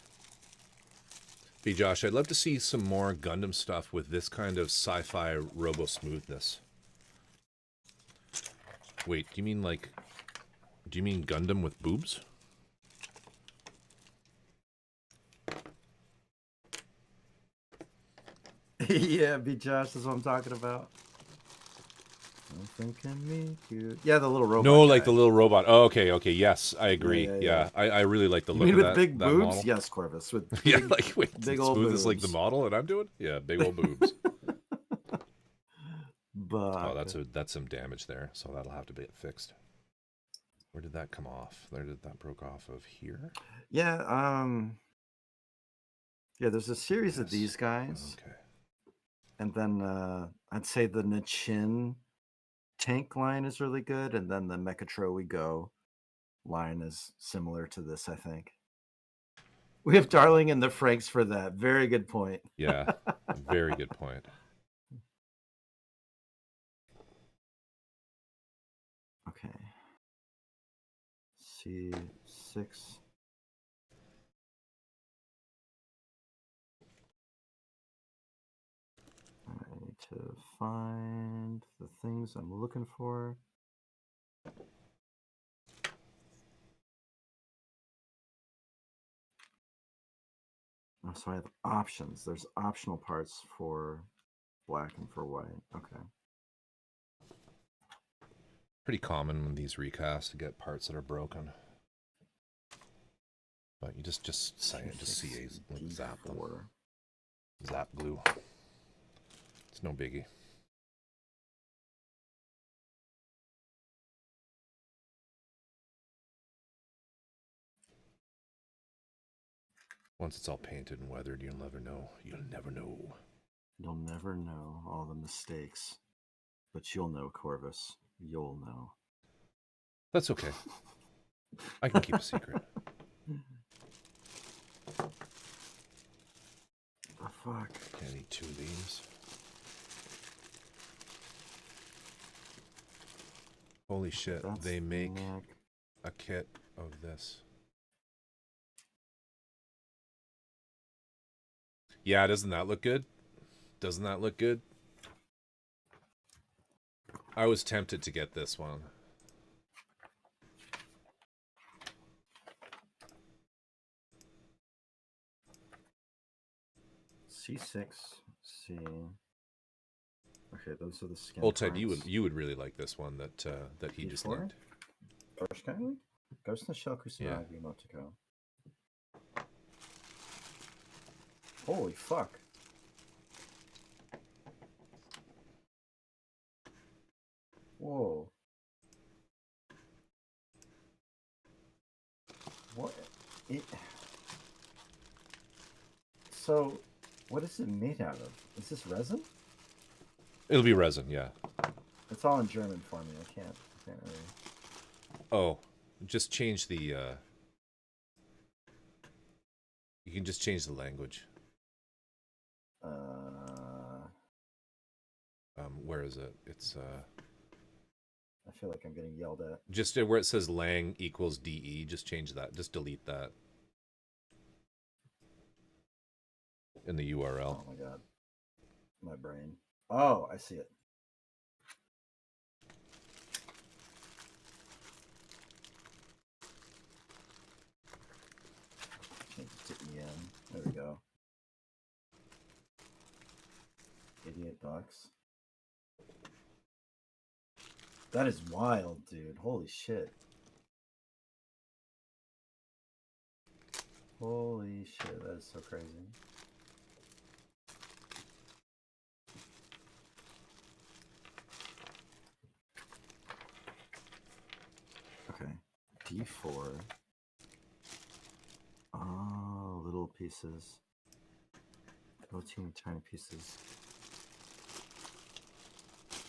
Hey, Josh, I'd love to see some more Gundam stuff with this kind of sci-fi robo-smoothness. Wait, do you mean Gundam with boobs? Yeah, B. Josh is what I'm talking about. I'm thinking Miku. Yeah, the little robot. No, guy. like the little robot. Oh, okay. Yes, I agree. Yeah. I really like the look of that. With big boobs? Model. Yes, Corvus. With big, yeah, like wait, big old smooth boobs. as like the model that I'm doing. Yeah, big old boobs. But oh, that's some damage there, so that'll have to be fixed. Where did that come off? That broke off of here? Yeah, yeah, there's a series of these guys. Okay. And then I'd say the Nichin tank line is really good, and then the Mechatro We Go line is similar to this, I think. We have Darling and the Franks for that. Very good point. Yeah, very good point. Okay. C6. I need to find the things I'm looking for. Oh, so I have options. There's optional parts for black and for white. Okay. Pretty common in these recasts to get parts that are broken. But you just CA like zap them. Zap glue. It's no biggie. Once it's all painted and weathered, you'll never know. You'll never know. You'll never know all the mistakes. But you'll know, Corvus. You'll know. That's okay. I can keep a secret. The fuck? I need 2 of these. Holy shit, they make a kit of this. Yeah, doesn't that look good? Doesn't that look good? I was tempted to get this one. C6, C. Okay, those are the skin. Old Ted, you would really like this one that he just named. Ghost in the Shell Kusanagi Yeah. Motoko. Holy fuck. Whoa. What? So, what is it made out of? Is this resin? It'll be resin, yeah. It's all in German for me. I can't really. Oh, just change the. You can just change the language. Where is it? It's. I feel like I'm getting yelled at. Just where it says lang equals de, just change that. Just delete that. In the URL. Oh my god. My brain. Oh, I see it. Change it to EN. There we go. $88. That is wild, dude. Holy shit. Holy shit, that is so crazy. Okay, D4. Oh, little pieces. Little teeny tiny pieces.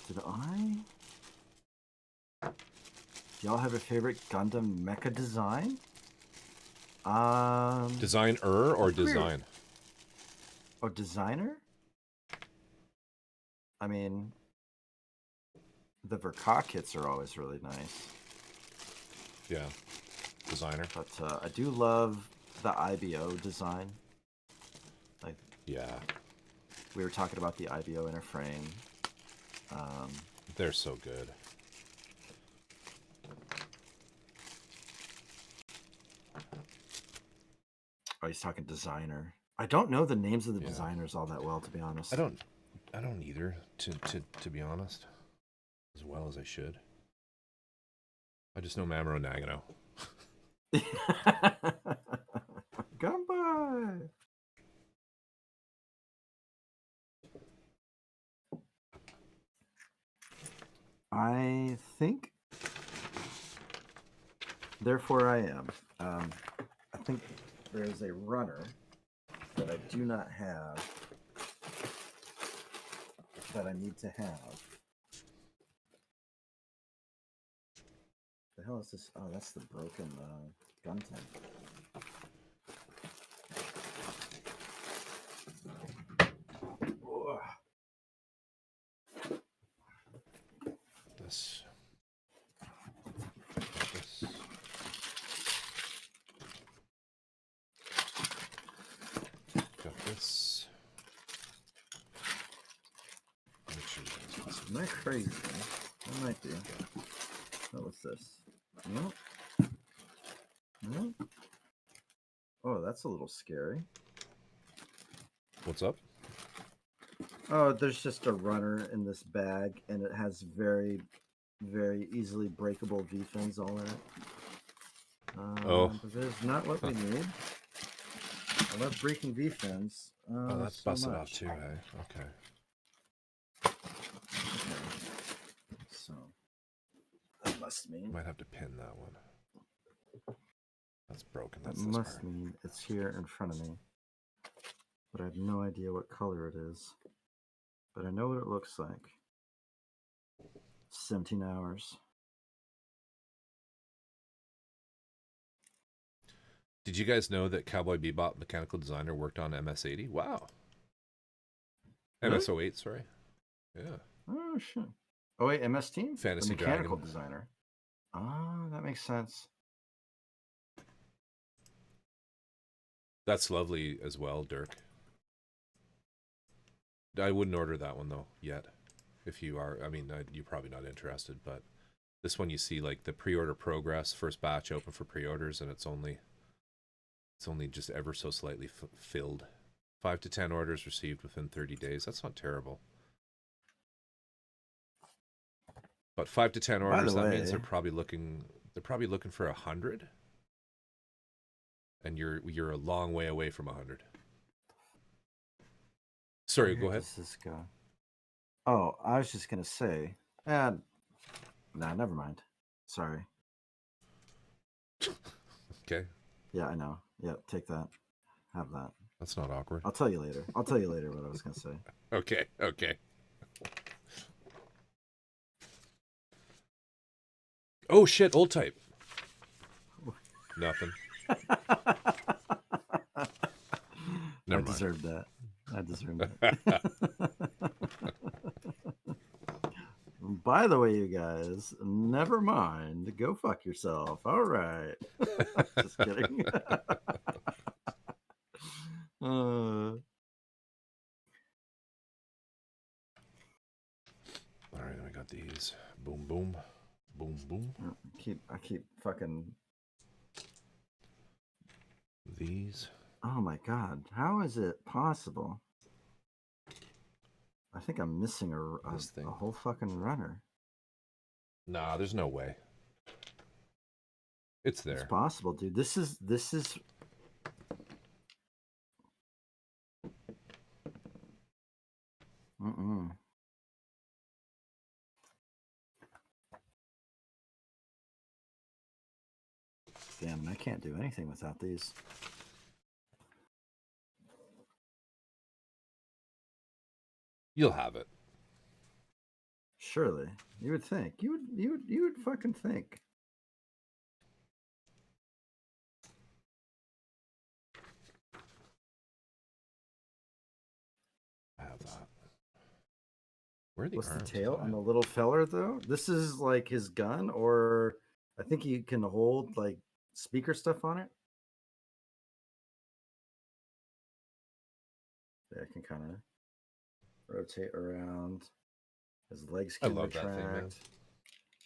Did I? Do y'all have a favorite Gundam mecha design? Designer or design? Oh, designer? I mean, the Verka kits are always really nice. Yeah, designer. But I do love the IBO design. Like, yeah, we were talking about the IBO inner frame. They're so good. Oh, he's talking designer. I don't know the names of the designers all that well, to be honest. I don't either, to be honest, as well as I should. I just know Mamoru Nagano. Gunpei! I think, therefore I am. I think there is a runner that I do not have that I need to have. The hell is this? Oh, that's the broken gun tank. This. Got this. Make sure you guys Am I crazy? I might be. What was this? Nope. Nope. Oh, that's a little scary. What's up? Oh, there's just a runner in this bag, and it has very very easily breakable V-fins all in it. Oh. But that is not what we need. I love breaking V-fins. Oh, that's so busted much. off too, hey? Okay. So that must mean Might have to pin that one. That's broken. That That's must mean it's here in front of me. But I have no idea what color it is. But I know what it looks like. 17 hours. Did you guys know that Cowboy Bebop mechanical designer worked on MS-80? Wow. Really? MS-08, sorry. Yeah. Oh, shit. Oh, wait, MS Team? Fantasy the mechanical Dragon. designer. Ah, that makes sense. That's lovely as well, Dirk. I wouldn't order that one, though, yet. If you are, I mean, you're probably not interested, but this one you see, like, the pre-order progress, first batch open for pre-orders, and it's only just ever so slightly filled. 5 to 10 orders received within 30 days. That's not terrible. But 5 to 10 orders, that means they're probably looking for 100. And you're a long way away from 100. Sorry, go ahead. Does this go? Oh, I was just gonna say. Nah, never mind. Sorry. Okay. Yeah, I know. Yeah, take that. Have that. That's not awkward. I'll tell you later. I'll tell you later what I was gonna say. Okay. Oh shit, old type. Nothing. I deserved that. By the way, you guys, never mind. Go fuck yourself. All right. Just kidding. All right, then we got these. Boom, boom, boom, boom. I keep fucking these. Oh my god, how is it possible? I think I'm missing a whole fucking runner. Nah, there's no way. It's there. It's possible, dude. This is. Damn, I can't do anything without these. You'll have it. Surely, you would think. You would fucking think. I have that. Where are the What's arms? The tail on the little feller though? This is like his gun, or I think you can hold like speaker stuff on it. Yeah, I can kind of rotate around. His legs can retract. That thing, man.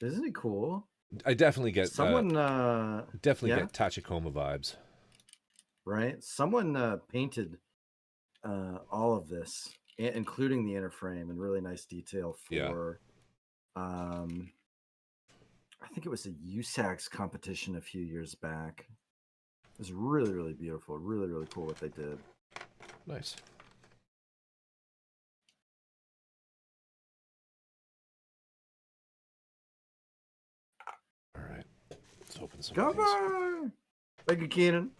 Isn't it cool? I definitely get someone. Get Tachikoma vibes. Right. Someone painted all of this, including the inner frame, in really nice detail for. I think it was a USAC's competition a few years back. It was really, really beautiful. Really, really cool what they did. Nice. All right. Let's open some of these. Thank you, Keenan.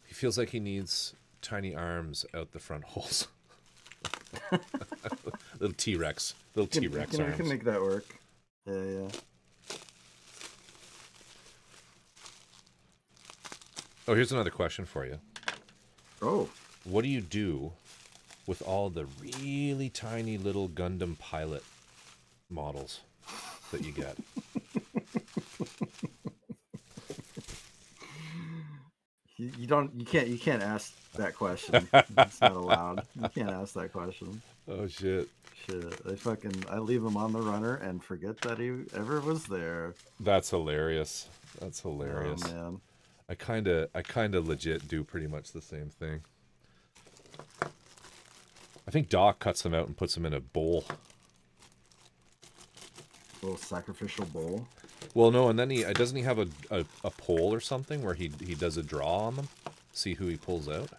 He feels like he needs tiny arms out the front holes. Little T-Rex arms. I can make that work. Yeah. Oh, here's another question for you. Oh. What do you do with all the really tiny little Gundam pilot models that you get? You can't ask that question. It's not allowed. You can't ask that question. Oh shit. I leave him on the runner and forget that he ever was there. That's hilarious. Oh man. I kind of legit do pretty much the same thing. I think Doc cuts them out and puts them in a bowl little sacrificial bowl. Well, no, and then doesn't he have a poll or something where he does a draw on them, see who he pulls out.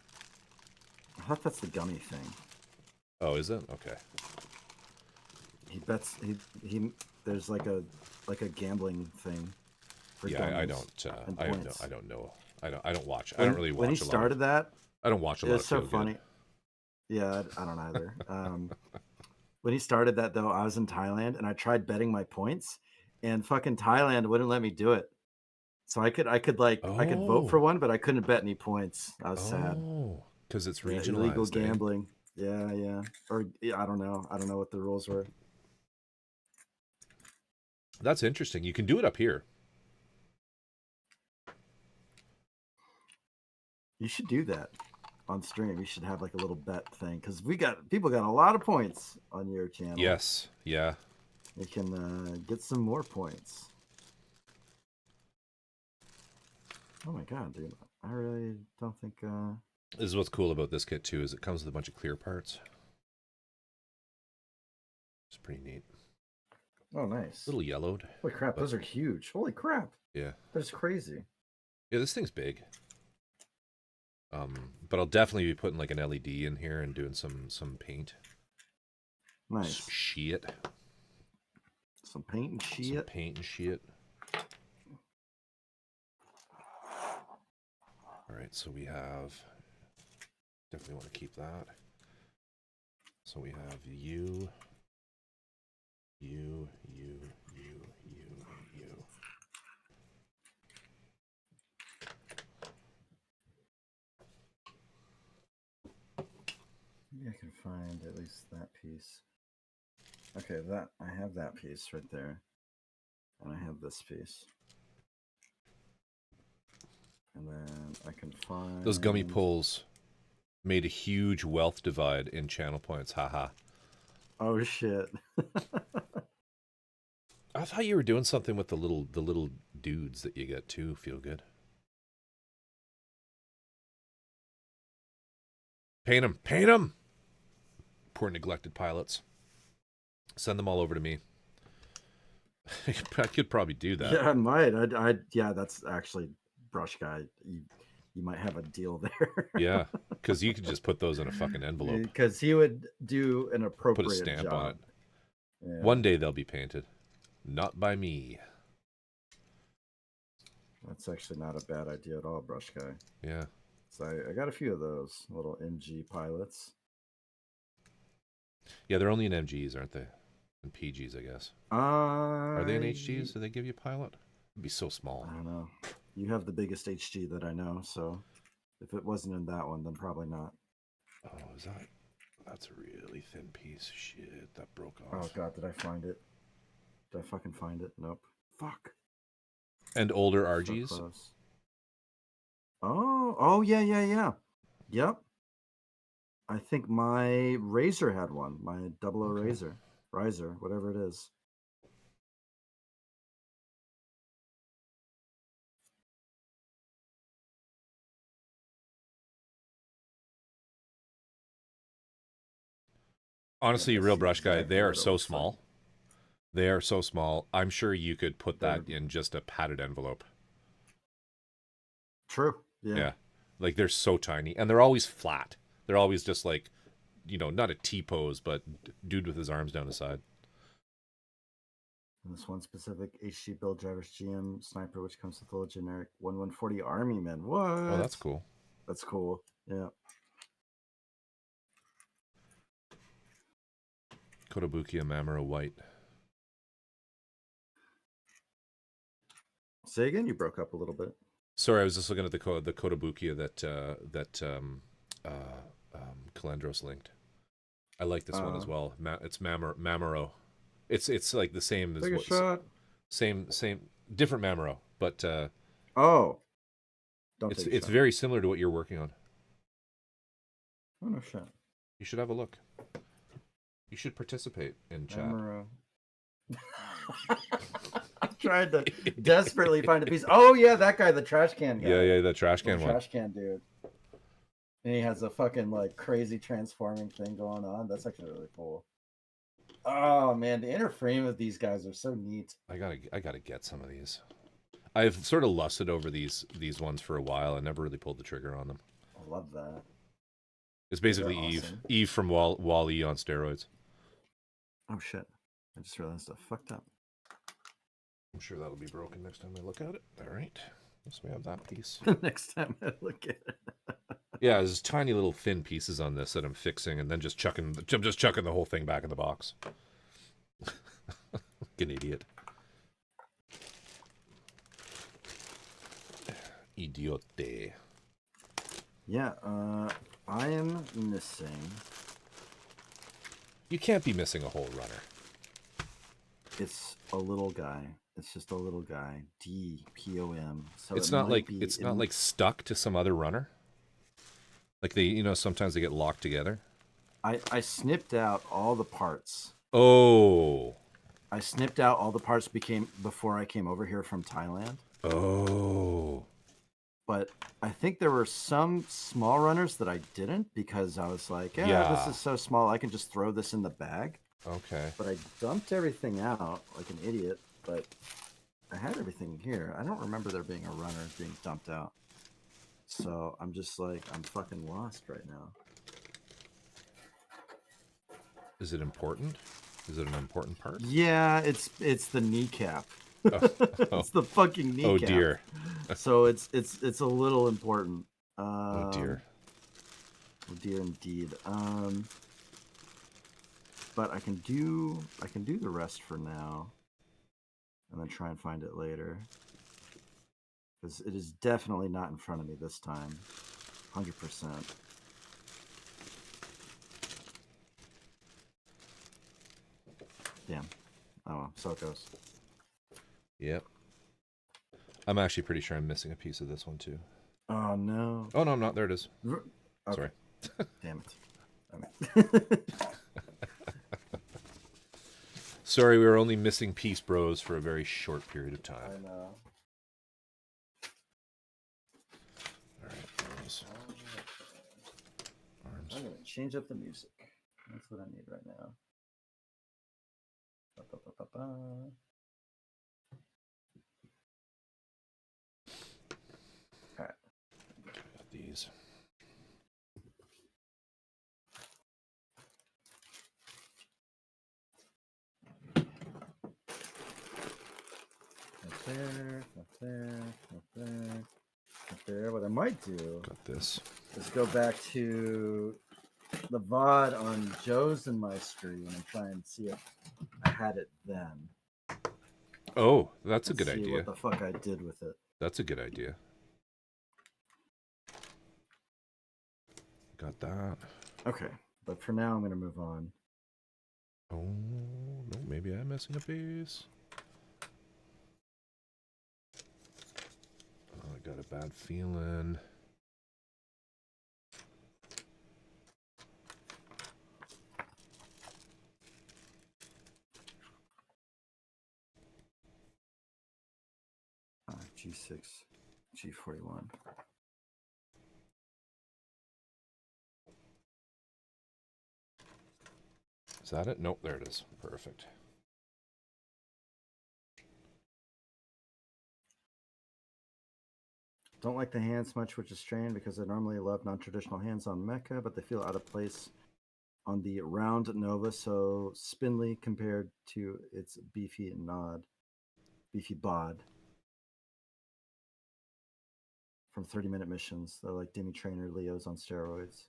I thought that's the gummy thing. Oh, is it? Okay. He bets he. There's like a gambling thing. For I don't know. I don't watch. I don't really watch. When he started that, I don't watch a lot. It's so funny. Yeah, I don't either. When he started that though, I was in Thailand and I tried betting my points, and fucking Thailand wouldn't let me do it. So I could vote for one, but I couldn't bet any points. I was sad. Oh, because it's regionalized. Illegal gambling. Yeah. Or I don't know. I don't know what the rules were. That's interesting. You can do it up here. You should do that on stream. You should have like a little bet thing because people got a lot of points on your channel. Yes. Yeah. You can get some more points. Oh my god, dude! I really don't think. This is what's cool about this kit too, is it comes with a bunch of clear parts. It's pretty neat. Oh, nice. A little yellowed. Holy crap, those are huge. Holy crap. Yeah. That's crazy. Yeah, this thing's big. But I'll definitely be putting like an LED in here and doing some paint. Nice. Shit. Some paint and shit. Some paint and shit. All right, so we have. Definitely want to keep that. So we have you. Maybe I can find at least that piece. Okay, I have that piece right there. And I have this piece. And then I can find... Those gummy pulls made a huge wealth divide in channel points. Haha. Oh, shit. I thought you were doing something with the little dudes that you get too. Feel good. Paint them. Paint them! Poor neglected pilots. Send them all over to me. I could probably do that. Yeah, I might. Yeah, that's actually brush guy. You might have a deal there. Yeah, because you could just put those in a fucking envelope. Because he would do an appropriate Put a stamp job on it. Yeah. One day they'll be painted. Not by me. That's actually not a bad idea at all, brush guy. Yeah. So I got a few of those little MG pilots. Yeah, they're only in MGs, aren't they? And PGs, I guess. Are they in HGs? Do they give you a pilot? It'd be so small. I don't know. You have the biggest HG that I know, so if it wasn't in that one, then probably not. Oh, is that? That's a really thin piece. Shit, that broke off. Oh god, did I find it? Did I fucking find it? Nope. Fuck. And older RGs? So oh yeah. Yep. I think my Razor had one. My 00 Razor. Riser, whatever it is. Honestly, real brush guy, they are so small. They are so small. I'm sure you could put that in just a padded envelope. True. Yeah. Like they're so tiny, and they're always flat. They're always just like, not a T-pose, but dude with his arms down the side. And this one specific HG build driver's GM sniper, which comes with full generic 1140 Army men. What? Oh, that's cool. That's cool. Yeah. Kotobukiya Mamuro White. Say again? You broke up a little bit. Sorry, I was just looking at the Kotobukiya that Calandros linked. I like this one as well. It's Mamuro. It's like the same as take a shot. Same different Mamuro, but it's very similar to what you're working on. Oh no shit. You should have a look. You should participate in chat. I'm trying to desperately find a piece. Oh yeah, that guy, the trash can guy. Yeah, the trash can one. Trash can dude. And he has a fucking like crazy transforming thing going on. That's actually really cool. Oh man, the inner frame of these guys are so neat. I gotta get some of these. I've sort of lusted over these ones for a while. I never really pulled the trigger on them. I love that. It's basically Eve. Awesome. Eve from Wall-E on steroids. Oh shit! I just realized I fucked up. I'm sure that'll be broken next time I look at it. All right. So we have that piece. Next time I look at it. Yeah, there's tiny little thin pieces on this that I'm fixing, and then I'm just chucking the whole thing back in the box. Like an idiot. Idiote. Yeah, I am missing. You can't be missing a whole runner. It's a little guy. It's just a little guy. DPOM. So it's not like stuck to some other runner. Like sometimes they get locked together. I snipped out all the parts. Oh. I snipped out all the parts before I came over here from Thailand. Oh. But I think there were some small runners that I didn't because I was like, this is so small. I can just throw this in the bag. Okay. But I dumped everything out like an idiot. But I had everything here. I don't remember there being a runner being dumped out. So I'm just like, I'm fucking lost right now. Is it important? Is it an important part? Yeah, it's the kneecap. Oh. It's the fucking kneecap. Oh dear. So it's a little important. Oh dear. Oh dear indeed. But I can do the rest for now, and then try and find it later. Because it is definitely not in front of me this time. 100%. Damn. Oh well, so it goes. Yep. I'm actually pretty sure I'm missing a piece of this one too. Oh no. Oh no, I'm not. There it is. Okay. Sorry. Damn it. Okay. Sorry, we were only missing piece bros for a very short period of time. I know. Arms. I'm going to change up the music. That's what I need right now. Ba-ba-ba-ba-ba. All right. Got these. Not there, not there, not there, not there. What I might do Got this. is go back to the VOD on Joe's and my stream and try and see if I had it then. Oh, that's a good see idea. What the fuck I did with it. That's a good idea. Got that. Okay, but for now I'm going to move on. Oh, no, maybe I'm missing a piece. Oh, I got a bad feeling. G6, G41. Is that it? Nope, there it is. Perfect. Don't like the hands much, which is strange because I normally love non-traditional hands on Mecha, but they feel out of place on the round Nova, so spindly compared to its beefy bod. From 30-minute missions. They're like Demi Trainer Leos on steroids.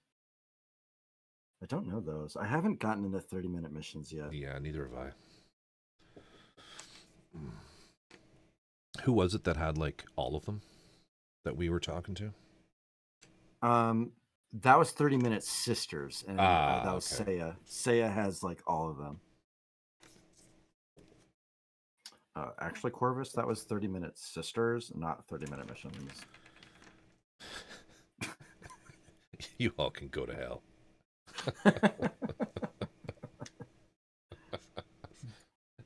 I don't know those. I haven't gotten into 30-minute missions yet. Yeah, neither have I. Who was it that had like all of them that we were talking to? That was 30-minute sisters, and that was okay. Seiya. Seiya has like all of them. Actually, Corvus, that was 30-minute sisters, not 30-minute missions. You all can go to hell.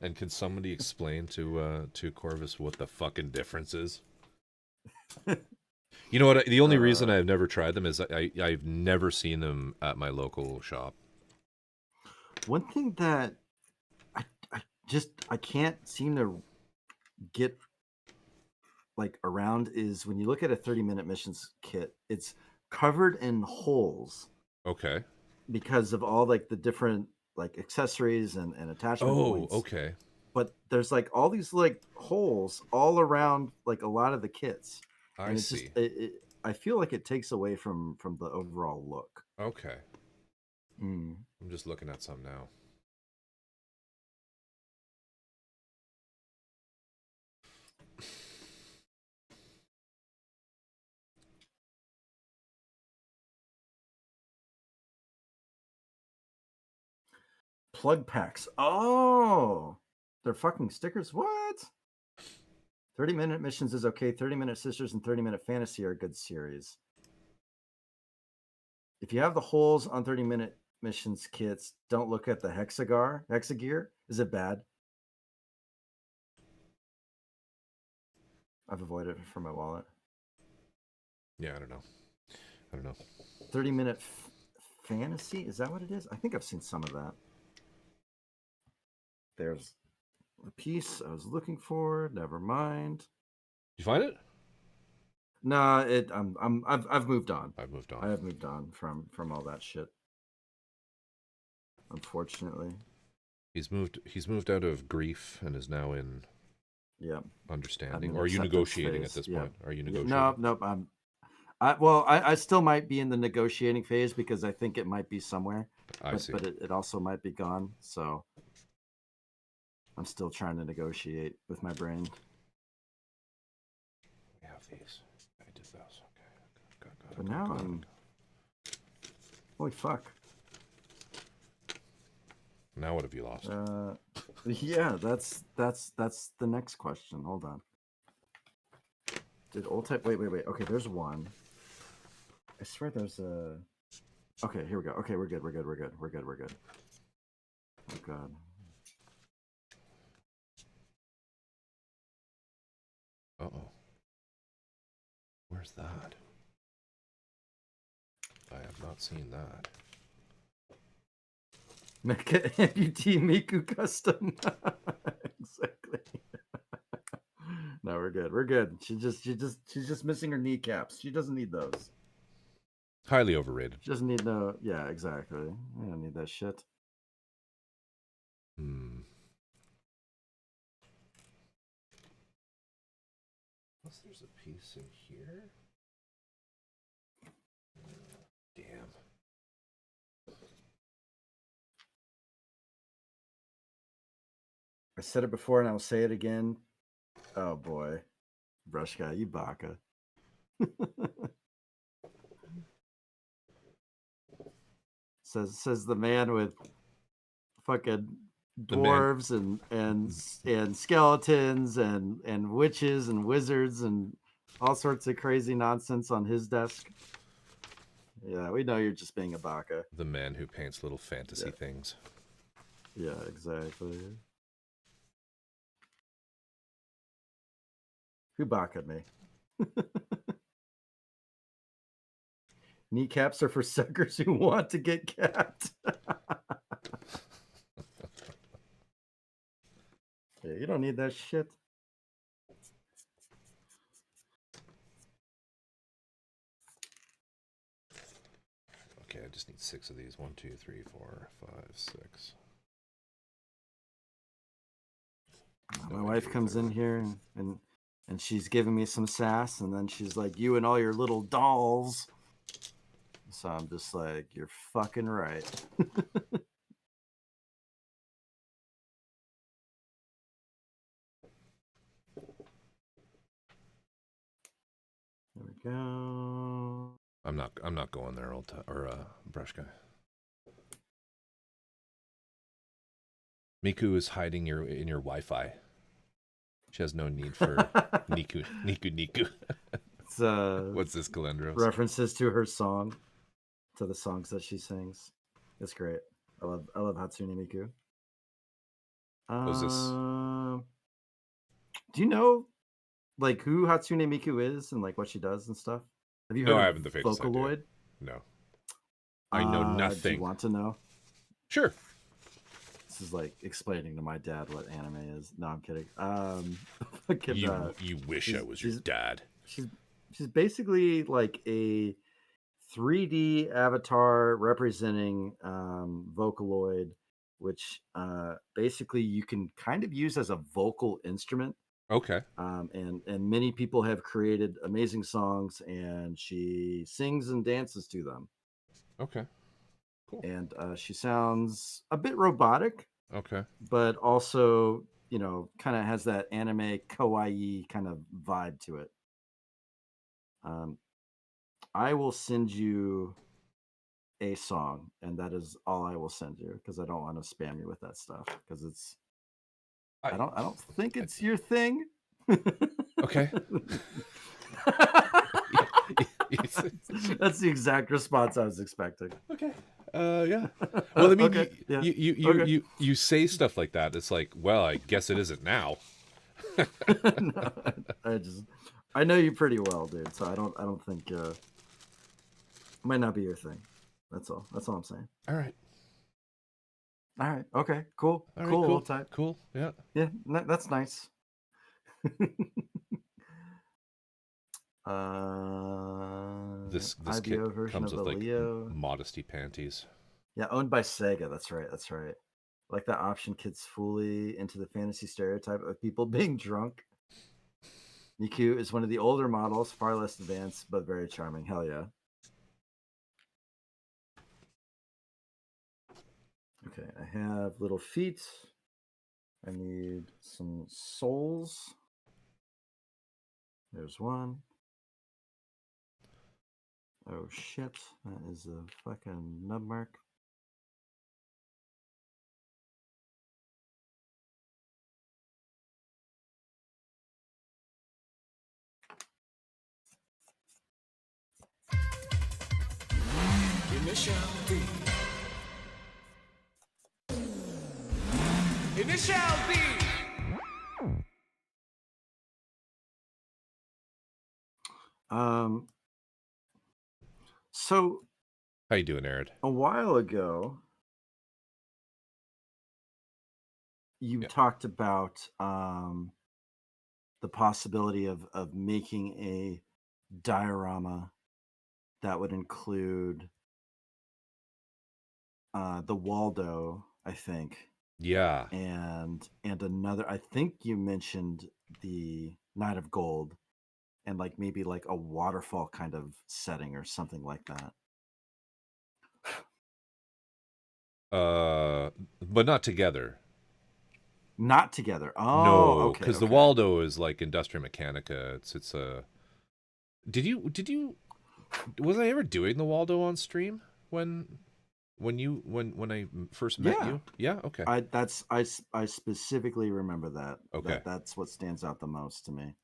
And can somebody explain to Corvus what the fucking difference is? You know what? The only reason I've never tried them is I've never seen them at my local shop. One thing that just I can't seem to get like around is when you look at a 30-minute missions kit, it's covered in holes. Okay. Because of all like the different like accessories and attachment points. Okay. But there's like all these like holes all around like a lot of the kits. I And it see. just I feel like it takes away from the overall look. Okay. Mm. I'm just looking at some now. Plug packs. Oh, they're fucking stickers. What? 30-minute missions is okay. 30-minute sisters and 30-minute fantasy are a good series. If you have the holes on 30-minute missions kits, don't look at the hexagear. Is it bad? I've avoided it from my wallet. Yeah, I don't know. 30-minute fantasy? Is that what it is? I think I've seen some of that. There's the piece I was looking for. Never mind. You find it? Nah, I've moved on. I've moved on. I have moved on from all that shit. Unfortunately. He's moved out of grief and is now in understanding. Or are you negotiating phase. At this point? Are you negotiating? Nope. I still might be in the negotiating phase because I think it might be somewhere. I see. But it also might be gone. So I'm still trying to negotiate with my brain. We have these. I did those. Okay. But now I'm. Holy fuck. Now what have you lost? Yeah, that's the next question. Hold on. Did old type? Wait. Okay, there's one. I swear there's a. Okay, here we go. Okay, we're good. Oh god. Uh-oh. Where's that? I have not seen that. Mecha amputee Miku custom. Exactly. No, we're good. She's just missing her kneecaps. She doesn't need those. Highly overrated. She doesn't need no. Yeah, exactly. I don't need that shit. Unless there's a piece in here. Damn. I said it before and I'll say it again. Oh boy. Brush guy, you baka. says the man with fucking dwarves and skeletons and witches and wizards and all sorts of crazy nonsense on his desk. Yeah, we know you're just being a baka. The man who paints little fantasy things. Yeah, exactly. Who baka'd me? Kneecaps are for suckers who want to get capped. Yeah, you don't need that shit. Okay, I just need 6 of these. 1, 2, 3, 4, 5, 6. My wife comes in here and she's giving me some sass, and then she's like, "You and all your little dolls." So I'm just like, "You're fucking right." There we go. I'm not going there, brush guy. Miku is hiding in your Wi-Fi. She has no need for Niku. It's, what's this, Calendros? References to her song, to the songs that she sings. It's great. I love Hatsune Miku. What's this? Do you know like who Hatsune Miku is and like what she does and stuff? Have you heard I haven't the faintest Vocaloid? Idea. No. I know nothing. Do you want to know? Sure. This is like explaining to my dad what anime is. No, I'm kidding. You wish I was your dad. She's she's basically like a 3D avatar representing Vocaloid, which basically you can kind of use as a vocal instrument. Okay. And many people have created amazing songs, and she sings and dances to them. Okay. Cool. And she sounds a bit robotic. Okay. But also, kind of has that anime kawaii kind of vibe to it. I will send you a song, and that is all I will send you because I don't want to spam you with that stuff because it's. I don't think it's your thing. Okay. That's the exact response I was expecting. Okay. Yeah. Well, I mean, okay. you say stuff like that. It's like, well, I guess it isn't now. No, I know you pretty well, dude. So I don't think it might not be your thing. That's all. That's all I'm saying. All right. Okay. Cool. All right, cool. cool. Type. Cool. Yeah. Yeah. That's nice. This IBO kit version comes of with the like Leo. modesty panties. Yeah, owned by Sega. That's right. Like that option kids fully into the fantasy stereotype of people being drunk. Miku is one of the older models, far less advanced, but very charming. Hell yeah. Okay, I have little feet. I need some soles. There's one. Oh shit, that is a fucking nub mark. Initial D. Initial D. So how you doing, Arid? A while ago, you talked about the possibility of making a diorama that would include the Waldo, I think. Yeah. And another, I think you mentioned the Knight of Gold and like maybe like a waterfall kind of setting or something like that. But not together. Not together. Oh, no, okay. Because the Waldo is like Industria Mechanica. It's a. Did you? Was I ever doing the Waldo on stream when I first met you? Yeah. Okay. I specifically remember that. Okay. That's what stands out the most to me.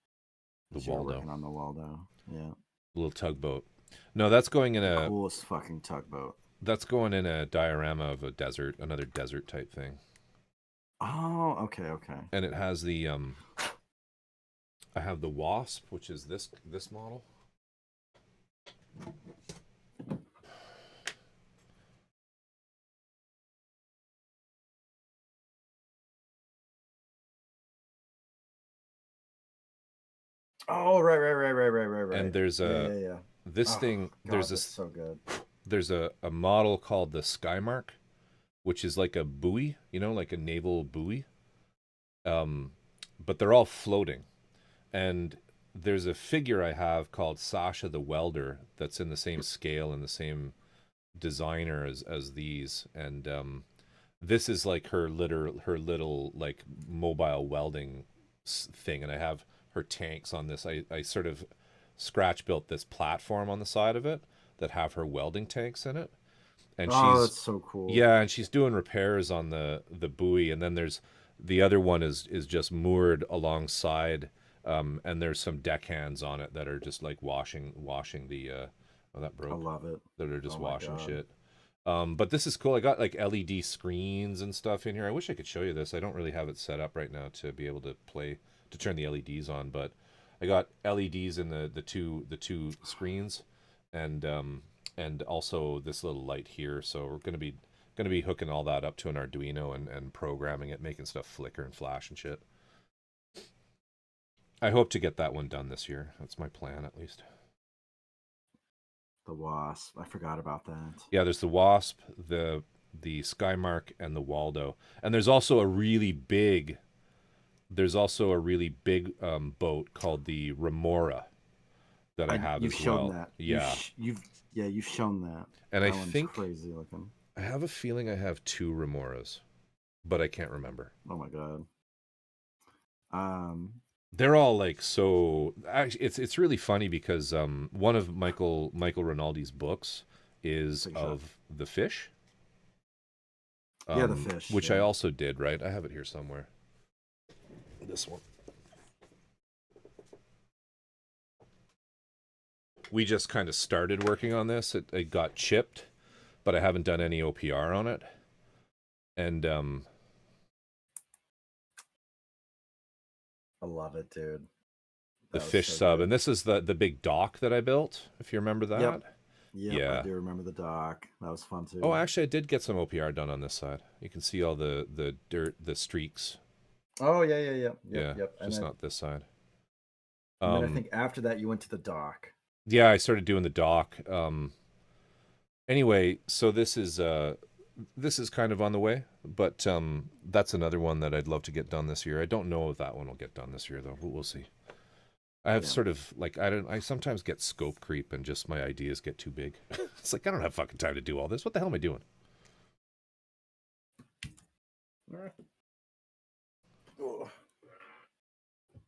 The Waldo. Working on the Waldo. Yeah. Little tugboat. No, that's going in a coolest fucking tugboat. That's going in a diorama of a desert, another desert type thing. Oh, okay. And it has the I have the Wasp, which is this model. Oh, right. And there's a this thing. God, there's this so good. There's a model called the Skymark, which is like a buoy, like a naval buoy. But they're all floating, and there's a figure I have called Sasha the Welder that's in the same scale and the same designer as these, and this is like her little like mobile welding thing, and I have her tanks on this. I sort of scratch built this platform on the side of it that have her welding tanks in it, and that's so cool. Yeah, and she's doing repairs on the buoy, and then there's the other one is just moored alongside, and there's some deckhands on it that are just like washing the oh, that broke. I love it. That are just washing shit. But this is cool. I got like LED screens and stuff in here. I wish I could show you this. I don't really have it set up right now to be able to turn the LEDs on, but I got LEDs in the two screens, and also this little light here. So we're going to be Going to be hooking all that up to an Arduino and programming it, making stuff flicker and flash and shit. I hope to get that one done this year. That's my plan, at least. The Wasp. I forgot about that. Yeah, there's the Wasp, the Skymark, and the Waldo. And there's also a really big boat called the Remora that I have you've as shown well. that. Yeah. You've shown that. And that I one's think crazy looking. I have a feeling I have 2 Remoras, but I can't remember. Oh my god. They're all like so. Actually, it's really funny because one of Michael Rinaldi's books is of the fish. Yeah, the fish, which I also did. Right, I have it here somewhere. This one. We just kind of started working on this. It got chipped, but I haven't done any OPR on it. And I love it, dude. The fish sub, good. And this is the big dock that I built, if you remember that. Yep, yeah, I do remember the dock. That was fun too. Oh, actually, I did get some OPR done on this side. You can see all the dirt, the streaks. Oh yeah. Yep. Just not this side. And then I think after that you went to the dock. Yeah, I started doing the dock. Anyway, so this is kind of on the way, but that's another one that I'd love to get done this year. I don't know if that one will get done this year though, but we'll see. I have sort of like I sometimes get scope creep and just my ideas get too big. It's like I don't have fucking time to do all this. What the hell am I doing?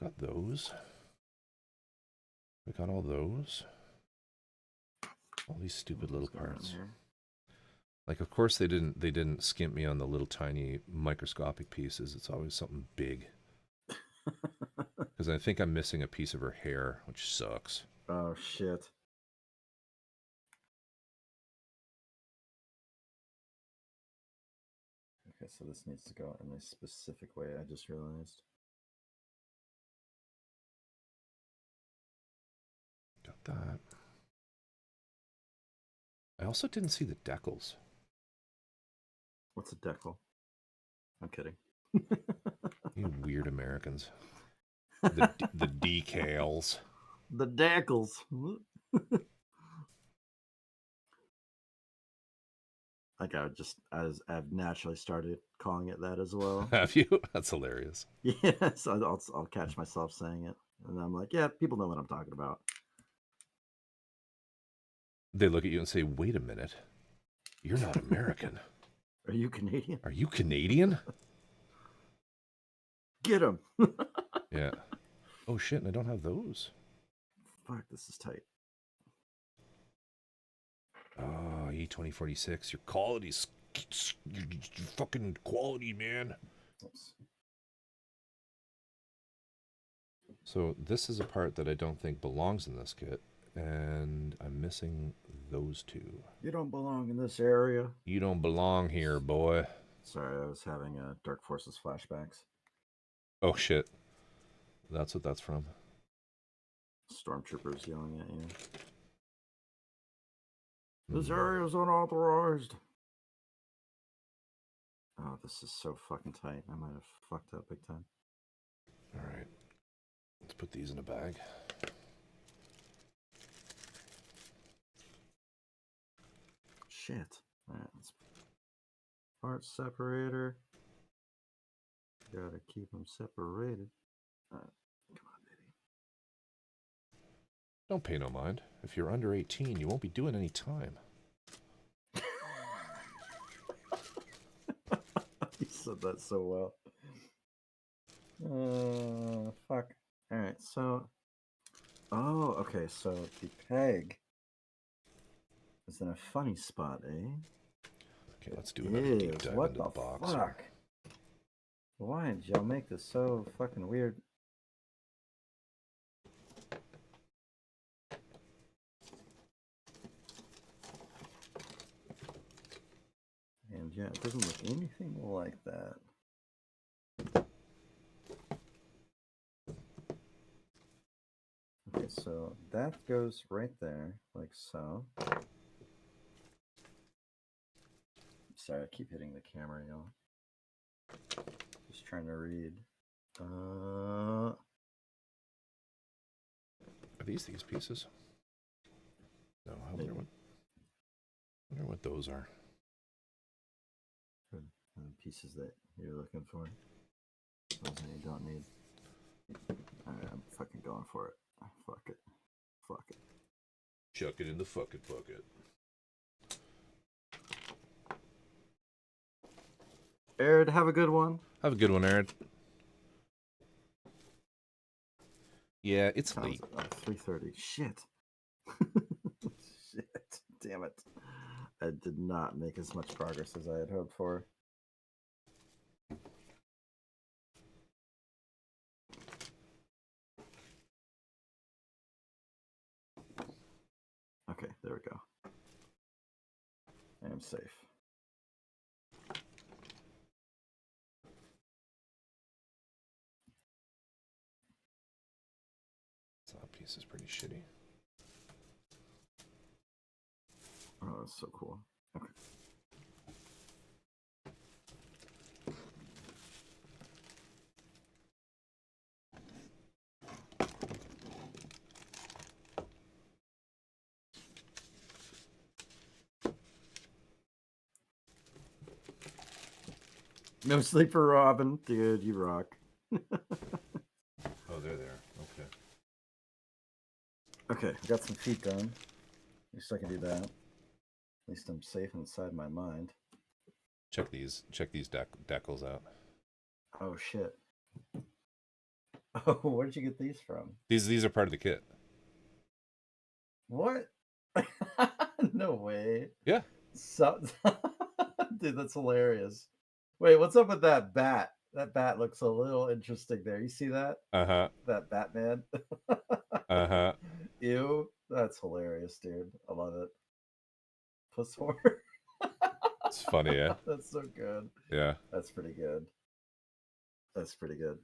Got those. We got all those. All these stupid little parts. Like, of course they didn't skimp me on the little tiny microscopic pieces. It's always something big. Because I think I'm missing a piece of her hair, which sucks. Oh shit. Okay, so this needs to go in a specific way, I just realized. Got that. I also didn't see the decals. What's a decal? I'm kidding. You weird Americans. The decals. The decals. Like I've naturally started calling it that as well. Have you? That's hilarious. Yes, I'll catch myself saying it, and I'm like, yeah, people know what I'm talking about. They look at you and say, "Wait a minute, you're not American. Are you Canadian? Are you Canadian? Get him." Yeah. Oh shit! And I don't have those. Fuck, this is tight. Oh, E2046, your quality's your fucking quality, man. Oops. So this is a part that I don't think belongs in this kit, and I'm missing those 2. You don't belong in this area. You don't belong here, boy. Sorry, I was having Dark Forces flashbacks. Oh shit. That's what that's from. Stormtroopers yelling at you. This area is unauthorized. Oh, this is so fucking tight. I might have fucked up big time. All right. Let's put these in a bag. Shit. All right, let's part separator. Gotta keep them separated. Come on, baby. Don't pay no mind. If you're under 18, you won't be doing any time. You said that so well. Fuck. Alright, so... Oh, okay, so the peg is in a funny spot, eh? Okay, let's do another deep dive into the box. Fuck? Why did y'all make this so fucking weird? And yeah, it doesn't look anything like that. Okay, so that goes right there, like so. Sorry, I keep hitting the camera, y'all. Just trying to read. Are these pieces? No, I wonder what those are. Good. Pieces that you're looking for. Those that you don't need. Alright, I'm fucking going for it. Fuck it. Fuck it. Chuck it in the fucking bucket. Arid, have a good one. Have a good one, Arid. Yeah, it's late. 3:30. Shit. Shit. Damn it. I did not make as much progress as I had hoped for. Okay, there we go. I am safe. That piece is pretty shitty. Oh, that's so cool. Okay. No sleep for Robin. Dude, you rock. Oh, they're there. Okay. Okay, I got some feet done. At least I can do that. At least I'm safe inside my mind. Check these decals out. Oh shit. Oh, where did you get these from? These are part of the kit. What? No way. Yeah. Dude, that's hilarious. Wait, what's up with that bat? That bat looks a little interesting there. You see that? Uh-huh. That Batman. Uh-huh. Ew. That's hilarious, dude. I love it. Puss whore. It's funny, yeah. That's so good. Yeah. That's pretty good. That's pretty good.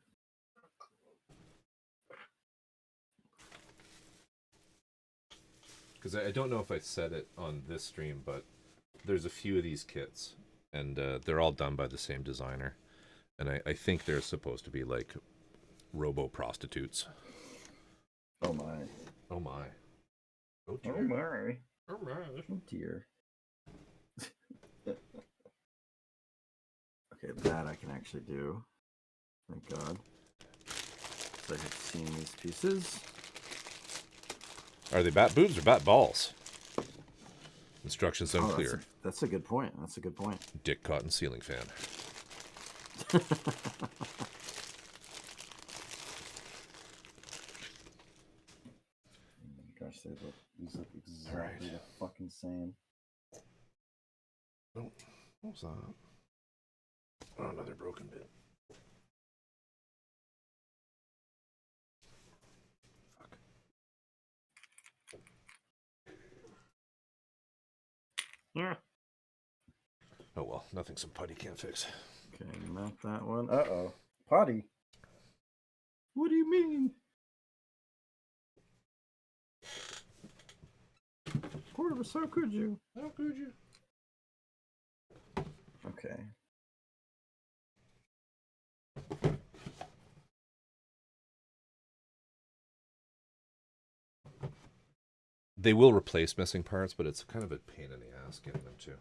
Because I don't know if I said it on this stream, but there's a few of these kits, and they're all done by the same designer. And I think they're supposed to be like robo-prostitutes. Oh my. Oh my. Oh dear. Oh my. Oh my. Oh dear. Okay, that I can actually do. Thank God. So I have seen these pieces. Are they bat boobs or bat balls? Instructions unclear. That's a good point. That's a good point. Dick cotton ceiling fan. Gosh, these look exactly the fucking same. Oh, what was that? Oh, another broken bit. Fuck. Yeah. Oh well, nothing some putty can't fix. Okay, not that one. Uh-oh. Potty? What do you mean? Portable, how could you? How could you? Okay. They will replace missing parts, but it's kind of a pain in the ass getting them to.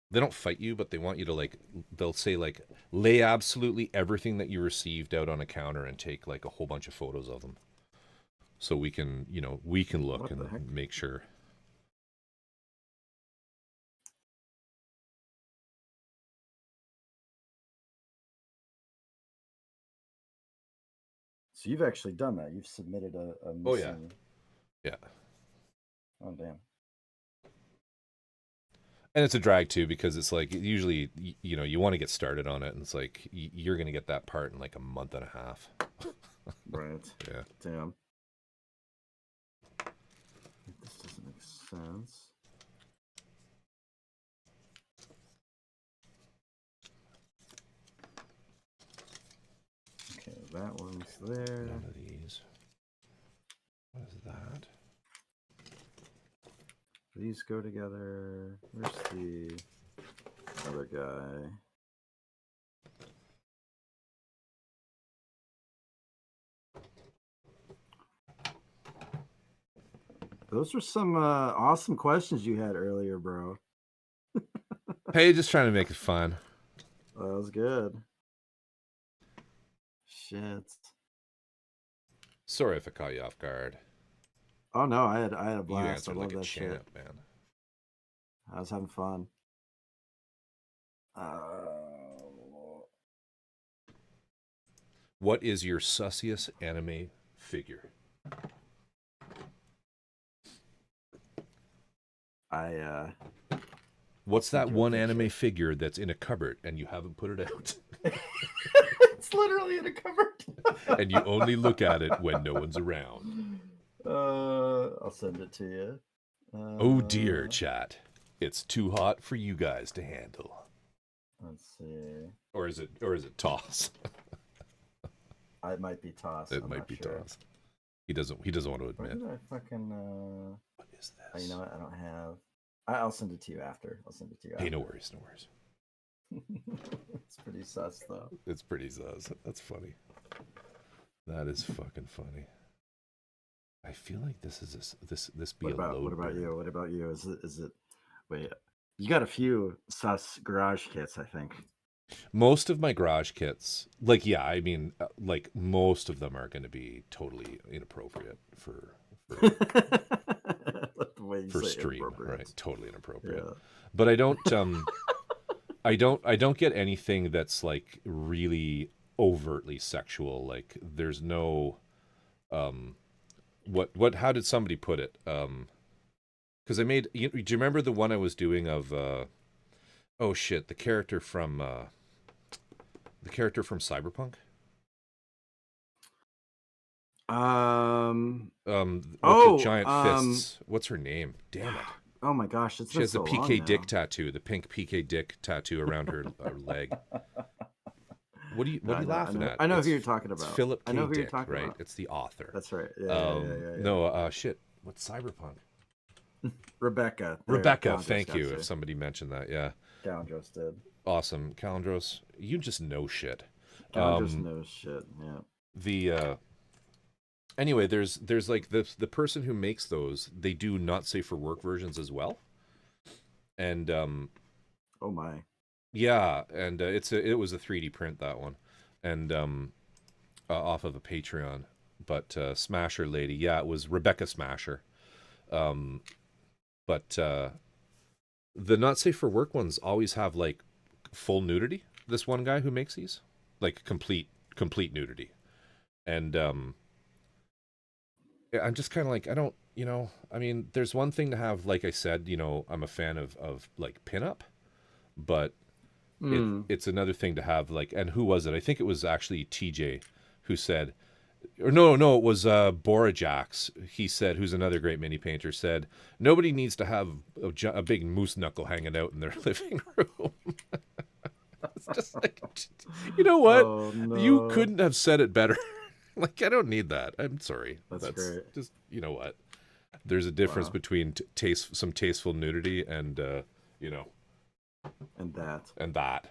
They don't fight you, but they want you to, like, they'll say, like, lay absolutely everything that you received out on a counter and take, like, a whole bunch of photos of them. So we can, you know, we can look and make sure. So you've actually done that. You've submitted a missing... Oh, yeah. Yeah. Oh, damn. And it's a drag, too, because it's like, usually, you know, you want to get started on it, and it's like, you're going to get that part in like a month and a half. Right. Yeah. Damn. This doesn't make sense. Okay, that one's there. None of these. What is that? These go together. Where's the... Other guy. Those were some awesome questions you had earlier, bro. Hey, just trying to make it fun. That was good. Shit. Sorry if I caught you off guard. Oh no, I had a blast. You answered I love like a that champ, shit. man. I was having fun. What is your sussiest anime figure? What's that one anime figure that's in a cupboard and you haven't put it out? It's literally in a cupboard. And you only look at it when no one's around. I'll send it to you. Oh dear, chat. It's too hot for you guys to handle. Let's see. Or is it Toss? It might be Toss. It might be Toss. He doesn't want to admit. Where did I fucking What is this? Oh, you know what? I don't have. I'll send it to you after. Hey, no worries. It's pretty sus though. It's pretty sus. That's funny. That is fucking funny. I feel like this is this be a load. What about you? What about you? Is it? Wait, you got a few sus garage kits, I think. Most of my garage kits, like most of them are going to be totally inappropriate for stream, right? Totally inappropriate. Yeah. But I don't I don't get anything that's like really overtly sexual. Like there's no how did somebody put it? Because I made. Do you remember the one I was doing of? Oh shit! The character from Cyberpunk. With the giant fists. What's her name? Damn it! Oh my gosh, she has a PK Dick tattoo. The pink PK Dick tattoo around her leg. What are you laughing at? I know who you're talking about. It's Philip K. Dick, right? It's the author. That's right. Yeah. No, shit. What's Cyberpunk? Rebecca. Thank you. If somebody mentioned that, yeah. Calendros did. Awesome, Calendros. You just know shit. Calendros knows shit. Yeah. Anyway, there's like the person who makes those. They do not safe for work versions as well. And oh my. Yeah, and it was a 3D print, that one, and off of a Patreon. But Smasher lady, yeah, it was Rebecca Smasher. But the not safe for work ones always have like full nudity. This one guy who makes these, like complete nudity, and I'm just kind of like, I don't, I mean, there's one thing to have, like I said, I'm a fan of like pinup, but it's another thing to have like, and who was it? I think it was actually TJ who said, or no, it was Borajax. He said, who's another great mini painter, said nobody needs to have a big moose knuckle hanging out in their living room. It's just like, you know what? Oh, no. You couldn't have said it better. Like, I don't need that. I'm sorry. That's great. Just, you know what? There's a difference between some tasteful nudity and and that.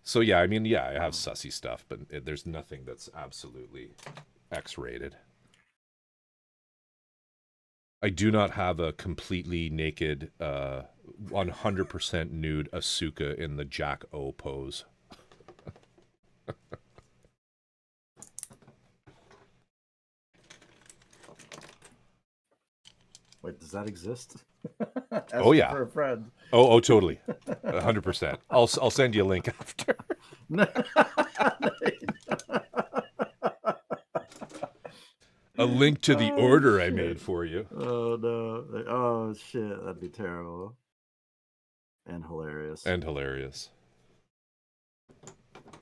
So yeah, I mean, yeah, I have sussy stuff, but there's nothing that's absolutely X-rated. I do not have a completely naked, 100% nude Asuka in the Jack O pose. Wait, does that exist? Oh yeah, for a friend. Oh, totally, 100%. I'll send you a link after. A link to the order I made for you. Oh no! Oh shit! That'd be terrible. And hilarious.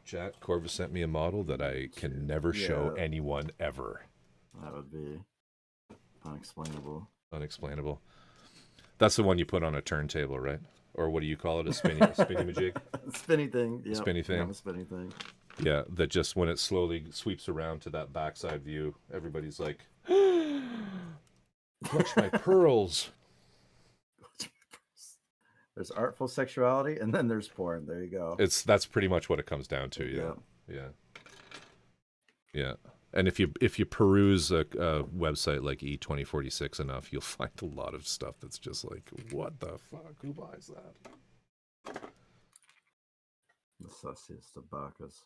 Chat, Corvus sent me a model that I can never show anyone ever. That would be unexplainable. That's the one you put on a turntable, right? Or what do you call it? A spinny majig? Spinny thing. Yeah. Spinny thing. A spinny thing. Yeah, that just when it slowly sweeps around to that backside view, everybody's like, "Clutch my pearls." There's artful sexuality, and then there's porn. There you go. That's pretty much what it comes down to. Yeah. And if you peruse a website like E2046 enough, you'll find a lot of stuff that's just like, what the fuck? Who buys that? The sussiest of Bacchus.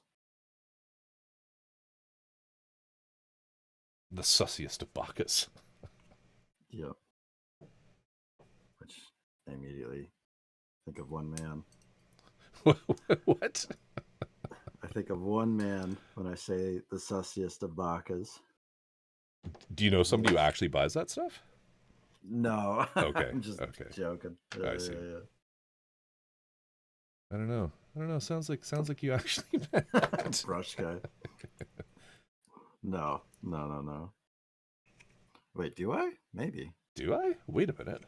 The sussiest of Bacchus. Yep. Which I immediately think of one man. What? I think of one man when I say the sussiest of Bacchus. Do you know somebody who actually buys that stuff? No. Okay. I'm just joking. I see. I don't know. Sounds like you actually met. Brush guy. No. Wait, do I? Maybe. Do I? Wait a minute.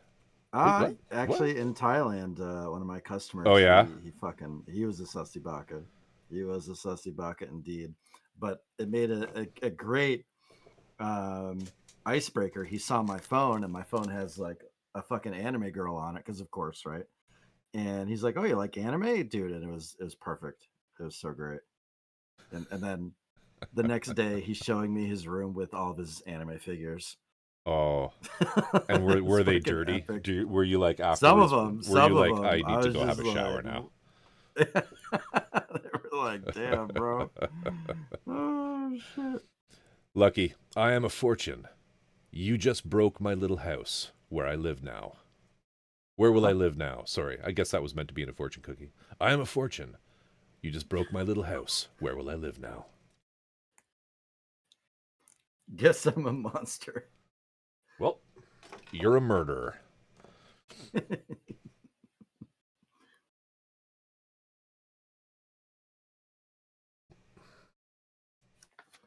Actually, in Thailand, one of my customers. Oh yeah. He was a sussy baka. He was a sussy baka indeed. But it made a great icebreaker. He saw my phone, and my phone has like a fucking anime girl on it, because of course, right? And he's like, "Oh, you like anime, dude?" And it was perfect. It was so great. And then the next day, he's showing me his room with all of his anime figures. Oh, and were they dirty? Were you like afterwards? Some of them. Were you like, I need to go have a shower now? They were like, damn, bro. Oh shit. Lucky, I am a fortune. You just broke my little house where I live now. Where will I live now? Sorry, I guess that was meant to be in a fortune cookie. I am a fortune. You just broke my little house. Where will I live now? Guess I'm a monster. Well, you're a murderer.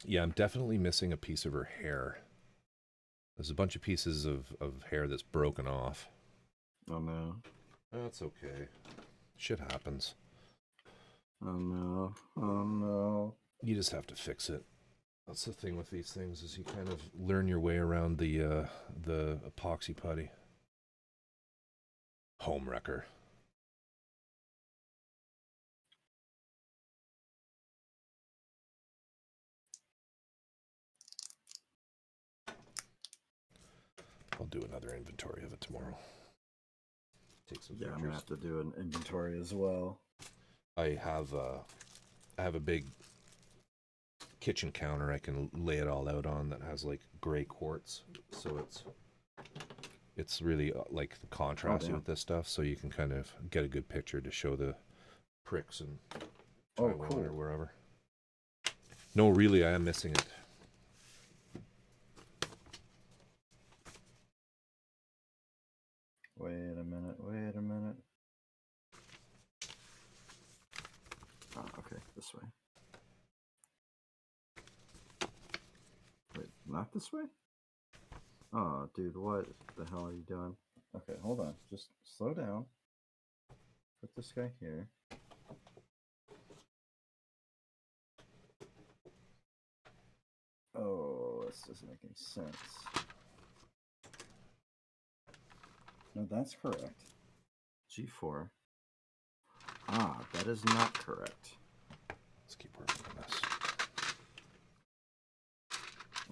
Yeah, I'm definitely missing a piece of her hair. There's a bunch of pieces of hair that's broken off. Oh no. That's okay. Shit happens. Oh no. You just have to fix it. That's the thing with these things, is you kind of learn your way around the epoxy putty. Home wrecker. I'll do another inventory of it tomorrow. Take some pictures. I'm gonna have to do an inventory as well. I have a big kitchen counter I can lay it all out on that has like gray quartz, so it's really like the contrasting with this stuff, so you can kind of get a good picture to show the pricks and Taiwan cool. or wherever. No, really, I am missing it. Wait a minute. Oh, okay, this way. Wait, not this way? Oh, dude, what the hell are you doing? Okay, hold on. Just slow down. Put this guy here. Oh, this doesn't make any sense. No, that's correct. G4. Ah, that is not correct. Let's keep working on this.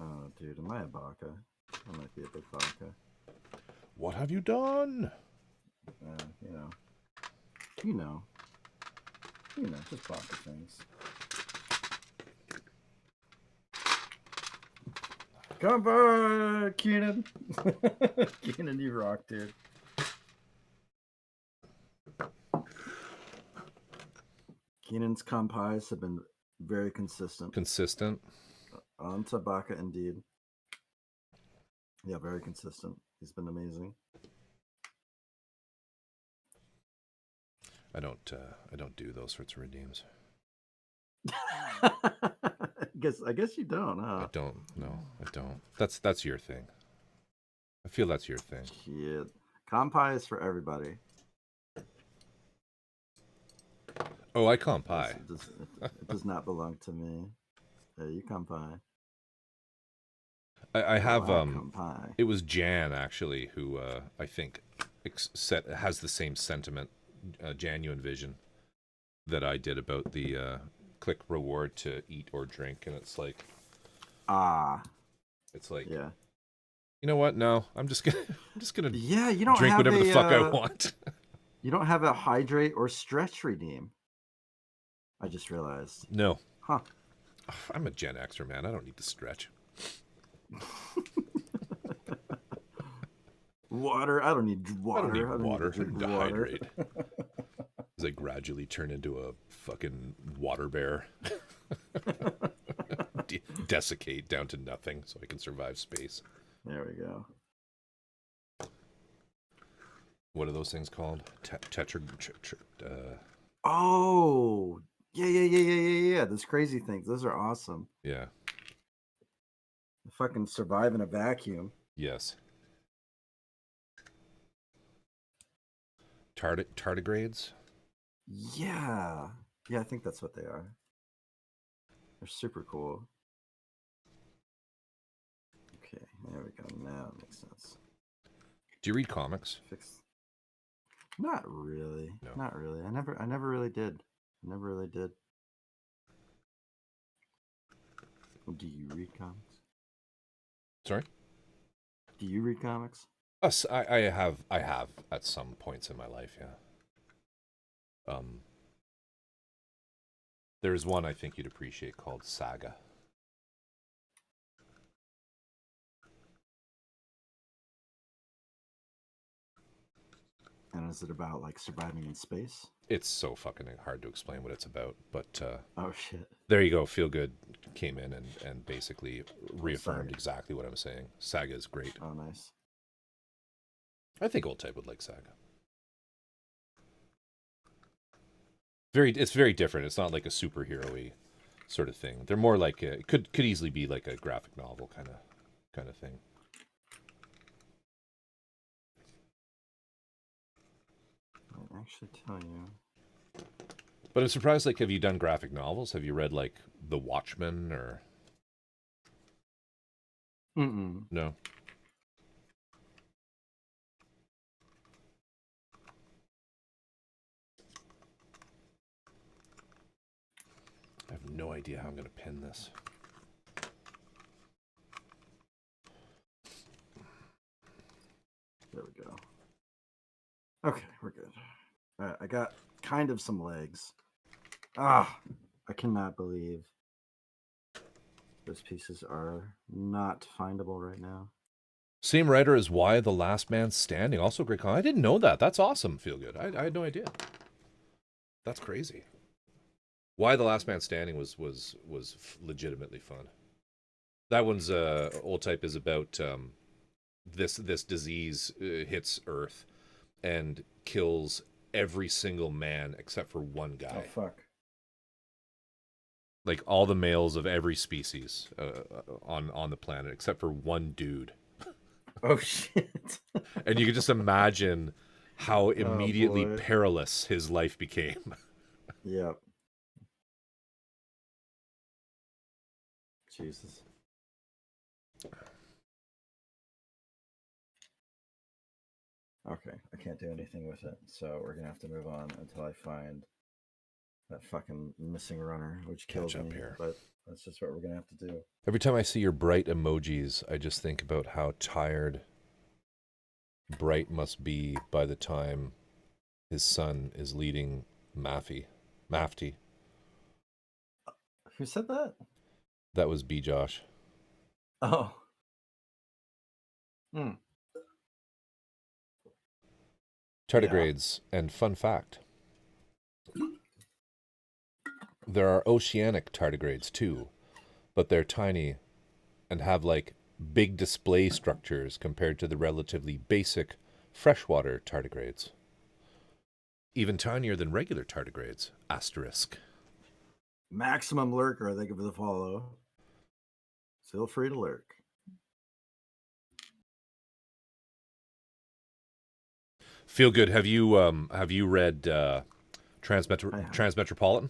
Oh, dude, am I a baka? I might be a big baka. What have you done? You know, just baka things. Come back, Keenan. Keenan, you rock, dude. Keenan's compis have been very consistent. Consistent? On Tabaka, indeed. Yeah, very consistent. He's been amazing. I don't do those sorts of redeems. I guess you don't, huh? I don't. No, I don't. That's your thing. I feel that's your thing. Shit. Compi is for everybody. Oh, I compi. It does not belong to me. Hey, you compi. I have compi. It was Jan actually who I think has the same sentiment genuine vision that I did about the click reward to eat or drink, and it's like, it's like, yeah. You know what? No, I'm just gonna yeah. You don't drink have whatever the fuck I want. You don't have a hydrate or stretch redeem. I just realized. No. Huh. I'm a Gen Xer, man. I don't need to stretch. Water. I don't need water. I don't need water. Drink I need to water. hydrate. As I gradually turn into a fucking water bear. Desiccate down to nothing so I can survive space. There we go. What are those things called? Oh, yeah. Those crazy things. Those are awesome. Yeah. Fucking survive in a vacuum. Yes. Tardigrades? Yeah. Yeah, I think that's what they are. They're super cool. Okay, there we go. Now it makes sense. Do you read comics? Not really. No. Not really. I never really did. Do you read comics? Sorry? Do you read comics? I have at some points in my life, yeah. There's one I think you'd appreciate called Saga. And is it about like surviving in space? It's so fucking hard to explain what it's about, but oh shit. There you go. Feel Good came in and basically reaffirmed exactly what I'm saying. Saga is great. Oh, nice. I think Old Type would like Saga. It's very different. It's not like a superhero-y sort of thing. They're more like it could easily be like a graphic novel kind of thing. I'll actually tell you. But I'm surprised. Like, have you done graphic novels? Have you read like The Watchmen or? No. I have no idea how I'm going to pin this. There we go. Okay, we're good. All right, I got kind of some legs. I cannot believe those pieces are not findable right now. Same writer as Why the Last Man Standing. Also great comic. I didn't know that. That's awesome. Feel Good. I had no idea. That's crazy. Why the Last Man Standing was legitimately fun. That one's Old Type is about this disease hits Earth and kills every single man except for one guy. Oh fuck! Like all the males of every species on the planet except for one dude. Oh shit! And you can just imagine how immediately perilous his life became. Yep. Jesus. Okay, I can't do anything with it, so we're gonna have to move on until I find that fucking missing runner, which kills me. Here. But that's just what we're gonna have to do. Every time I see your Bright emojis, I just think about how tired Bright must be by the time his son is leading Mafty. Who said that? That was B. Josh. Oh. Tardigrades, and fun fact. There are oceanic tardigrades too, but they're tiny and have like big display structures compared to the relatively basic freshwater tardigrades. Even tinier than regular tardigrades. Asterisk. Maximum lurker, thank you for the follow. Feel free to lurk. Feel Good. Have you read Transmetropolitan?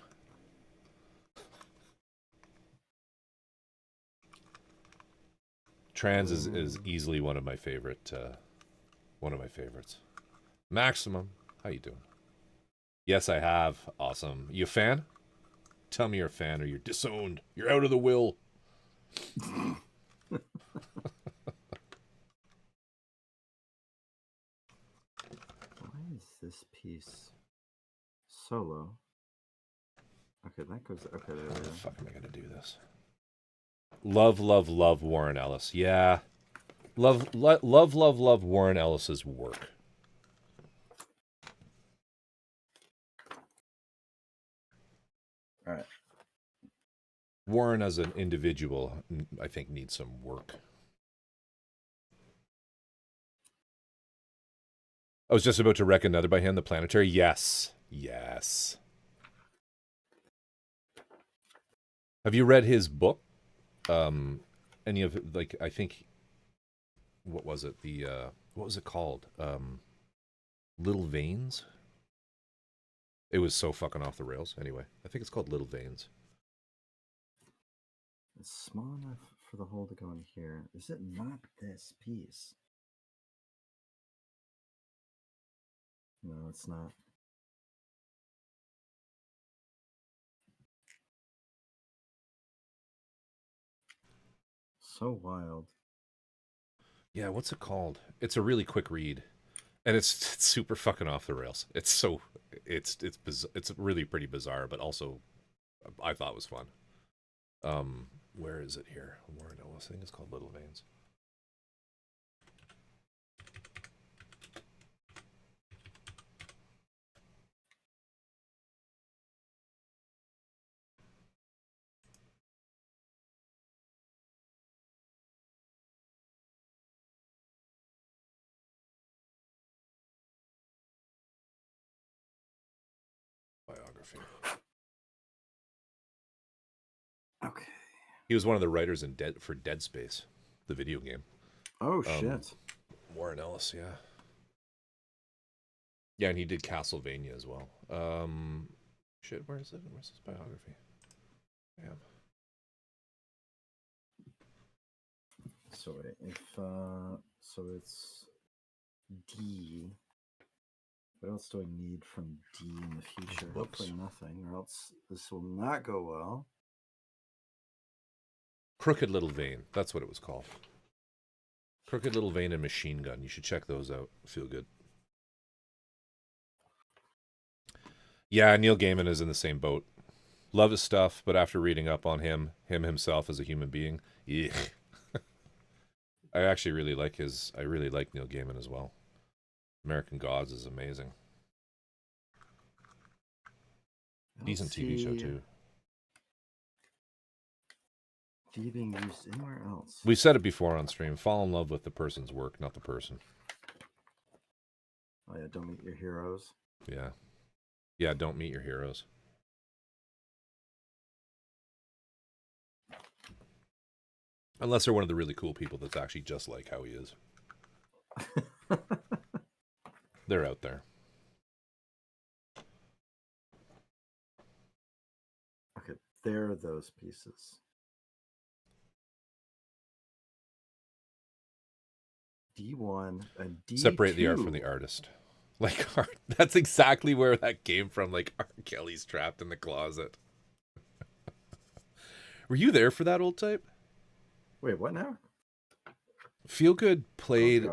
Trans is easily one of my favorites. Maximum, how you doing? Yes, I have. Awesome. You a fan? Tell me you're a fan or you're disowned. You're out of the will. Why is this piece solo? Okay, that goes. Okay, there we How go. the fuck am I gonna do this? Love, love, love Warren Ellis. Yeah. Love Warren Ellis's work. All right. Warren as an individual, I think, needs some work. I was just about to wreck another by hand, The Planetary. Yes. Yes. Have you read his book? Any of it, like, I think, what was it? What was it called? Little Veins? It was so fucking off the rails. Anyway, I think it's called Little Veins. It's small enough for the hole to go in here. Is it not this piece? No, it's not. So wild. Yeah, what's it called? It's a really quick read, and it's super fucking off the rails. It's really pretty bizarre, but also I thought was fun. Where is it here? Warren Ellis. I think it's called Little Veins. Biography. Okay. He was one of the writers for Dead Space, the video game. Oh shit. Warren Ellis, yeah. Yeah, and he did Castlevania as well. Shit, where is it? Where's his biography? Damn. So wait, if so it's D. What else do I need from D in the future? Books. Hopefully nothing, or else this will not go well. Crooked Little Vein. That's what it was called. Crooked Little Vein and Machine Gun. You should check those out. Feel good. Yeah, Neil Gaiman is in the same boat. Love his stuff, but after reading up on him himself as a human being, yeah. I actually really like I really like Neil Gaiman as well. American Gods is amazing. Decent TV show too. D being used anywhere else. We've said it before on stream. Fall in love with the person's work, not the person. Oh yeah, don't meet your heroes. Yeah. Yeah, don't meet your heroes. Unless they're one of the really cool people that's actually just like how he is. They're out there. Okay, there are those pieces. D1 and D2. Separate the art from the artist. Like, that's exactly where that came from. Like, R. Kelly's trapped in the closet. Were you there for that old type? Wait, what now? Feel Good played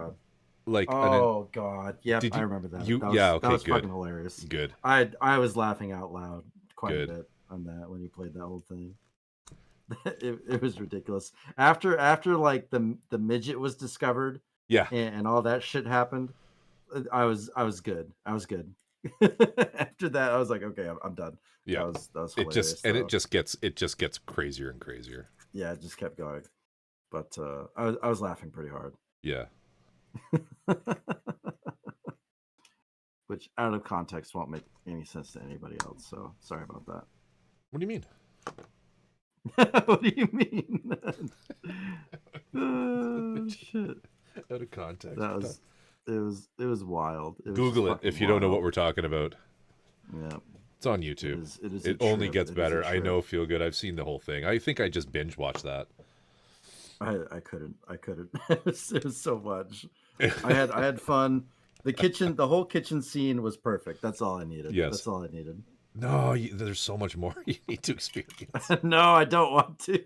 like. Oh god, yep, I remember that. That was good. Fucking hilarious. Good. I was laughing out loud quite good. a bit on that when he played that whole thing. it was ridiculous. After like the midget was discovered, yeah, and all that shit happened. I was good. I was good. After that, I was like, okay, I'm done. Yeah, that was hilarious. It just gets crazier and crazier. Yeah, it just kept going. But I was laughing pretty hard. Yeah. Which out of context won't make any sense to anybody else. So sorry about that. What do you mean? What do you mean? Oh, shit. Out of context. It was wild. Google it if you don't know what we're talking about. Yeah. It's on YouTube. It only gets better. I know. Feel Good. I've seen the whole thing. I think I just binge watched that. I couldn't. It was so much. I had fun. The whole kitchen scene was perfect. That's all I needed. Yes. That's all I needed. No, there's so much more you need to experience. No, I don't want to.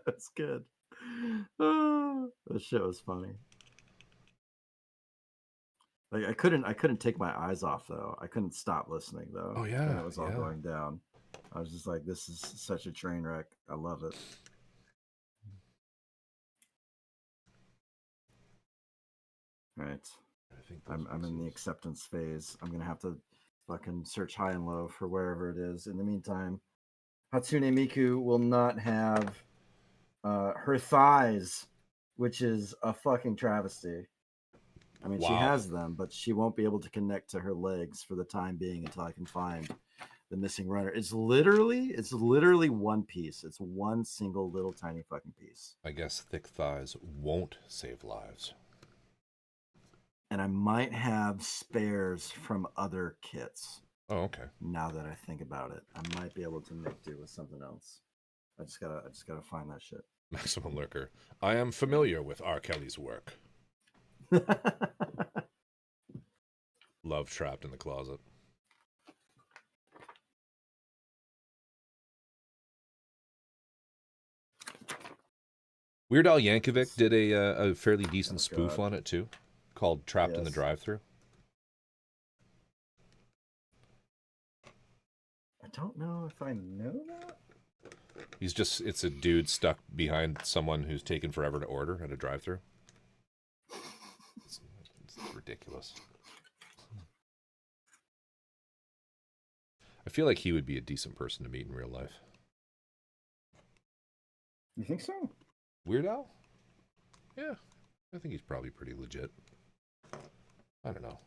That's good. That shit was funny. Like I couldn't take my eyes off though. I couldn't stop listening though. Oh yeah, when it was all going down. I was just like, this is such a train wreck. I love it. All right. I'm in the acceptance phase. I'm gonna have to fucking search high and low for wherever it is. In the meantime, Hatsune Miku will not have her thighs, which is a fucking travesty. I mean, she has them, but she won't be able to connect to her legs for the time being until I can find the missing runner. It's literally one piece. It's one single little tiny fucking piece. I guess thick thighs won't save lives. And I might have spares from other kits. Oh, okay. Now that I think about it, I might be able to make do with something else. I just gotta find that shit. Maximum Lurker. I am familiar with R. Kelly's work. Love Trapped in the Closet. Weird Al Yankovic did a fairly decent spoof on it too, called Trapped in the Drive-Thru. I don't know if I know that. It's a dude stuck behind someone who's taken forever to order at a drive-thru. It's ridiculous. I feel like he would be a decent person to meet in real life. You think so? Weird Al? Yeah, I think he's probably pretty legit. I don't know.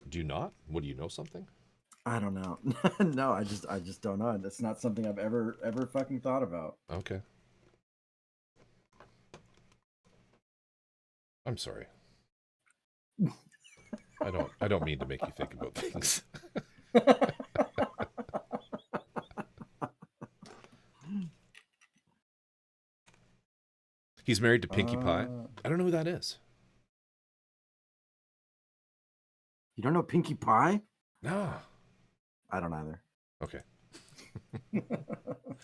Do you not? What, do you know something? I don't know. No, I just don't know. That's not something I've ever fucking thought about. Okay. I'm sorry. I don't mean to make you think about things. He's married to Pinkie Pie. I don't know who that is. You don't know Pinkie Pie? No. I don't either. Okay.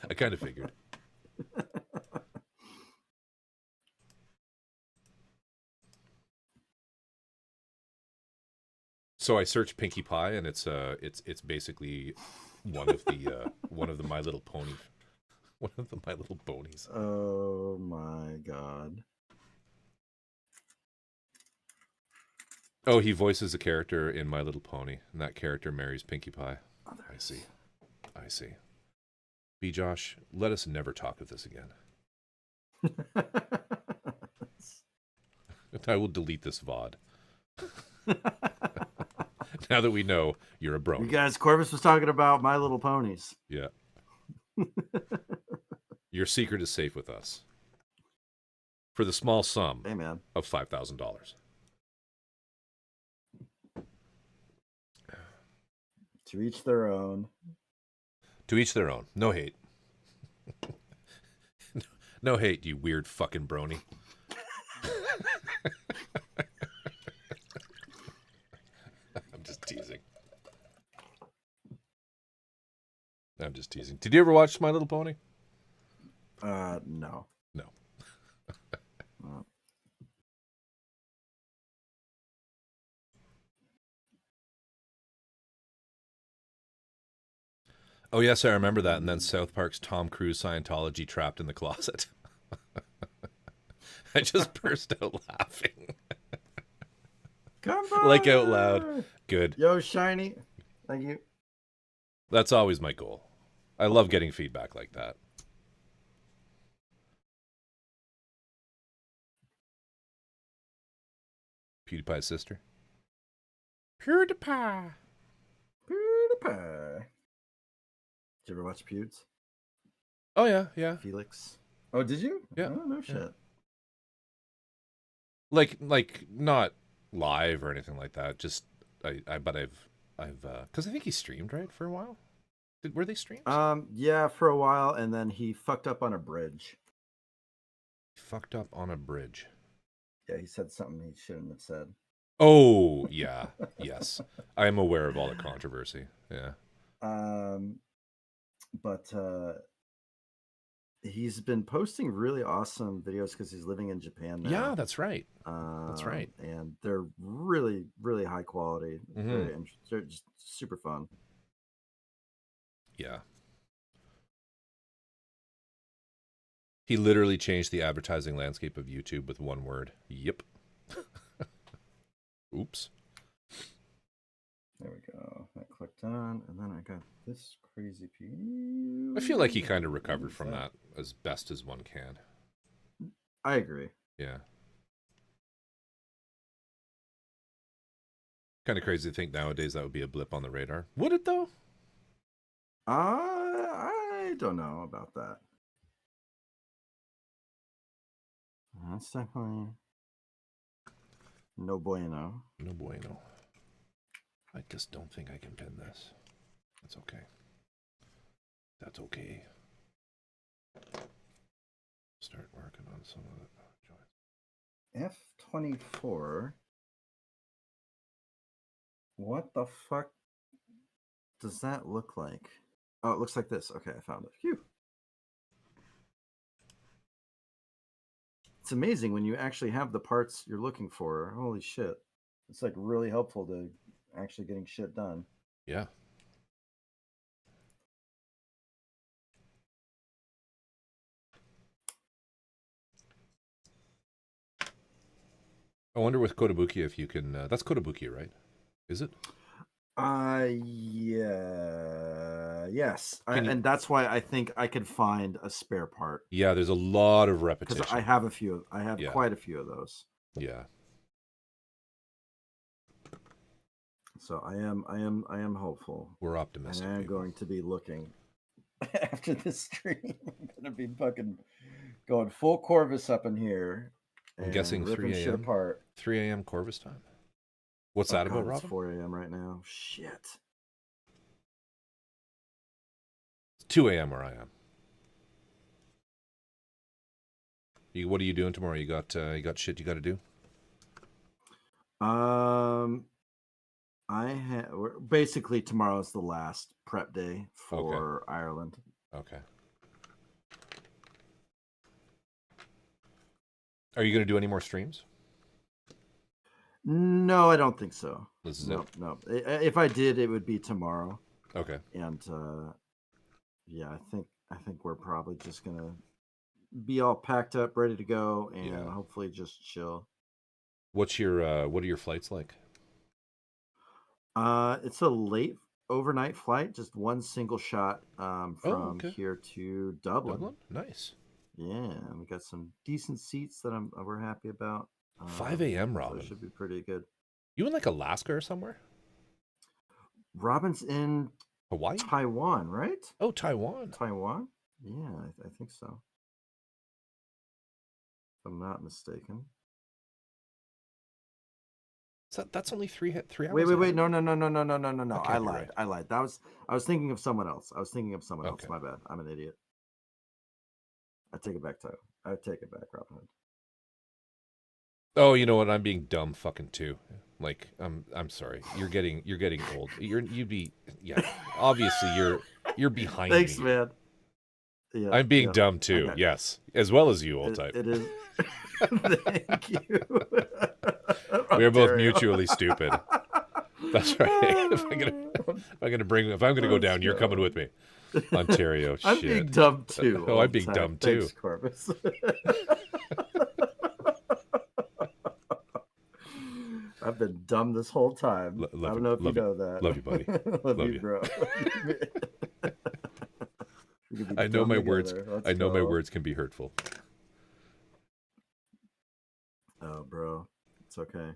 I kind of figured. So I searched Pinkie Pie, and it's basically one of the My Little Pony, one of the My Little Ponies. Oh my god! Oh, he voices a character in My Little Pony, and that character marries Pinkie Pie. Oh, I see. B. Josh, let us never talk of this again. I will delete this VOD. Now that we know you're a brony. You guys, Corvus was talking about My Little Ponies. Yeah. Your secret is safe with us. For the small sum of $5,000. To each their own. To each their own. No hate. No hate, you weird fucking brony. I'm just teasing. Did you ever watch My Little Pony? No. No. Oh, yes, I remember that. And then South Park's Tom Cruise Scientology Trapped in the Closet. I just burst out laughing. Come on! Like out loud. Good. Yo, Shiny. Thank you. That's always my goal. I love getting feedback like that. PewDiePie's sister. PewDiePie. Did you ever watch Pewds? Oh, yeah. Felix. Oh, did you? Yeah. Oh, no shit. Like not live or anything like that. Just but I've because I think he streamed, right, for a while. Were they streams? Yeah, for a while, and then he fucked up on a bridge. Fucked up on a bridge. Yeah, he said something he shouldn't have said. Oh, yeah. Yes. I am aware of all the controversy. Yeah. But he's been posting really awesome videos because he's living in Japan now. Yeah, that's right. That's right. And they're really, really high quality. Mm-hmm. They're just super fun. Yeah. He literally changed the advertising landscape of YouTube with one word. Yep. Oops. There we go. I clicked on, and then I got this crazy piece. I feel like he kind of recovered from that as best as one can. I agree. Yeah. Kind of crazy to think nowadays that would be a blip on the radar. Would it, though? I don't know about that. That's definitely no bueno. No bueno. I just don't think I can pin this. That's okay. That's okay. Start working on some of it. F24. What the fuck does that look like? Oh, it looks like this. Okay, I found it. Phew. It's amazing when you actually have the parts you're looking for. Holy shit. It's like really helpful to actually getting shit done. Yeah. I wonder with Kotobukiya if you can... that's Kotobukiya, right? Is it? Yeah. Yes. And that's why I think I could find a spare part. Yeah, there's a lot of repetition. Because I have a few. I have quite a few of those. Yeah. So I am hopeful. We're optimistic. And I'm going to be looking after this stream. I'm gonna be fucking going full Corvus up in here. I'm guessing 3 a.m. 3 a.m. Corvus time. What's that about, Robin? It's 4 a.m. right now. Shit. It's 2 a.m. where I am. What are you doing tomorrow? You got shit you got to do? Basically tomorrow's the last prep day for Ireland. Okay. Are you going to do any more streams? No, I don't think so. This is it? No. If I did, it would be tomorrow. Okay. And yeah, I think we're probably just gonna be all packed up, ready to go, and hopefully just chill. What are your flights like? It's a late overnight flight, just one single shot from here to Dublin. Nice. Yeah, we got some decent seats that we're happy about. 5 a.m. Robin. So it should be pretty good. You in like Alaska or somewhere? Robin's in Hawaii? Taiwan, right? Oh, Taiwan. Taiwan? Yeah, I think so. If I'm not mistaken. So that's only three hours. Wait. No. I lied. I lied. I was thinking of someone else. Okay. My bad. I'm an idiot. I take it back, Robin Hood. Oh, you know what? I'm being dumb fucking too. Like, I'm sorry. You're getting old. Obviously you're behind me. Thanks, man. Yeah, I'm being dumb too. Yes, as well as you, old type. It is. Thank you. We are both mutually stupid. That's right. If I'm gonna go down, you're coming with me. Ontario. I'm being dumb too. Oh, I'm being dumb too. Thanks, Corvus. I've been dumb this whole time. I don't know if you know that. Love you, buddy. Love you, bro. I know my words. I know my words can be hurtful. Oh, bro, it's okay.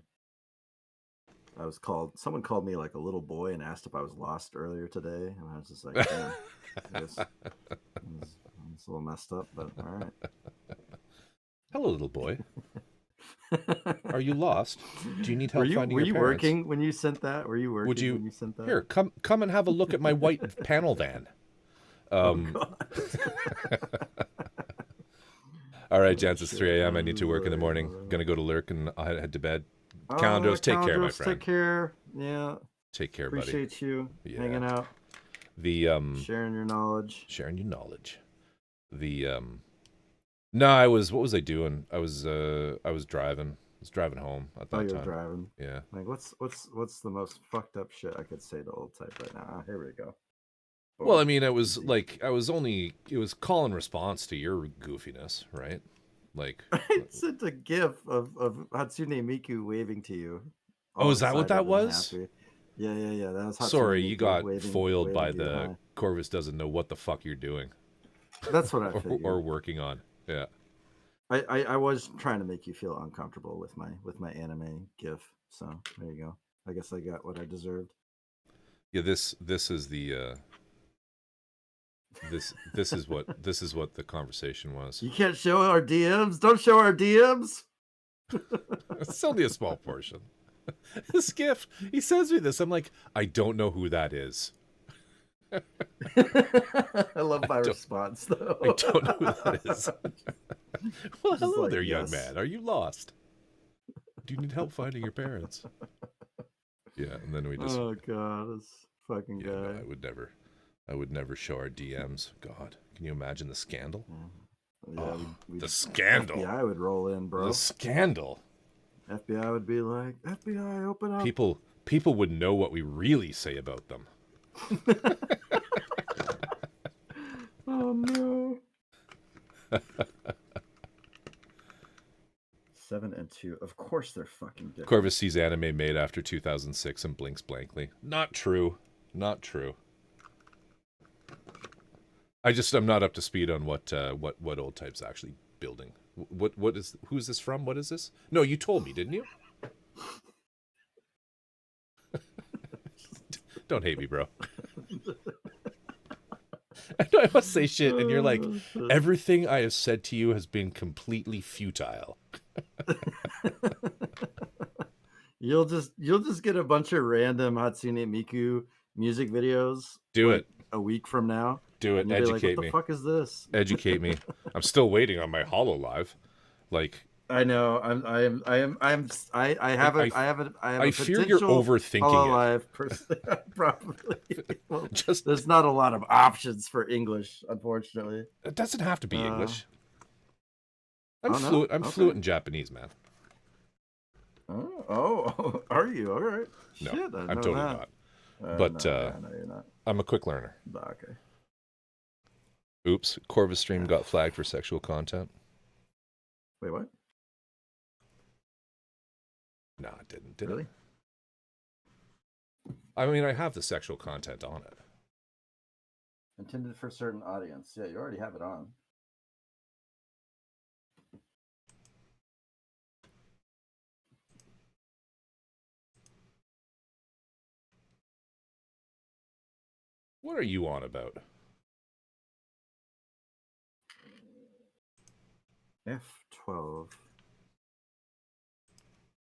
Someone called me like a little boy and asked if I was lost earlier today, and I was just like, damn, it's a little messed up, but all right. Hello, little boy. Are you lost? Do you need help finding your parents? Were you working when you sent that? When you sent that? Here, come and have a look at my white panel van. Oh, God. All right. right, gents, it's 3 a.m. I need to work in the morning. Gonna go to lurk and I'll head to bed. Calendros, take care, my friend. Take care. Yeah. Take care, buddy. Appreciate you hanging out. The sharing your knowledge. The no, what was I doing? I was driving. I was driving home at that time. Oh, you're driving. Yeah. Like what's the most fucked up shit I could say to Old Type right now? Here we go. Well, I mean, it was call and response to your goofiness, right? Like I sent a gif of Hatsune Miku waving to you. Oh, is that what that was? Yeah. That was Hatsune Sorry, Miku you got waving by the Corvus doesn't know what the fuck you're doing. That's what I figured. or working on. Yeah. I was trying to make you feel uncomfortable with my anime gif. So there you go. I guess I got what I deserved. Yeah, this is the this is what the conversation was. You can't show our DMs. Don't show our DMs. It's only a small portion. This gift. He sends me this. I'm like, I don't know who that is. I love my response though. I don't know who that is. Well, hello there, young man. Are you lost? Do you need help finding your parents? Yeah, and then we just. Oh god, this fucking guy. No, I would never show our DMs. God, can you imagine the scandal? Yeah, the scandal. FBI would roll in, bro. The scandal. FBI would be like, FBI, open up. People would know what we really say about them. Oh no. 7 and 2. Of course they're fucking different. Corvus sees anime made after 2006 and blinks blankly. Not true. Not true. I'm not up to speed on what Old Type's actually building. Who's this from? What is this? No, you told me, didn't you? Don't hate me, bro. I know I must say shit, and you're like, everything I have said to you has been completely futile. You'll just get a bunch of random Hatsune Miku music videos. Do it a week from now. Do it. Educate me. What the fuck is this? Educate me. I'm still waiting on my HoloLive. Like I know. I fear you're overthinking it. Probably. Well, there's not a lot of options for English, unfortunately. It doesn't have to be English. I'm fluent in Japanese, man. Oh, are you? All right. No, Shit, I'm totally not. But no, you're not. I'm a quick learner. Okay. Oops, Corvus stream got flagged for sexual content. Wait, what? No, it didn't. Did really? It? I mean, I have the sexual content on it. Intended for a certain audience. Yeah, you already have it on. What are you on about? F12.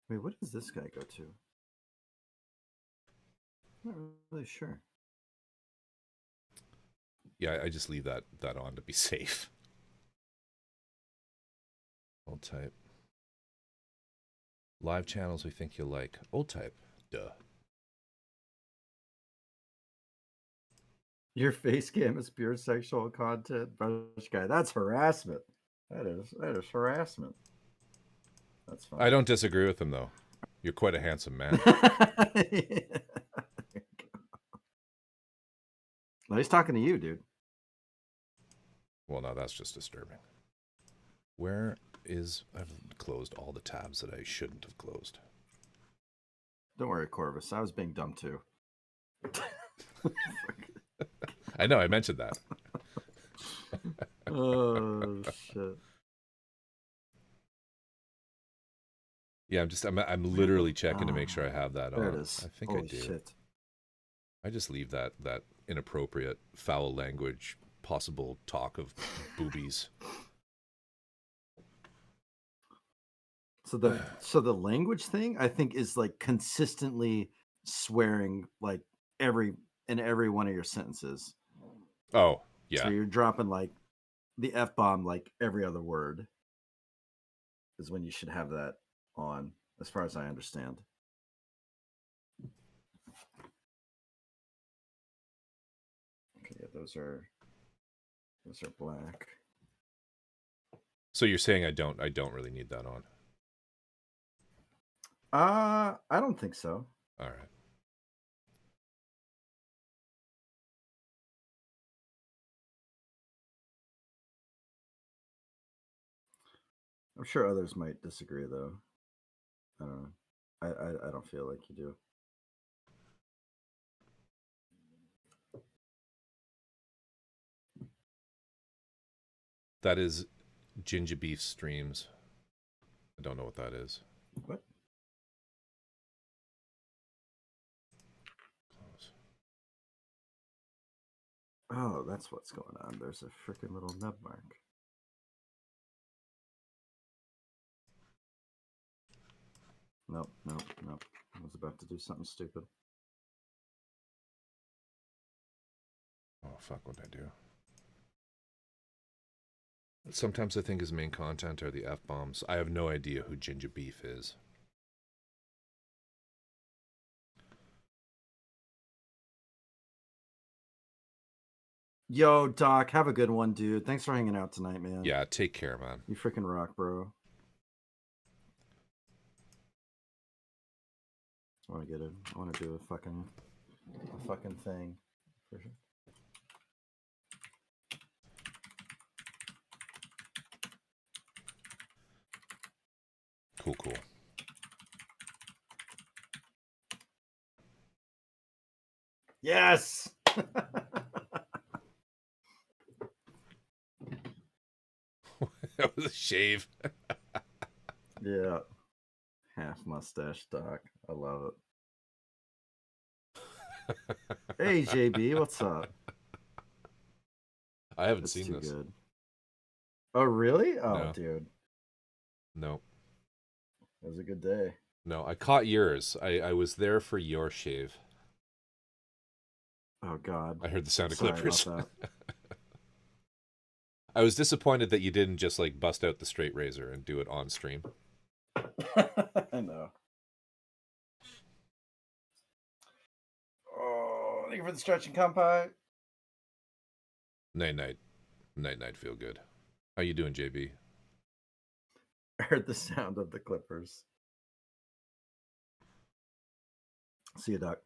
Wait, what does this guy go to? I'm not really sure. Yeah, I just leave that on to be safe. Old Type. Live channels we think you'll like. Old Type. Duh. Your face cam is pure sexual content, brush guy. That's harassment. That is harassment. That's fine. I don't disagree with him though. You're quite a handsome man. No, he's talking to you, dude. Well, no, that's just disturbing. I've closed all the tabs that I shouldn't have closed. Don't worry, Corvus. I was being dumb too. I know, I mentioned that. Oh shit. Yeah, I'm literally checking to make sure I have that on. There it is. I think Holy I do. Shit. I just leave that inappropriate, foul language, possible talk of boobies. So the language thing, I think, is like consistently swearing like in every one of your sentences. Oh, yeah. So you're dropping like the F-bomb like every other word. is when you should have that on, as far as I understand. Okay, yeah, those are black. So you're saying I don't really need that on? I don't think so. All right. I'm sure others might disagree, though. I don't know. I don't feel like you do. That is Ginger Beef Streams. I don't know what that is. What? Close. Oh, that's what's going on. There's a freaking little nub mark. Nope. I was about to do something stupid. Oh, fuck, what'd I do? Sometimes I think his main content are the F-bombs. I have no idea who Ginger Beef is. Yo, Doc, have a good one, dude. Thanks for hanging out tonight, man. Yeah, take care, man. You freaking rock, bro. I want to do a fucking thing. For sure. Cool. Yes! That was a shave. Yeah. Half mustache, Doc. I love it. Hey, JB, what's up? I haven't seen this. Good. Oh, really? Oh, No. dude. No. It was a good day. No, I caught yours. I was there for your shave. Oh, God. I heard the sound of clippers. About that. I was disappointed that you didn't just like bust out the straight razor and do it on stream. I know. Oh, thank you for the stretching, compi. Night. Feel good. How you doing, JB? I heard the sound of the clippers. See you, Doc.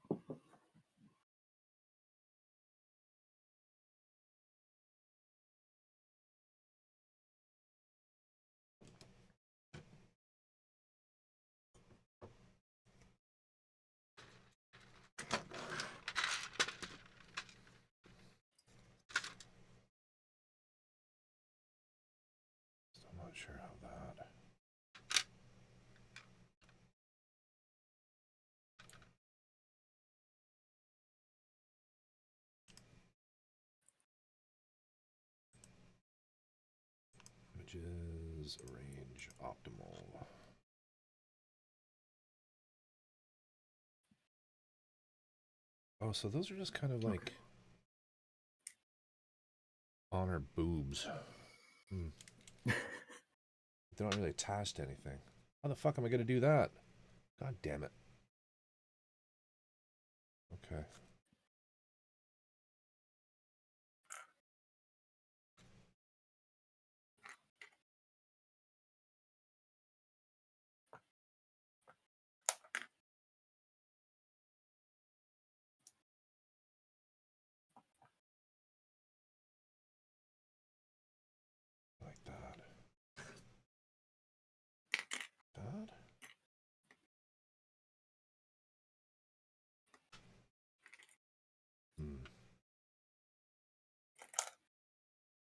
I'm not sure how that. Images, arrange, optimal. Oh, so those are just kind of like on her boobs. They're not really attached to anything. How the fuck am I going to do that? God damn it. Okay. Like that. That?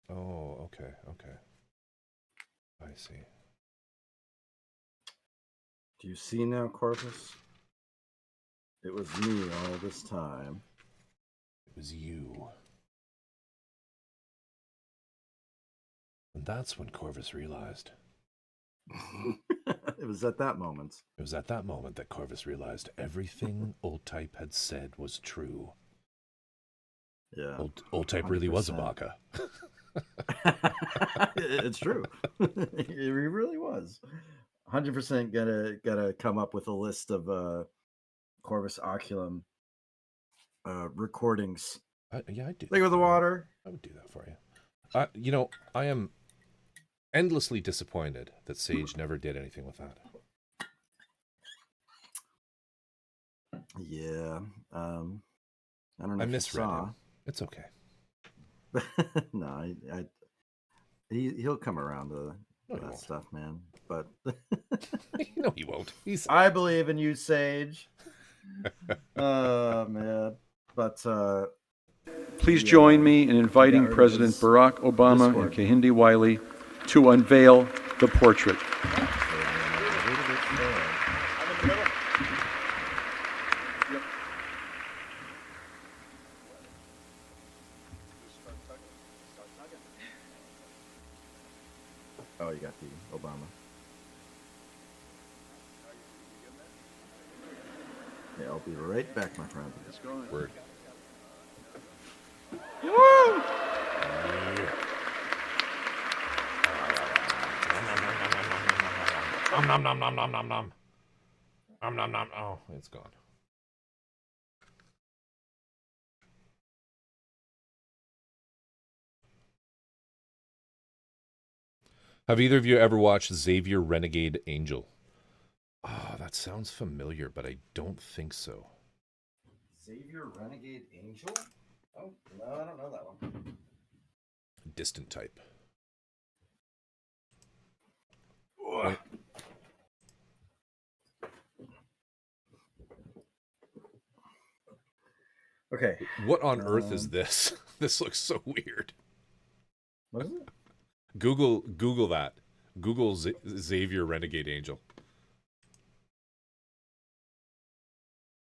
Oh, okay. I see. Do you see now, Corvus? It was me all this time. It was you. And that's when Corvus realized. It was at that moment. It was at that moment that Corvus realized everything Old Type had said was true. Yeah. Old Type 100%. Really was a baka. It's true. He really was. 100% gotta come up with a list of Corvus Oculum recordings. Yeah, I do. Think of the water. I would do that for you. I am endlessly disappointed that Sage never did anything with that. Yeah. I don't know. I misread him. It's okay. No, he'll come around to that stuff, man. But no, he won't. I believe in you, Sage. Oh man. But please join me in inviting President Barack Obama and Kehinde Wiley to unveil the portrait. Oh, you got the Obama. Yeah, I'll be right back, my friend. Word. Woo! Nom nom nom nom nom nom nom. Nom nom nom. Oh, it's gone. Have either of you ever watched Xavier Renegade Angel? Oh, that sounds familiar, but I don't think so. Xavier Renegade Angel? Oh, no, I don't know that one. Distant type. Okay. What on earth is this? This looks so weird. What is it? Google that. Google Xavier Renegade Angel.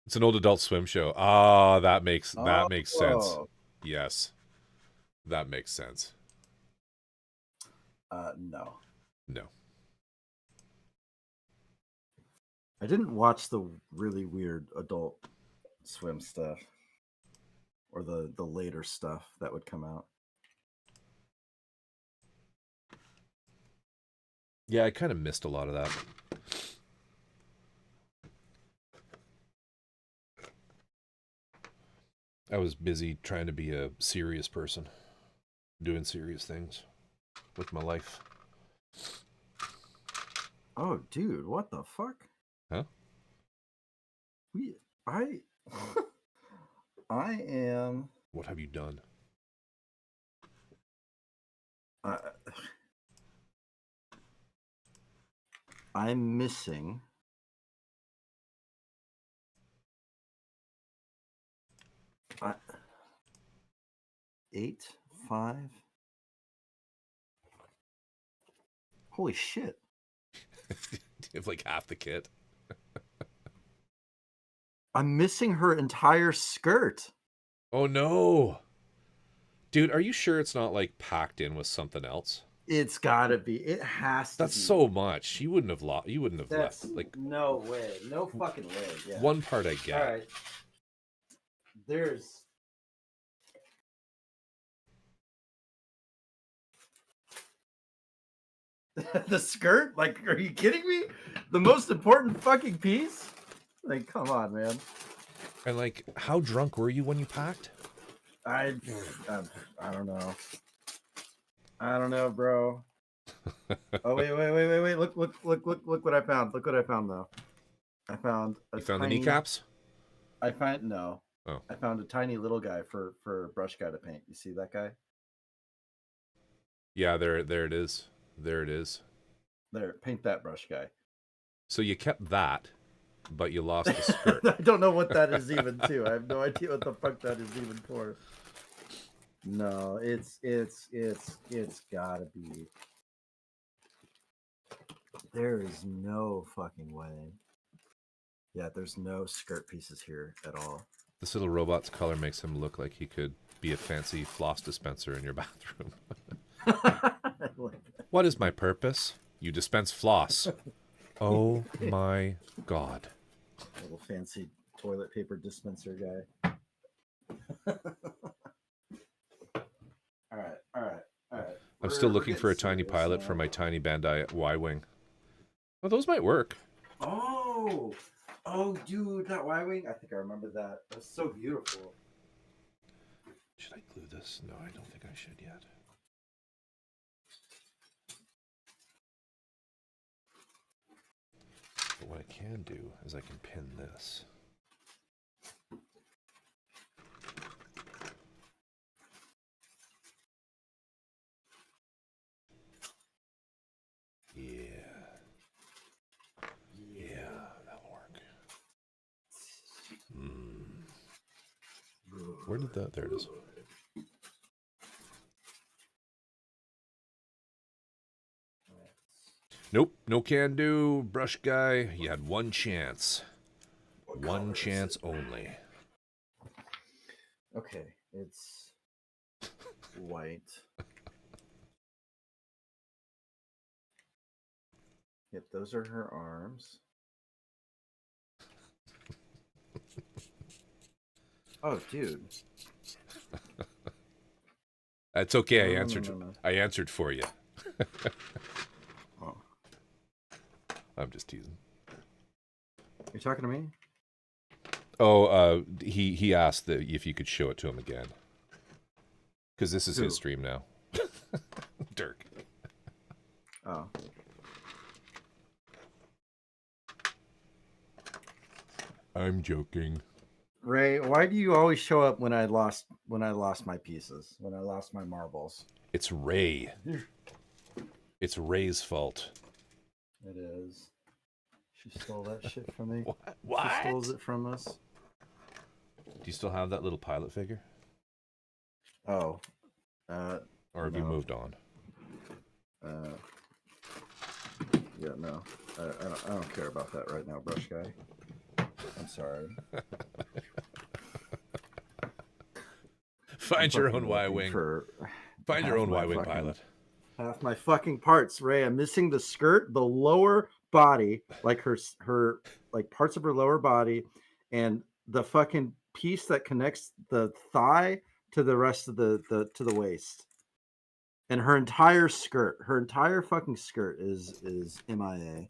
It's an old Adult Swim show. Ah, that makes sense. Yes, that makes sense. No. I didn't watch the really weird Adult Swim stuff, or the later stuff that would come out. Yeah, I kind of missed a lot of that. I was busy trying to be a serious person, doing serious things with my life. Oh, dude, what the fuck? Huh? I am. What have you done? I'm missing. Eight, 5. Holy shit. You have like half the kit. I'm missing her entire skirt. Oh no. Dude, are you sure it's not like packed in with something else? It's gotta be. It has to. That's so much. You wouldn't have left. Like no way. No fucking way. Yeah. One part I get. All right. There's. The skirt? Like, are you kidding me? The most important fucking piece? Like, come on, man. And like, how drunk were you when you packed? I don't know. I don't know, bro. Oh wait! Look what I found. Look what I found though. I found You found the kneecaps? I found no. Oh. I found a tiny little guy for a brush guy to paint. You see that guy? Yeah, there it is. There it is. There, paint that brush guy. So you kept that, but you lost the skirt. I don't know what that is even to. I have no idea what the fuck that is even for. No, it's gotta be. There is no fucking way. Yeah, there's no skirt pieces here at all. This little robot's color makes him look like he could be a fancy floss dispenser in your bathroom. What is my purpose? You dispense floss. Oh my god. Little fancy toilet paper dispenser guy. All right. I'm still looking for a tiny pilot for my tiny Bandai Y-Wing. Well, those might work. Oh, dude, that Y-wing. I think I remember that. That's so beautiful. Should I glue this? No, I don't think I should yet. But what I can do is I can pin this. Yeah, that'll work. Where did that? There it is. Nope, no can do, brush guy. You had one chance. One chance only. Okay, it's white. Yep, those are her arms. Oh, dude. That's okay. I answered for you. Oh. I'm just teasing. You're talking to me? Oh, he asked that if you could show it to him again. Because this is his stream now. Dirk. Oh. I'm joking. Ray, why do you always show up when I lost my pieces, when I lost my marbles? It's Ray. It's Ray's fault. It is. She stole that shit from me. What? She stole it from us. Do you still have that little pilot figure? Oh. Or have you moved on? Yeah, no. I don't care about that right now, brush guy. I'm sorry. Find your own Y-wing. Find your own Y-wing pilot. Half my fucking parts, Ray. I'm missing the skirt, the lower body, like her like parts of her lower body, and the fucking piece that connects the thigh to the rest of the to the waist. And her entire fucking skirt is MIA.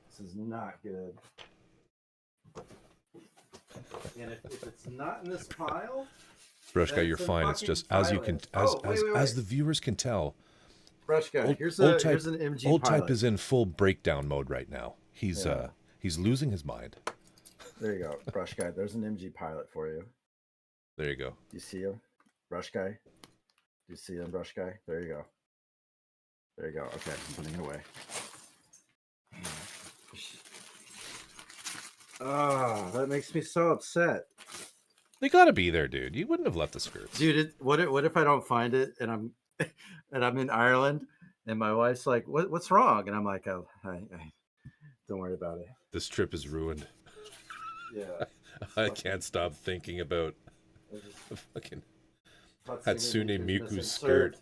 This is not good. And if it's not in this pile, Brush guy, you're fine. It's just as you can, as the viewers can tell. Brush guy, here's an MG Old pilot. Type is in full breakdown mode right now. He's losing his mind. There you go, brush guy. There's an MG pilot for you. There you go. Do you see him, brush guy? Do you see him, brush guy? There you go. There you go. Okay, I'm putting it away. Oh, that makes me so upset. They gotta be there, dude. You wouldn't have left the skirts, dude. What if I don't find it and I'm in Ireland and my wife's like, what's wrong? And I'm like, oh, don't worry about it. This trip is ruined. Yeah, I can't stop thinking about fucking Hatsune Miku's skirt.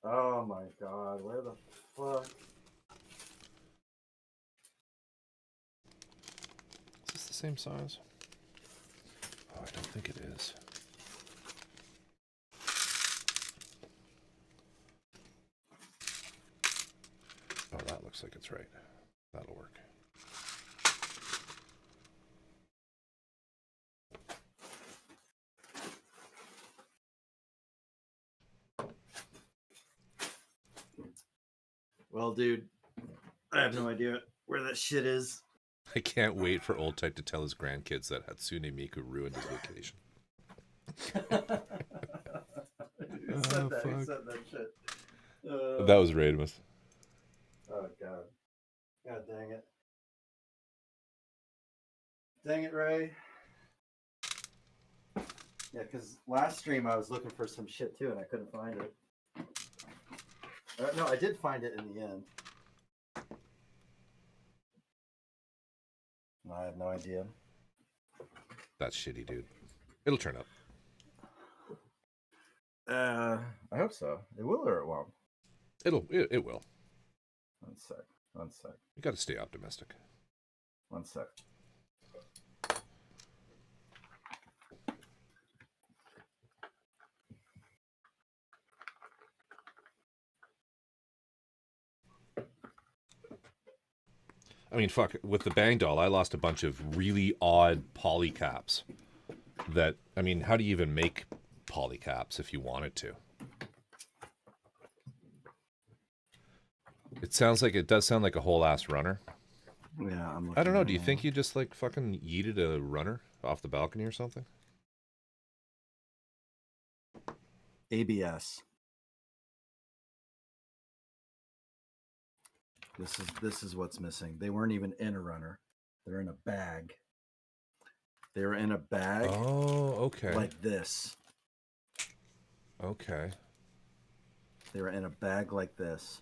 Oh my god, where the fuck? Is this the same size? Oh, I don't think it is. Oh, that looks like it's right. That'll work. Well, dude, I have no idea where that shit is. I can't wait for Old Type to tell his grandkids that Hatsune Miku ruined his vacation. He said that shit. That was Radimus. Oh, God. God dang it. Dang it, Ray. Yeah, because last stream I was looking for some shit too and I couldn't find it. No, I did find it in the end. I have no idea. That's shitty, dude. It'll turn up. I hope so. It will or it won't. It will. One sec. You got to stay optimistic. One sec. I mean, fuck, with the Bang doll, I lost a bunch of really odd polycaps that, I mean, how do you even make polycaps if you wanted to? It does sound like a whole ass runner. Yeah, I'm looking. I don't know. Do you think you just like fucking yeeted a runner off the balcony or something? ABS. This is what's missing. They weren't even in a runner. They're in a bag. They were in a bag. Oh, okay. Like this. Okay. They were in a bag like this.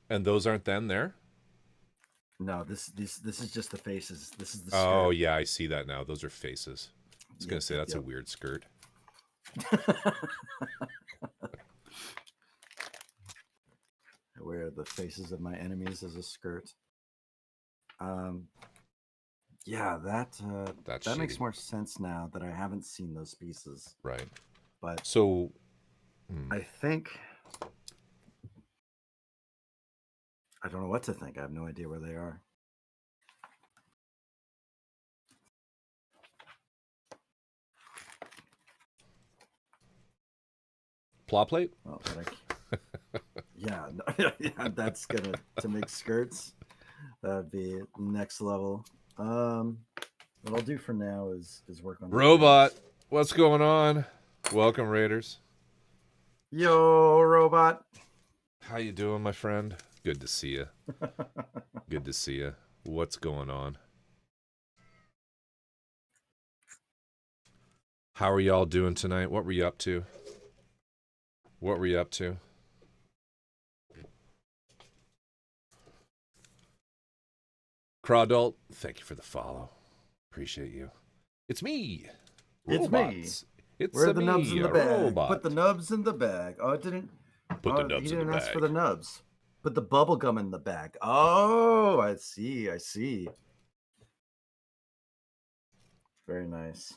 And those aren't then there? No, this is just the faces. This is the skirt. Oh, yeah, I see that now. Those are faces. I was going to say that's a weird skirt. I wear the faces of my enemies as a skirt. Yeah, that makes more sense now that I haven't seen those pieces. Right. But so I think I don't know what to think. I have no idea where they are. Plot plate? Oh, yeah, that's gonna to make skirts. That'd be next level. What I'll do for now is work on Robot. What's going on? Welcome, Raiders. Yo, Robot. How you doing, my friend? Good to see you. Good to see you. What's going on? How are y'all doing tonight? What were you up to? What were you up to? Crawdalt, thank you for the follow. Appreciate you. It's me. It's Robots. me. It's Where are the me, nubs in the bag? robot. Put the nubs in the bag. Oh, it didn't. Put the nubs he didn't in the ask bag. for the nubs. Put the bubble gum in the bag. Oh, I see. I see. Very nice.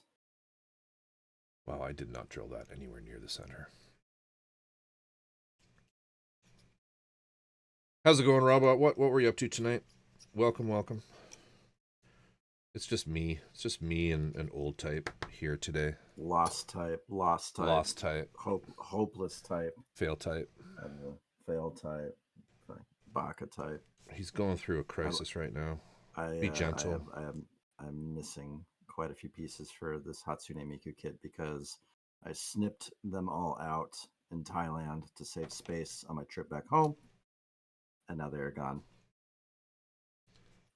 Wow, I did not drill that anywhere near the center. How's it going, Robot? What were you up to tonight? Welcome, welcome. It's just me. It's just me and an old type here today. Lost type. Hopeless type. Fail type. Fail type. Baka type. He's going through a crisis right now. Be gentle. I'm missing quite a few pieces for this Hatsune Miku kit because I snipped them all out in Thailand to save space on my trip back home, and now they're gone.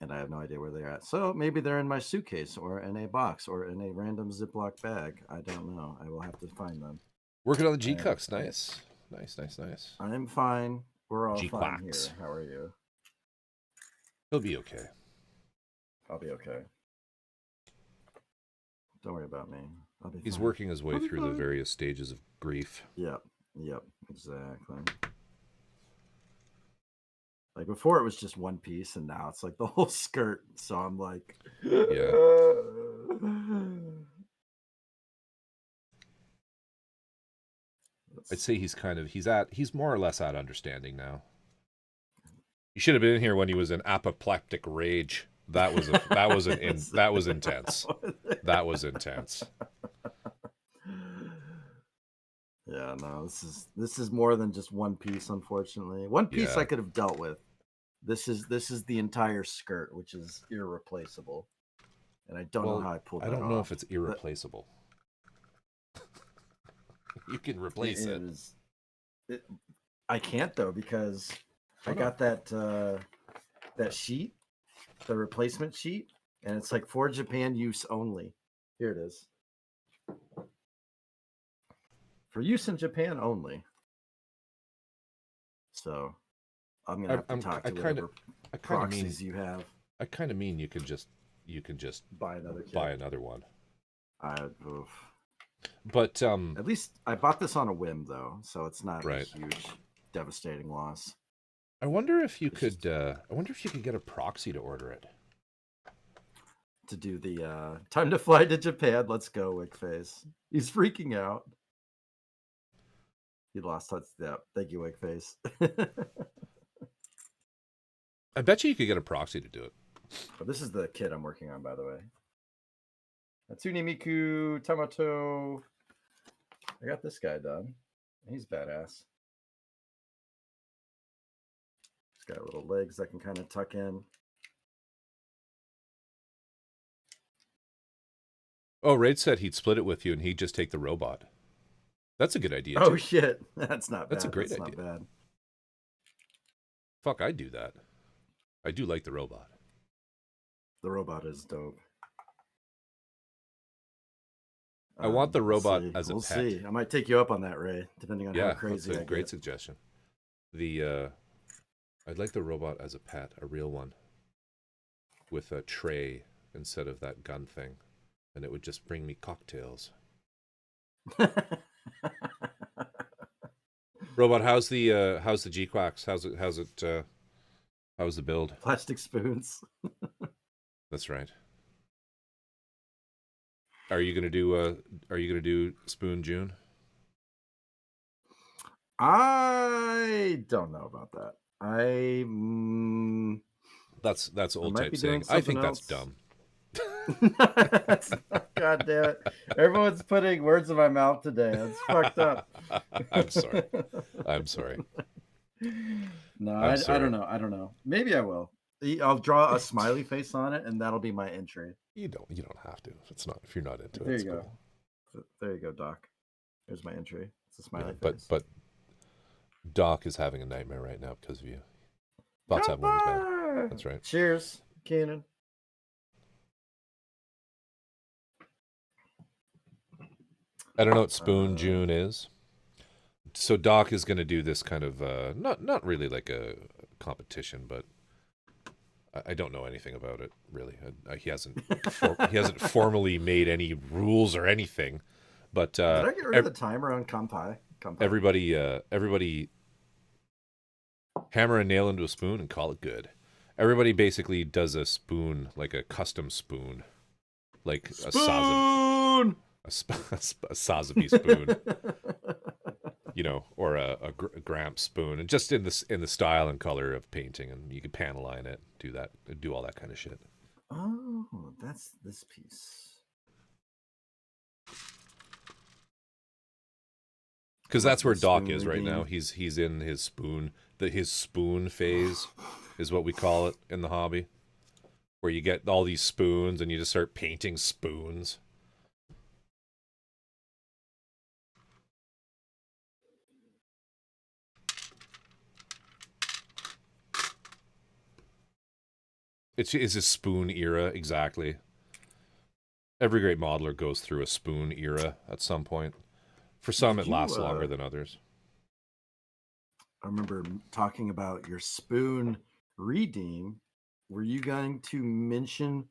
And I have no idea where they're at. So maybe they're in my suitcase or in a box or in a random Ziploc bag. I don't know. I will have to find them. Working on the G-Cucks. Nice. Nice. I'm fine. We're all G-Quacks. fine here. How are you? He'll be okay. I'll be okay. Don't worry about me. I'll be He's fine. working his way through the various stages of grief. Yep, exactly. Like before it was just one piece and now it's like the whole skirt. So I'm like, yeah. I'd say he's more or less at understanding now. You should have been here when he was in apoplectic rage. That was intense. That was intense. Yeah, no, this is more than just one piece, unfortunately. One piece I could have dealt with. This is the entire skirt, which is irreplaceable. And I don't know how I pulled that off. I don't know if it's irreplaceable. You can replace it. I can't though, because I got that sheet, the replacement sheet, and it's like for Japan use only. Here it is. For use in Japan only. So I'm gonna have to talk to whatever proxies you have. I kind of mean you can just buy another kit. Buy another one. But at least I bought this on a whim though, so it's not right. a huge devastating loss. I wonder if you could get a proxy to order it. To do the time to fly to Japan. Let's go, Wickface. He's freaking out. He lost touch. Yeah, thank you, Wickface. I bet you could get a proxy to do it. But this is the kit I'm working on, by the way. Hatsune Miku Tamato. I got this guy done. He's badass. He's got little legs that can kind of tuck in. Oh, Raid said he'd split it with you and he'd just take the robot. That's a good idea. Oh, shit. That's not bad. That's a great idea. Not bad. Fuck, I'd do that. I do like the robot. The robot is dope. I want the robot as a we'll pet. See. I might take you up on that, Ray, depending on how crazy. That's a great suggestion. I'd like the robot as a pet, a real one, with a tray instead of that gun thing, and it would just bring me cocktails. Robot, how's the G-Quacks? How's the build? Plastic spoons. That's right. Are you gonna do Spoon June? I don't know about that. That's old type saying. I think that's dumb. God damn it! Everyone's putting words in my mouth today. That's fucked up. I'm sorry. No, I don't know. I don't know. Maybe I will. I'll draw a smiley face on it, and that'll be my entry. You don't have to. If you're not into it. There you go. Cool. There you go, Doc. There's my entry. It's a smiley face. But Doc is having a nightmare right now because of you. Thoughts have wings, man. That's right. Cheers, Keenan. I don't know what Spoon June is. So Doc is going to do this kind of not really like a competition, but I don't know anything about it really. He hasn't formally made any rules or anything. But did I get rid of the timer on Kampai? Everybody hammer a nail into a spoon and call it good. Everybody basically does a spoon, like a custom spoon, like spoon! a Sazabi spoon, or a Gramps spoon, and just in the style and color of painting, and you can panel line it, do all that kind of shit. Oh, that's this piece. Because that's where Doc is right now. He's in his spoon. His spoon phase is what we call it in the hobby, where you get all these spoons and you just start painting spoons. It's a spoon era, exactly. Every great modeler goes through a spoon era at some point. For some, it lasts longer than others. I remember talking about your spoon redeem. Were you going to mention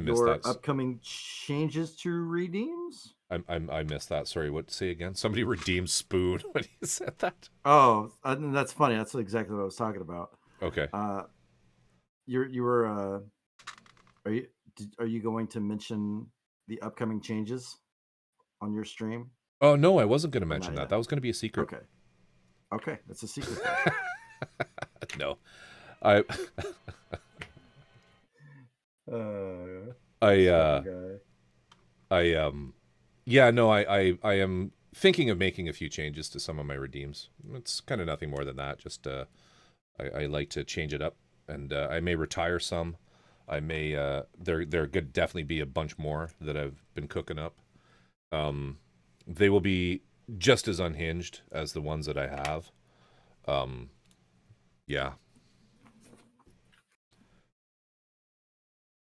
your upcoming changes to redeems? I missed that. Sorry, what? Say again? Somebody redeemed spoon when you said that. Oh, that's funny. That's exactly what I was talking about. Okay. You were. Are you going to mention the upcoming changes on your stream? Oh no, I wasn't going to mention that. That was going to be a secret. Okay, that's a secret. No, I am thinking of making a few changes to some of my redeems. It's kind of nothing more than that. Just I like to change it up, and I may retire some. I may there could definitely be a bunch more that I've been cooking up. They will be just as unhinged as the ones that I have. Yeah.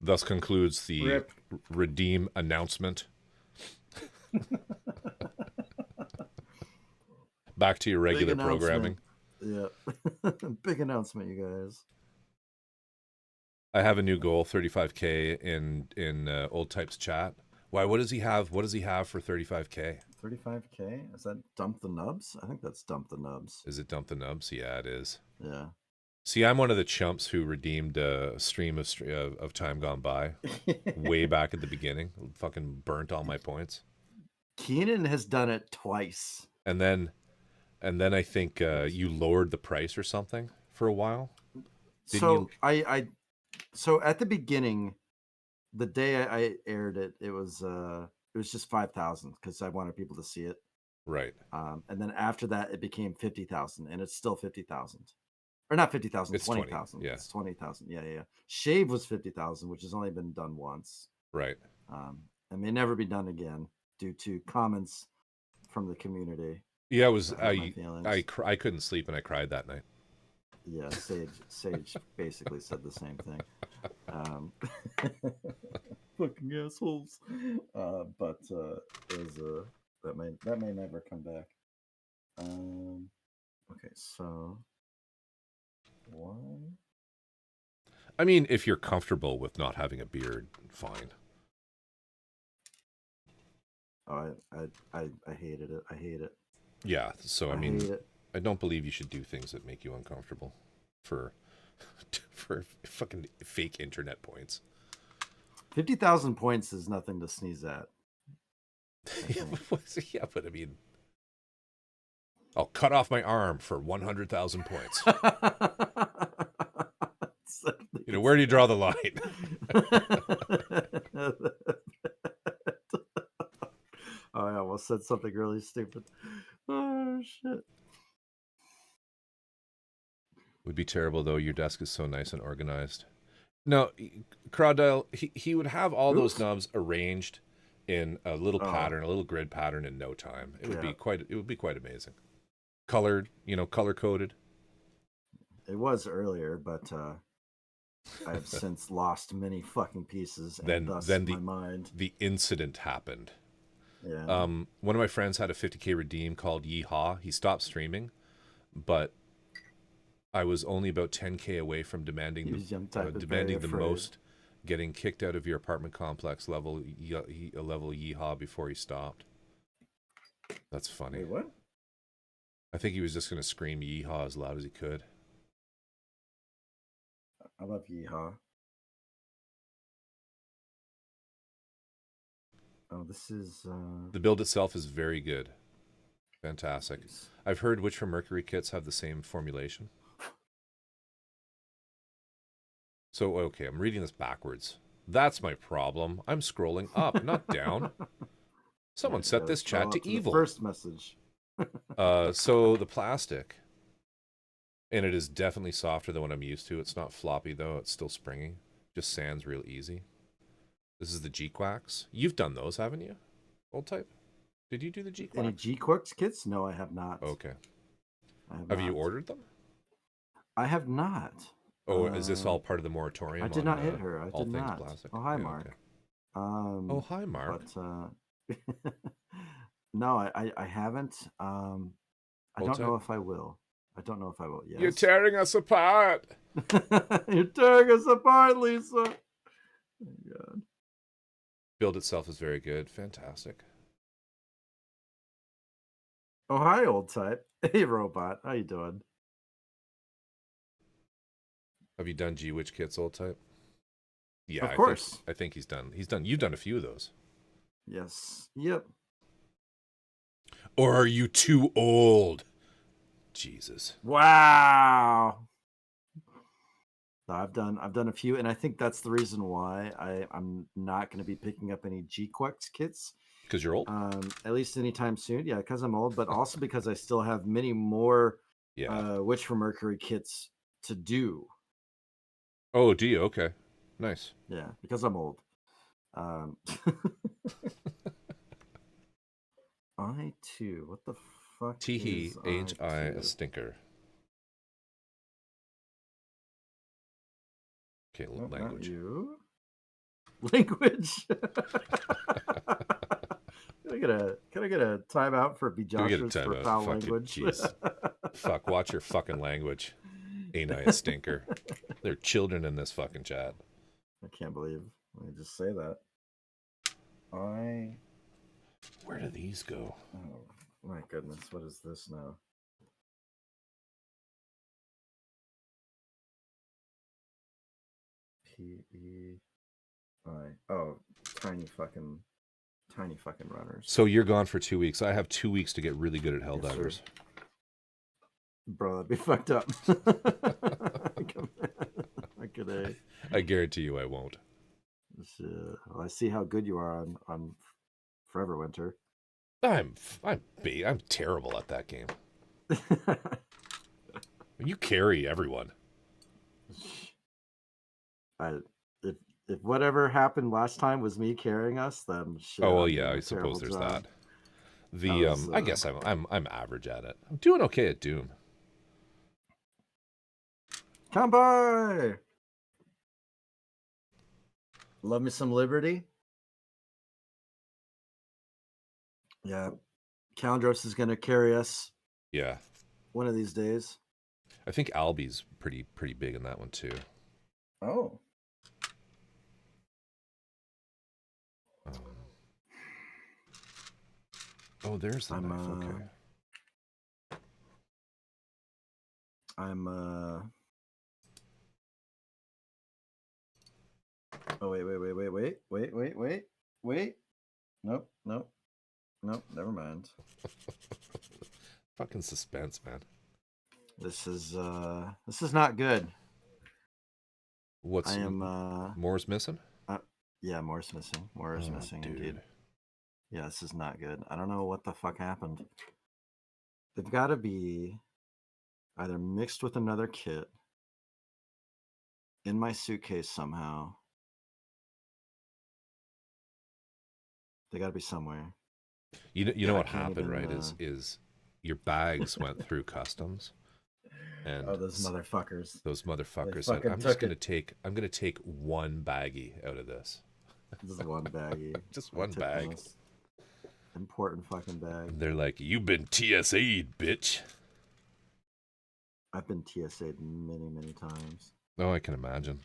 Thus concludes the redeem announcement. Back to your regular programming. Yeah. Big announcement, you guys. I have a new goal, 35K in Old Types chat. Why? What does he have? What does he have for 35K? 35K? Is that Dump the Nubs? I think that's Dump the Nubs. Is it Dump the Nubs? Yeah, it is. Yeah. See, I'm one of the chumps who redeemed a stream of Time Gone By way back at the beginning. Fucking burnt all my points. Keenan has done it twice. And then I think you lowered the price or something for a while. So I So at the beginning, the day I aired it, it was just 5,000 because I wanted people to see it. Right. And then after that, it became 50,000, and it's still 50,000, or not 50,000, It's 20,000. Yeah. It's 20,000. Yeah. Shave was 50,000, which has only been done once. Right. And may never be done again due to comments from the community. Yeah, it was. I couldn't sleep and I cried that night. Yeah, Sage basically said the same thing. Fucking assholes. But it was that may never come back. Okay, so one. I mean, if you're comfortable with not having a beard, fine. Oh, I hated it. I hate it. Yeah, so I mean, I don't believe you should do things that make you uncomfortable for fucking fake internet points. 50,000 points is nothing to sneeze at. Yeah, but I mean, I'll cut off my arm for 100,000 points. You know, where do you draw the line? Oh, I almost said something really stupid. Oh, shit. Would be terrible, though. Your desk is so nice and organized. No, Crocodile, he would have all those knobs arranged in a little pattern, a little grid pattern in no time. It would be quite amazing. Colored, color coded. It was earlier, but I've since lost many fucking pieces, and then my mind. The incident happened. Yeah. One of my friends had a 50K redeem called Yeehaw. He stopped streaming, but I was only about 10K away from demanding the most, getting kicked out of your apartment complex level Yeehaw before he stopped. That's funny. Wait, what? I think he was just going to scream Yeehaw as loud as he could. I love Yeehaw. Oh, this is... The build itself is very good. Fantastic. Nice. I've heard Witch from Mercury kits have the same formulation. So, okay, I'm reading this backwards. That's my problem. I'm scrolling up, not down. Someone set this chat to evil. The first message. So the plastic, and it is definitely softer than what I'm used to. It's not floppy, though. It's still springy. Just sands real easy. This is the G-Quacks. You've done those, haven't you? Old type? Did you do the G-Quacks? Any G-Quacks kits? No, I have not. Okay. Have you ordered them? I have not. Oh, is this all part of the moratorium? I did not hit her. I did not. Plastic? Oh, hi, Mark. Okay. Hi, Mark. But, no, I haven't. I don't know if I will. I don't know if I will. Yes. You're tearing us apart. You're tearing us apart, Lisa. Oh, my God. Build itself is very good. Fantastic. Oh, hi, old type. Hey, robot. How you doing? Have you done G-Witch kits, old type? Yeah, of course. I think he's done. You've done a few of those. Yes. Yep. Or are you too old? Jesus. Wow. I've done a few, and I think that's the reason why I'm not going to be picking up any G-Quacks kits. Because you're old? At least anytime soon. Yeah, because I'm old, but also because I still have many more Witch from Mercury kits to do. Oh, do you? Okay. Nice. Yeah, because I'm old. I too. What the fuck? Teehee, ain't I a stinker? Okay, language. You. Language. Can I get a timeout for Bejoshers for foul language? Fuck, watch your fucking language. Ain't I a stinker? There are children in this fucking chat. I can't believe. Let me just say that. Where do these go? Oh, my goodness. What is this now? P-E-I. Oh, tiny fucking runners. So you're gone for 2 weeks. I have 2 weeks to get really good at Helldivers. Bro, that'd be fucked up. I guarantee you I won't. Well, I see how good you are on Forever Winter. I'm terrible at that game. You carry everyone. If whatever happened last time was me carrying us, then shit. Oh well, yeah, I suppose there's that. I guess I'm average at it. I'm doing okay at Doom. Come by. Love me some Liberty. Yeah, Caldros is gonna carry us. Yeah, one of these days. I think Albie's pretty big in that one too. Oh. Oh, there's the knife. Okay. Oh, wait. Nope. Never mind. Fucking suspense, man. This is not good. Moore's missing? Yeah, Moore's missing. Moore's missing, dude. Indeed. Yeah, this is not good. I don't know what the fuck happened. They've got to be either mixed with another kit in my suitcase somehow. They got to be somewhere. You know what happened, right? Is your bags went through customs, and those motherfuckers. I'm gonna take one baggie out of this. Just one baggie. Just one bag. Important fucking bag. They're like, you've been TSA'd, bitch. I've been TSA'd many, many times. Oh, I can imagine.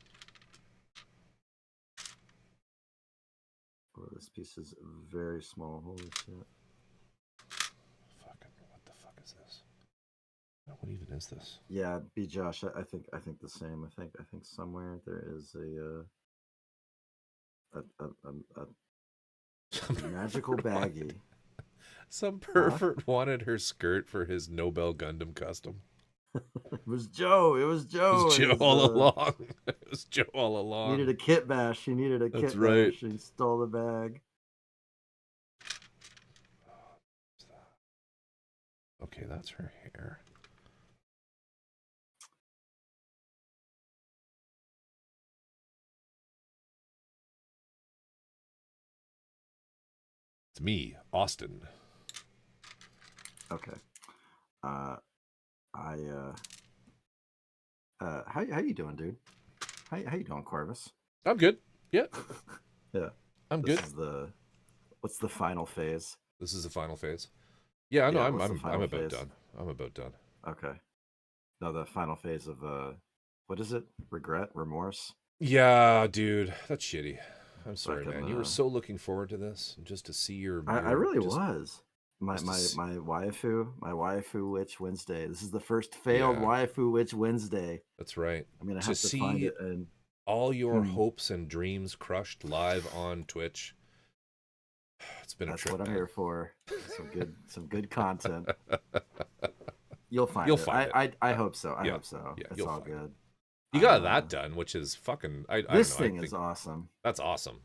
Oh, this piece is very small. Holy shit. Fucking, what the fuck is this? What even is this? Yeah, B. Josh, I think the same. I think somewhere there is a magical baggie. Some pervert wanted her skirt for his Nobel Gundam custom. It was Joe. It was Joe all along. It was Joe all along. Needed a kit bash. He needed a kit bash. He stole the bag. Okay, that's her hair. It's me, Austin. Okay. How you doing, dude? How you doing, Corvus? I'm good. Yeah. Yeah. I'm good. What's the final phase? This is the final phase. Yeah, no, I'm about done. I'm about done. Okay. No, the final phase of what is it? Regret, remorse? Yeah, dude, that's shitty. I'm sorry, man. You were so looking forward to this, just to see your. I really was. My waifu witch Wednesday. This is the first failed waifu witch Wednesday. That's right. I'm gonna have to find it and all your hopes and dreams crushed live on Twitch. It's been a trip. That's what I'm here for. Some good content. You'll find it. I hope so. I hope so. Yeah, it's all good. You got that done, which is fucking. This thing is awesome. That's awesome.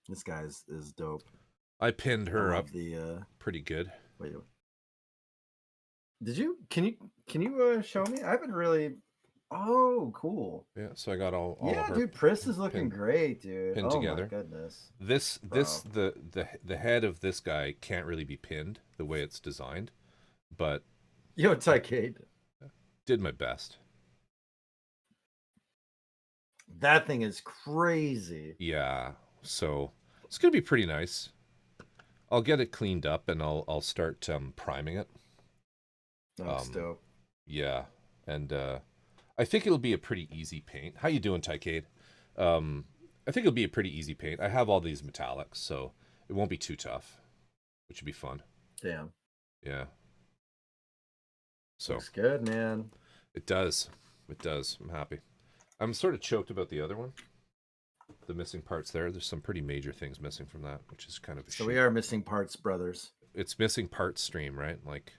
This guy is dope. I pinned her up pretty good. Wait. Did you? Can you show me? I haven't really. Oh, cool. Yeah, so I got all yeah, of her dude, Priss is looking great, dude. Pinned together. My goodness. The head of this guy can't really be pinned the way it's designed, but Yo, Tycade. Did my best. That thing is crazy. Yeah, so it's gonna be pretty nice. I'll get it cleaned up and I'll start priming it. That's dope. Yeah, and I think it'll be a pretty easy paint. How you doing, Tycade? I think it'll be a pretty easy paint. I have all these metallics, so it won't be too tough, which would be fun. Damn. Yeah. So looks good, man. It does. It does. I'm happy. I'm sort of choked about the other one. The missing parts there. There's some pretty major things missing from that, which is kind of a shame. We are missing parts, brothers. It's missing parts stream, right? Like,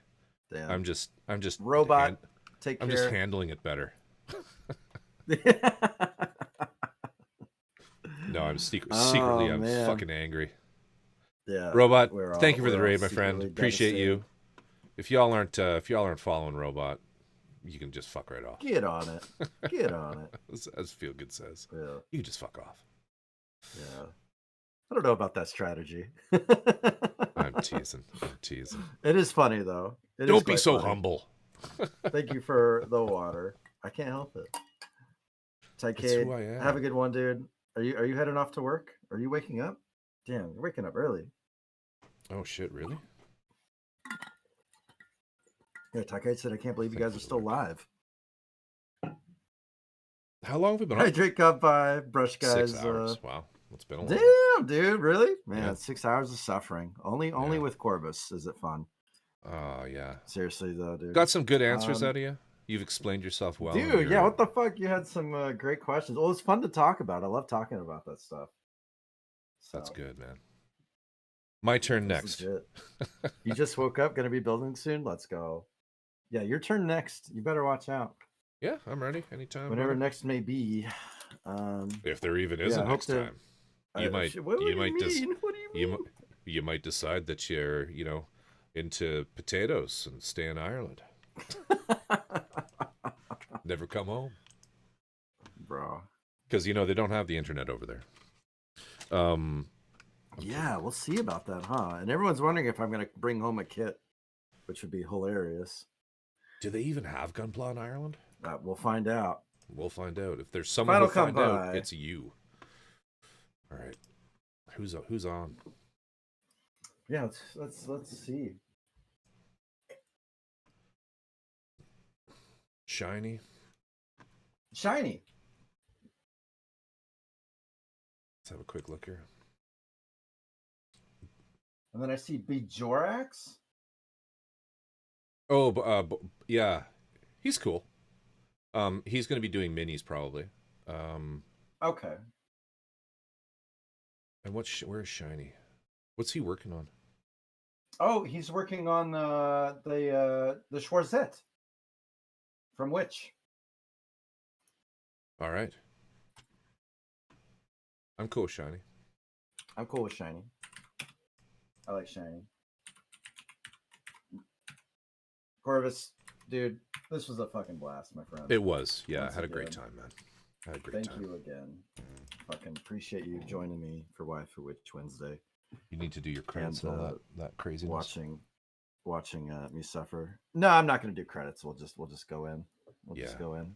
damn. I'm just robot. Take care. I'm just handling it better. No, I'm secretly, I'm man. fucking angry. Yeah. Robot, thank you for the raid, my friend. Appreciate you. If y'all aren't following Robot, you can just fuck right off. Get on it. Get on it. As Feel Good says. Yeah. You can just fuck off. Yeah. I don't know about that strategy. I'm teasing. It is funny though. Don't be so humble. Thank you for the water. I can't help it. Tycade, who I am. have a good one, dude. Are you heading off to work? Are you waking up? Damn, you're waking up early. Oh shit, really? Yeah, Tycade said, I can't believe you guys are still live. How long have we been on? on? Drink up by Brush Guys. 6 hours. Wow. It's been a long Damn, dude, really? Man, Yeah. 6 hours of suffering. Only with Corvus is it fun. Oh, yeah. Seriously, though, dude. Got some good answers out of you. You've explained yourself well. Dude, yeah, what the fuck? You had some great questions. Well, it's fun to talk about. I love talking about that stuff. So, that's good, man. My turn next. You just woke up, gonna be building soon? Let's go. Yeah, your turn next. You better watch out. Yeah, I'm ready. Anytime. Whenever next may be. If there even is a next time. You might decide that you're, into potatoes and stay in Ireland. Never come home. Bro. Because, they don't have the internet over there. Yeah, we'll see about that, huh? And everyone's wondering if I'm going to bring home a kit, which would be hilarious. Do they even have Gunpla in Ireland? We'll find out. We'll find out. If there's someone who'll find out, it's you. All right. Who's on? Yeah, let's see. Shiny. Let's have a quick look here. And then I see Bjorax. Oh, yeah. He's cool. He's going to be doing minis probably. Okay. And where's Shiny? What's he working on? Oh, he's working on the Schwarzette from Witch. All right. I'm cool with Shiny. I'm cool with Shiny. I like Shiny. Corvus, dude, this was a fucking blast, my friend. It was. Yeah, I had a great time, man. Thank you again. Fucking appreciate you joining me for Waifu Witch Wednesday. You need to do your credits and all that craziness. Watching me suffer. No, I'm not going to do credits. We'll just go in. Just go in.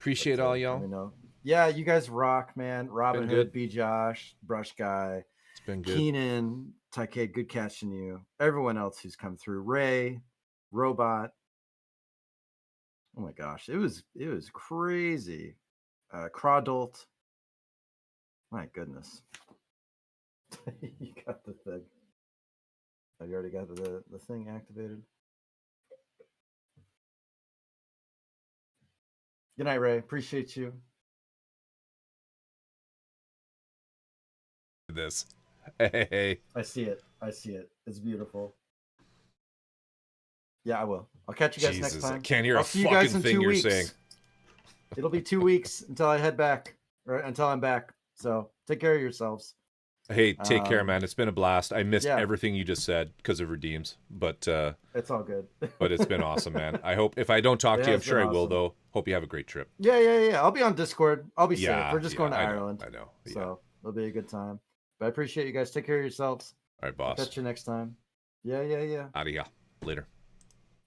Appreciate all y'all. Yeah, you guys rock, man. Robin Hood, B. Josh, Brush Guy. It's been good. Keenan, Tycade, good catching you. Everyone else who's come through. Ray, Robot. Oh my gosh, it was crazy. Crawdolt. My goodness. You got the thing. Have you already got the thing activated? Good night, Ray. Appreciate you. This. Hey. I see it. It's beautiful. Yeah, I will. I'll catch you guys next time. I can't hear a fucking thing you're saying. It'll be 2 weeks until I head back, or until I'm back. So take care of yourselves. Hey, take care, man. It's been a blast. I missed everything you just said because of redeems, but it's all good. But it's been awesome, man. I hope if I don't talk to you, I'm sure I will though. Hope you have a great trip. Yeah. I'll be on Discord. I'll be safe. We're just going to Ireland. I know. So it'll be a good time. But I appreciate you guys. Take care of yourselves. All right, boss. I'll catch you next time. Yeah. Adios. Later.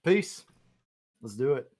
Peace. Let's do it.